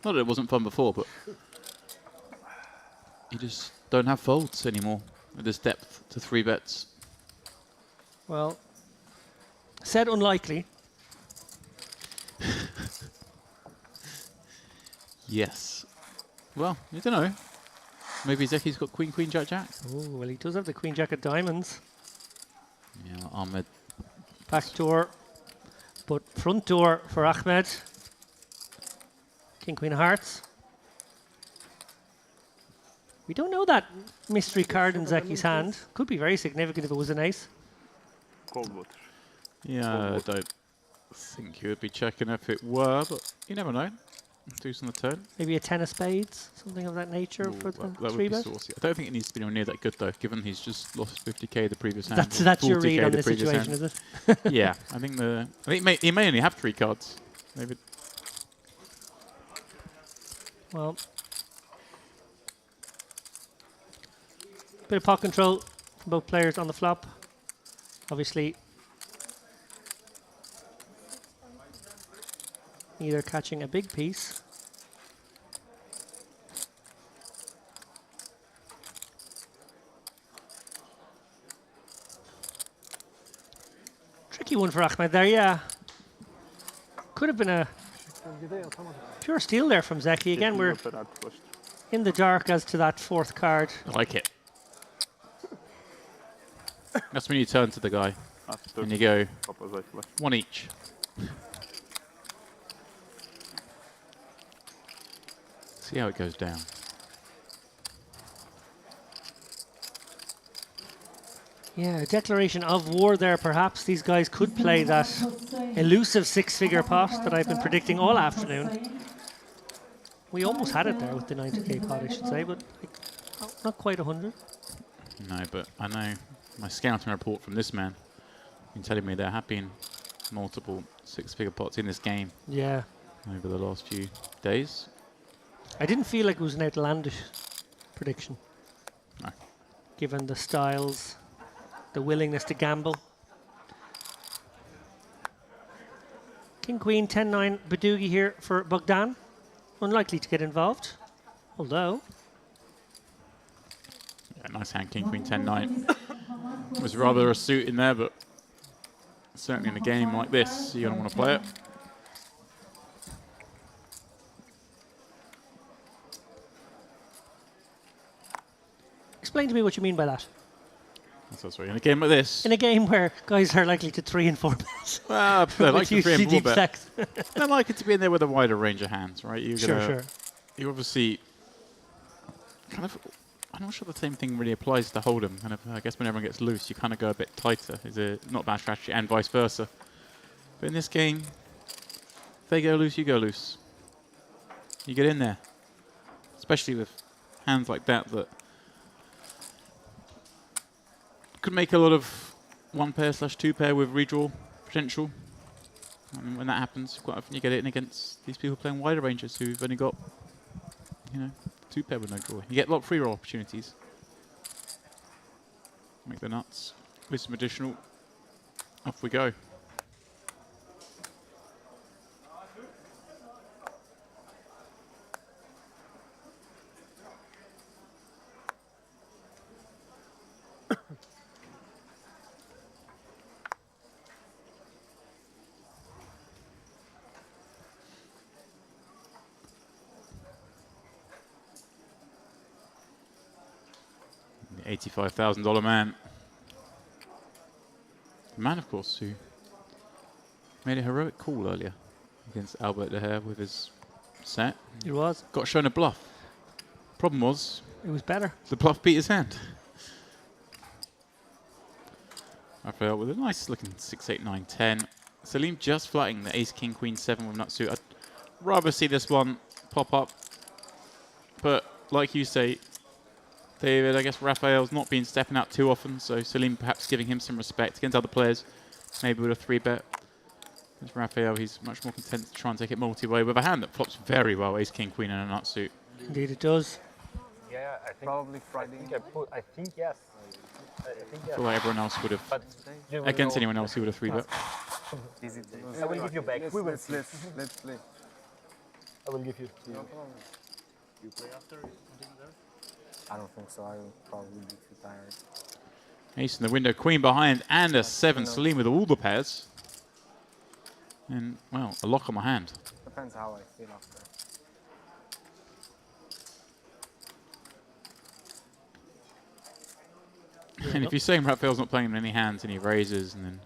Not that it wasn't fun before, but you just don't have folds anymore with this depth to 3 bets. Well, said unlikely. Yes. Well, I don't know. Maybe Zeki's got queen, queen, jack, jack. Oh, well, he does have the queen, jack of diamonds. Yeah, Ahmed. Back door, but front door for Ahmed. King, queen of hearts. We don't know that mystery card in Zeki's hand. Could be very significant if it was an ace. Cold water. Yeah, I don't think you would be checking if it were, but you never know. Deuce on the turn. Maybe a 10 of spades, something of that nature for the That would 3 be bet. saucy. I don't think it needs to be anywhere near that good though, given he's just lost 50k the previous hand. That's your 40K read on the this previous situation, hand. is it? Yeah, I think he may only have 3 cards. Maybe. Well, bit of pot control from both players on the flop. Obviously, neither catching a big piece. Tricky one for Ahmed there, yeah. Could have been a pure steal there from Zeki. Again, we're in the dark as to that 4th card. I like it. That's when you turn to the guy and you go 1 each. See how it goes down. Yeah, a declaration of war there, perhaps. These guys could play that elusive 6-figure pot that I've been predicting all afternoon. We almost had it there with the 90k pot, I should say, but not quite 100. No, but I know my scouting report from this man been telling me they're happy in multiple 6-figure pots in this game. Yeah. Over the last few days. I didn't feel like it was an outlandish prediction. No. Given the styles, the willingness to gamble. King, queen, 10-9 Badugi here for Bogdan. Unlikely to get involved, although. Yeah, nice hand, king, queen, 10-9. was rather a suit in there, but certainly in a game like this, you're going to want to play it. Explain to me what you mean by that. That's right. In a game like this. In a game where guys are likely to 3 and 4 bets. Well, they like to 3 and 4 bet. stacks. They like it to be in there with a wider range of hands, right? Sure. You obviously kind of. I'm not sure the same thing really applies to Hold'em. Kind of, I guess when everyone gets loose, you kind of go a bit tighter. Is a not a bad strategy, and vice versa. But in this game, if they go loose, you go loose. You get in there, especially with hands like that could make a lot of 1-pair/2 pair with redraw potential. And when that happens, quite often you get it in against these people playing wider ranges who've only got, 2-pair with no draw. You get a lot of free roll opportunities. Make the nuts with some additional. Off we go. $85,000 man. The man, of course, who made a heroic call earlier against Albert De Hair with his set. It was. Got shown a bluff. Problem was, it was better. The bluff beat his hand. Raphael with a nice looking 6, 8, 9, 10. Salim just flatting the ace, king, queen, 7 with nut suit. I'd rather see this one pop up. But like you say, David, I guess Raphael's not been stepping out too often, so Salim perhaps giving him some respect against other players, maybe with a 3-bet. As Raphael, he's much more content to try and take it multi-way with a hand that flops very well, ace, king, queen, and a nut suit. Indeed it does. Yeah, I think probably Friday. I think yes. I feel like everyone else would have, against anyone else, he would have 3-bet. Easy to lose. I will give you back. Let's play. I will give you. No problem. You play after there? I don't think so. I will probably be too tired. Ace in the window, queen behind, and a 7. Salim with all the pairs. And, well, a lock on my hand. Depends how I feel after. And if you're saying Raphael's not playing in any hands and he raises and then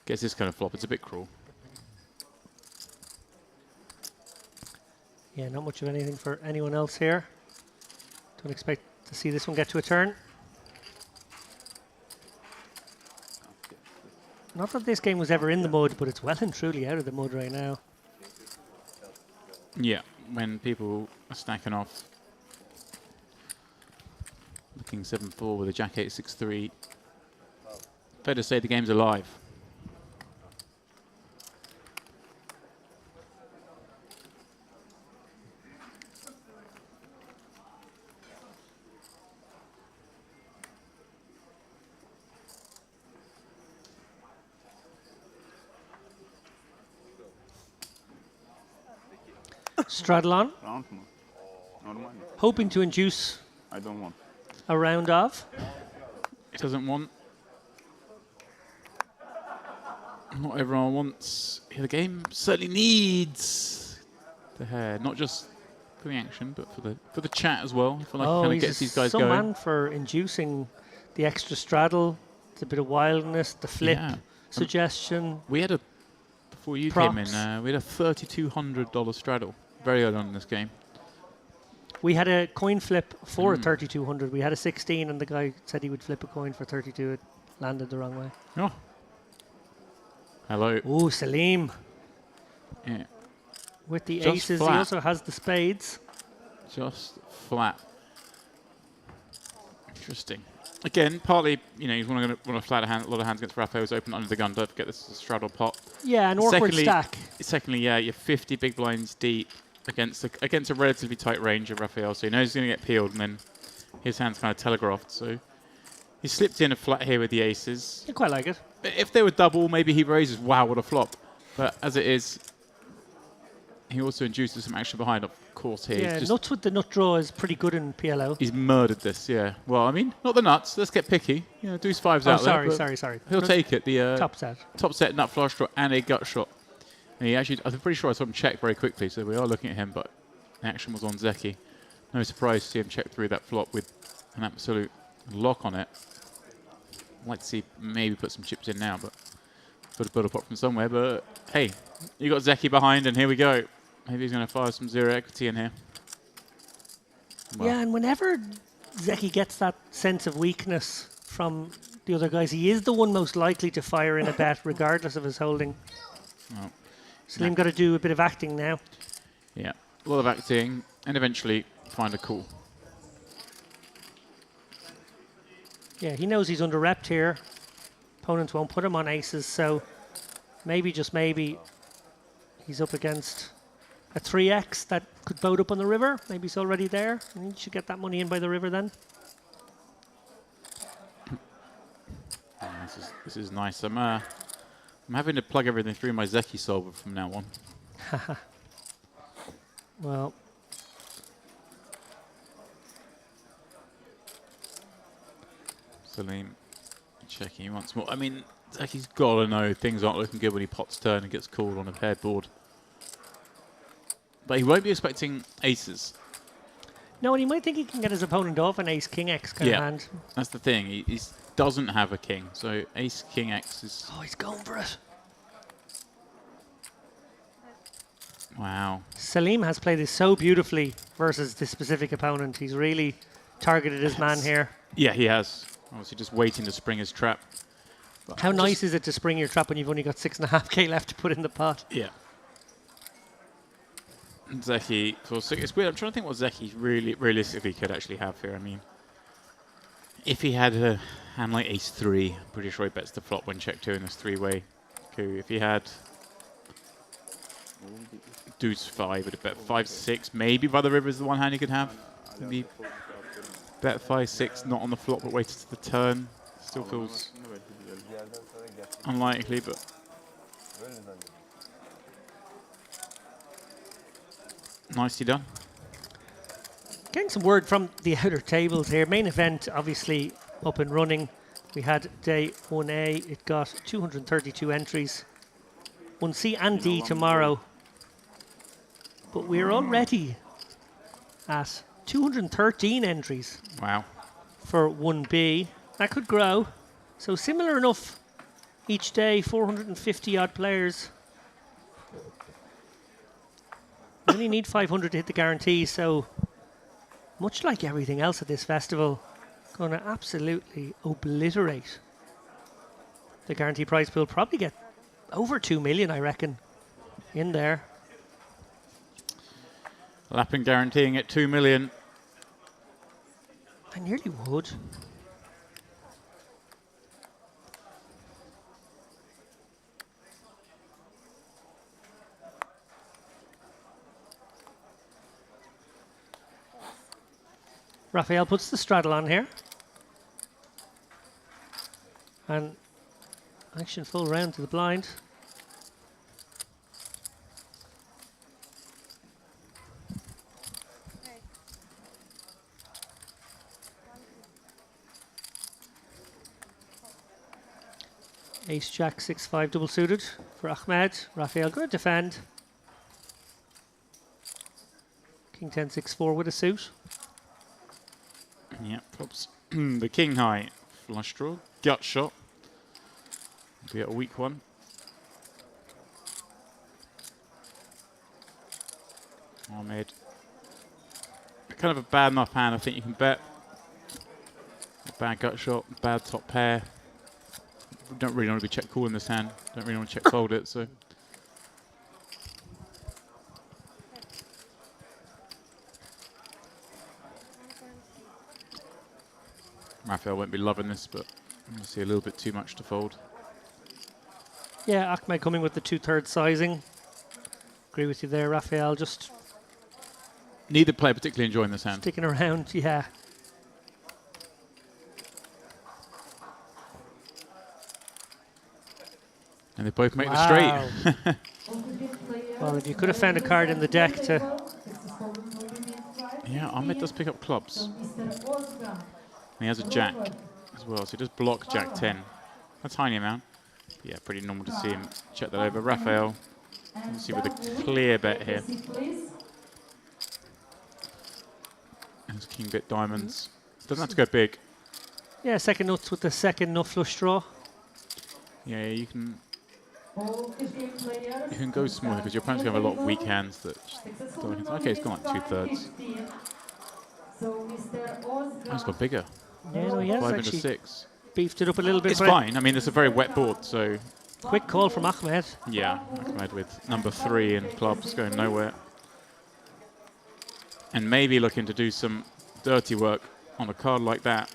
gets this kind of flop, it's a bit cruel. Yeah, not much of anything for anyone else here. Don't expect to see this one get to a turn. Not that this game was ever in the mud, but it's well and truly out of the mud right now. Yeah, when people are stacking off. Looking 7-4 with a jack 8, 6-3. Fair to say the game's alive. Straddle on. Hoping to induce I don't want. a round of. It doesn't want. Not everyone wants. The game certainly needs the hair, not just for the action, but for the chat as well. I feel like it kind of gets these guys going. Man for inducing the extra straddle, the bit of wildness, the flip suggestion. We had before you came in, we had a $3,200 straddle very early on in this game. We had a coin flip for a 3,200. We had a 16, and the guy said he would flip a coin for 32. It landed the wrong way. Oh. Hello. Oh, Salim. Yeah. With the Just aces, flat. he also has the spades. Just flat. Interesting. Again, partly, he's want to flat a hand. A lot of hands against Raphael's open under the gun. Don't forget this is a straddle pot. Yeah, an awkward stack. Secondly, yeah, you're 50 big blinds deep against a relatively tight range of Raphael, so he knows he's going to get peeled, and then his hand's kind of telegraphed. So he slipped in a flat here with the aces. I quite like it. If they were double, maybe he raises. Wow, what a flop! But as it is, he also induces some action behind. Of course, here. Yeah, nuts with the nut draw is pretty good in PLO. He's murdered this, yeah. Well, I mean, not the nuts. Let's get picky. You know, deuce fives out sorry, there. sorry. He'll take it. The top set. Top set, nut flush draw, and a gut shot. And he actually, I'm pretty sure I saw him check very quickly, so we are looking at him, but the action was on Zeki. No surprise to see him check through that flop with an absolute lock on it. I'd like to see maybe put some chips in now, but got to build a pot from somewhere. But hey, you got Zeki behind, and here we go. Maybe he's going to fire some zero equity in here. Well, yeah, and whenever Zeki gets that sense of weakness from the other guys, he is the one most likely to fire in a bet, regardless of his holding. well, Salim got to do a bit of acting now. yeah, a lot of acting, and eventually find a call. Yeah, he knows he's under repped here. Opponents won't put him on aces, so maybe, just maybe, he's up against a 3x that could boat up on the river. Maybe he's already there, and he should get that money in by the river then. Oh, this is nice. I'm having to plug everything through my Zeki solver from now on. Well, Salim checking once more. I mean, Zeki's got to know things aren't looking good when he pots turn and gets called on a paired board. But he won't be expecting aces. no, and he might think he can get his opponent off an ace-king X kind of hand. That's the thing. He doesn't have a king, so ace king X is. Oh, he's going for it. Wow. Salim has played this so beautifully versus this specific opponent. He's really targeted his man here. Yeah, he has. Obviously, just waiting to spring his trap. But How nice is it to spring your trap when you've only got 6.5k left to put in the pot? Yeah. Zeki, so it's weird. I'm trying to think what Zeki really realistically could actually have here. I mean, if he had a hand like ace 3, I'm pretty sure he bets the flop when check 2 in this 3-way coup. If he had deuce 5, would have bet 5-6. Maybe by the river is the one hand he could have. Maybe bet 5-6, not on the flop, but waited to the turn. Still feels unlikely, but nicely done. Getting some word from the outer tables here. Main event obviously up and running. We had day 1A. It got 232 entries. 1C and D tomorrow. But we're already at 213 entries. Wow. For 1B. That could grow. So similar enough each day, 450 odd players. We only need 500 to hit the guarantee, so much like everything else at this festival, going to absolutely obliterate the guarantee prize pool. Probably get over 2 million, I reckon, in there. Lappin guaranteeing at 2 million. I nearly would. Raphael puts the straddle on here. And action full round to the blind. Ace Jack 6-5 double suited for Ahmed. Raphael going to defend. King 10 6-4 with a suit. Yeah, pops the king high flush draw, gut shot. Be a weak one. Ahmed. Kind of a bad enough hand, I think you can bet. A bad gut shot, bad top pair. Don't really want to be check call in this hand. Don't really want to check fold it, so. Raphael won't be loving this, but I see a little bit too much to fold. Yeah, Ahmed coming with the 2/3 sizing. Agree with you there, Raphael. Just neither player particularly enjoying this hand. Sticking around, yeah. And they both make the straight. Well, if you could have found a card in the deck to... Yeah, Ahmed does pick up clubs. And he has a jack as well, so he does block jack 10. A tiny amount. Yeah, pretty normal to see him check that over. Raphael, obviously with a clear bet here. There's king bit diamonds. Doesn't have to go big. Yeah, second nuts with the second nut flush draw. Yeah, you can go smaller because your opponent's going to have a lot of weak hands that okay, it's gone like 2/3. Oh, it's got bigger. Yeah, no, he has 5 actually into 6. beefed it up a little bit. It's fine. I mean, it's a very wet board, so... Quick call from Ahmed. Yeah, Ahmed with number 3 in clubs going nowhere. And maybe looking to do some dirty work on a card like that.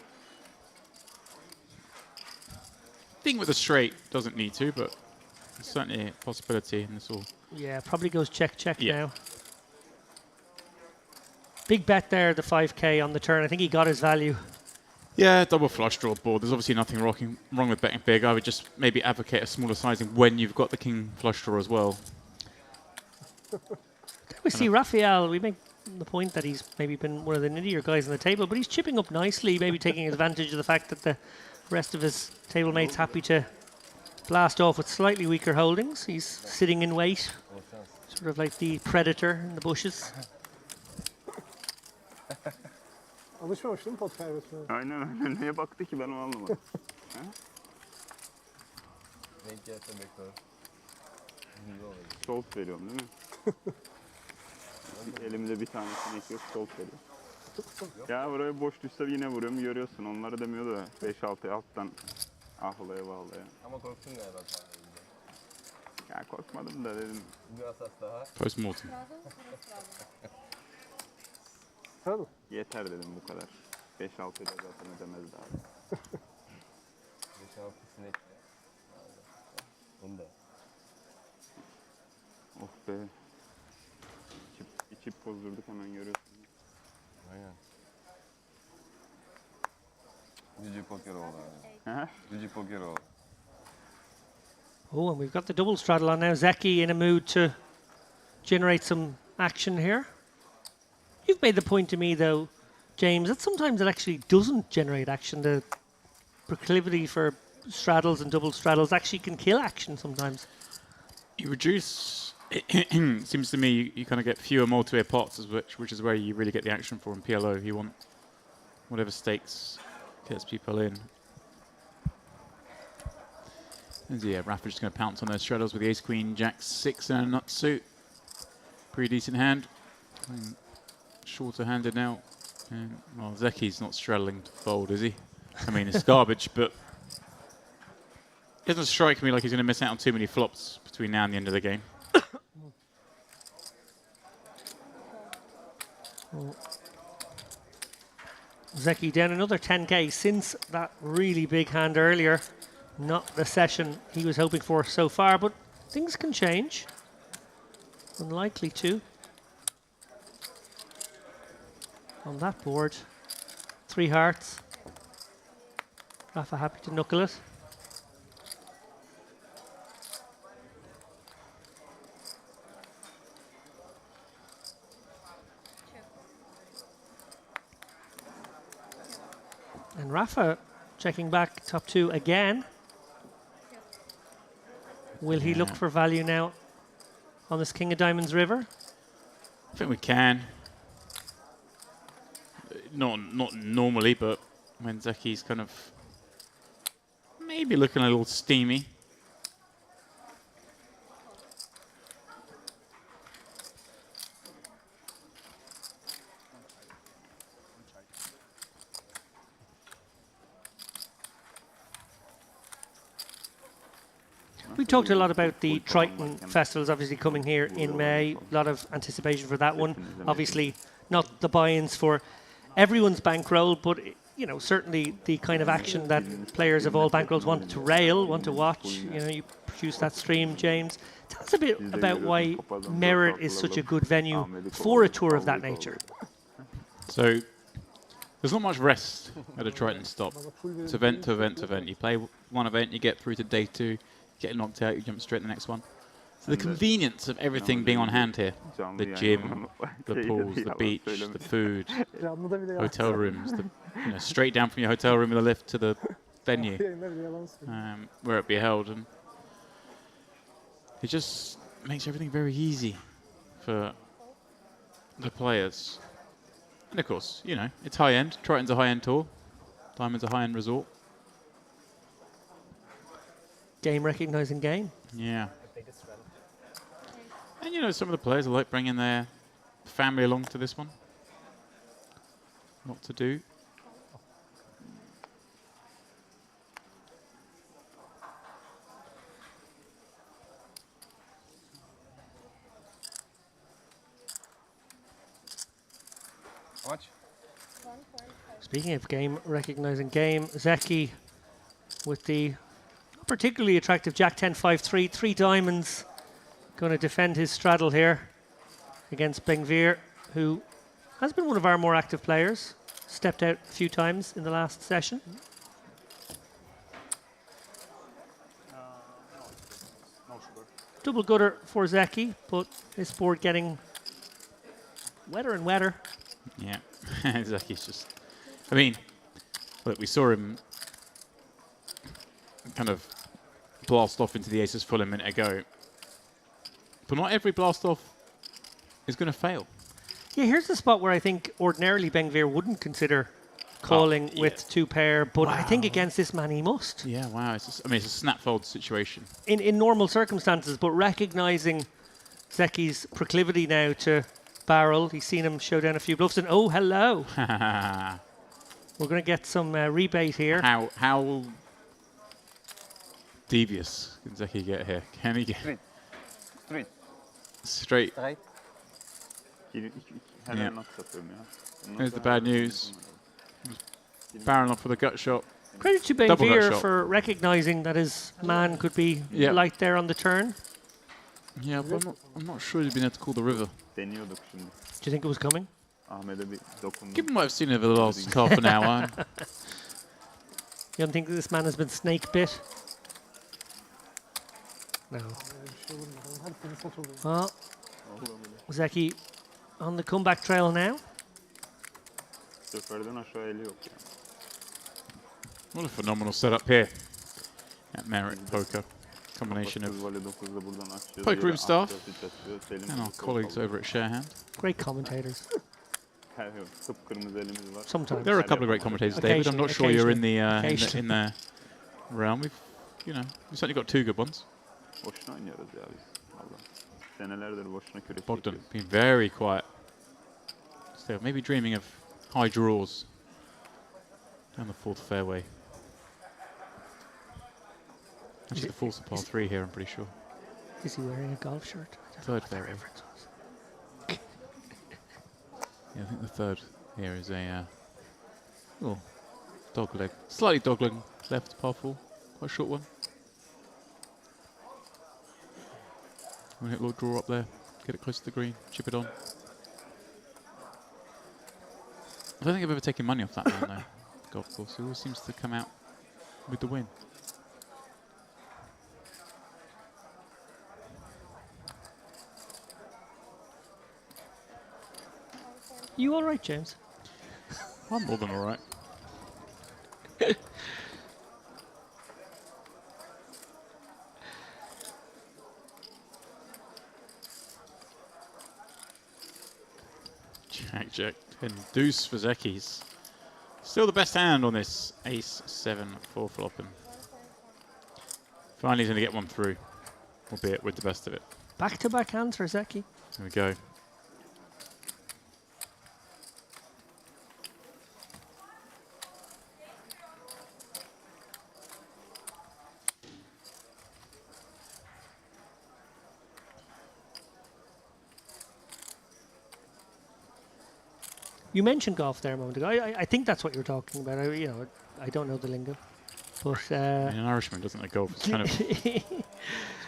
Thing with a straight doesn't need to, but it's certainly a possibility in this all. Yeah, probably goes check now. Big bet there, the 5k on the turn. I think he got his value. Yeah, double flush draw board. There's obviously nothing wrong with betting big. I would just maybe advocate a smaller sizing when you've got the king flush draw as well. We see Raphael, we make the point that he's maybe been one of the nittier guys on the table, but he's chipping up nicely, maybe taking advantage of the fact that the rest of his table mates happy to blast off with slightly weaker holdings. He's sitting in wait, sort of like the predator in the bushes. Alışmamıştım pot kaybetmeye. Aynen. Neye baktı ki ben onu anlamadım. Denk gelse bekliyorum. Soğuk veriyorum değil mi? Elimde bir tane sinek yok, soğuk veriyorum. Ya buraya boş düşse yine vuruyorum, görüyorsun. Onları demiyor da 5-6 alttan ahlaya vahlaya. Ama korktun galiba. Ya korkmadım da dedim. Bir asas daha. Postmortem. Tabii. Yeter dedim bu kadar. 5-6 ile zaten ödemez daha. 5-6 sinek. Bunda. Oh be. İçip bozdurduk hemen görüyorsun. Aynen. GG poker oldu abi. GG poker oldu. Oh, and we've got the double straddle on now. Zeki in a mood to generate some action here. You've made the point to me, though, James, that sometimes it actually doesn't generate action. The proclivity for straddles and double straddles actually can kill action sometimes. You reduce... It seems to me you kind of get fewer multi-way pots, which is where you really get the action for in PLO. You want whatever stakes gets people in. And yeah, Rafa's just going to pounce on those straddles with the ace, queen, jack 6 and a nut suit. Pretty decent hand. Shorter handed now. And, well, Zeki's not straddling to fold, is he? I mean, it's garbage, but it doesn't strike me like he's going to miss out on too many flops between now and the end of the game. Zeki down another 10k since that really big hand earlier. Not the session he was hoping for so far, but things can change. Unlikely to. On that board, 3 hearts. Rafa happy to knuckle it. And Rafa checking back top 2 again. Will he look for value now on this King of Diamonds river? I think we can. Not normally, but when Zeki's kind of maybe looking a little steamy. We talked a lot about the Triton festivals obviously coming here in May. A lot of anticipation for that one. Obviously not the buy-ins for everyone's bankroll, but you know, certainly the kind of action that players of all bankrolls want to rail, want to watch. You know, you produce that stream, James. Tell us a bit about why Merit is such a good venue for a tour of that nature. So there's not much rest at a Triton stop. It's event to event to event. You play one event, you get through to day 2, get knocked out, you jump straight to the next one. So the convenience of everything being on hand here. The gym, the pools, the beach, the food, hotel rooms, straight down from your hotel room with a lift to the venue where it be held. And it just makes everything very easy for the players. And of course, it's high-end. Triton's a high-end tour. Diamond's a high-end resort. Game recognizing game. Yeah. And some of the players are like bringing their family along to this one. What to do. How much? Speaking of game recognizing game, Zeki with the particularly attractive Jack 10-5-3, 3 diamonds, going to defend his straddle here against Bengvir, who has been one of our more active players, stepped out a few times in the last session. Double gutter for Zeki, but this board getting wetter and wetter. Yeah, Zeki's just... I mean, look, we saw him kind of blast off into the aces full a minute ago. But not every blast off is going to fail. Yeah, here's the spot where I think ordinarily Bengvir wouldn't consider calling with 2 pair, but I think against this man he must. Yeah, wow. It's a snap fold situation. In normal circumstances, but recognizing Zeki's proclivity now to barrel, he's seen him show down a few bluffs, and oh, hello. We're going to get some rebate here. How devious can Zeki get here? Can he get straight? Yeah. Here's the bad news. Barreling off with a gut shot. Credit to Bengvir for recognizing that his man could be light there on the turn. Yeah, but I'm not sure he's been able to call the river. Do you think it was coming? Given what I've seen over the last half an hour. You don't think that this man has been snake bit? No. Well, Zeki on the comeback trail now. What a phenomenal setup here at Merit Poker. Combination of poker room staff and our colleagues over at Sharehand. Great commentators. Sometimes. There are a couple of great commentators, David. I'm not sure you're in the in the realm. We've certainly got 2 good ones. Bogdan being very quiet. Still, maybe dreaming of high draws down the 4th fairway. Actually, the 4th's a par 3 here, I'm pretty sure. Is he wearing a golf shirt? 3rd fairway. Yeah, I think the 3rd here is a dog leg. Slightly dog leg left, par 4. Quite a short one. We'll hit a little draw up there. Get it close to the green. Chip it on. I don't think I've ever taken money off that man, though. Golf course. He always seems to come out with the win. You all right, James? I'm more than all right. Jack, and deuce for Zeki's. Still the best hand on this ace 7 4 flopping. Finally, he's going to get one through, albeit with the best of it. Back-to-back hands for Zeki. There we go. You mentioned golf there a moment ago. I think that's what you're talking about. I don't know the lingo, but an Irishman doesn't like golf. It's kind of it's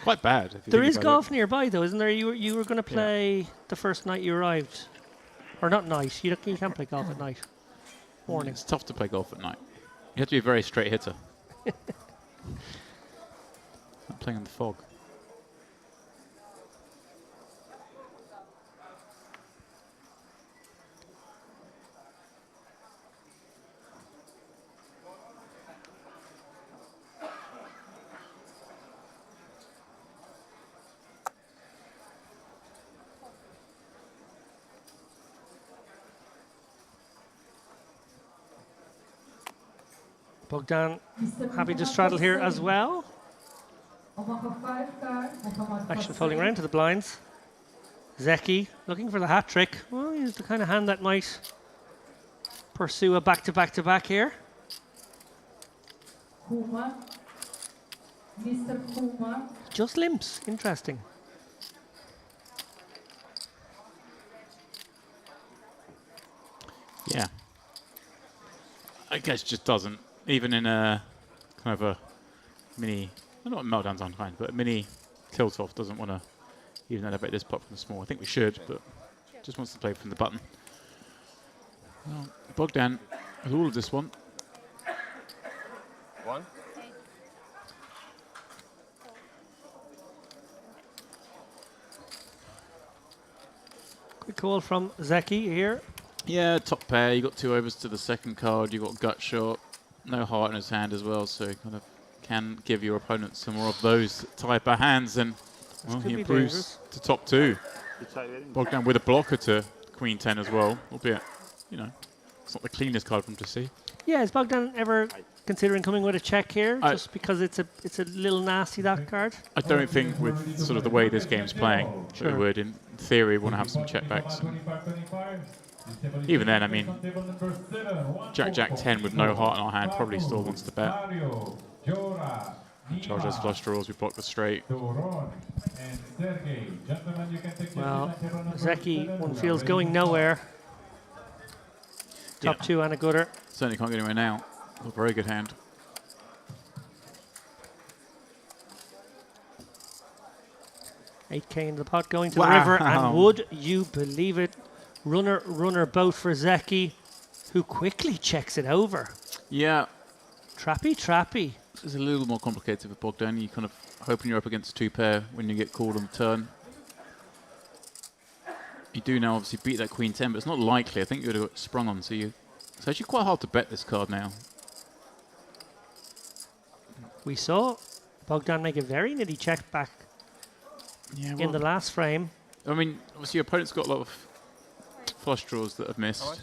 quite bad. There is golf nearby, though, isn't there? You were going to play the first night you arrived, or not night? You can't play golf at night. Morning. It's tough to play golf at night. You have to be a very straight hitter. I'm playing in the fog. Bogdan happy to straddle here as well. Action folding around to the blinds. Zeki looking for the hat trick. Well, he's the kind of hand that might pursue a back-to-back-to-back here. Kuma. Mr. Kuma. Just limps. Interesting. Yeah. I guess just doesn't. Even in a kind of a mini, well, not meltdown's unkind, but a mini tilt-off doesn't want to even elevate this pot from the small. I think we should, but just wants to play from the button. Well, Bogdan with all of this one. One. Quick call from Zeki here. Yeah, top pair. You got 2 overs to the second card. You got gut shot, no heart in his hand as well, so he kind of can give your opponent some more of those type of hands, and well, he improves to top 2. Bogdan with a blocker to Queen 10 as well, albeit, you know, it's not the cleanest card for him to see. Yeah, is Bogdan ever considering coming with a check here, just because it's a little nasty, that card? I don't think with sort of the way this game's playing, that we would, in theory, want to have some check backs. Even then, I mean, Jack 10 with no heart in our hand probably still wants to bet. Charge those flush draws, we block the straight. Well, Zeki, one feels going nowhere. Top 2 and a gooder. Certainly can't get anywhere now. A very good hand. $8K into the pot going to the river, and would you believe it? Runner boat for Zeki, who quickly checks it over. Yeah. Trappy. This is a little more complicated with Bogdan. You kind of hoping you're up against 2 pair when you get called on the turn. You do now obviously beat that Queen 10, but it's not likely. I think you would have got sprung on, so it's actually quite hard to bet this card now. We saw Bogdan make a very nitty check back in the last frame. I mean, obviously your opponent's got a lot of flush draws that have missed.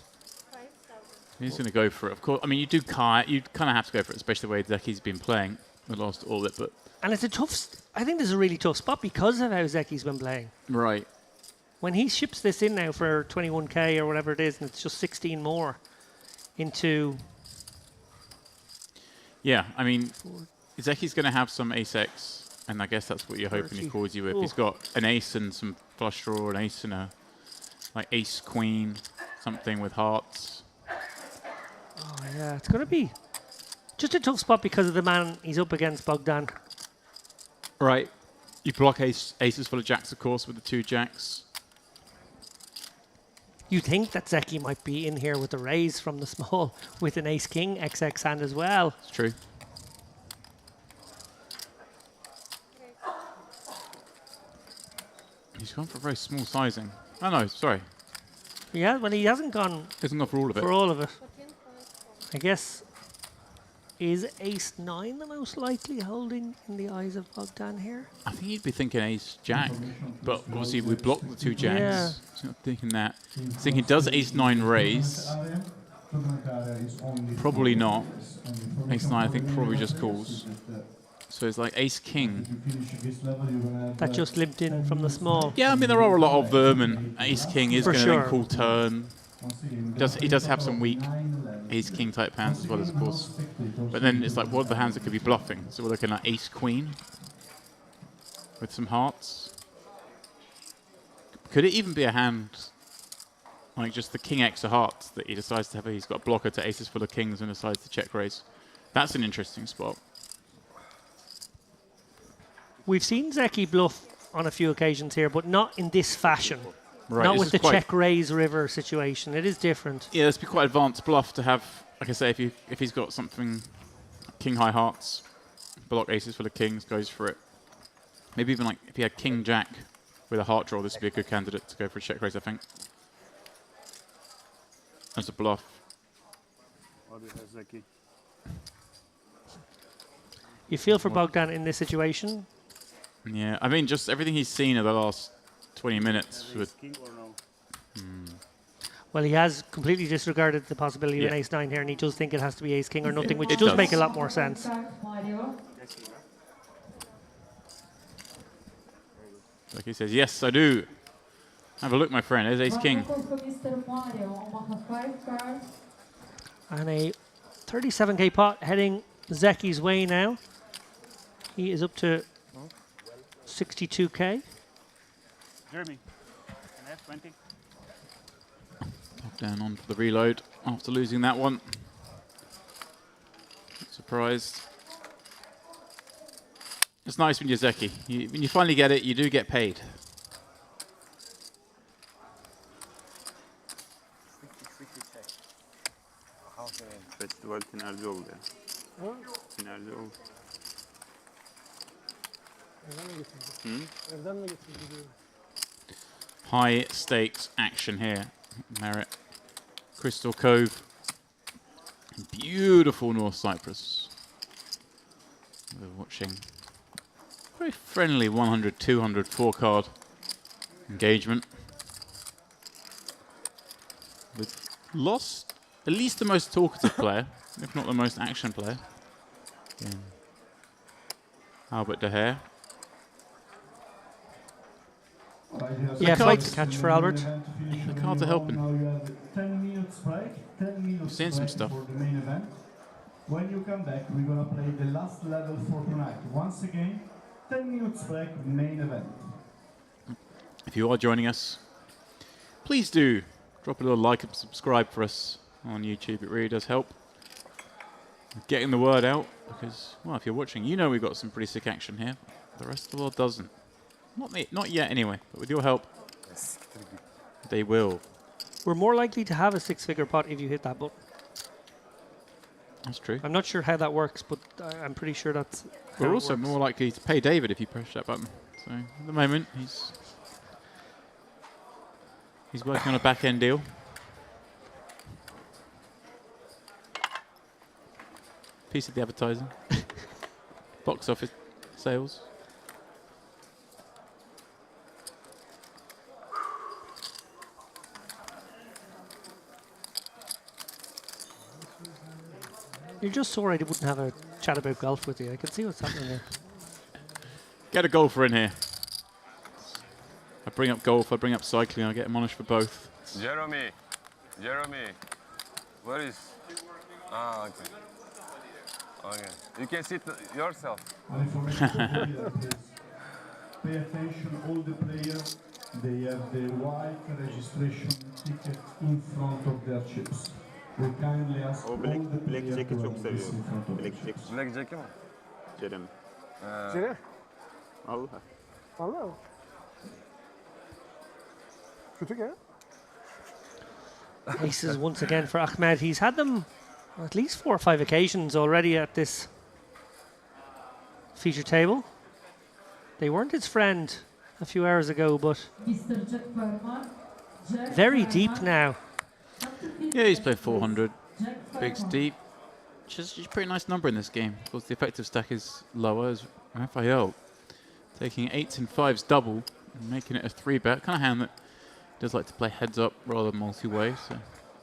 He's going to go for it, of course. I mean, you kind of have to go for it, especially the way Zeki's been playing the last all of it. But and it's a tough. I think this is a really tough spot because of how Zeki's been playing. Right. When he ships this in now for 21K or whatever it is, and it's just 16 more into. Yeah, I mean, Zeki's going to have some ace-X, and I guess that's what you're hoping he calls you with. He's got an ace and some flush draw, an ace and a like ace-queen, something with hearts. Oh, yeah, it's going to be just a tough spot because of the man he's up against, Bogdan. Right. You block aces full of jacks, of course, with the 2 jacks. You think that Zeki might be in here with the raise from the small with an ace-king XX hand as well. It's true. He's gone for a very small sizing. Oh, no, sorry. Yeah, well, he hasn't gone for all of it. For all of it. I guess, is ace-9 the most likely holding in the eyes of Bogdan here? I think he'd be thinking ace-jack, but obviously we blocked the 2 jacks. Yeah. He's not thinking that. He's thinking, does ace-9 raise? Probably not. Ace-9, I think, probably just calls. So it's like ace-king. That just limped in from the small. Yeah, I mean, there are a lot of them, and ace-king is going to sure. then call turn. He does have some weak ace-king type hands as well, as of course. But then it's like, what are the hands that could be bluffing? So we're looking at ace-queen with some hearts. Could it even be a hand like just the king X of hearts that he decides to have? He's got a blocker to aces full of kings and decides to check raise. That's an interesting spot. We've seen Zeki bluff on a few occasions here, but not in this fashion. Right, not with the check raise river situation. It is different. Yeah, it's be quite advanced bluff to have. Like I say, if he's got something king high hearts, block aces full of kings, goes for it. Maybe even like if he had king jack with a heart draw, this would be a good candidate to go for a check raise, I think. As a bluff. You feel for Bogdan in this situation? Yeah, I mean, just everything he's seen in the last 20 minutes. Well, he has completely disregarded the possibility of an ace-9 here, and he does think it has to be ace-king or nothing, which does make a lot more sense. Like he says, yes, I do. Have a look, my friend. There's ace-king. And a 37k pot heading Zeki's way now. He is up to 62k. Jeremy, can I have 20? Top down on for the reload after losing that one. Not surprised. It's nice when you're Zeki. When you finally get it, you do get paid. Festival tinerci oldu ya. Tinerci oldu. Evden mi getirdin? High stakes action here. Merit. Crystal Cove. Beautiful North Cyprus. We're watching very friendly 100, 200, 4-card engagement. With lost at least the most talkative player, if not the most action player. Again. Albert De Gea. Yeah, fight to catch for Albert. The cards are helping. 10 minutes break, 10 minutes We've seen some break stuff. for the main event. When you come back, we're going to play the last level for tonight. Once again, 10 minutes break, main event. If you are joining us, please do drop a little like and subscribe for us on YouTube. It really does help getting the word out because, well, if you're watching, you know we've got some pretty sick action here. The rest of the world doesn't. Not yet anyway, but with your help, they will. We're more likely to have a 6-figure pot if you hit that button. That's true. I'm not sure how that works, but I'm pretty sure that's how We're it also works. more likely to pay David if you push that button. So at the moment, he's working on a back-end deal. Piece of the advertising. Box office sales. You're just sorry I wouldn't have a chat about golf with you. I can see what's happening there. Get a golfer in here. I bring up golf, I bring up cycling, I get admonished for both. Jeremy, where is? Ah, okay. Okay, you can sit yourself. Pay attention, all the players, they have the white registration ticket in front of their chips. We kindly ask all the players to have this in front of their chips. Black Jack'i mi? Jeremy. Jerry? Allah. Vallahi. Kötü gel. Aces once again for Ahmed. He's had them on at least 4 or 5 occasions already at this feature table. They weren't his friend a few hours ago, but very deep now. Yeah, he's played 400. Big deep. Just a pretty nice number in this game. Of course, the effective stack is lower as Rafael taking 8s and 5s double and making it a 3-bet. Kind of hand that does like to play heads up rather than multi-way. So.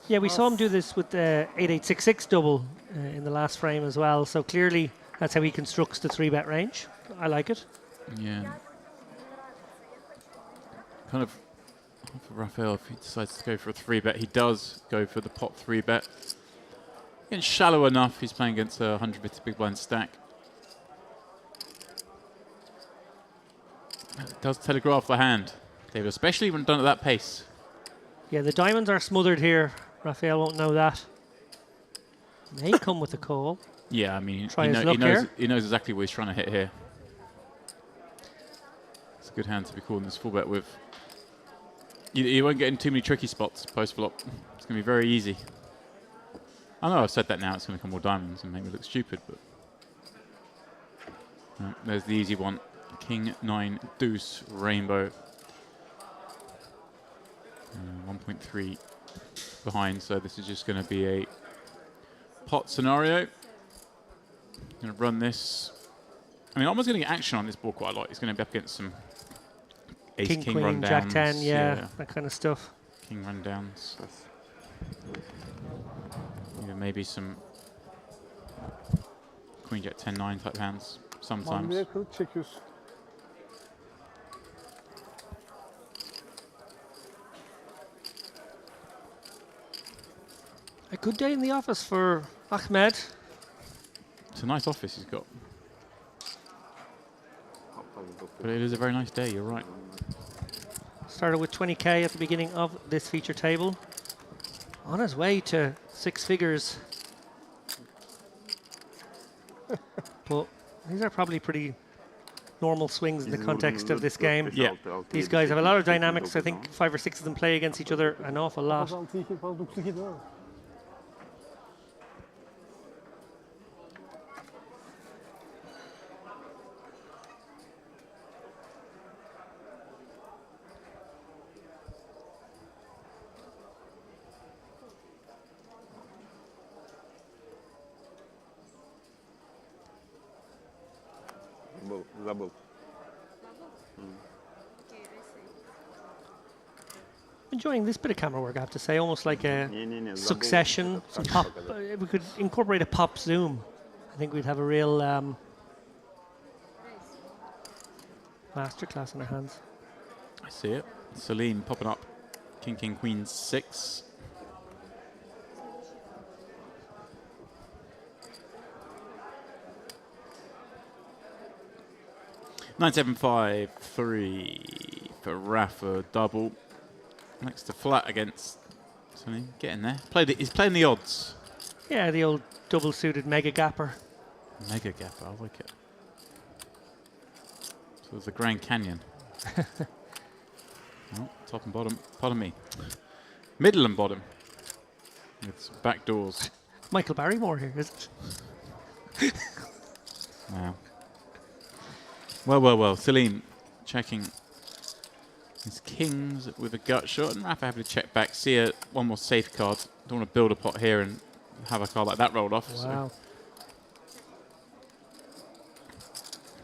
Yeah, we saw him do this with the 8-8-6-6 double in the last frame as well. So clearly that's how he constructs the 3-bet range. I like it. Yeah. Kind of for Rafael, if he decides to go for a 3-bet, he does go for the pot 3-bet. Getting shallow enough, he's playing against a 150 big blind stack. It does telegraph the hand, David, especially when done at that pace. Yeah, the diamonds are smothered here. Rafael won't know that. May come with a call. Yeah, I mean, Try his luck here. he knows exactly what he's trying to hit here. It's a good hand to be calling this full bet with. You won't get in too many tricky spots post-flop. It's going to be very easy. I know I've said that now, it's going to come more diamonds and make me look stupid, but... there's the easy one. King, 9, deuce, rainbow. 1.3 behind, so this is just going to be a pot scenario. Going to run this. I mean, Almost going to get action on this board quite a lot. He's going to be up against some ace, king queen, rundowns. jack 10, yeah, that kind of stuff. King rundowns. Even maybe some Queen Jack 10-9 type hands sometimes. Maviye kırıp çekiyorsun. A good day in the office for Ahmed. It's a nice office he's got. But it is a very nice day, you're right. Started with 20k at the beginning of this feature table. On his way to 6 figures. But these are probably pretty normal swings in the context of this game. Yeah. These guys have a lot of dynamics. I think 5 or 6 of them play against each other an awful lot. 6-6-2 fazla 9-2 değil mi? Забыл. Enjoying this bit of camera work, I have to say, almost like a succession. Some pop. We could incorporate a pop zoom. I think we'd have a real masterclass in our hands. I see it. Celine popping up. King, King, Queen 6. $9.753 for Rafa double. Next to flat against Celine. Getting there. He's playing the odds. Yeah, the old double-suited mega gapper. Mega gapper, I like it. So it's the Grand Canyon. Oh, top and bottom. Pardon me. Middle and bottom. It's back doors. Michael Barrymore here, is it? Wow. Well. Celine checking his kings with a gut shot, and Rafa having to check back. See one more safe card. Don't want to build a pot here and have a card like that rolled off. Wow.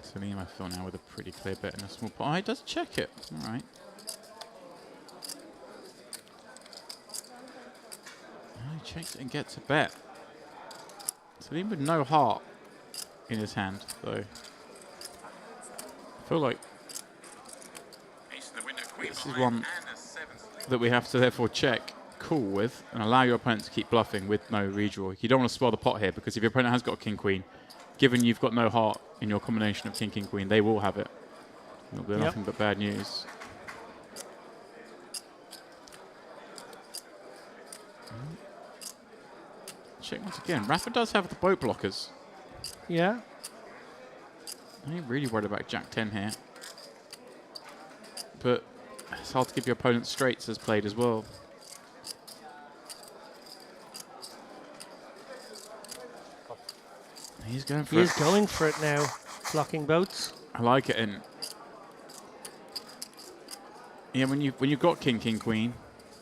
So Celine, I feel now with a pretty clear bet in a small pot. Oh, he does check it. All right. Oh, he checks it and gets a bet. Celine with no heart in his hand, though. I feel like this is one that we have to therefore check cool with and allow your opponent to keep bluffing with no redraw. You don't want to spoil the pot here, because if your opponent has got king queen, given you've got no heart in your combination of king king queen, they will have it. It'll be nothing but bad news. Check once again. Rafa does have the boat blockers. Yeah. I ain't really worried about Jack 10 here. But it's hard to give your opponent straights as played as well. He's going for it. He is going for it now, blocking boats. I like it. And yeah, when you've got king, king, queen,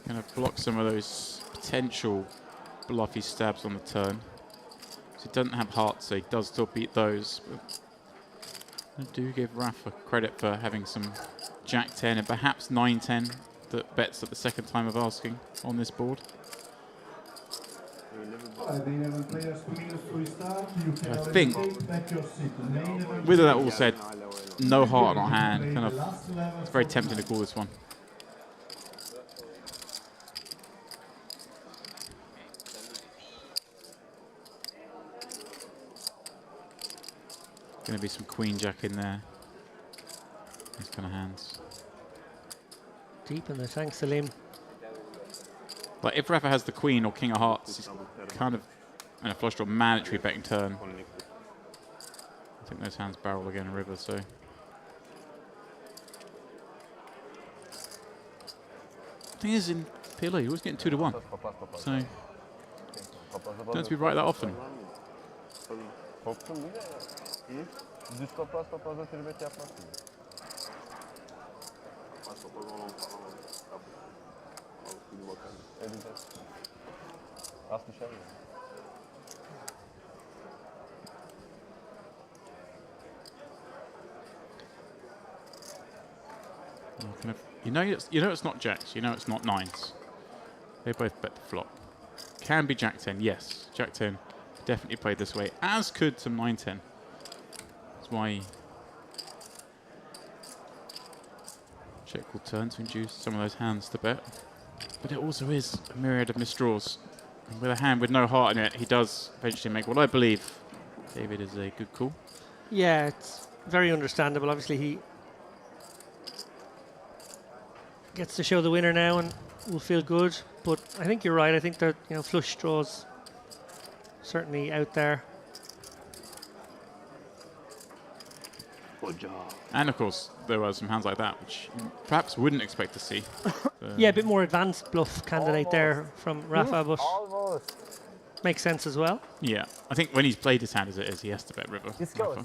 kind of block some of those potential bluffy stabs on the turn. So he doesn't have hearts, so he does still beat those. But I do give Rafa credit for having some Jack 10 and perhaps 9-10 that bets at the second time of asking on this board. The 11 players, 2 minutes to restart. You can I think, take back your seat. with that all said, no heart on hand. Kind of, it's very tempting to call this one. Going to be some queen jack in there. These kind of hands. Deep in there, thanks Salim. Like if Rafa has the queen or king of hearts, he's kind of in a flush draw mandatory betting turn. I think those hands barrel again in river, so. Thing is, in PLO, you're always getting 2 to 1. So, don't have to be right that often. Korktun değil mi? İyi. Düz toprazda tribet yapmazsın. Az düşer mi? You know it's not jacks. You know it's not nines. They both bet the flop. can be Jack 10. Yes, Jack 10 definitely played this way, as could some 9-10. That's why check will turn to induce some of those hands to bet. But it also is a myriad of misdraws. And with a hand with no heart in it, he does eventually make what I believe, David, is a good call. Yeah, it's very understandable. Obviously, he gets to show the winner now and will feel good. But I think you're right. I think that, you know, flush draws certainly out there. Good job. And of course, there were some hands like that, which you perhaps wouldn't expect to see. Yeah, a bit more advanced bluff candidate there from Rafa, but Almost. makes sense as well. Yeah, I think when he's played his hand as it is, he has to bet river. This goes.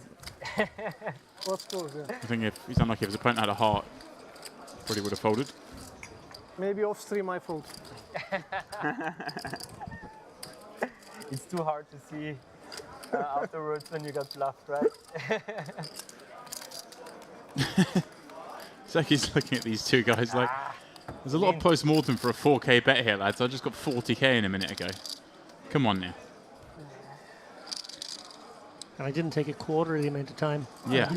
What goes, yeah. I think if he's unlucky, if his opponent had a heart, probably would have folded. Maybe off stream I fold. It's too hard to see afterwards when you got bluffed, right? It's like he's looking at these two guys like, there's a lot of post-mortem for a 4K bet here, lads. I just got 40K in a minute ago. Come on now. And I didn't take a quarter of the amount of time. Yeah. I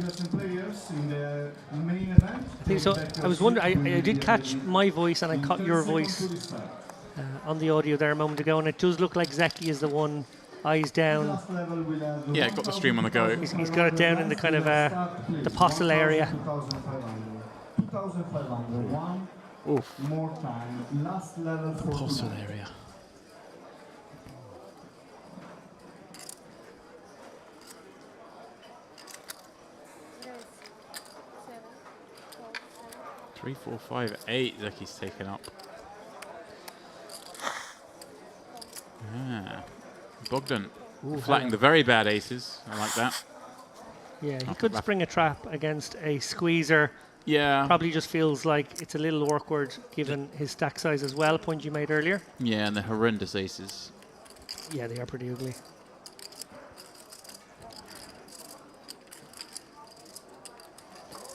think so. I was wondering, I did catch my voice and I caught your voice on the audio there a moment ago, and it does look like Zeki is the one, eyes down. Yeah, got the stream on the go. He's got it down in the kind of the postle area. 2,500. One more time. Last level for postle area. Three, 4, 5, 8. Zeki's taken up. Yeah. Bogdan flatting the very bad aces. I like that. Yeah, he could spring a trap against a squeezer. Yeah. Probably just feels like it's a little awkward given his stack size as well, point you made earlier. Yeah, and the horrendous aces. Yeah, they are pretty ugly.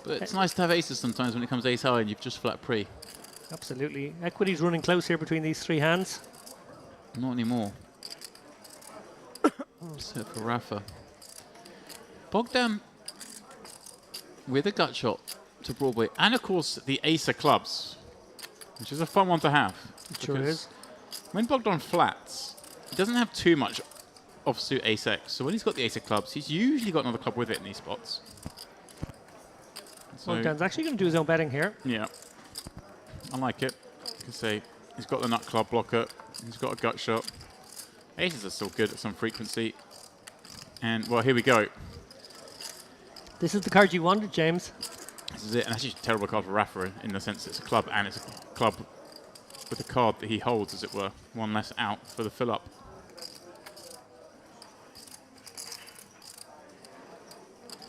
But it's nice to have aces sometimes when it comes ace high and you've just flat pre. Absolutely. Equity's running close here between these three hands. Not anymore. Except for Rafa. Bogdan with a gut shot to Broadway. And of course the ace of clubs, which is a fun one to have. It sure is. When Bogdan flats, he doesn't have too much offsuit ace X. So when he's got the ace of clubs, he's usually got another club with it in these spots. So Bogdan's actually going to do his own betting here. Yeah. I like it. You can say he's got the nut club blocker. He's got a gut shot. Aces are still good at some frequency. And, well, here we go. This is the card you wanted, James. This is it. And actually, it's a terrible card for Rafa in the sense it's a club, and it's a club with a card that he holds, as it were. One less out for the fill-up.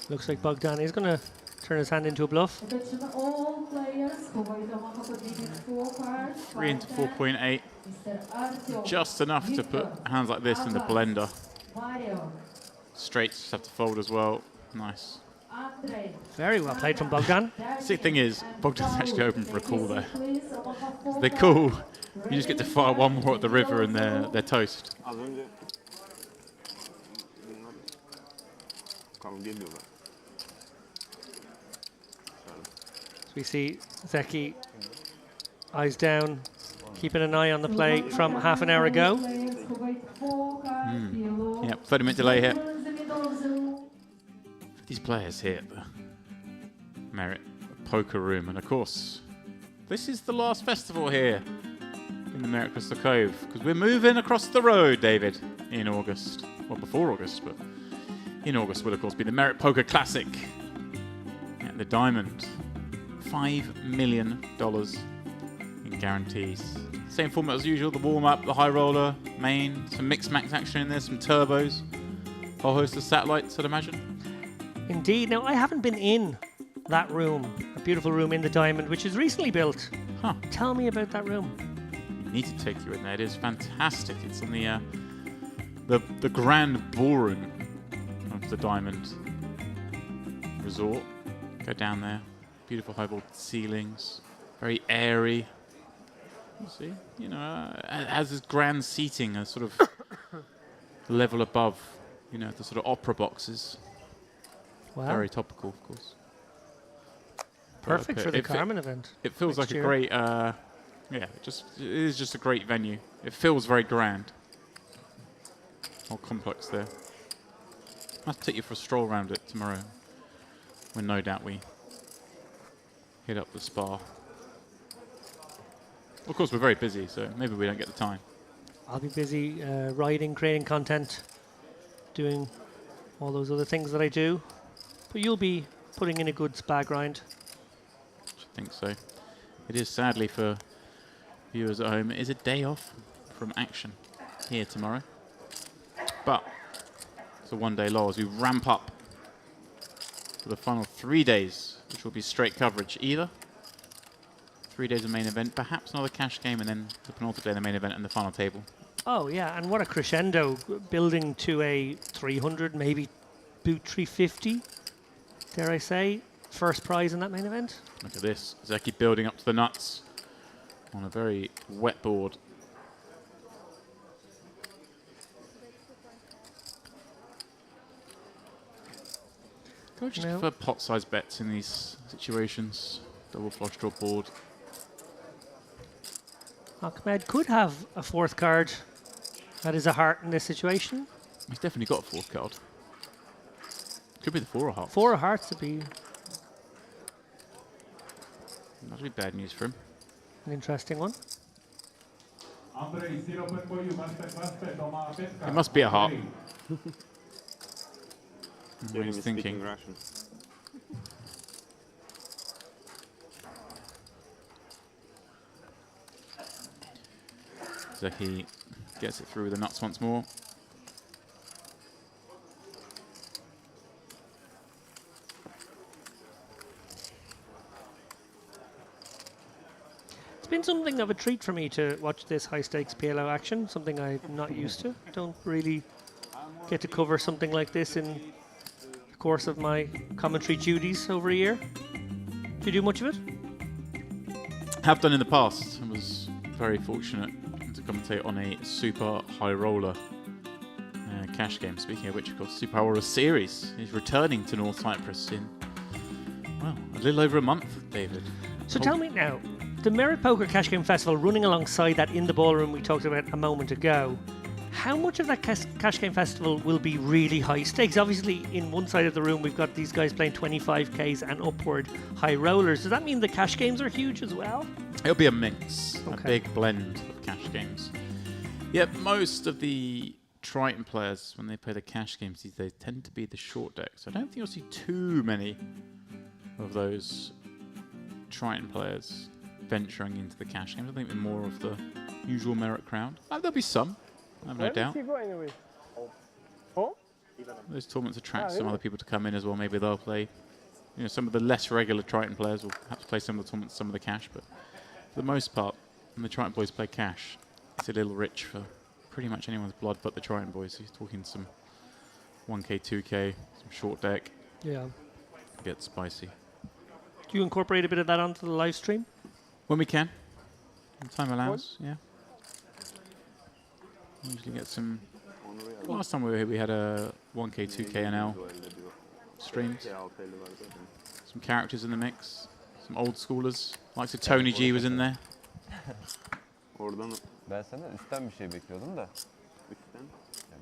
Looks like Bogdan is going to turn his hand into a bluff. Attention all players, provide a one opportunity 4 cards. 3 into 4.8. Just enough to put hands like this in the blender. Straights just have to fold as well. Nice. Very well played from Bogdan. Sick thing is, Bogdan's actually open for a call there. So they call, you just get to fire one more at the river and they're toast. So we see Zeki, eyes down, keeping an eye on the play from half an hour ago. Yeah, 30-minute delay here. These players here at the Merit Poker Room, and of course, this is the last festival here in the Merit Crystal Cove, because we're moving across the road, David, in August. Well, before August, but in August will, of course, be the Merit Poker Classic at the Diamond. $5 million in guarantees. Same format as usual, the warm-up, the high roller, main, some mixed max action in there, some turbos, a whole host of satellites, I'd imagine. Indeed. Now, I haven't been in that room, a beautiful room in the Diamond, which is recently built. Huh. Tell me about that room. I need to take you in there. It is fantastic. It's in the grand ballroom of the Diamond Resort. Go down there. Beautiful high-vaulted ceilings. Very airy. We'll see. You know, has this grand seating, a sort of level above, you know, the sort of opera boxes. Wow. Very topical, of course. Perfect for the Carmen event. It feels like year. a great, yeah, it is just a great venue. It feels very grand. Whole complex there. I'll have to take you for a stroll around it tomorrow, when no doubt we hit up the spa. Of course, we're very busy, so maybe we don't get the time. I'll be busy writing, creating content, doing all those other things that I do. But you'll be putting in a good spa grind. I think so. It is, sadly, for viewers at home, it is a day off from action here tomorrow. But it's a one-day lull as we ramp up for the final 3 days, which will be straight coverage. Either 3 days of main event, perhaps another cash game, and then the penultimate day of the main event and the final table. Oh, yeah, and what a crescendo, building to a 300, maybe boot 350, dare I say, first prize in that main event. Look at this, Zeki building up to the nuts on a very wet board. Go just for pot-sized bets in these situations. Double flush draw board. Ahmed could have a fourth card. That is a heart in this situation. He's definitely got a fourth card. Could be the 4 of hearts. 4 of hearts would be that'd be bad news for him. an interesting one. It must be a heart. What he's thinking. Russian. Zeki gets it through the nuts once more. It's been something of a treat for me to watch this high-stakes PLO action, something I'm not used to. Don't really get to cover something like this in the course of my commentary duties over a year. Do you do much of it? Have done in the past. I was very fortunate to commentate on a super high roller cash game. Speaking of which, of course, Super High Roller Series is returning to North Cyprus in, well, a little over a month, David. So tell me now, the Merit Poker Cash Game Festival running alongside that in the ballroom we talked about a moment ago, how much of that cash game festival will be really high stakes? Obviously, in one side of the room, we've got these guys playing 25Ks and upward high rollers. Does that mean the cash games are huge as well? It'll be a mix, a Okay. big blend of cash games. Yeah, most of the Triton players, when they play the cash games these days, tend to be the short deck. So I don't think you'll see too many of those Triton players venturing into the cash games. I think they're more of the usual Merit crowd. There'll be some, I have no doubt. Where did he go anyway? Oh? Those tournaments attract some really? other people to come in as well. Maybe they'll play, you know, some of the less regular Triton players will perhaps play some of the tournaments, some of the cash. But for the most part, when the Triton boys play cash, it's a little rich for pretty much anyone's blood but the Triton boys. He's talking some 1K, 2K, some short deck. Yeah. Gets spicy. Do you incorporate a bit of that onto the live stream? When we can. When time allows, yeah. Usually get some... Last time we were here, we had a 1K, 2K NL streams. Some characters in the mix. Some old schoolers. Like so Tony G was in there. Oradan Ben senden üstten bir şey bekliyordum da. üstten.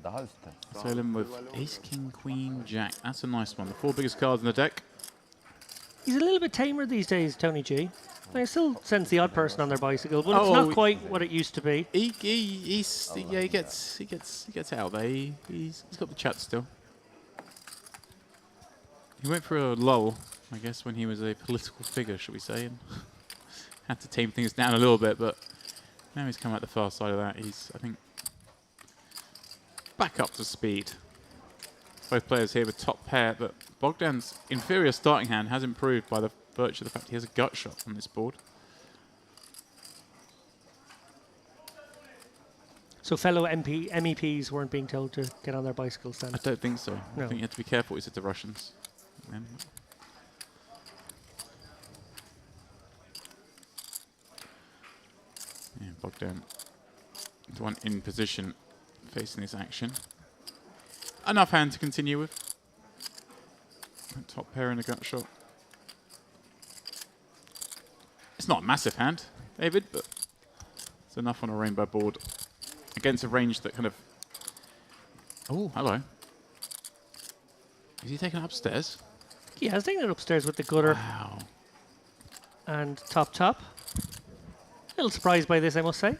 Daha üstten. Sail him with Ace, King, Queen, Jack. That's a nice one. The 4 biggest cards in the deck. He's a little bit tamer these days, Tony G. I still sense the odd person on their bicycle, but it's not quite what it used to be. He gets out there. He's got the chat still. He went for a lull, I guess, when he was a political figure, should we say, and had to tame things down a little bit, but now he's come out the far side of that. He's, I think, back up to speed. Both players here with top pair, but Bogdan's inferior starting hand has improved by the virtue of the fact he has a gut shot on this board. So fellow MEPs weren't being told to get on their bicycles then? I don't think so. No. I think you have to be careful, he said to Russians. Yeah, Bogdan. The one in position facing this action. Enough hand to continue with. Top pair in the gut shot. It's not a massive hand, David, but it's enough on a rainbow board against a range that kind of... Oh, hello. Is he taking it upstairs? Yeah, I was taking it upstairs with the gutter. Wow. And top. A little surprised by this, I must say.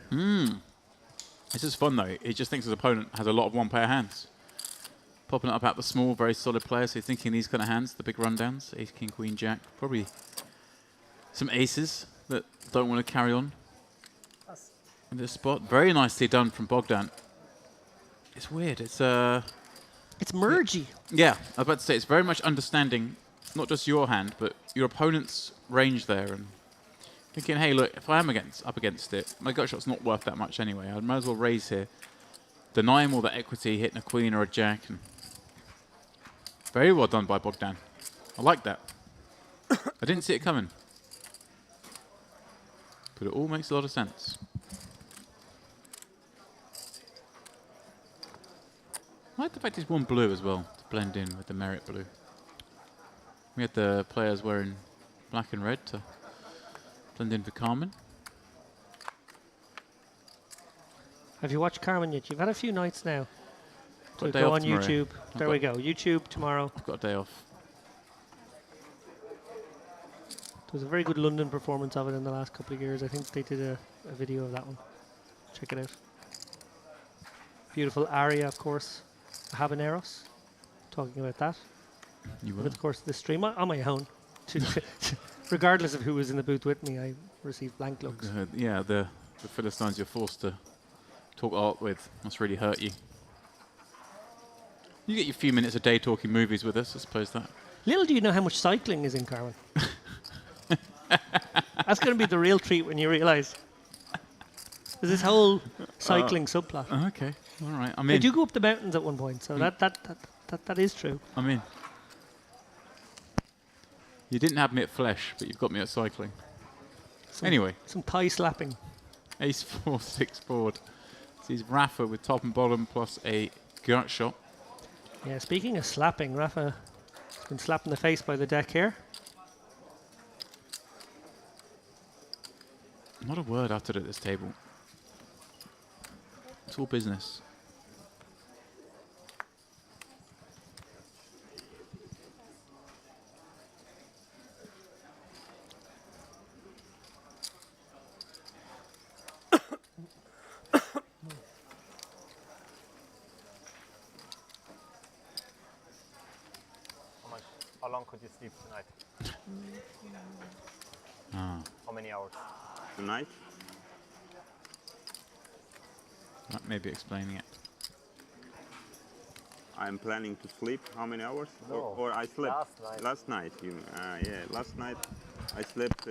This is fun, though. He just thinks his opponent has a lot of one-pair hands. Popping it up out the small, very solid player, so he's thinking these kind of hands, the big rundowns. Ace, king, queen, jack. Probably some aces that don't want to carry on in this spot. Very nicely done from Bogdan. It's weird. It's mergy. Yeah, I was about to say, it's very much understanding not just your hand, but your opponent's range there, and thinking, hey, look, if I am up against it, my gut shot's not worth that much anyway. I might as well raise here, deny him all the equity, hitting a queen or a jack. And very well done by Bogdan. I like that. I didn't see it coming, but it all makes a lot of sense. I like the fact he's worn blue as well, to blend in with the merit blue. We had the players wearing black and red to blend in for Carmen. Have you watched Carmen yet? You've had a few nights now to Got a day go off on tomorrow. YouTube. There we go. YouTube tomorrow. I've got a day off. There was a very good London performance of it in the last couple of years. I think they did a video of that one. Check it out. Beautiful aria, of course. Habaneros. Talking about that. You Over will. the course of the stream on my own. Regardless of who was in the booth with me, I received blank looks. Yeah, the Philistines you're forced to talk art with must really hurt you. You get your few minutes a day talking movies with us, I suppose that. Little do you know how much cycling is in Carmen. That's going to be the real treat when you realise. There's this whole cycling subplot. Okay, all right. They do go up the mountains at one point, so that is true. I'm in. You didn't have me at flesh, but you've got me at cycling. Anyway. Some thigh slapping. Ace 4, 6 board. Sees Rafa with top and bottom plus a gut shot. Yeah, speaking of slapping, Rafa has been slapped in the face by the deck here. Not a word uttered at this table. It's all business. How long could you sleep tonight? How many hours? Tonight? That may be explaining it. I'm planning to sleep how many hours? No, Or I slept last night. Last night. Yeah, last night I slept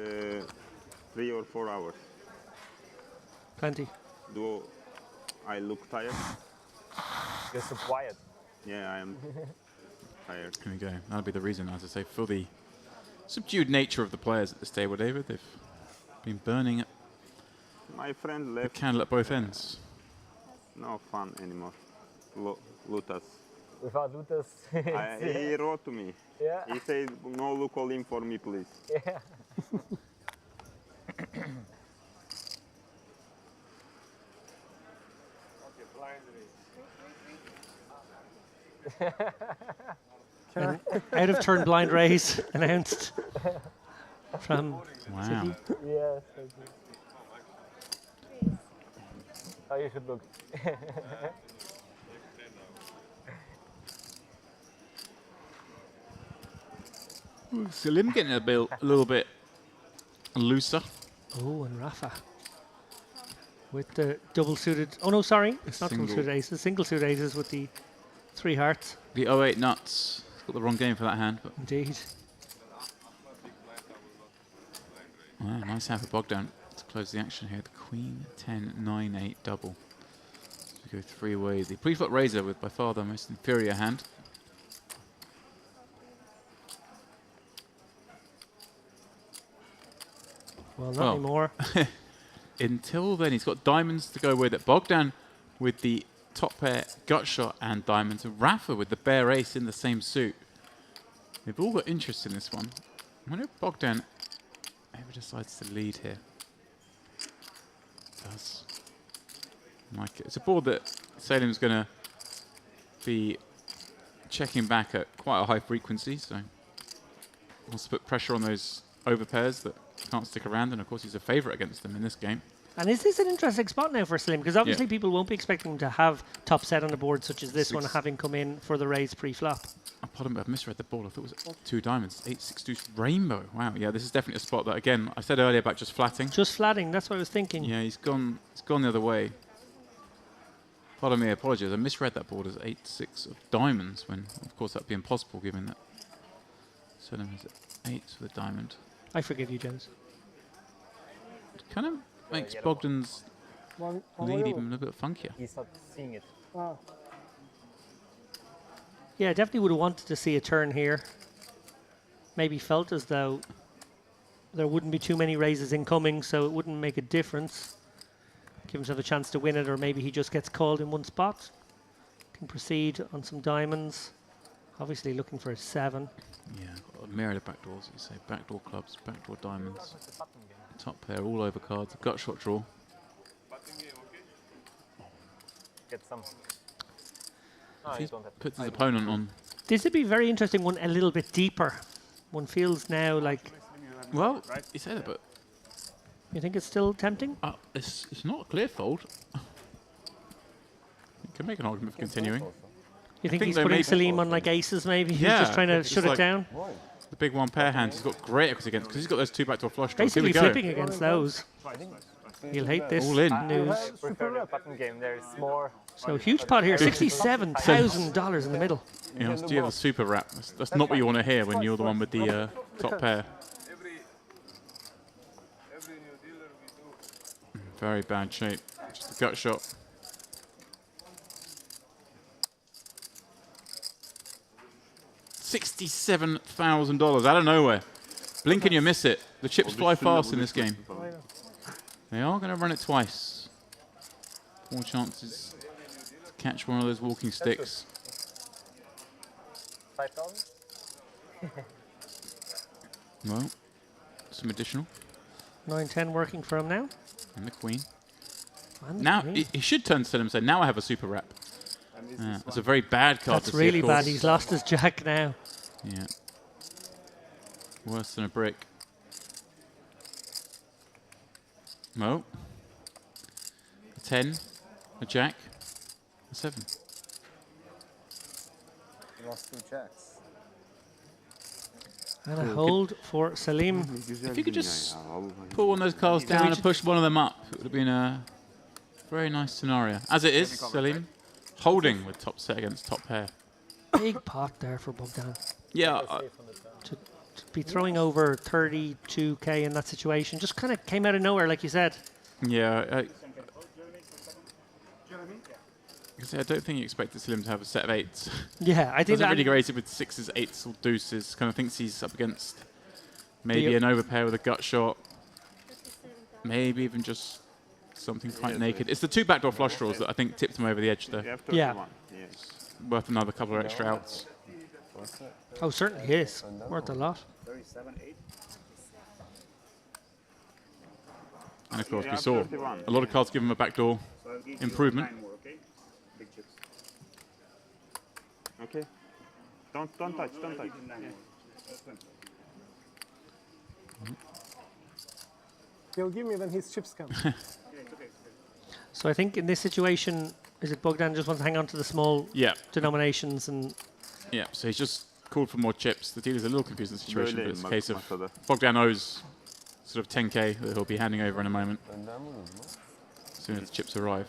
3 or 4 hours. Plenty. Do I look tired? You're so quiet. Yeah, I am tired. Here we go. That'll be the reason, as I say, for the subdued nature of the players at this table, David. They've been burning it. My friend The left. candle at both ends. No fun anymore. Lutas. Without Lutas. He wrote to me. Yeah. He said, no look all in for me, please. Yeah. Out of turn blind raise announced from Wow. City. Yes. How you should look. Salim getting a little bit looser. Oh, and Rafa with the double suited. Oh no, sorry, it's not double Single. suited aces. Single suited aces with the 3 hearts. The 08 nuts. He's got the wrong game for that hand. But Indeed. wow, nice hand for Bogdan to close the action here. The Queen 10 9 8 double. We go 3 ways. The pre-flop raiser with by far the most inferior hand. Well, not anymore. until then, he's got diamonds to go with it. Bogdan with the top pair gut shot and diamonds. And Rafa with the bare ace in the same suit. They've all got interest in this one. I wonder if Bogdan ever decides to lead here. Does. Like it. It's a board that Salim's going to be checking back at quite a high frequency, so wants to put pressure on those overpairs that can't stick around, and of course he's a favourite against them in this game. And is this an interesting spot now for Salim? Because obviously people won't be expecting him to have top set on the board such as this one, having come in for the raise pre-flop. Pardon me, I've misread the board. I thought it was 2 diamonds. 8, 6 deuce rainbow. Wow, yeah, this is definitely a spot that, again, I said earlier about just flatting. Just flatting, that's what I was thinking. Yeah, he's gone the other way. Pardon me, apologies. I misread that board as 8, 6 of diamonds, when, of course, that would be impossible given that Salim has 8 with a diamond. I forgive you, James. It kind of makes Bogdan's lead even a bit funkier. He stopped seeing it. Wow. Yeah, definitely would have wanted to see a turn here. Maybe felt as though there wouldn't be too many raises incoming, so it wouldn't make a difference. Give himself a chance to win it, or maybe he just gets called in one spot. Can proceed on some diamonds. Obviously looking for a 7. Yeah, got a myriad of backdoors. You say backdoor clubs, backdoor diamonds. Top pair, all over cards. Gut shot draw. Get some. If he puts his opponent on. This would be a very interesting one, a little bit deeper. One feels now like. Well, you say that, but. You think it's still tempting? It's not a clear fold. You can make an argument for continuing. You think he's putting Salim on like aces maybe? Yeah. He's just trying to shut it down? The big one pair hands. He's got great equity against because he's got those 2 backdoor flush draws. Basically flipping against those. You'll hate this All in. news. Button game. There's more. So huge pot here, $67,000 in the middle. You know, do you have a super wrap? That's not what you want to hear when you're the one with the top pair. Very bad shape. Just a gut shot. $67,000 out of nowhere. Blink and you miss it. The chips fly fast in this game. They are going to run it twice. 4 chances to catch one of those walking sticks. 5,000? Well, some additional. 9-10 working for him now. And the queen. And the Now, queen. he should turn to him and say, now I have a super wrap. That's a very bad card That's to see, really of bad. course. He's lost his jack now. Yeah. Worse than a brick. No. A 10, a jack, a 7. He lost 2 jacks. And a hold for Salim. If you could just put one of those cards down and push one of them up, it would have been a very nice scenario. As it is, Salim holding with top set against top pair. Big pot there for Bogdan. Yeah. To be throwing over 32k in that situation just kind of came out of nowhere, like you said. Yeah. I don't think he expected Salim to have a set of 8s. Yeah, I think doesn't that really rate it with 6s, 8s, or deuces. Kind of thinks he's up against maybe an overpair with a gut shot. Maybe even just something quite naked. It's the 2 backdoor flush draws that I think tipped him over the edge there. Yeah. Worth another couple of extra outs. Oh, certainly is. Worth a lot. 37, 8. And of course, we saw a lot of cards give him a backdoor improvement. Okay. Don't touch. He'll give me when his chips come. So I think in this situation, is it Bogdan just wants to hang on to the small denominations and... Yeah, so he's just called for more chips. The dealer's a little confused in the situation, but it's a case of Bogdan owes sort of 10k that he'll be handing over in a moment as soon as the chips arrive.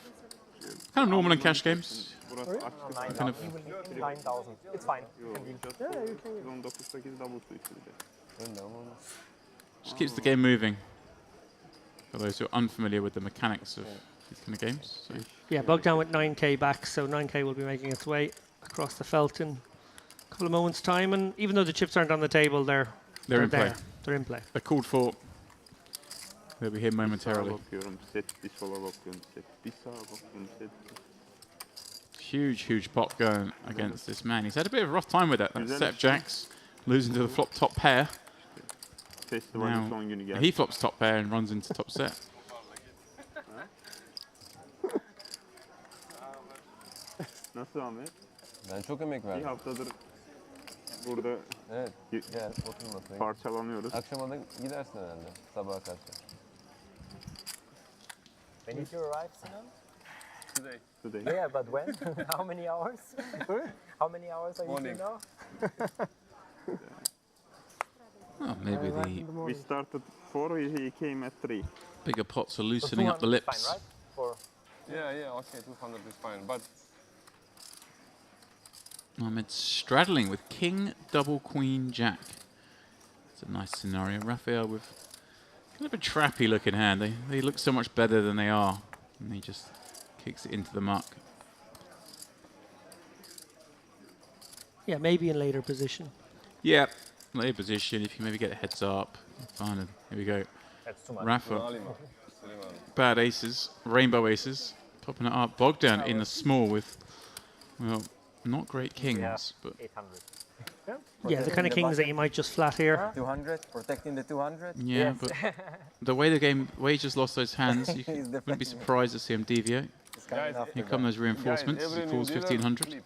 Kind of normal in cash games. Kind of 9,000. It's fine. Yeah, you can. just keeps the game moving. For those who are unfamiliar with the mechanics of these kind of games. So. Yeah, Bogdan with 9k back, so 9k will be making its way across the felt in a couple of moments' time. And even though the chips aren't on the table, they're in play. They're in play. They're called for. They'll be here momentarily. Bakıyorum, set bir sola bakıyorum, set bir sağa bakıyorum, set. Huge pot going against this man. He's had a bit of a rough time with that. That Güzel set of işte. jacks, losing to the flop top pair. Festivalin son günü geldi. He flops top pair and runs into top set. Nasıl Ahmet? Ben çok emek Bir verdim. haftadır burada Evet, gel otur masaya. parçalanıyoruz. Akşama da gidersin herhalde, sabaha karşı. When did you arrive, Sinan? Today. Yeah, but when? How many hours? How many hours are you Morning. here now? Oh, maybe the We started 4, he came at 3. bigger pots are loosening up the lips. Fine, right? For Yeah, okay, 200 is fine. But Ahmed straddling with king, double, queen, jack. It's a nice scenario. Raphael with kind of a trappy looking hand. They look so much better than they are. And he just kicks it into the muck. Yeah, maybe in later position. Yeah, later position. If you maybe get a heads up, fine. And here we go. that's too much. Rafa, bad aces, rainbow aces, popping it up. Bogdan in the small with, well, not great kings, but 800. Yeah, the kind of kings that you might just flat here. 200, protecting the 200. yeah, but the way he just lost those hands, you He's wouldn't be surprised to see him deviate. It's coming after Here that. come those reinforcements. every He falls new dealer 1500. flip.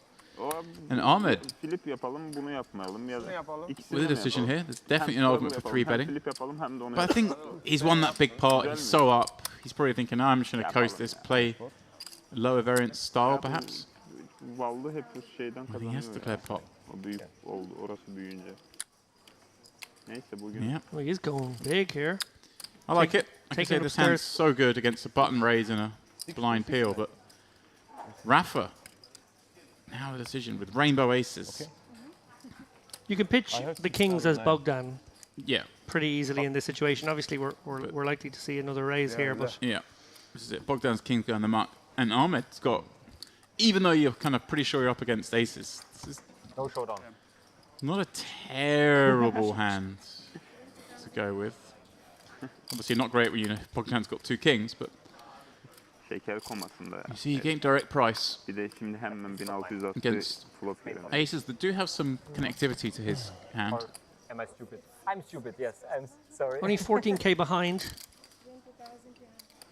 And Ahmed, Flip yapalım, bunu yapmayalım. Ya da ikisini with a de decision yapalım. here, there's definitely an Hem argument for yapalım, three hem betting. Flip yapalım, hem de onu But I think yapalım. he's won that big part. He's so up. He's probably thinking, I'm just going to coast this, play lower variance style, perhaps. Vallı hep şeyden I think he has to kazanıyor. play a ya. pot. O büyük oldu, orası büyüyünce. Neyse bugün Yeah, Well, he's going big here. I like it. I can take say him this hand's upstairs. so good against a button raise and a blind peel, but Rafa, now a decision with rainbow aces. You can pitch the kings as Bogdan Yeah, pretty easily in this situation. Obviously, we're likely to see another raise here, but yeah. This is it. Bogdan's king's going the muck. And Ahmed's got, even though you're kind of pretty sure you're up against aces, this is No showdown. not a terrible hand to go with. Obviously not great when you know Bogdan's got 2 kings, but şeker komasında ya. you see you gain direct price Bir de şimdi hemen 1600 attı against flop geliyor. aces that do have some connectivity to his hand. Or am I stupid? I'm stupid, yes. I'm sorry. only 14k behind.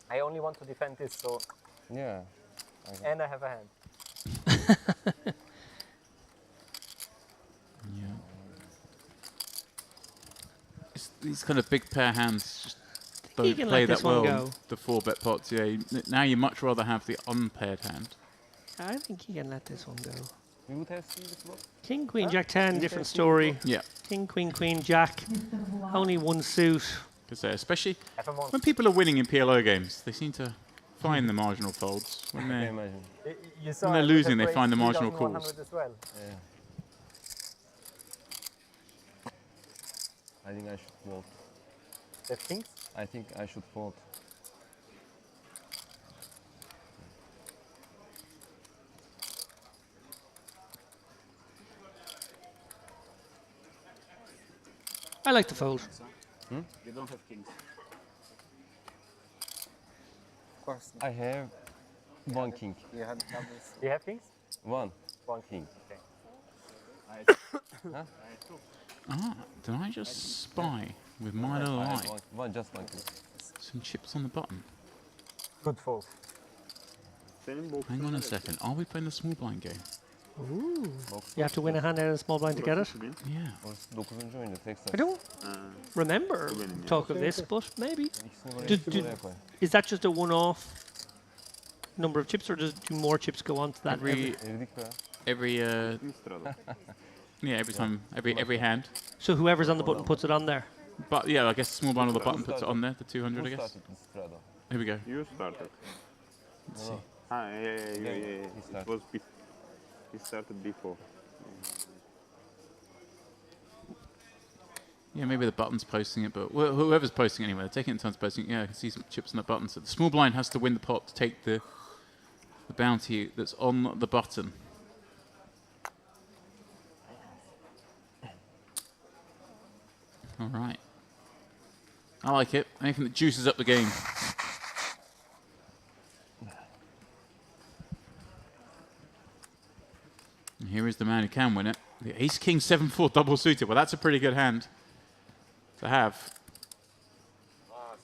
I only want to defend this, so. Yeah. And I have a hand. Yeah. These kind of big pair hands just he don't can play let that this one well. go. The 4-bet pots, yeah. Now you much rather have the unpaired hand. I think he can let this one go. You would have seen the flop? King, queen, jack 10, different story. Yeah. King, queen, jack. Only one suit. Because especially Have a monster. when people are winning in PLO games, they seem to find the marginal folds. When I can they're, imagine. You saw they're I would have losing, they raised find the marginal 3,100 calls. as well. Yeah. I think I should fold. The kings? I think I should fold. I like the fold. You don't have kings. Of course. I have one king. You had doubles. Do you have kings? One One king. Okay. Ah, did I just spy with my little I eye have one, just one king. some chips on the button? Good fold. Senin boksun Hang on a neresi? second. Are we playing the small blind game? Ooh. You have to win a hand out of the small blind to get it? Yeah. Orası 9. oyunda tek I don't Ha, remember Bu benim ya. talk of this, but maybe. İkisini buraya, Do- ikisini do- buraya koy. Is that just a one-off number of chips, or do more chips go on to that? Eridik be ya. Every ikinci sırada. yeah, every time, every hand. So whoever's on the button puts it on there. But yeah, I guess small blind on the button puts it on there, the 200, I Who guess. started this strada? Here we go. You started. Let's see. Ha, yeah. He It started. was he started before. Yeah, maybe the button's posting it, but whoever's posting it anyway, they're taking it in turns posting it. Yeah, I can see some chips on the button. So the small blind has to win the pot to take the bounty that's on the button. All right. I like it. Anything that juices up the game. And here is the man who can win it. The Ace King 7-4 double suited. Well, that's a pretty good hand to have.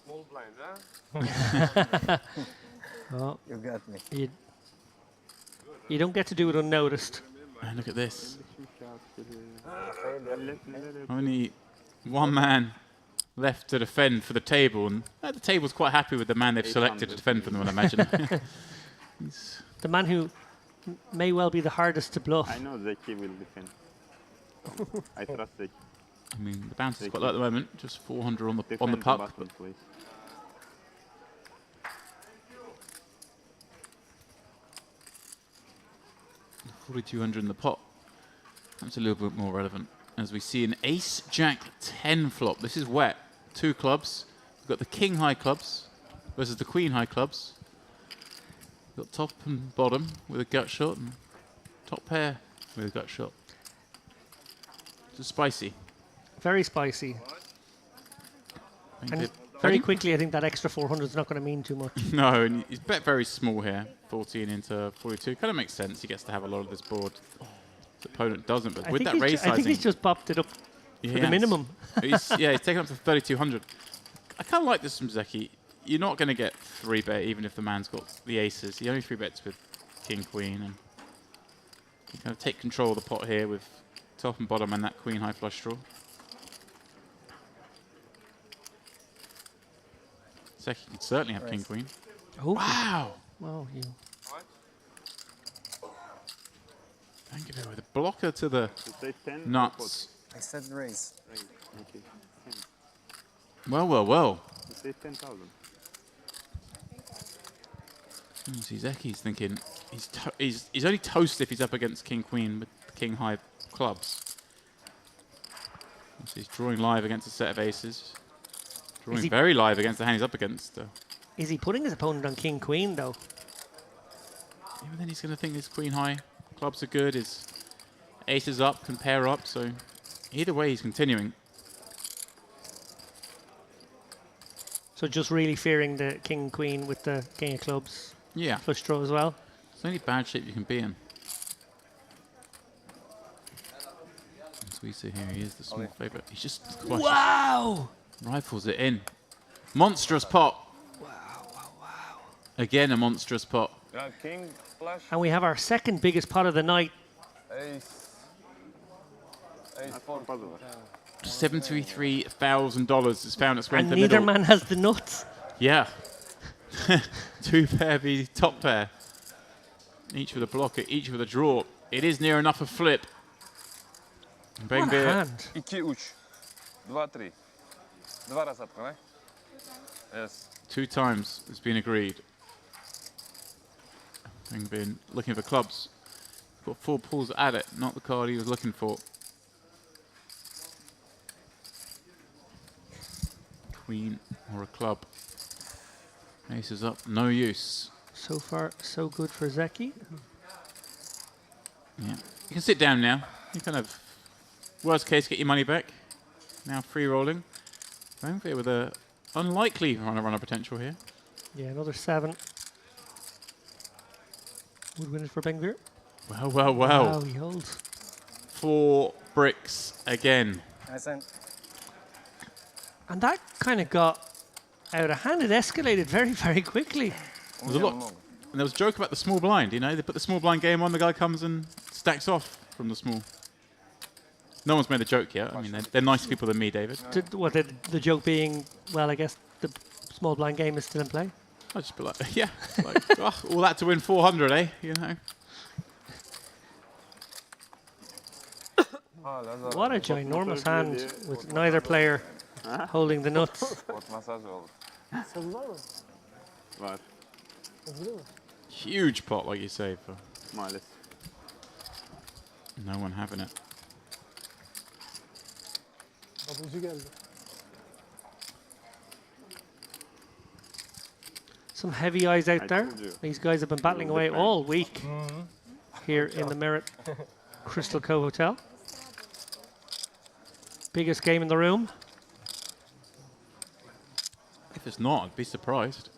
Small blind, huh? Oh, You got me. You don't get to do it unnoticed. And look at this. Only one man left to defend for the table, and the table's quite happy with the man they've selected to defend for them, I imagine. The man who may well be the hardest to bluff. I know Zeki will defend. I trust Zeki. I mean, the bounce is quite low at the moment, just 400 on the puck. Button, please. $4,200 in the pot. That's a little bit more relevant. As we see an Ace Jack 10 flop. This is wet. 2 clubs. We've got the King High clubs versus the Queen High clubs. We've got top and bottom with a gut shot, and top pair with a gut shot. It's spicy. Very spicy. And very quickly, I think that extra 400 is not going to mean too much. No, and he's bet very small here. 14 into 42. Kind of makes sense. He gets to have a lot of this board. The opponent doesn't, but with that raise sizing... I think he's just bopped it up for the minimum. He's taken up to 3,200. I kind of like this from Zeki. You're not going to get 3-bet even if the man's got the aces. He only 3-bets with King, Queen, and you kind of take control of the pot here with top and bottom and that Queen High flush draw. Zeki could certainly have King, Queen. Oh. Wow! Wow, you... Thank you with a blocker to the nuts. I said raise. Okay. Well, well, well. You say 10,000. See, Zeki's thinking he's only toast if he's up against King Queen with the King High clubs. So he's drawing live against a set of aces. Drawing very live against the hand he's up against. Is he putting his opponent on King Queen though? Even then he's going to think his Queen High clubs are good. His aces up, can pair up. So either way, he's continuing. So just really fearing the King Queen with the King of Clubs. Yeah. Flush draw as well. It's the only bad shape you can be in. As we see here, he is the small favourite. He's just... Wow! Rifles it in. Monstrous pot. Wow, wow, wow. Again, a monstrous pot. King, flush. And we have our second biggest pot of the night. Ace. Ace, 4. $73,000 is found at square in the middle. And neither man has the nuts. Yeah. 2 pair v top pair. Each with a blocker, each with a draw. It is near enough a flip. What a hand. 2 uč. 2, 3. 2 rasatka, ne? Yes. 2 times it's been agreed. Having been looking for clubs. Got 4 pulls at it, not the card he was looking for. Queen or a club. Aces up, no use. So far, so good for Zeki. Yeah. You can sit down now. You kind of, worst case, get your money back. Now free rolling. Benvir with a unlikely runner potential here. Yeah, another 7. Would win it for Benvir. Well, well, well. Wow, he holds. 4 bricks again. And that kind of got out of hand. It escalated very, very quickly. There's a lot. And there was a joke about the small blind, you know? They put the small blind game on, the guy comes and stacks off from the small. No one's made the joke yet. I mean, they're nicer people than me, David. The joke being, well, I guess the small blind game is still in play. I'd just be like, yeah, like, oh, all that to win 400, eh? You know? What a ginormous hand with neither player holding the nuts. What? Huge pot, like you say, for Miles. No one having it. Some heavy eyes out there. These guys have been battling away all week here in the Merit Crystal Cove Hotel. Biggest game in the room. If it's not, I'd be surprised.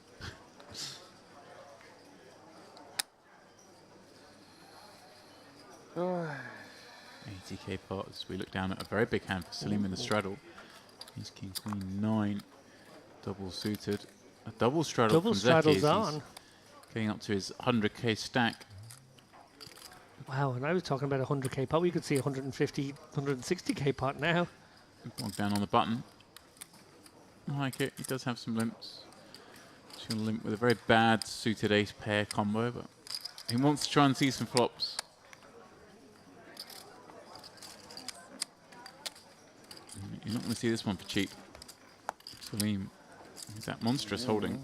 80k pots. We look down at a very big hand for Salim in the straddle. He's king, queen, 9, double suited. A double straddle Double from straddle's Zeki. on. He's getting up to his 100k stack. Wow, and I was talking about a 100k pot. We could see 150, 160k pot now. Bogged down on the button. I like it. He does have some limps. He's going to limp with a very bad suited ace pair combo, but he wants to try and see some flops. You're not going to see this one for cheap. Salim, is that monstrous holding?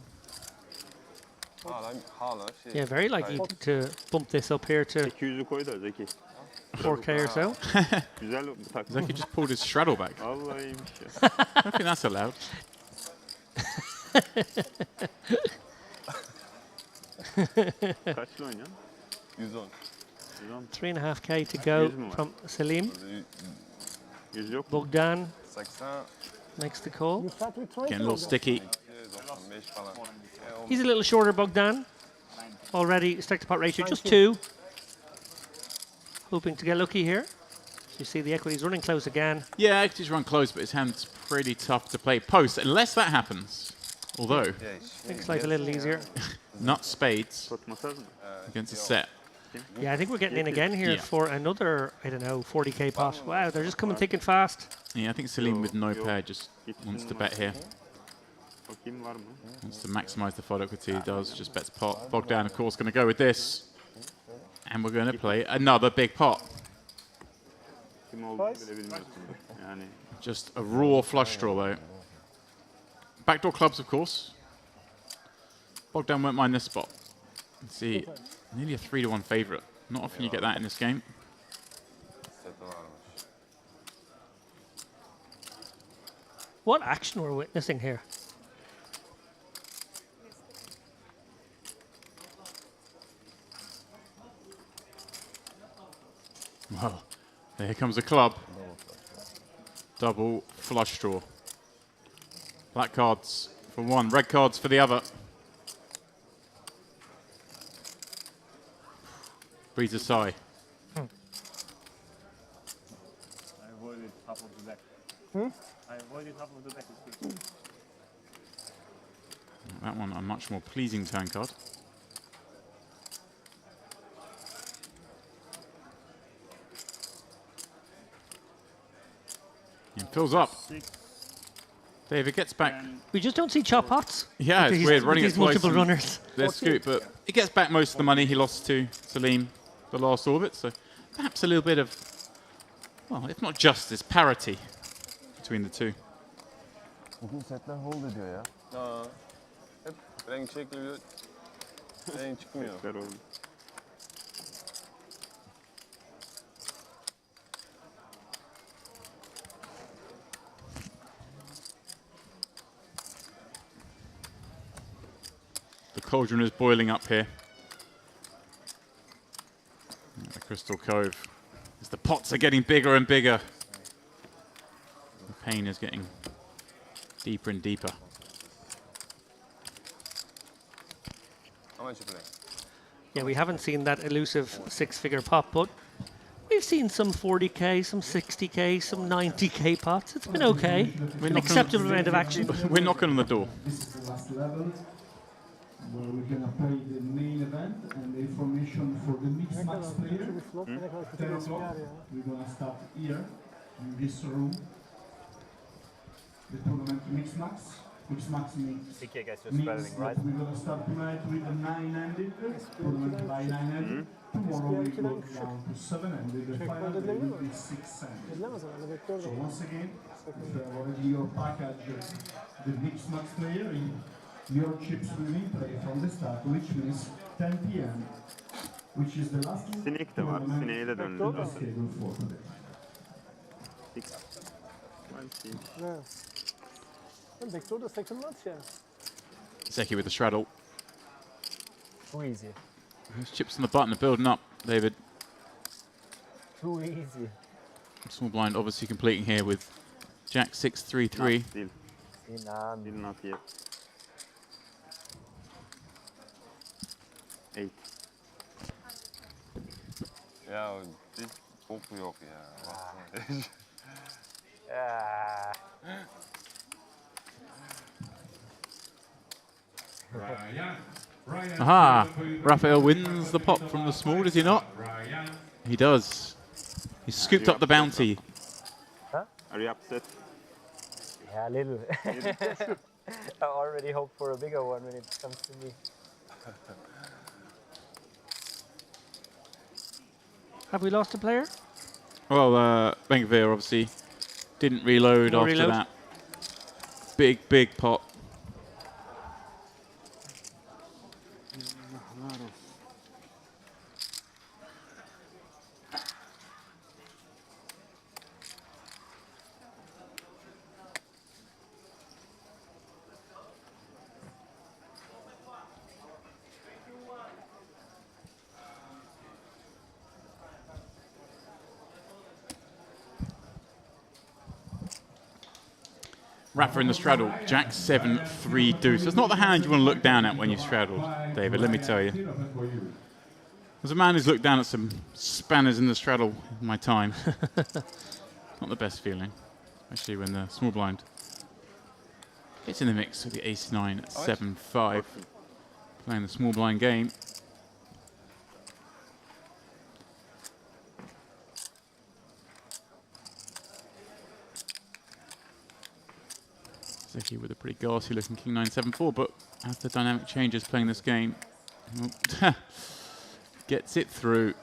Yeah, very likely to bump this up here to 4k or so. Zeki just pulled his straddle back. I don't think that's allowed. 3.5k to go from Salim. Bogdan makes the call. Getting a little sticky. He's a little shorter, Bogdan. Already stack to pot ratio, just 2. Hoping to get lucky here. You see the equity's running close again. Yeah, equity's run close, but his hand's pretty tough to play post, unless that happens. Although, makes life a little easier. Nut spades against a set. Yeah, I think we're getting in again here for another, I don't know, 40k pot. Wow, they're just coming thick and fast. Yeah, I think Salim with no pair just wants to bet here. Wants to maximise the FOD equity. He does, just bets pot. Bogdan, of course, going to go with this. And we're going to play another big pot. Just a raw flush draw, though. Backdoor clubs, of course. Bogdan won't mind this spot. Let's see, nearly a 3-to-1 favourite. Not often you get that in this game. What action we're witnessing here? Well, there comes a club. Double flush draw. Black cards for one, red cards for the other. Breathes a sigh. I avoided half of the deck. I avoided half of the deck. That one a much more pleasing turn card. And fills up. David gets back. We just don't see chop pots. Yeah, it's weird running these it twice. multiple runners. There's scoop, but he gets back most of the money he lost to Salim the last orbit. So perhaps a little bit of, well, if not justice, parity between the two. Bugün setler hold ediyor ya. Hep renk çekiliyor. Renk çıkmıyor. The cauldron is boiling up here. The Crystal Cove. As the pots are getting bigger and bigger. The pain is getting deeper and deeper. How much you play? Yeah, we haven't seen that elusive 6-figure pot, but we've seen some 40k, some 60k, some 90k pots. It's been okay. An acceptable amount of action. We're knocking on the door. This is the last level where we're going to play the main event and the information for the mixed max player. 10 o'clock, we're going to start here in this room. The tournament mixed max. Mixed max means right? we're going to start tonight with a 9-handed tournament by 9-handed. Tomorrow we go down to 7-handed. The final will be 6-handed. So once again, if you have already your package, the mixed max player, your chips will be in play from the start, which means 10 p.m., which is the last tournament scheduled for today. Victor, the second match, yeah. Zeki with the straddle. Too easy. Those chips on the button are building up, David. Too easy. Small blind obviously completing here with Jack 6-3-3. Still not yet. 8. Ya hiç boku yok ya. Baksana. Aha! Raphael wins the pot from the small, does he not? He does. He scooped up the bounty. Huh? Are you upset? Yeah, a little. I already hope for a bigger one when it comes to me. Have we lost a player? Well, Bengavir obviously didn't reload No after reload. that. Big pot. Rafa in the straddle, Jack 7, 3 deuce. It's not the hand you want to look down at when you've straddled, David, let me tell you. As a man who's looked down at some spanners in the straddle in my time, not the best feeling, especially when the small blind gets in the mix with the ace-9 at 7-5, playing the small blind game. Zeki with a pretty gassy looking king 9-7-4, but as the dynamic changes playing this game, gets it through,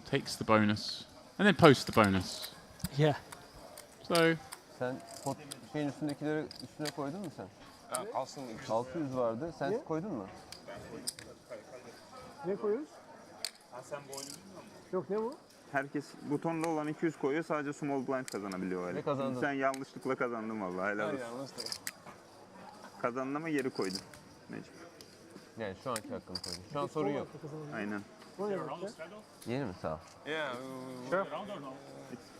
takes the bonus, and then posts the bonus. Yeah. So. Sen pot şeyin üstündekileri üstüne koydun mu sen? Kalsın. 600 vardı. Sen Ne? koydun mu? Ne koyuyoruz? Sen bu oyunu bilmiyor musun? Yok ne bu? Herkes butonda olan 200 koyuyor, sadece small blind kazanabiliyor öyle. Ne kazandın? Sen yanlışlıkla kazandın vallahi, helal olsun. Kazandın ama geri koydun. Necip. Yani şu anki hakkını koydum. Şu an sorun yok. Aynen. Yeni mi? Sağ ol. Yeah. Sure.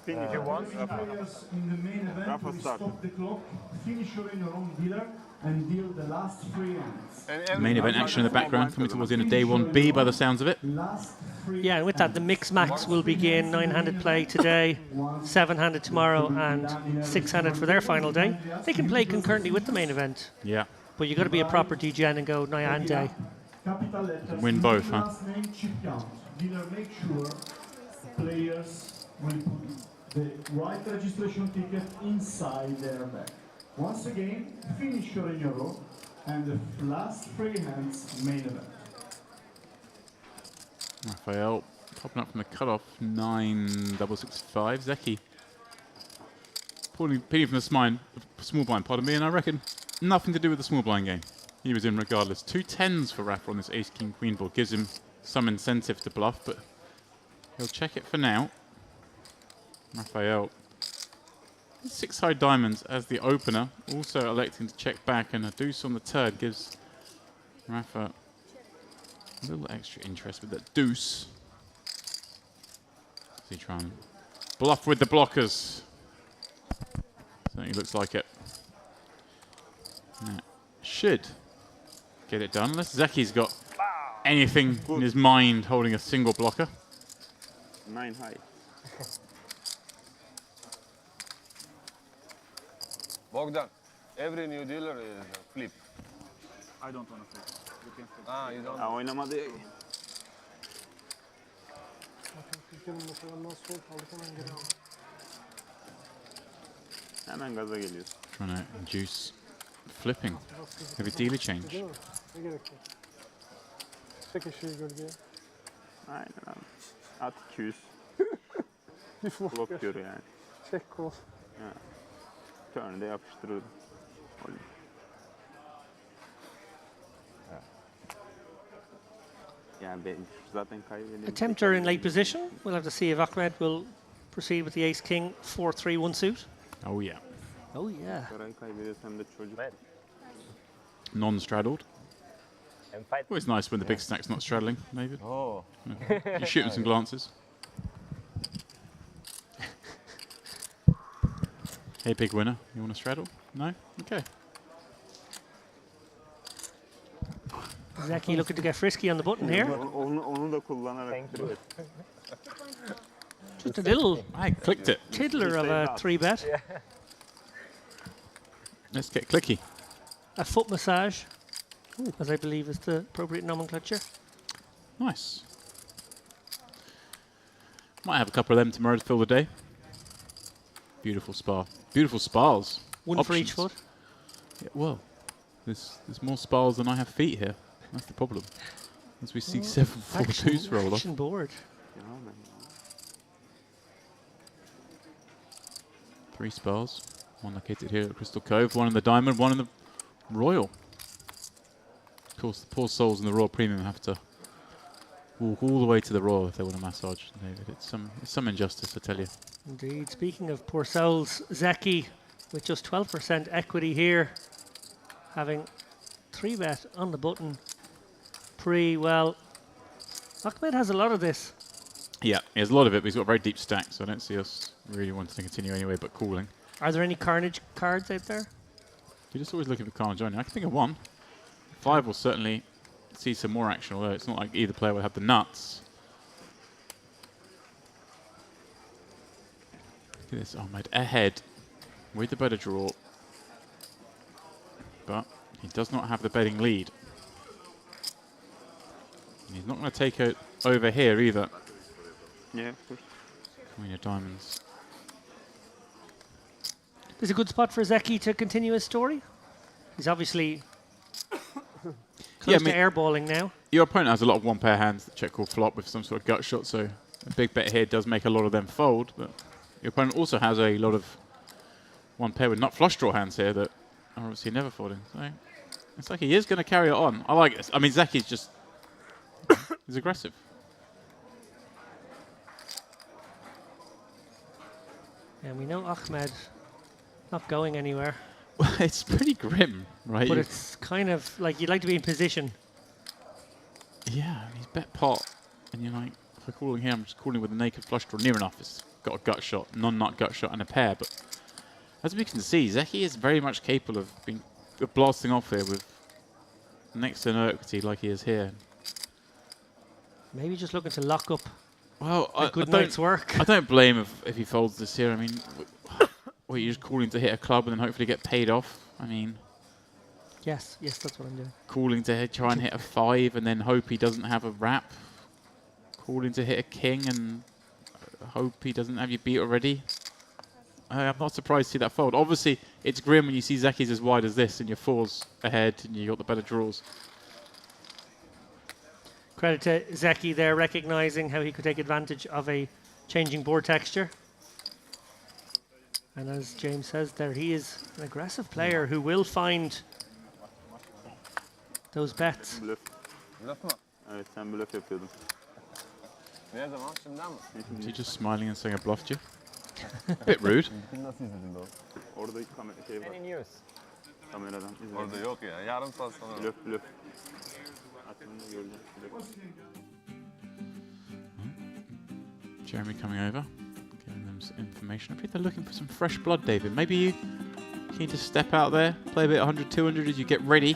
Finish. You want players in the main event Rafa will start. stop the clock, finish your in your own dealer, and deal the last 3 hands. Main event action in the background coming towards the end of day 1B by the sounds of it. Yeah, and with that, the mix max will begin 9-handed play today, 7-handed tomorrow, and 6-handed for their final day. They can play concurrently with the main event. Yeah. But you've got to be a proper DGN and go 9-hand day. Capital letters. Win both, huh? Last name, chip count. Dealer, make sure players will put the right registration ticket inside their bag. Once again, finish your in your row, and the last 3 hands main event. Raphael popping up from the cutoff, 9-6-5. Zeki peeling from the small blind, pardon me, and I reckon nothing to do with the small blind game. He was in regardless. 2 10s for Rafa on this ace-king-queen board. Gives him some incentive to bluff, but he'll check it for now. Raphael. 6 high diamonds as the opener, also electing to check back, and a deuce on the turn gives Rafa a little extra interest with that deuce. Is he trying to bluff with the blockers? Certainly looks like it. Yeah. Should get it done, unless Zeki's got anything in his mind holding a single blocker. 9 high. Bogdan, every new dealer is a flip. I don't want to flip. You can flip. Ah, you don't. Oynamadı. Bakın Türkiye'nin mesela nasıl aldık hemen geri aldık. Hemen gaza geliyorsun. Trying to induce flipping. Maybe dealer change. Değil mi? Ne gerek var? Çek eşeği gölgeye. Aynen abi. At 200. Bir flop Blok diyor yani. Çek kol. Ha. Turn'de yapıştırıyordum. Yani ben zaten kaybedeyim. Attempter in late position. We'll have to see if Ahmed will proceed with the ace-king 4-3-1 suit. Oh yeah. Oh yeah. Parayı kaybedersem de çocuk. Non-straddled. Always nice when the big stack's not straddling, maybe. Oh. You shoot him some glances. Hey, big winner. You want to straddle? No? Okay. Zeki looking to get frisky on the button here. Onu da kullanarak. Just a little I clicked it. tiddler of a 3-bet. Let's get clicky. A foot massage, as I believe is the appropriate nomenclature. Nice. Might have a couple of them tomorrow to fill the day. Beautiful spa. Beautiful spas. One for each foot. Yeah, well, there's more spas than I have feet here. That's the problem. As we see 7 4-2s roll off. Action board. 3 spas. One located here at Crystal Cove, one in the Diamond, one in the Royal. Of course, the poor souls in the Royal Premium have to walk all the way to the Royal if they want a massage, David. It's some injustice, I tell you. Indeed. Speaking of poor souls, Zeki with just 12% equity here, having 3-bet on the button. Well, Ahmed has a lot of this. Yeah, he has a lot of it, but he's got a very deep stack, so I don't see us really wanting to continue anyway, but calling. Are there any Carnage cards out there? You're just always looking for Carmen joining. I can think of one. 5 will certainly see some more action, although it's not like either player will have the nuts. Look at this, Ahmed ahead with the better draw, but he does not have the betting lead. He's not going to take it over here either. Yeah, of course. Queen of Diamonds. Is a good spot for Zeki to continue his story. He's obviously close to airballing now. Your opponent has a lot of one-pair hands that check call flop with some sort of gut shot, so a big bet here does make a lot of them fold, but your opponent also has a lot of one-pair with nut flush draw hands here that are obviously never folding. So it's like he is going to carry it on. I like this. I mean, Zeki's just... he's aggressive. And we know Ahmed not going anywhere. Well, it's pretty grim, right? But it's kind of like you'd like to be in position. Yeah, he's bet pot, and you're like, if I'm calling here, I'm just calling with a naked flush draw near enough. It's got a gut shot, non-nut gut shot, and a pair. But as we can see, Zeki is very much capable of blasting off here with next to no equity like he is here. Maybe just looking to lock up a good night's work. I don't blame him if he folds this here. I mean, well, you're just calling to hit a club and then hopefully get paid off. I mean... Yes, that's what I'm doing. Calling to try and hit a 5 and then hope he doesn't have a wrap. Calling to hit a king and hope he doesn't have you beat already. I'm not surprised to see that fold. Obviously, it's grim when you see Zeki's as wide as this and your 4's ahead and you got the better draws. Credit to Zeki there, recognizing how he could take advantage of a changing board texture. And as James says there, he is an aggressive player who will find those bets. Blöf. Blöf mı? Evet, sen blöf yapıyordun. Ne zaman? Şimdiden mi? Is he just smiling and saying I bluffed you? Bit rude. Nasıl izledin de o? Orada şey var. Any news? Kameradan izledim. Orada yok ya. Yarım saat sonra. Blöf blöf. Aklımda gördüm. Jeremy coming over, giving them some information. I think they're looking for some fresh blood, David. Maybe you need to step out there, play a bit 100, 200 as you get ready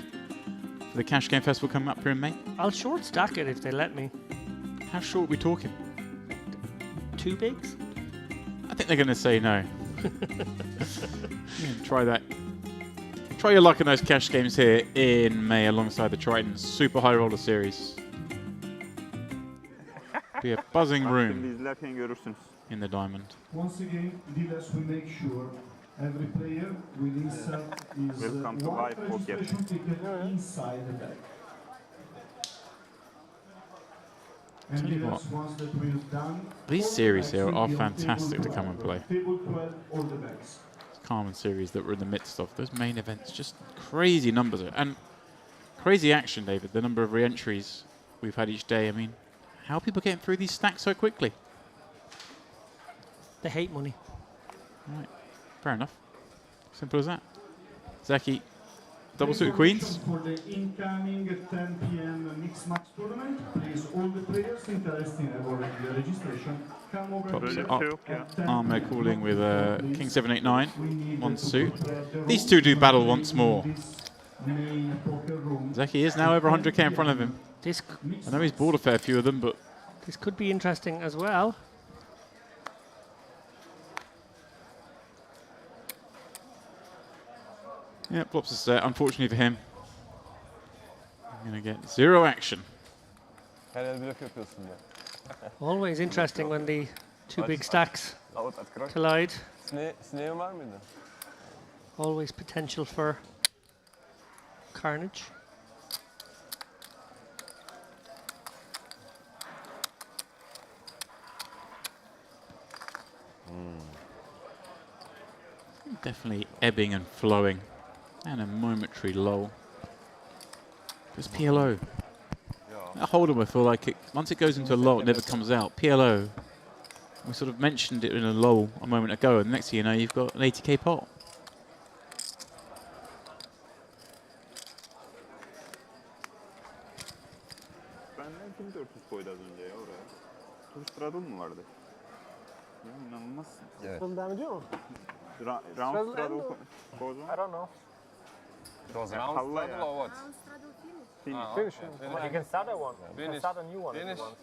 for the Cash Game Festival coming up here in May. I'll short stack it if they let me. How short are we talking? 2 bigs? I think they're going to say no. Try that. Try your luck in those cash games here in May alongside the Triton Super High Roller Series. Be a buzzing room in the Diamond. Once again, dealers will make sure every player will insert his white registration ticket inside the bag. And dealers, once that will done, these series here are fantastic to come and play. Table 12, all the bags. Carmen series that we're in the midst of. Those main events, just crazy numbers. And crazy action, David. The number of re-entries we've had each day. I mean, how are people getting through these stacks so quickly? They hate money. Right. Fair enough. Simple as that. Zeki, double suited queens. For the incoming 10 p.m. mixed match tournament, please all the players interested in avoiding the registration come over Tops up. Ahmed calling with King 789, one suit. These two do battle once more. main poker room. Zeki is now over 100k in front of him. This I know he's bought a fair few of them, but this could be interesting as well. yeah, flops a set. Unfortunately for him, I'm going to get 0 action. Her el blöf yapıyorsun ya. Always interesting when the two big stacks collide. Sineğin var mıydı? Always potential for carnage. Definitely ebbing and flowing, and a momentary lull. It's PLO. That Hold'em, I feel like once it goes into a lull, it never comes out. PLO, we sort of mentioned it in a lull a moment ago, and next thing you know, you've got an 80k pot. Benden kim 400 koydu az önce ya oraya? Straddle mu vardı? Ya inanılmazsın. Straddle devam ediyor mu? Round Straddle straddle end goes on? I don't know. It was Yeah, round Halla straddle ya. or what? Finish. Finish. okay. You can start a one. You can Finish. start a new one if Finish. you want.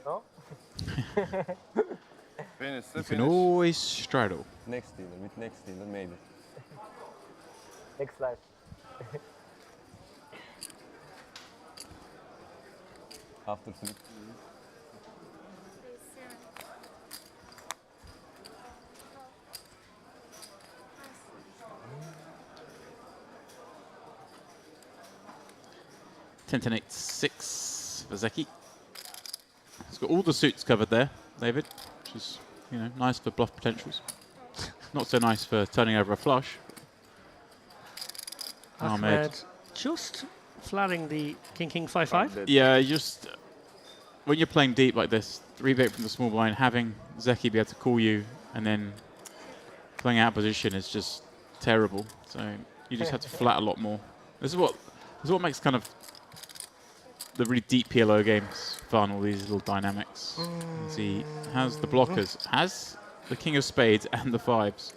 No? Finish, You can always straddle. Next dealer, with next dealer maybe. Next slide. After flip. Ten, 8, 6 for Zeki. He's got all the suits covered there, David, which is nice for bluff potentials. Not so nice for turning over a flush. Ahmed just flatting the King 5-5. Yeah, when you're playing deep like this, 3-bet from the small blind, having Zeki be able to call you and then playing out of position is just terrible. So you just have to flat a lot more. This is what makes kind of the really deep PLO games fun, all these little dynamics. See, has the blockers, has the king of spades and the fives.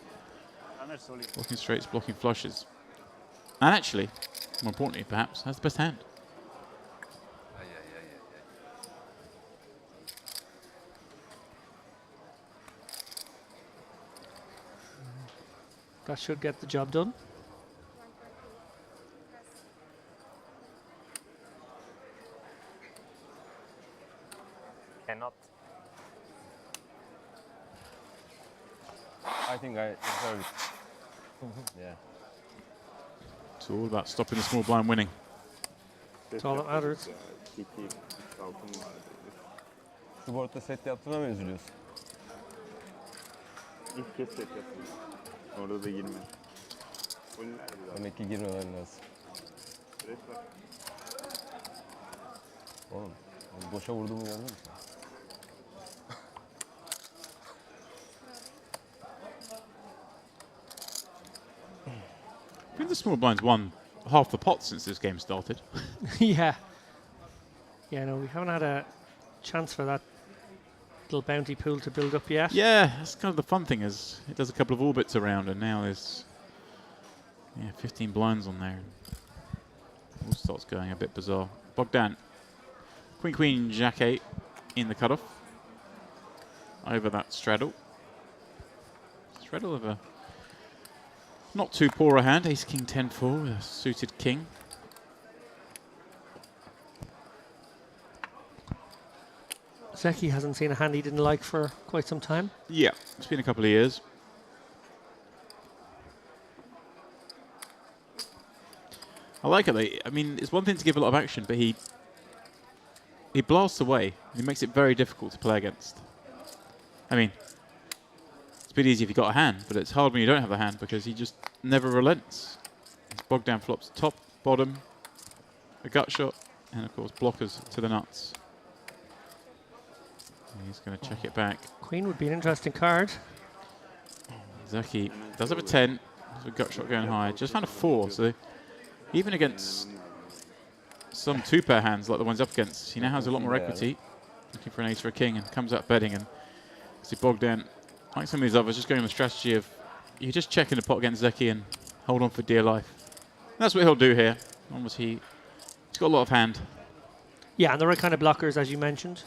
Blocking straights, blocking flushes. And actually, more importantly perhaps, has the best hand. That should get the job done. Cannot. I think I deserve it. Yeah. It's all about stopping the small blind winning. That's all that matters. Şu boardta set yaptığına mı üzülüyorsun? İlk kez set yaptım. Orada da 20. Demek ki girmemen lazım. Oğlum, boşa vurduğumu gördün mü sen? I think the small blind's won half the pot since this game started. Yeah. Yeah, no, we haven't had a chance for that little bounty pool to build up yet. Yeah, that's kind of the fun thing is it does a couple of orbits around and now there's 15 blinds on there. All starts going a bit bizarre. Bogdan, Queen, Jack 8 in the cutoff. Over that straddle. Straddle of a not too poor a hand. Ace King 10-4 with a suited king. Zeki hasn't seen a hand he didn't like for quite some time. Yeah, it's been a couple of years. I like it. I mean, it's one thing to give a lot of action, but he blasts away. He makes it very difficult to play against. I mean, it's a bit easy if you've got a hand, but it's hard when you don't have a hand because he just never relents. His Bogdan flops top, bottom, a gut shot, and of course blockers to the nuts. He's going to check it back. Queen would be an interesting card. Zeki does have a 10. There's a gut shot going high. Just found a 4, so even against some two-pair hands like the ones up against, he now has a lot more equity. Looking for an ace or a king and comes out betting. And see Bogdan, like some of these others, just going on the strategy of you just check in the pot against Zeki and hold on for dear life. That's what he'll do here. Obviously, he's got a lot of hand. Yeah, and the right kind of blockers, as you mentioned.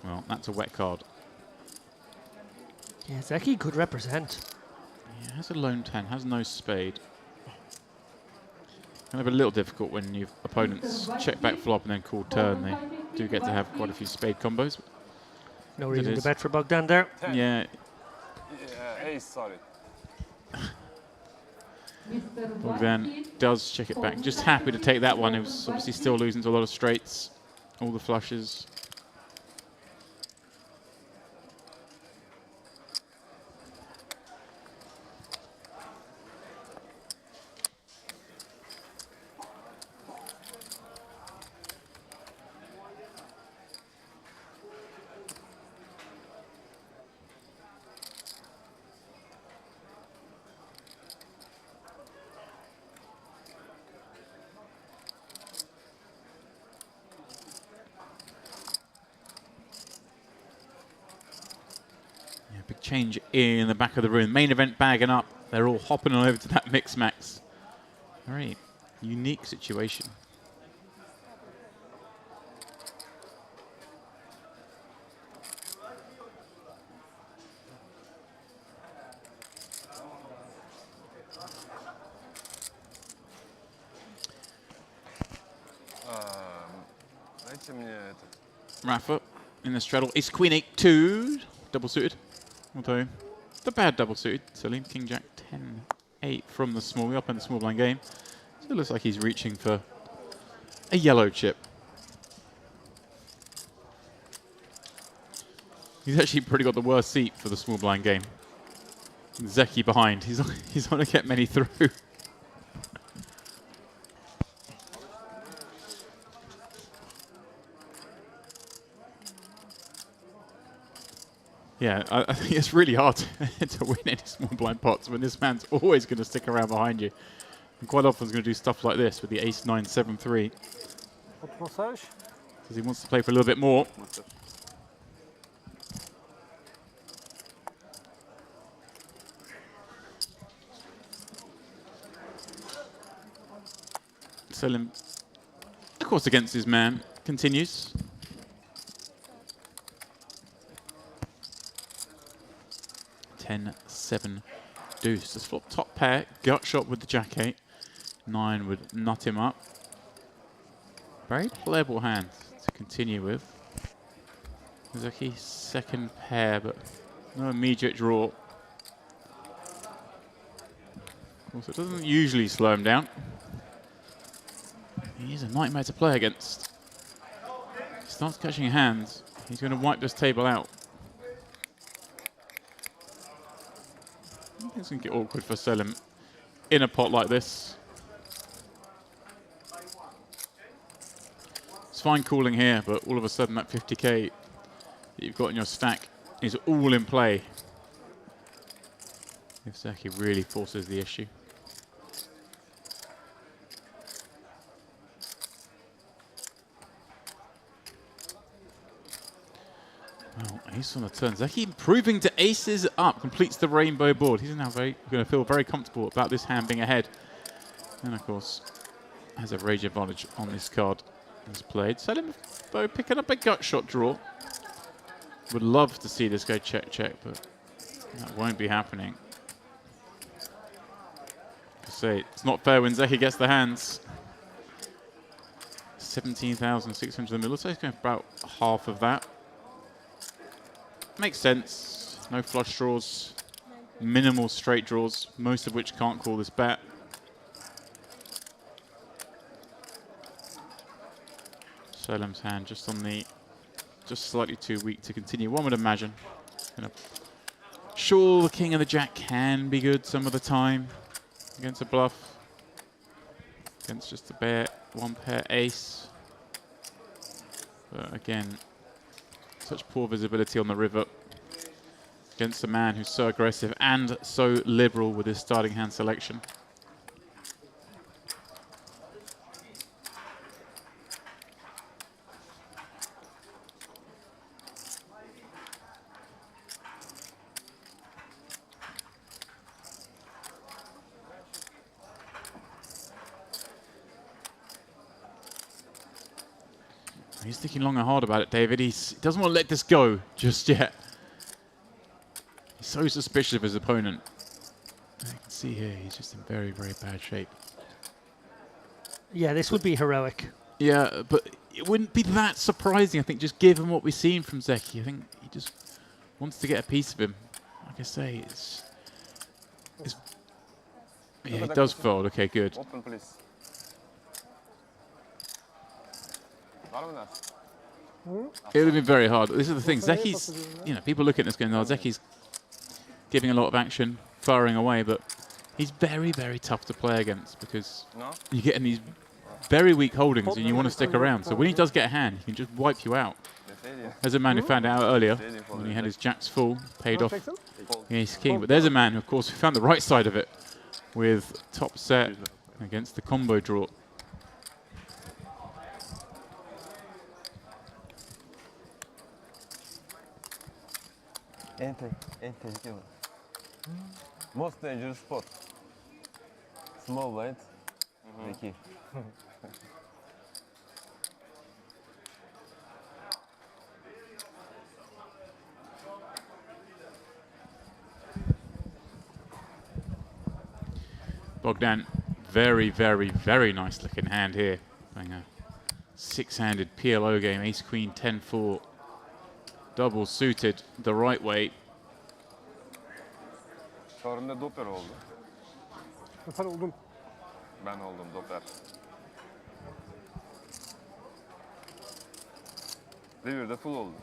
Well, that's a wet card. Yeah, Zeki could represent. He has a lone 10, has no spade. Kind of a little difficult when your opponents check back flop and then call turn. They do get to have quite a few spade combos. No reason to bet for Bogdan there. Yeah. Yeah, ace, sorry. Bogdan does check it back. Just happy to take that one. He was obviously still losing to a lot of straights. All the flushes. Big change in the back of the room. Main event bagging up. They're all hopping on over to that mix max. Very unique situation. Дайте мне это. Rafa in the straddle. Ace Queen 8-2. Double suited. Although the bad double suited. Salim King Jack 10-8 from the small. Up in the small blind game. So it looks like he's reaching for a yellow chip. He's actually pretty got the worst seat for the small blind game. Zeki behind. He's not going to get many through. Yeah, I think it's really hard to win any small blind pots when this man's always going to stick around behind you. And quite often he's going to do stuff like this with the ace 9-7-3. Because he wants to play for a little bit more. Selim, of course, against his man, continues. Seven deuce. This flop top pair, gut shot with the jack 8. 9 would nut him up. Very playable hand to continue with. Zeki second pair, but no immediate draw. Of course, it doesn't usually slow him down. He's a nightmare to play against. He starts catching hands. He's going to wipe this table out. It's going to get awkward for Selim in a pot like this. It's fine calling here, but all of a sudden that 50k that you've got in your stack is all in play. If Zeki really forces the issue. Well, ace on the turn. Zeki improving to aces up, completes the rainbow board. He's now going to feel very comfortable about this hand being ahead. And of course, has a rage advantage on this card as played. Selim, though, picking up a gut shot draw. Would love to see this go check, check, but that won't be happening. I say, it's not fair when Zeki gets the hands. 17,600 in the middle, so he's going for about half of that. Makes sense. No flush draws, minimal straight draws, most of which can't call this bet. Selim's hand just on the, just slightly too weak to continue. One would imagine. Sure, the king and the jack can be good some of the time against a bluff. Against just a bare one pair ace. But again, such poor visibility on the river against a man who's so aggressive and so liberal with his starting hand selection. He's thinking long and hard about it, David. He doesn't want to let this go just yet. He's so suspicious of his opponent. I can see here he's just in very, very bad shape. Yeah, this would be heroic. Yeah, but it wouldn't be that surprising, I think, just given what we've seen from Zeki. I think he just wants to get a piece of him. Like I say, yeah, it does fold. Okay, good. Open, please. It would have been very hard. This is the thing. Zeki's, people look at this going, oh, Zeki's giving a lot of action, firing away, but he's very, very tough to play against because you get in these very weak holdings and you want to stick around. So when he does get a hand, he can just wipe you out. There's a man who found out earlier when he had his jacks full, paid off ace king. But there's a man, of course, who found the right side of it with top set against the combo draw. En tehlikeli. Most dangerous spot. Small blind. Zeki. Bogdan, very, very, very nice looking hand here. Playing a six-handed PLO game, ace, queen, 10-4. Double suited the right way. Çağrı'nda doper oldu. Doper oldum. Ben oldum doper. River'da full oldu.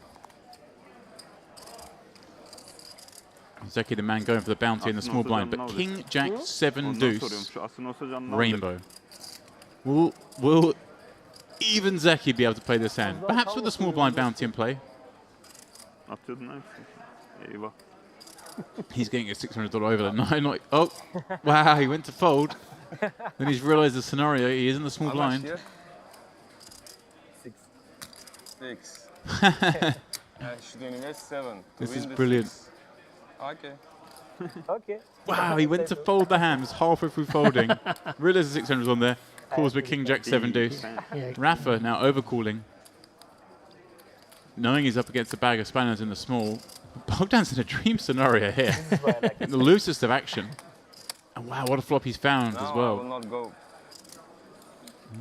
Zeki the man going for the bounty in the small blind, but King, Jack, 7 deuce, rainbow. Will even Zeki be able to play this hand? Perhaps with the small blind bounty in play. He's getting a $600 over the 9. Oh, wow, he went to fold. Then he's realized the scenario. He is in the small blind. 6. Should invest 7. This is brilliant. Okay. Okay. Wow, he went to fold the hand, was halfway through folding. Realized the 600 on there. Calls with King, Jack, 7 deuce. Rafa now overcalling. Knowing he's up against a bag of spanners in the small. Bogdan's in a dream scenario here. The loosest of action. And wow, what a flop he's found as well. I will not go.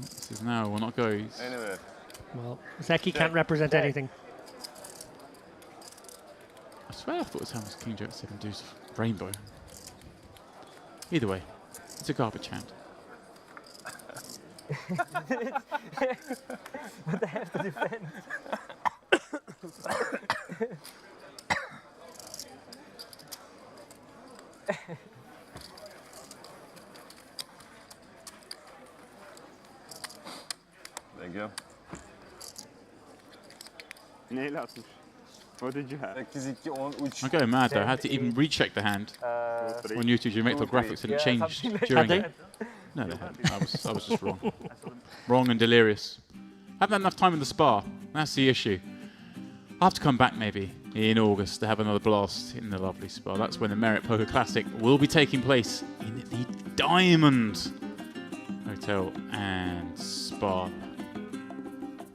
This is now, will not go. Anywhere. Well, Zeki can't represent anything. I swear I thought this hand was King, Jack, 7 deuce, rainbow. Either way, it's a garbage hand. But I have to defend. There you go. Neyle atmış? What did you have? 8, 2, 10, 3. I'm going mad though. I had to even recheck the hand on YouTube to make the graphics didn't change during it. No, they hadn't. I was just wrong. Wrong and delirious. Haven't had enough time in the spa. That's the issue. I'll have to come back maybe in August to have another blast in the lovely spa. That's when the Merit Poker Classic will be taking place in the Diamond Hotel and Spa.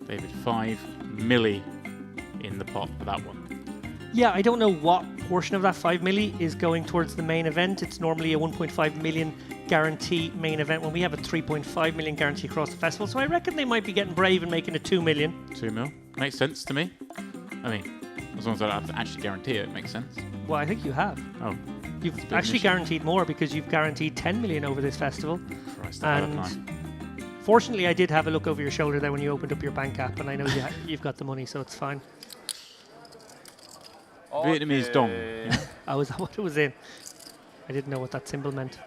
David, 5 milli in the pot for that one. Yeah, I don't know what portion of that 5 milli is going towards the main event. It's normally a 1.5 million guarantee main event when we have a 3.5 million guarantee across the festival. So I reckon they might be getting brave and making it 2 million. 2 mil. Makes sense to me. I mean, as long as I don't have to actually guarantee it, it makes sense. Well, I think you have. Oh. You've actually guaranteed more because you've guaranteed 10 million over this festival. Christ, and fortunately, I did have a look over your shoulder there when you opened up your bank app, and I know you've got the money, so it's fine. Okay. Vietnamese dong. Yeah. Was that what it was in? I didn't know what that symbol meant.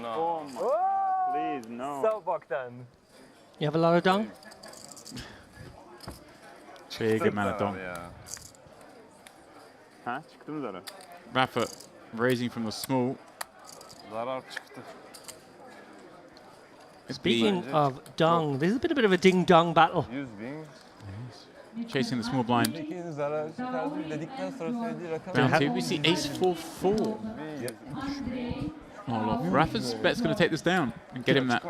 No. Oh my. Please, no. So Bogdan. You have a lot of dong? Big amount of dong. Ha, çıktı mı zarar? Rafa raising from the small. Zarar çıktı. Speaking of dong, this is a bit of a ding-dong battle. 100 bin. Chasing the small blind. Bounty. We see ace 4-4. Oh, look. Rafa's bet's going to take this down and get him that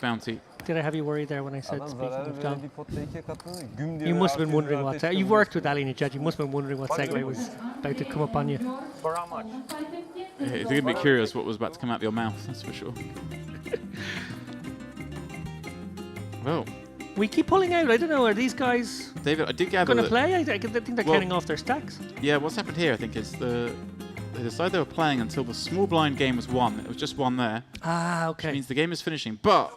bounty. Did I have you worried there when I said Adam speaking zarar of Dom? verdiği potta 2'ye katlanıyor. Güm diye You böyle must have been wondering arkasına what. ateş You've worked with Ali Najad. You must have been wondering what segue was about to come up on you. For how much? Yeah, you're going to be curious what was about to come out of your mouth, that's for sure. Well, We keep pulling out. I don't know. Are these guys David, I did gather going to that- play? I think they're counting off their stacks. Yeah, what's happened here, I think, is they decided they were playing until the small blind game was won. It was just one there. Ah, okay. Which means the game is finishing. But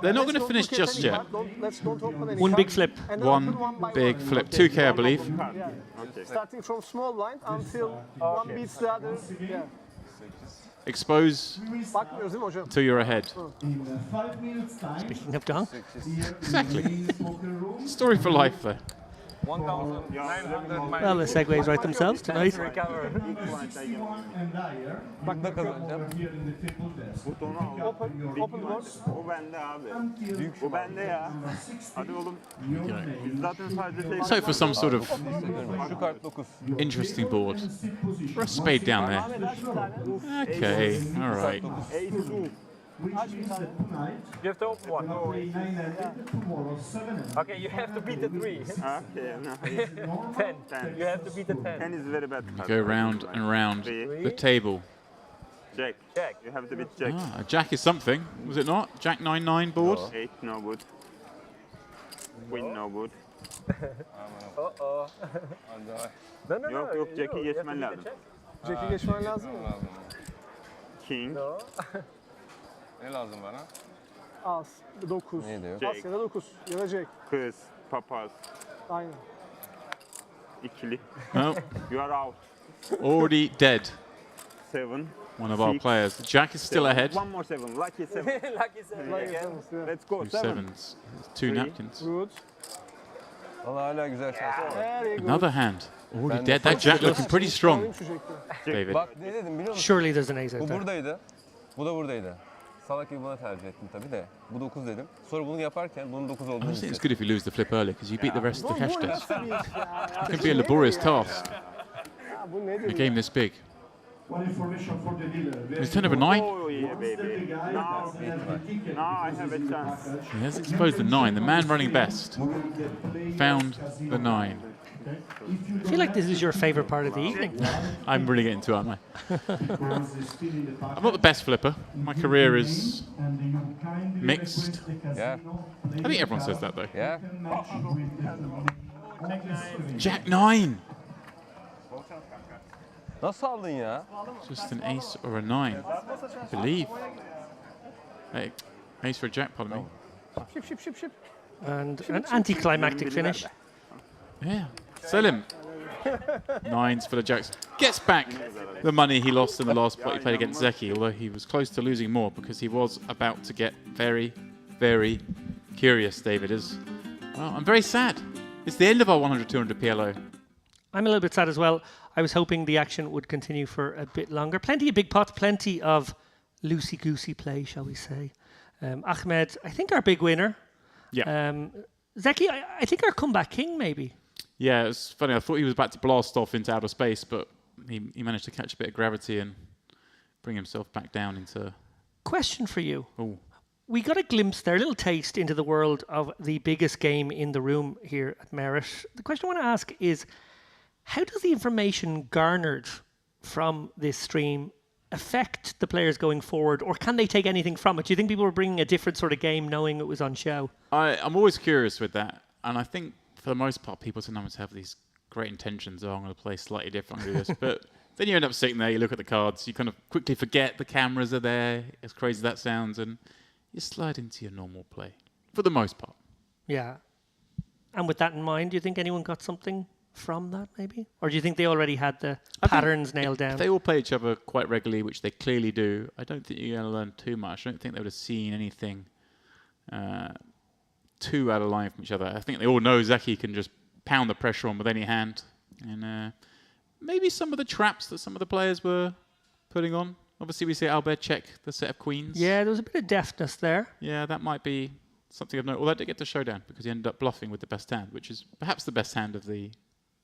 they're not going to finish just yet. Let's don't open any One card. big flip. And then One open one by big one. flip. 2K, I believe. Yeah. Starting from small blind until one beats the other. Yeah. Expose Bakmıyoruz değil mi hocam? until you're ahead. Speaking of Dom. Exactly. Story for life, though. 1,900 Well, the segues write themselves tonight. Bunda kazanacağım. Butonu al. O bende abi. O bende ya. Hadi oğlum. Biz zaten sadece tek... So for some sort of Şu kart 9. interesting board. Or a spade down there. Okay, all right. You have to open one. Okay, you have to beat the 3. 10. You have to beat the 10. 10 is very bad. You go round and round the table. Jack. You have to beat Jack. Ah, a jack is something, was it not? Jack 9-9 board? 8 no good. Queen no good. Uh-oh. No. Yok Jack'i geçmen lazım. Jack'i geçmen lazım mı? King. No. Ne lazım bana? As, 9. Ne diyor? As ya da 9. Ya da Jack. Kız, papaz, Aynen. ikili. No, You are out. already dead. 7. One of our players. Jack is still ahead. One more 7. Lucky 7. Lucky 7 again. Let's go. Two 7. sevens. Two napkins. Good. Valla hala güzel şans var. Very good. Another hand. Already Ben dead. de That jack looking pretty strong, Alayım şu Jack'i. David. Bak ne dedim biliyor musun? Surely there's an ace out Bu there. buradaydı. Bu da buradaydı. Salak gibi buna tercih ettim tabii de. Bu 9 dedim. Sonra bunu yaparken bunun 9 I olduğunu just think it's hissettim. good if you lose the flip early because you beat the rest of the cash Bu desk. nasıl bir iş ya? It can be a laborious task. Ya bu nedir A ya? game this big. One information for the dealer. He's 10 over 9. Oh yeah, baby. Now I have a chance. He has exposed the 9. The man running best found the 9. I feel like this is your favorite part of the evening. I'm really getting to it, aren't I? I'm not the best flipper. My career is mixed. Ya. I think everyone says that though. Ya. Jack 9. Nasıl aldın ya? Just an ace or a 9. I believe. Hey, ace for a jack, pardon me. Şıp. And an anticlimactic finish. Yeah. Sell him. 9s for the jacks. Gets back the money he lost in the last pot he played against Zeki, although he was close to losing more because he was about to get very, very curious, David is. Well, I'm very sad. It's the end of our 100-200 PLO. I'm a little bit sad as well. I was hoping the action would continue for a bit longer. Plenty of big pots, plenty of loosey-goosey play, shall we say. Ahmed, I think our big winner. Yeah. Zeki, I think our comeback king, maybe. Yeah, it's funny. I thought he was about to blast off into outer space, but he managed to catch a bit of gravity and bring himself back down into... Question for you. Oh. We got a glimpse there, a little taste into the world of the biggest game in the room here at Merit. The question I want to ask is, how does the information garnered from this stream affect the players going forward, or can they take anything from it? Do you think people were bringing a different sort of game knowing it was on show? I'm always curious with that, and I think for the most part people sometimes have these great intentions, oh, I'm going to play slightly different, I'm going to do this, but then you end up sitting there, you look at the cards, you kind of quickly forget the cameras are there, as crazy as that sounds, and you slide into your normal play, for the most part. Yeah. And with that in mind, do you think anyone got something from that, maybe? Or do you think they already had the patterns nailed down? If they all play each other quite regularly, which they clearly do, I don't think you're going to learn too much. I don't think they would have seen anything too out of line from each other. I think they all know Zeki can just pound the pressure on with any hand. And maybe some of the traps that some of the players were putting on. Obviously, we see Albert check the set of queens. Yeah, there was a bit of deftness there. Yeah, that might be something of note. Although that did get to showdown because he ended up bluffing with the best hand, which is perhaps the best hand of the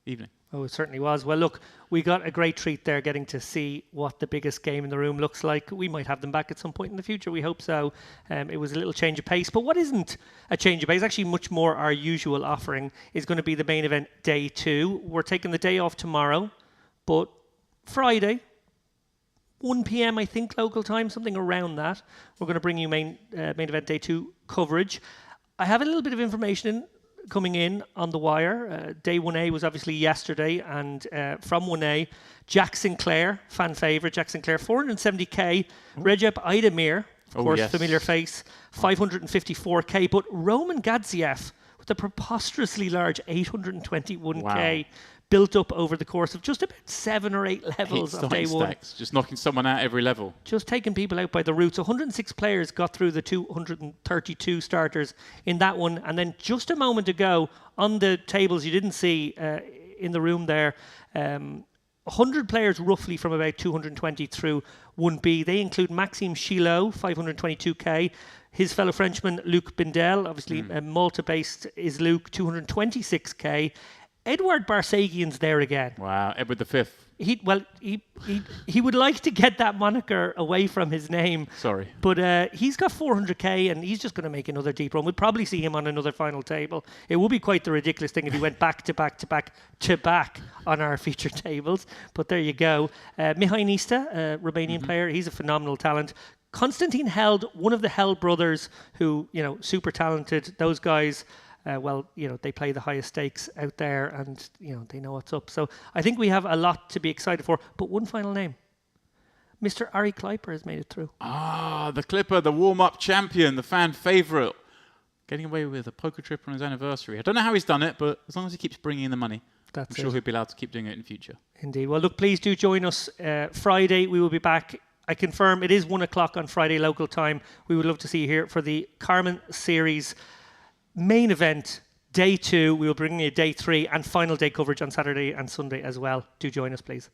evening. Oh, it certainly was. Well, look, we got a great treat there getting to see what the biggest game in the room looks like. We might have them back at some point in the future. We hope so. It was a little change of pace. But what isn't a change of pace, actually much more our usual offering, is going to be the main event day 2. We're taking the day off tomorrow, but Friday, 1 p.m. I think local time, something around that. We're going to bring you main event day 2 coverage. I have a little bit of information coming in on the wire. Day 1A was obviously yesterday, and from 1A, Jack Sinclair, fan favourite, Jack Sinclair, 470k. Recep Aydemir, of course, familiar face, 554k. But Roman Gadzhiev with a preposterously large 821k. Built up over the course of just about 7 or 8 levels of day 1. Just knocking someone out every level. Just taking people out by the roots. 106 players got through the 232 starters in that one. And then just a moment ago, on the tables you didn't see in the room there, 100 players roughly from about 220 through 1B. They include Maxime Chilot, 522k. His fellow Frenchman, Luc Bindel, obviously Malta-based is Luc, 226k. Edward Barsagian's there again. Wow, Edward V. He would like to get that moniker away from his name. Sorry. But he's got 400k and he's just going to make another deep run. We'll probably see him on another final table. It would be quite the ridiculous thing if he went back to back on our feature tables. But there you go. Mihai Nista, a Romanian player, he's a phenomenal talent. Konstantin Held, one of the Held brothers who, super talented. Those guys... they play the highest stakes out there and, they know what's up. So I think we have a lot to be excited for. But one final name. Mr. Ari Kleiper has made it through. The Clipper, the warm-up champion, the fan favourite. Getting away with a poker trip on his anniversary. I don't know how he's done it, but as long as he keeps bringing in the money, I'm sure he'll be allowed to keep doing it in future. Indeed. Well, look, please do join us Friday. We will be back. I confirm it is 1 o'clock on Friday local time. We would love to see you here for the Carmen Series main event, day 2. We will bring you day 3 and final day coverage on Saturday and Sunday as well. Do join us, please.